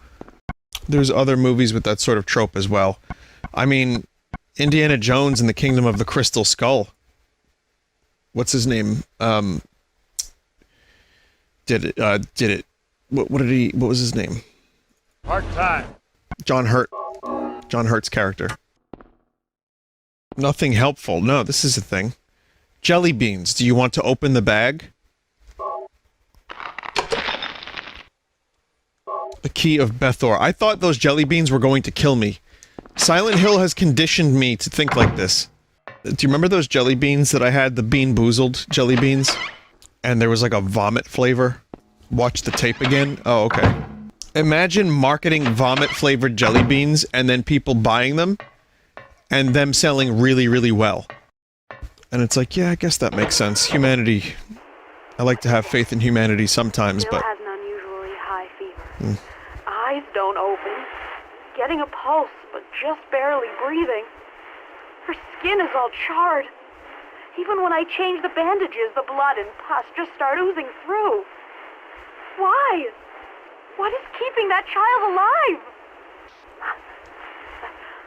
There's other movies with that sort of trope as well. I mean, Indiana Jones and the Kingdom of the Crystal Skull. What's his name? Did it. What was his name? Hard time. John Hurt. John Hurt's character. Nothing helpful. No, this is a thing. Jelly beans. Do you want to open the bag? The key of Bethor. I thought those jelly beans were going to kill me. Silent Hill has conditioned me to think like this. Do you remember those jelly beans that I had? The Bean Boozled jelly beans? And there was like a vomit flavor? Watch the tape again? Oh, okay. Imagine marketing vomit-flavored jelly beans and then people buying them and them selling really, really well. And it's like, yeah, I guess that makes sense. Humanity. I like to have faith in humanity sometimes, Jill but... has an unusually high fever. Eyes don't open. Getting a pulse, but just barely breathing. Her skin is all charred. Even when I change the bandages, the blood and pus just start oozing through. Why? What is keeping that child alive?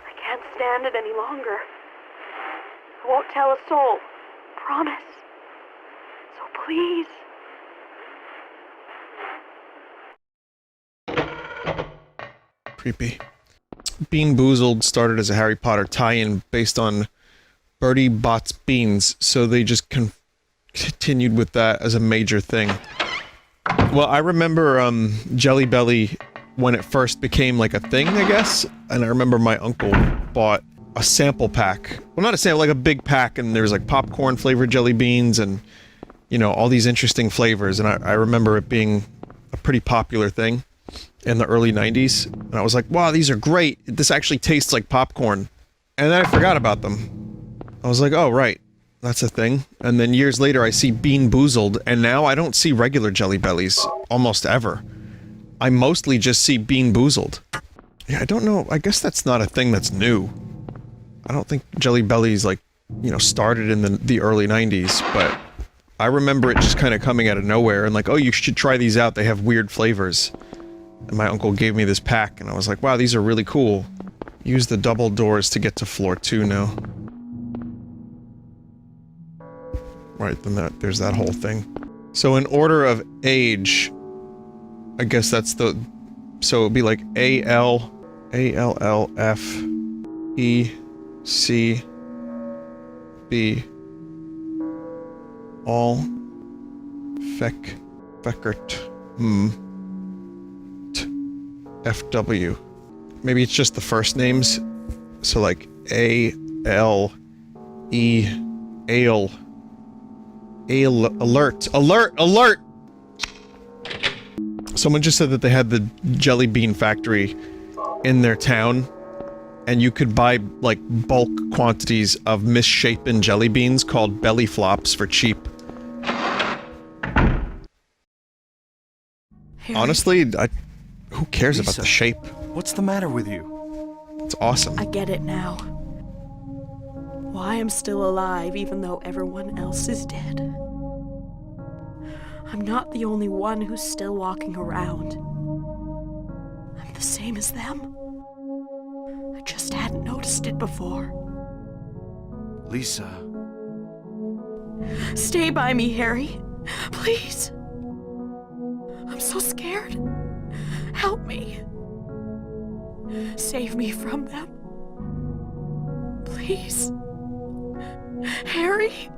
I can't stand it any longer. I won't tell a soul. Promise. So please. Creepy. Bean Boozled started as a Harry Potter tie-in based on Bertie Bott's beans, so they just continued with that as a major thing. Well, I remember Jelly Belly when it first became like a thing, I guess, and I remember my uncle bought a sample pack. Well, not a sample, like a big pack, and there was like popcorn flavored jelly beans and, you know, all these interesting flavors, and I remember it being a pretty popular thing in the early 90s, and I was like, wow, these are great. This actually tastes like popcorn. And then I forgot about them. I was like, oh, right. That's a thing. And then years later, I see Bean Boozled, and now I don't see regular Jelly Bellies almost ever. I mostly just see Bean Boozled. Yeah, I don't know. I guess that's not a thing that's new. I don't think Jelly Bellies, like, you know, started in the early 90s, but I remember it just kind of coming out of nowhere and like, oh, you should try these out. They have weird flavors. And my uncle gave me this pack, and I was like, wow, these are really cool. Use the double doors to get to floor 2 now. Right, then there's that whole thing. So in order of age, I guess that's the... So it'd be like A-L, A-L-L-F, E, C, B, all, Feckert, F-W. Maybe it's just the first names. So like A, L, E, Ale, alert, alert, alert! Someone just said that they had the Jelly Bean factory in their town, and you could buy, like, bulk quantities of misshapen jelly beans called belly flops for cheap. Harry. Honestly, who cares about Lisa, the shape? What's the matter with you? It's awesome. I get it now. Why I'm still alive even though everyone else is dead. I'm not the only one who's still walking around. I'm the same as them. I just hadn't noticed it before. Lisa. Stay by me, Harry. Please. I'm so scared. Help me. Save me from them. Please. Harry?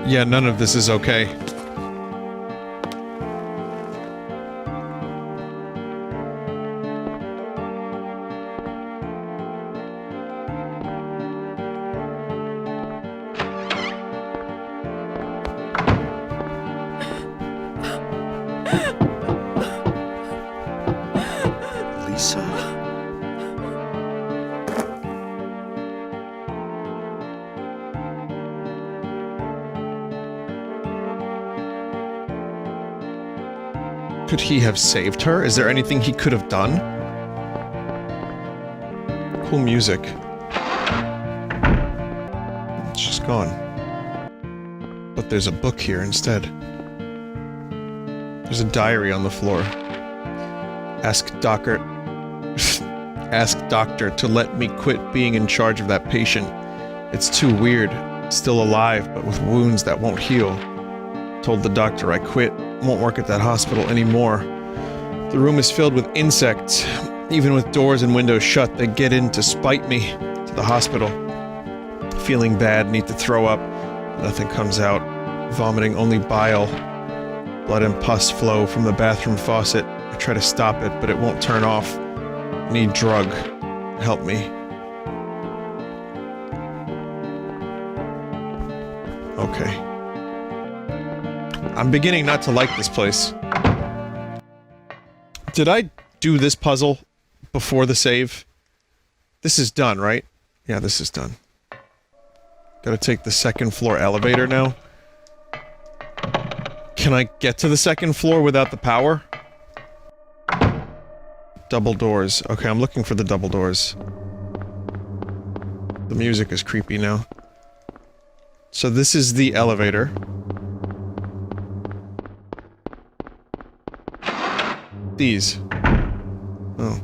Yeah, none of this is okay. Lisa? Could he have saved her? Is there anything he could have done? Cool music. gone. But there's a book here instead. There's a diary on the floor. Ask doctor to let me quit being in charge of that patient. It's too weird. Still alive, but with wounds that won't heal. Told the doctor I quit. Won't work at that hospital anymore. The room is filled with insects. Even with doors and windows shut, they get in to spite me. To the hospital. Feeling bad, need to throw up. Nothing comes out. Vomiting only bile. Blood and pus flow from the bathroom faucet. I try to stop it, but it won't turn off. Need drug. Help me. Okay. I'm beginning not to like this place. Did I do this puzzle before the save? This is done, right? Yeah, this is done. Gotta take the second floor elevator now. Can I get to the second floor without the power? Double doors. Okay, I'm looking for the double doors. The music is creepy now. So this is the elevator. These. Oh.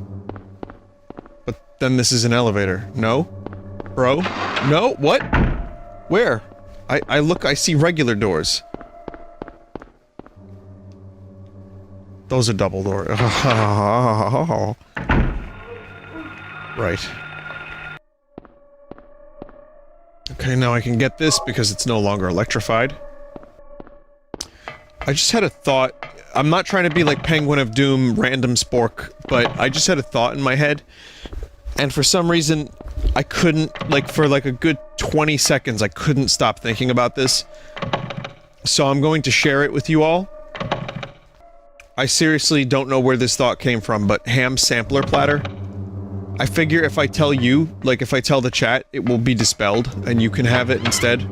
But then this is an elevator. No? Bro? No? What? Where? I look, I see regular doors. Those are double doors. Right. Okay, now I can get this because it's no longer electrified. I just had a thought. I'm not trying to be like Penguin of Doom, random spork, but I just had a thought in my head. And for some reason, I couldn't, like, for like a good 20 seconds, I couldn't stop thinking about this. So I'm going to share it with you all. I seriously don't know where this thought came from, but ham sampler platter. I figure if I tell you, like if I tell the chat, it will be dispelled, and you can have it instead.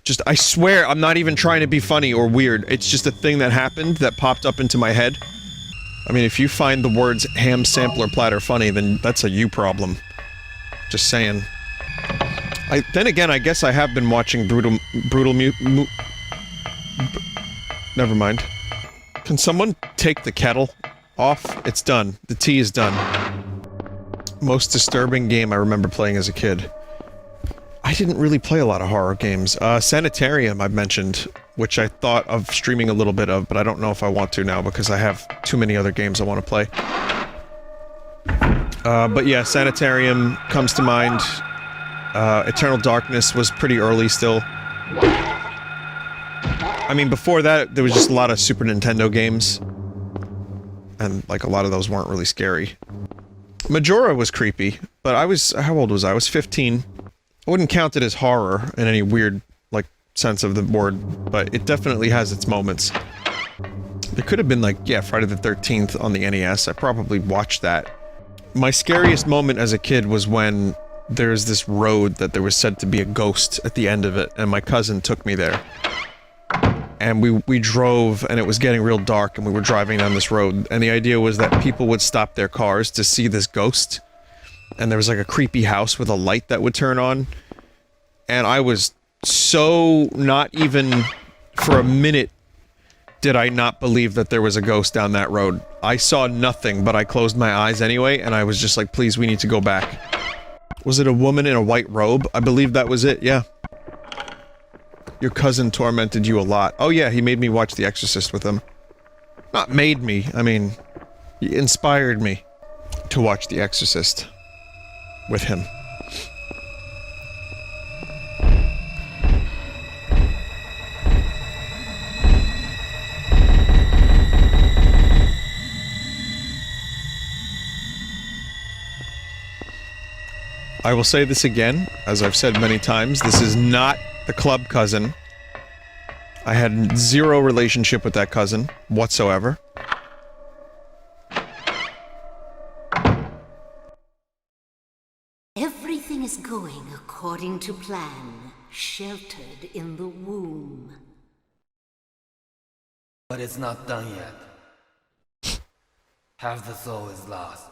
Just, I swear, I'm not even trying to be funny or weird. It's just a thing that happened that popped up into my head. I mean, if you find the words ham sampler platter funny, then that's a you problem. Just saying. Then again, I guess I have been watching never mind. Can someone take the kettle off? It's done. The tea is done. Most disturbing game I remember playing as a kid. I didn't really play a lot of horror games. Sanitarium I've mentioned, which I thought of streaming a little bit of, but I don't know if I want to now because I have too many other games I want to play. But yeah, Sanitarium comes to mind. Eternal Darkness was pretty early still. I mean, before that, there was just a lot of Super Nintendo games. And, like, a lot of those weren't really scary. Majora was creepy, but I was... how old was I? I was 15. I wouldn't count it as horror in any weird, like, sense of the word, but it definitely has its moments. There could have been, like, yeah, Friday the 13th on the NES. I probably watched that. My scariest moment as a kid was when there's this road that there was said to be a ghost at the end of it, and my cousin took me there. And we drove, and it was getting real dark, and we were driving down this road, and the idea was that people would stop their cars to see this ghost, and there was like a creepy house with a light that would turn on, and I was so not even for a minute did I not believe that there was a ghost down that road. I saw nothing, but I closed my eyes anyway, and I was just like, please, we need to go back. Was it a woman in a white robe? I believe that was it, yeah. Your cousin tormented you a lot. Oh yeah, he made me watch The Exorcist with him. Not made me, I mean, he inspired me to watch The Exorcist with him. I will say this again, as I've said many times, this is not the club cousin. I had zero relationship with that cousin, whatsoever. Everything is going according to plan, sheltered in the womb. But it's not done yet. Half the soul is lost.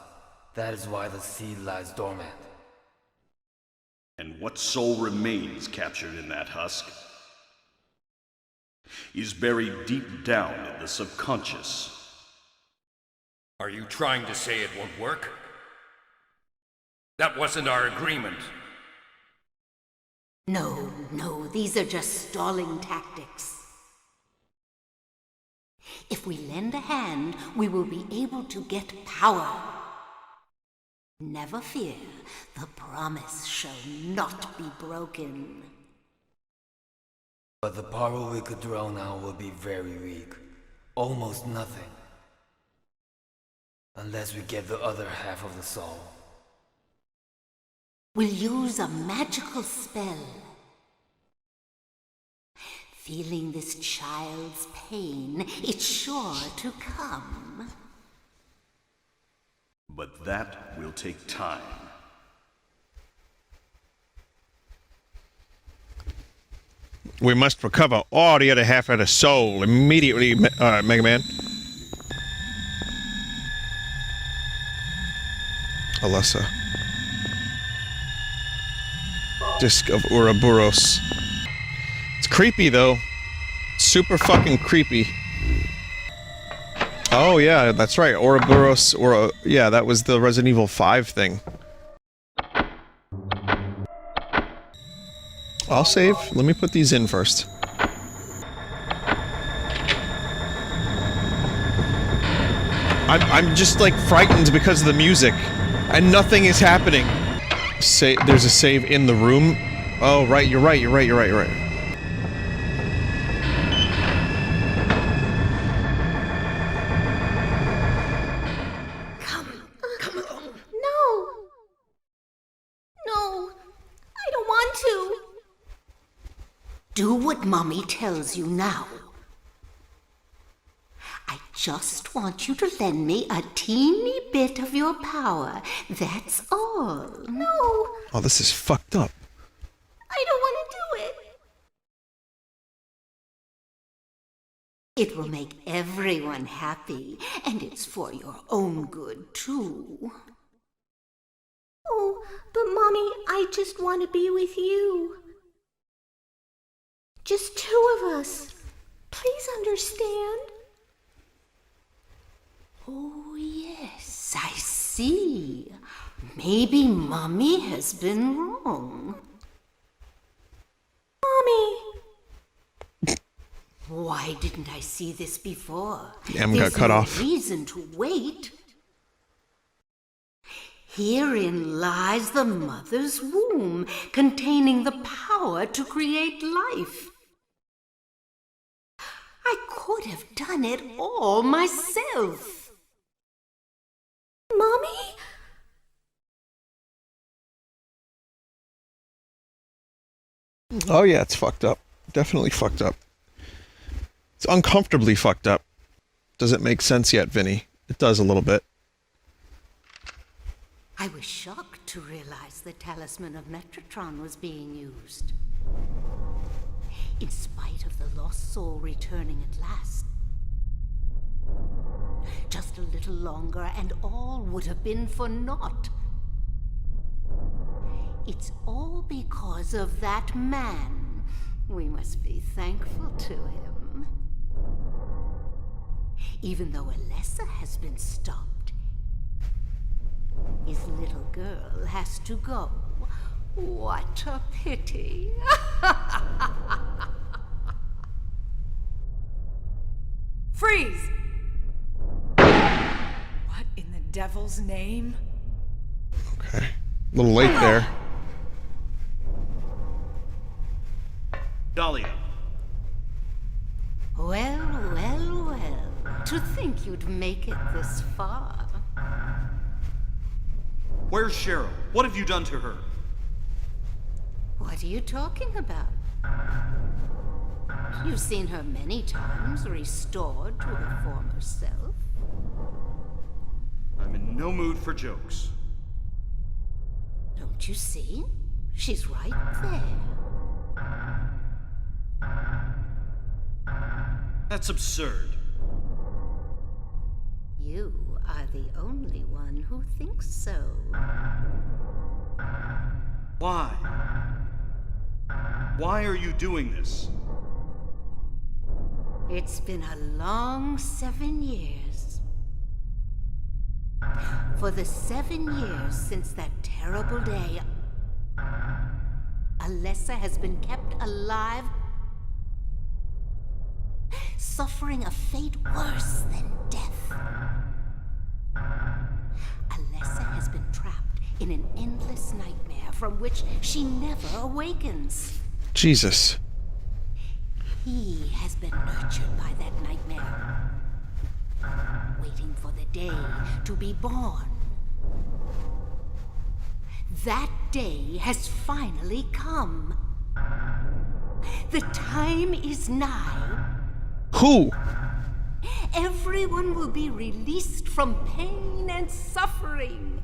That is why the seed lies dormant. And what soul remains captured in that husk is buried deep down in the subconscious. Are you trying to say it won't work? That wasn't our agreement. No, these are just stalling tactics. If we lend a hand, we will be able to get power. Never fear, the promise shall not be broken. But the power we could draw now will be very weak. Almost nothing. Unless we get the other half of the soul. We'll use a magical spell. Feeling this child's pain, it's sure to come. But that will take time. We must recover all the other half of the soul immediately, Mega Man. Alessa. Disc of Ouroboros. It's creepy, though. Super fucking creepy. Oh, yeah, that's right. Ouroboros, yeah, that was the Resident Evil 5 thing. I'll save. Let me put these in first. I'm just, like, frightened because of the music. And nothing is happening. There's a save in the room. Oh, right, you're right. Come on. No, I don't want to. Do what Mommy tells you now. I just want you to lend me a teeny bit of your power. That's all. No, Oh, this is fucked up. I don't want to do it. It will make everyone happy, and it's for your own good, too. Oh, but Mommy, I just want to be with you. Just two of us. Please understand. Oh, yes, I see. Maybe Mommy has been wrong. Mommy! Why didn't I see this before? M got cut off. There's no reason to wait. Herein lies the mother's womb, containing the power to create life. I could have done it all myself. Mommy? Oh yeah, it's fucked up. Definitely fucked up. It's uncomfortably fucked up. Does it make sense yet, Vinny? It does a little bit. I was shocked to realize the talisman of Metatron was being used. In spite of the lost soul returning at last. Just a little longer and all would have been for naught. It's all because of that man. We must be thankful to him. Even though Alessa has been stopped, his little girl has to go. What a pity. Freeze! What in the devil's name? Okay. A little late there. Dahlia. Well. To think you'd make it this far. Where's Cheryl? What have you done to her? What are you talking about? You've seen her many times, restored to her former self. I'm in no mood for jokes. Don't you see? She's right there. That's absurd. You are the only one who thinks so. Why? Why are you doing this? It's been a long 7 years. For the 7 years since that terrible day, Alessa has been kept alive, suffering a fate worse than death. Alessa has been trapped in an endless nightmare from which she never awakens. Jesus. He has been nurtured by that nightmare, waiting for the day to be born. That day has finally come. The time is nigh. Who? Everyone will be released from pain and suffering.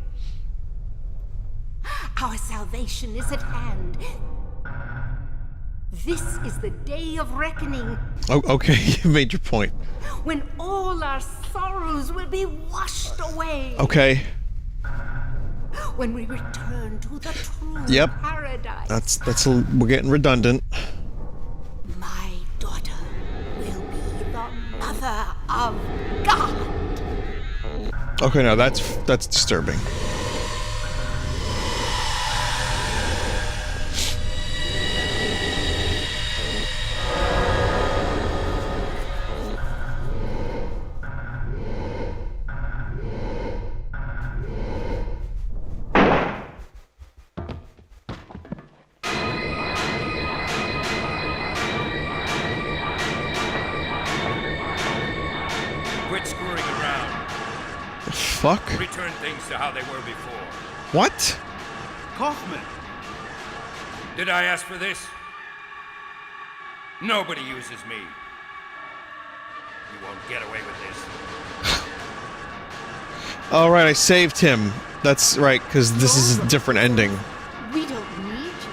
Our salvation is at hand. This is the day of reckoning. Oh, okay, you made your point. When all our sorrows will be washed away. Okay. When we return to the true paradise. We're getting redundant. My daughter will be the mother of God. Okay, now that's disturbing. Quit screwing around. Fuck? Return things to how they were before. What? Kaufman! Did I ask for this? Nobody uses me. You won't get away with this. All right, I saved him. That's right, because this is a different ending. We don't need you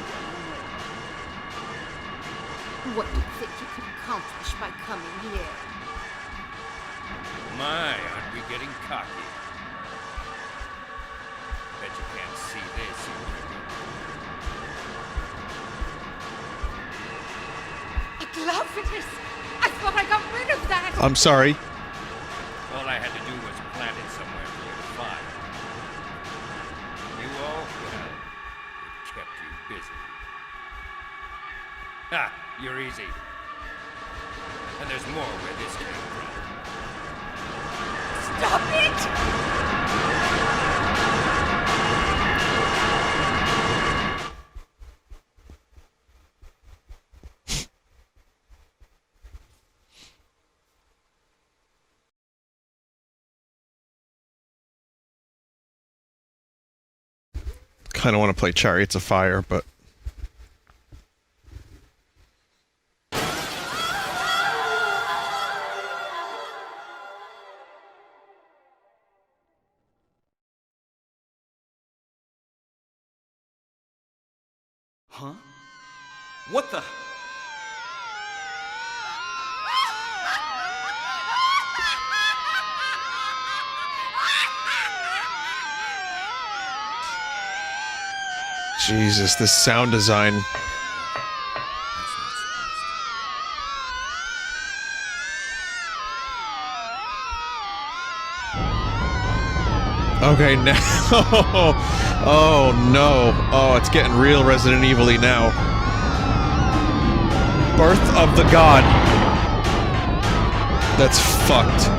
anymore. What do you think you can accomplish by coming here? My, aren't we getting cocky? Bet you can't see this. Glove-it-is! I thought I got rid of that! I'm sorry. All I had to do was plant it somewhere for you to find. You all, well, it kept you busy. Ha! You're easy. And there's more where this came from. Stop it! Kind of want to play Chariots of Fire, but Huh? What the? Jesus, this sound design. Okay, now. Oh no. Oh, it's getting real Resident Evil-y now. Birth of the God. That's fucked.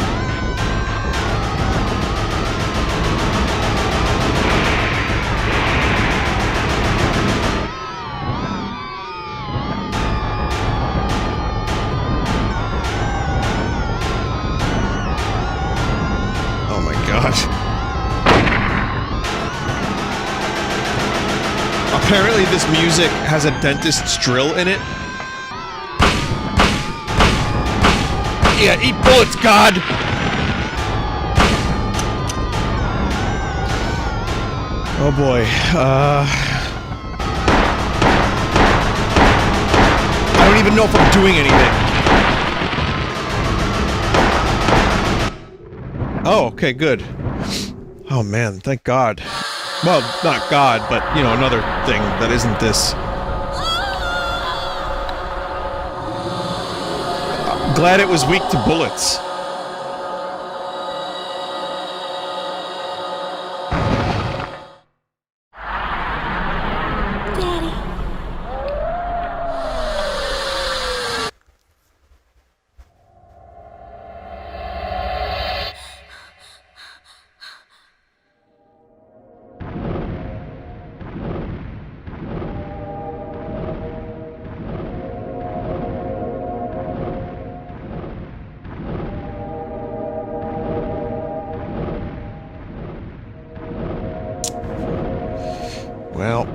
Oh my god. Apparently this music has a dentist's drill in it. Yeah, eat bullets, God! Oh boy, I don't even know if I'm doing anything. Oh, okay, good. Oh man, thank God. Well, not God, but, you know, another thing that isn't this. Glad it was weak to bullets. Well.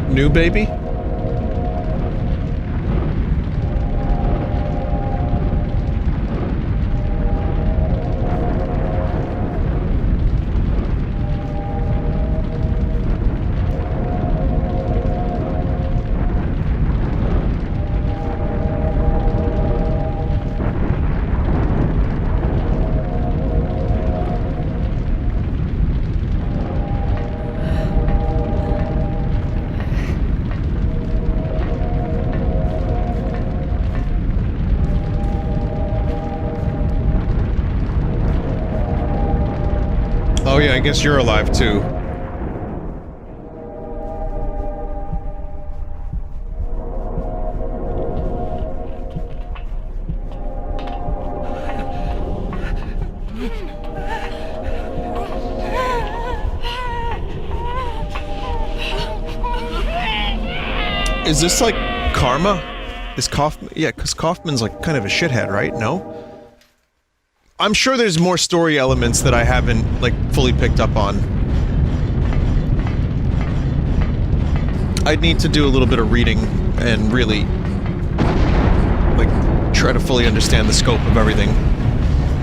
New baby? Oh yeah, I guess you're alive too. Is this like karma? Is Kaufman? Yeah, because Kaufman's like kind of a shithead, right? No? I'm sure there's more story elements that I haven't, like, fully picked up on. I'd need to do a little bit of reading and really, like, try to fully understand the scope of everything.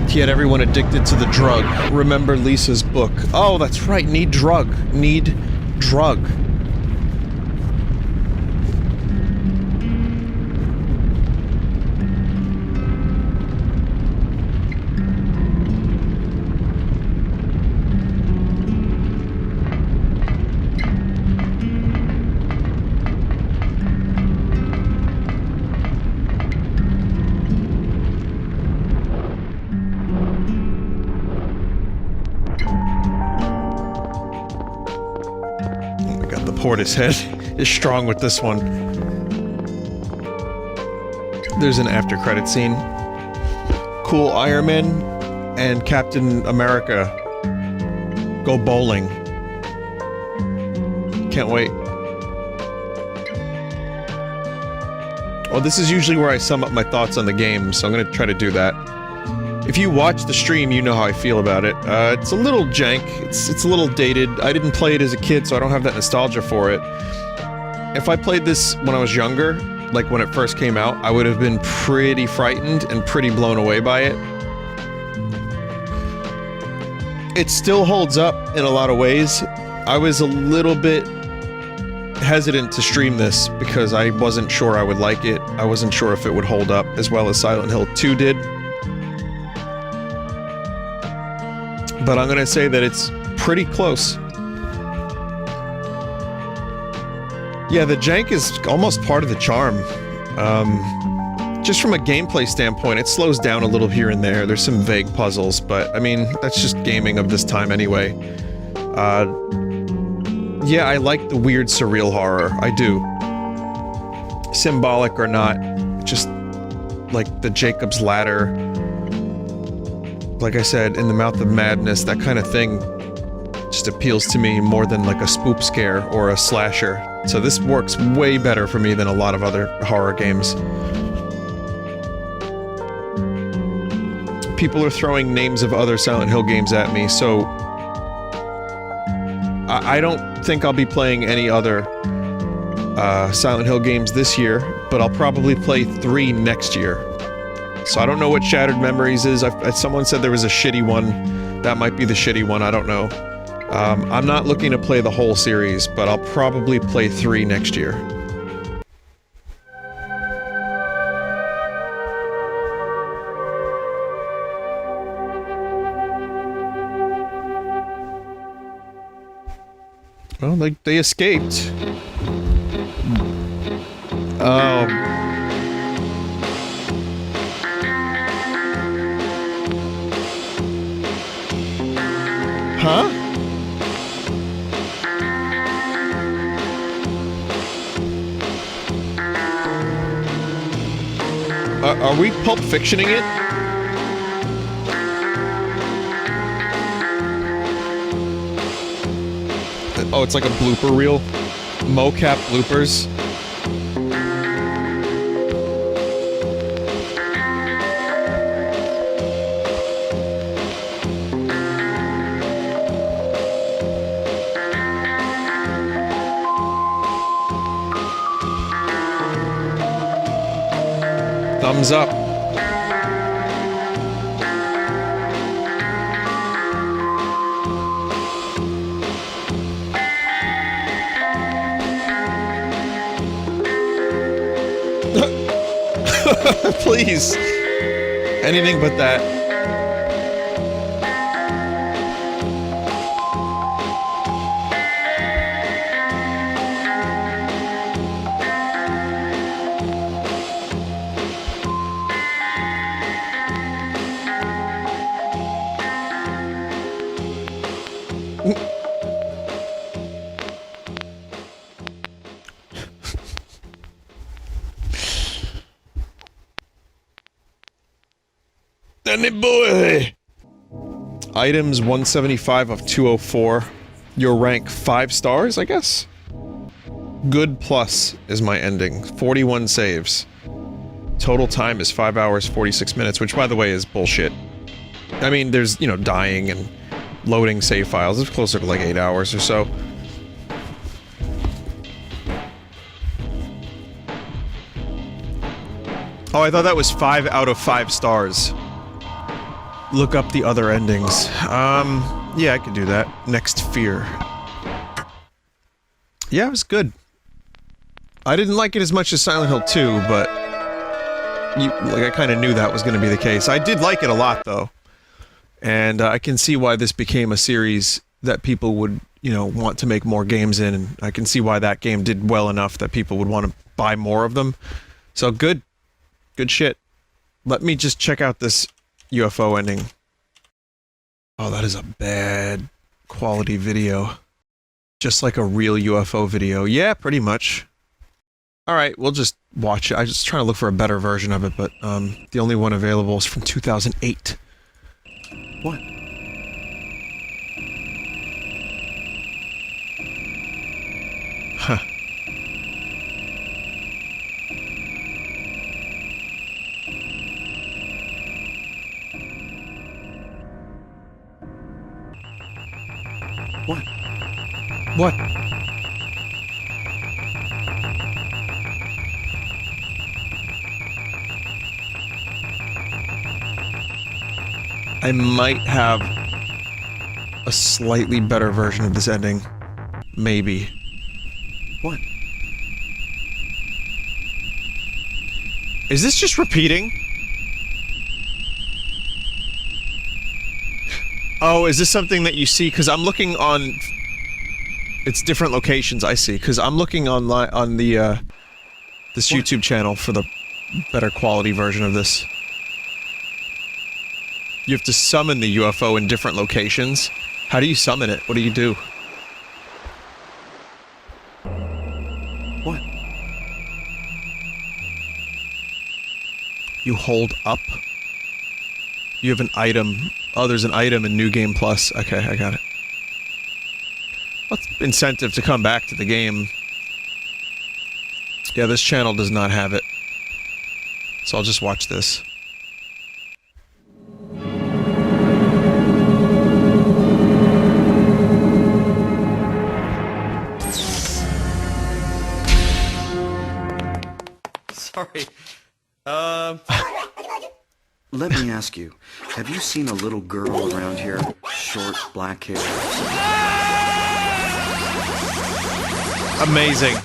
He had everyone addicted to the drug. Remember Lisa's book. Oh, that's right. Need drug. Need drug. Portishead is strong with this one. There's an after credit scene. Cool Iron Man and Captain America go bowling. Can't wait. Well, this is usually where I sum up my thoughts on the game, so I'm gonna try to do that. If you watch the stream, you know how I feel about it. It's a little jank, it's a little dated. I didn't play it as a kid, so I don't have that nostalgia for it. If I played this when I was younger, like when it first came out, I would have been pretty frightened and pretty blown away by it. It still holds up in a lot of ways. I was a little bit hesitant to stream this because I wasn't sure I would like it. I wasn't sure if it would hold up as well as Silent Hill 2 did. But I'm gonna say that it's pretty close. Yeah, the jank is almost part of the charm. Just from a gameplay standpoint, it slows down a little here and there. There's some vague puzzles, but I mean, that's just gaming of this time anyway. Yeah, I like the weird surreal horror. I do. Symbolic or not, just like the Jacob's Ladder. Like I said, In the Mouth of Madness, that kind of thing just appeals to me more than like a spook scare or a slasher. So this works way better for me than a lot of other horror games. People are throwing names of other Silent Hill games at me, so I don't think I'll be playing any other Silent Hill games this year, but I'll probably play 3 next year. So I don't know what Shattered Memories is. Someone said there was a shitty one. That might be the shitty one, I don't know. I'm not looking to play the whole series, but I'll probably play 3 next year. Well, they escaped. Huh? Are we Pulp Fictioning it? Oh, it's like a blooper reel? Mocap bloopers? Thumbs up. Please. Anything but that. Danny boy! Items 175 of 204. Your rank 5 stars, I guess? Good plus is my ending. 41 saves. Total time is 5 hours, 46 minutes, which, by the way, is bullshit. I mean, there's, you know, dying and loading save files. It's closer to like 8 hours or so. Oh, I thought that was 5 out of 5 stars. Look up the other endings. Yeah, I could do that. Next Fear. Yeah, it was good. I didn't like it as much as Silent Hill 2, but... I kind of knew that was going to be the case. I did like it a lot, though. And I can see why this became a series that people would, you know, want to make more games in, and I can see why that game did well enough that people would want to buy more of them. So, good. Good shit. Let me just check out this UFO ending. Oh, that is a bad quality video. Just like a real UFO video. Yeah, pretty much. Alright, we'll just watch it. I was just trying to look for a better version of it, but the only one available is from 2008. What? Huh. What? What? I might have a slightly better version of this ending. Maybe. What? Is this just repeating? Oh, is this something that you see? Because I'm looking on... It's different locations I see, because I'm looking online on the, this What? YouTube channel for the better quality version of this. You have to summon the UFO in different locations. How do you summon it? What do you do? What? You hold up? You have an item. Oh, there's an item in New Game Plus. Okay, I got it. What's incentive to come back to the game? Yeah, this channel does not have it. So I'll just watch this. Sorry. Let me ask you, have you seen a little girl around here? Short, black hair. Amazing.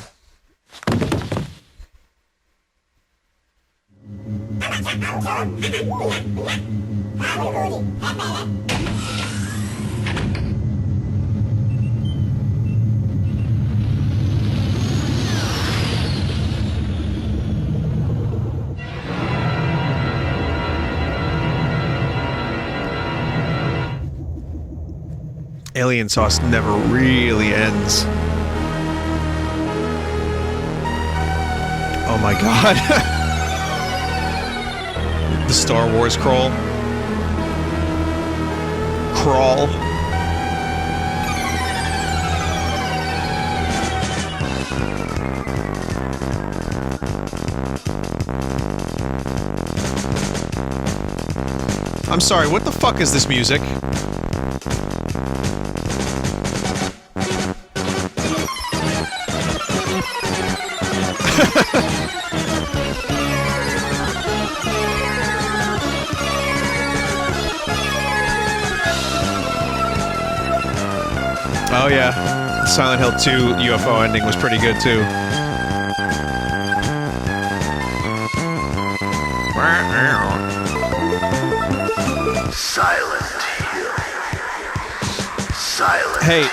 Alien sauce never really ends. Oh my god. The Star Wars crawl. Crawl. I'm sorry, what the fuck is this music? Oh yeah, Silent Hill 2 UFO ending was pretty good too. Silent Hill. Silent. Hey,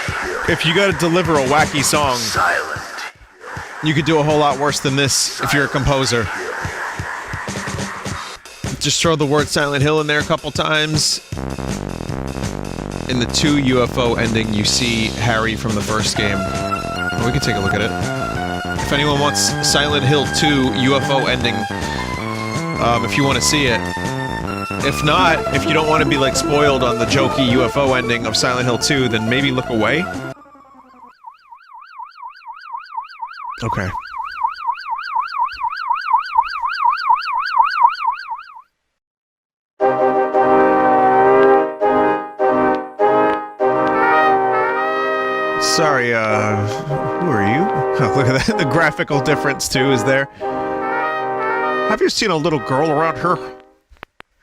if you gotta deliver a wacky song, Silent. you could do a whole lot worse than this if you're a composer. Just throw the word Silent Hill in there a couple times. In the 2 UFO ending, you see Harry from the first game. Well, we can take a look at it. If anyone wants Silent Hill 2 UFO ending, if you want to see it. If not, if you don't want to be like spoiled on the jokey UFO ending of Silent Hill 2, then maybe look away. Okay. Sorry, who are you? Oh, look at that. The graphical difference, too, is there. Have you seen a little girl around here?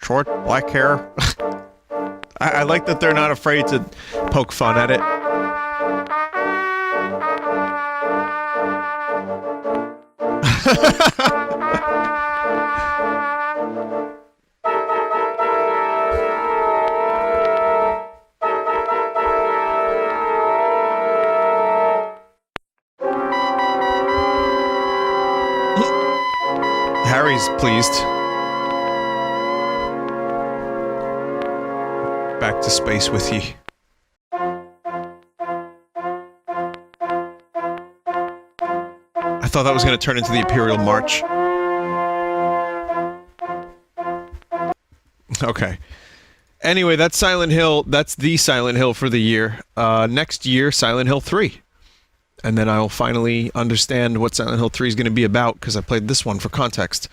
Short, black hair? I like that they're not afraid to poke fun at it. Harry's pleased. Back to space with ye. I thought that was going to turn into the Imperial March. Okay. Anyway, that's Silent Hill. That's the Silent Hill for the year. Next year, Silent Hill 3. And then I'll finally understand what Silent Hill 3 is going to be about, because I played this one for context.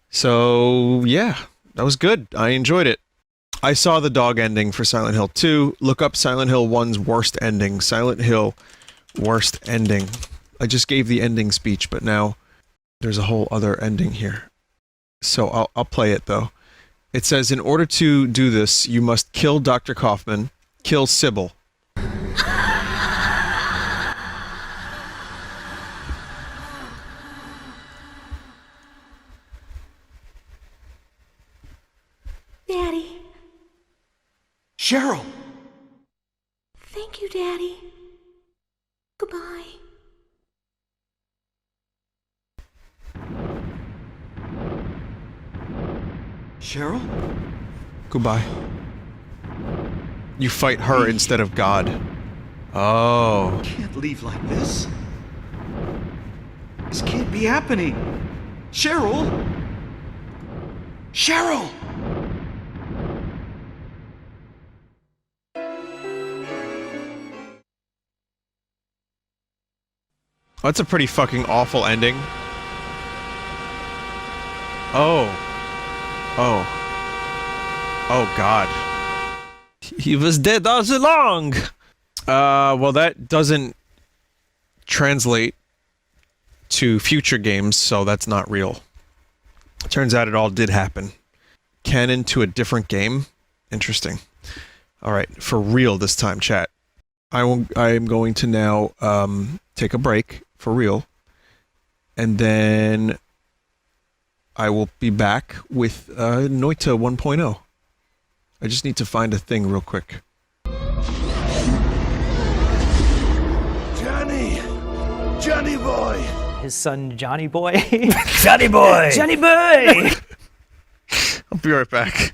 So, yeah, that was good. I enjoyed it. I saw the dog ending for Silent Hill 2. Look up Silent Hill 1's worst ending. Silent Hill worst ending. I just gave the ending speech, but now there's a whole other ending here. So I'll play it, though. It says, in order to do this, you must kill Dr. Kaufman, kill Sybil. Daddy. Cheryl! Thank you, Daddy. Goodbye. Cheryl? Goodbye. You fight her instead of God. Oh. Can't leave like this. This can't be happening. Cheryl! Cheryl! That's a pretty fucking awful ending. Oh. Oh. Oh, God. He was dead all along! Well, that doesn't translate to future games, so that's not real. Turns out it all did happen. canon to a different game. Interesting. All right, for real this time, chat. I am going to now take a break for real, and then I will be back with Noita 1.0. I just need to find a thing real quick. Johnny boy! His son, Johnny Boy. Johnny boy! Johnny Boy! I'll be right back.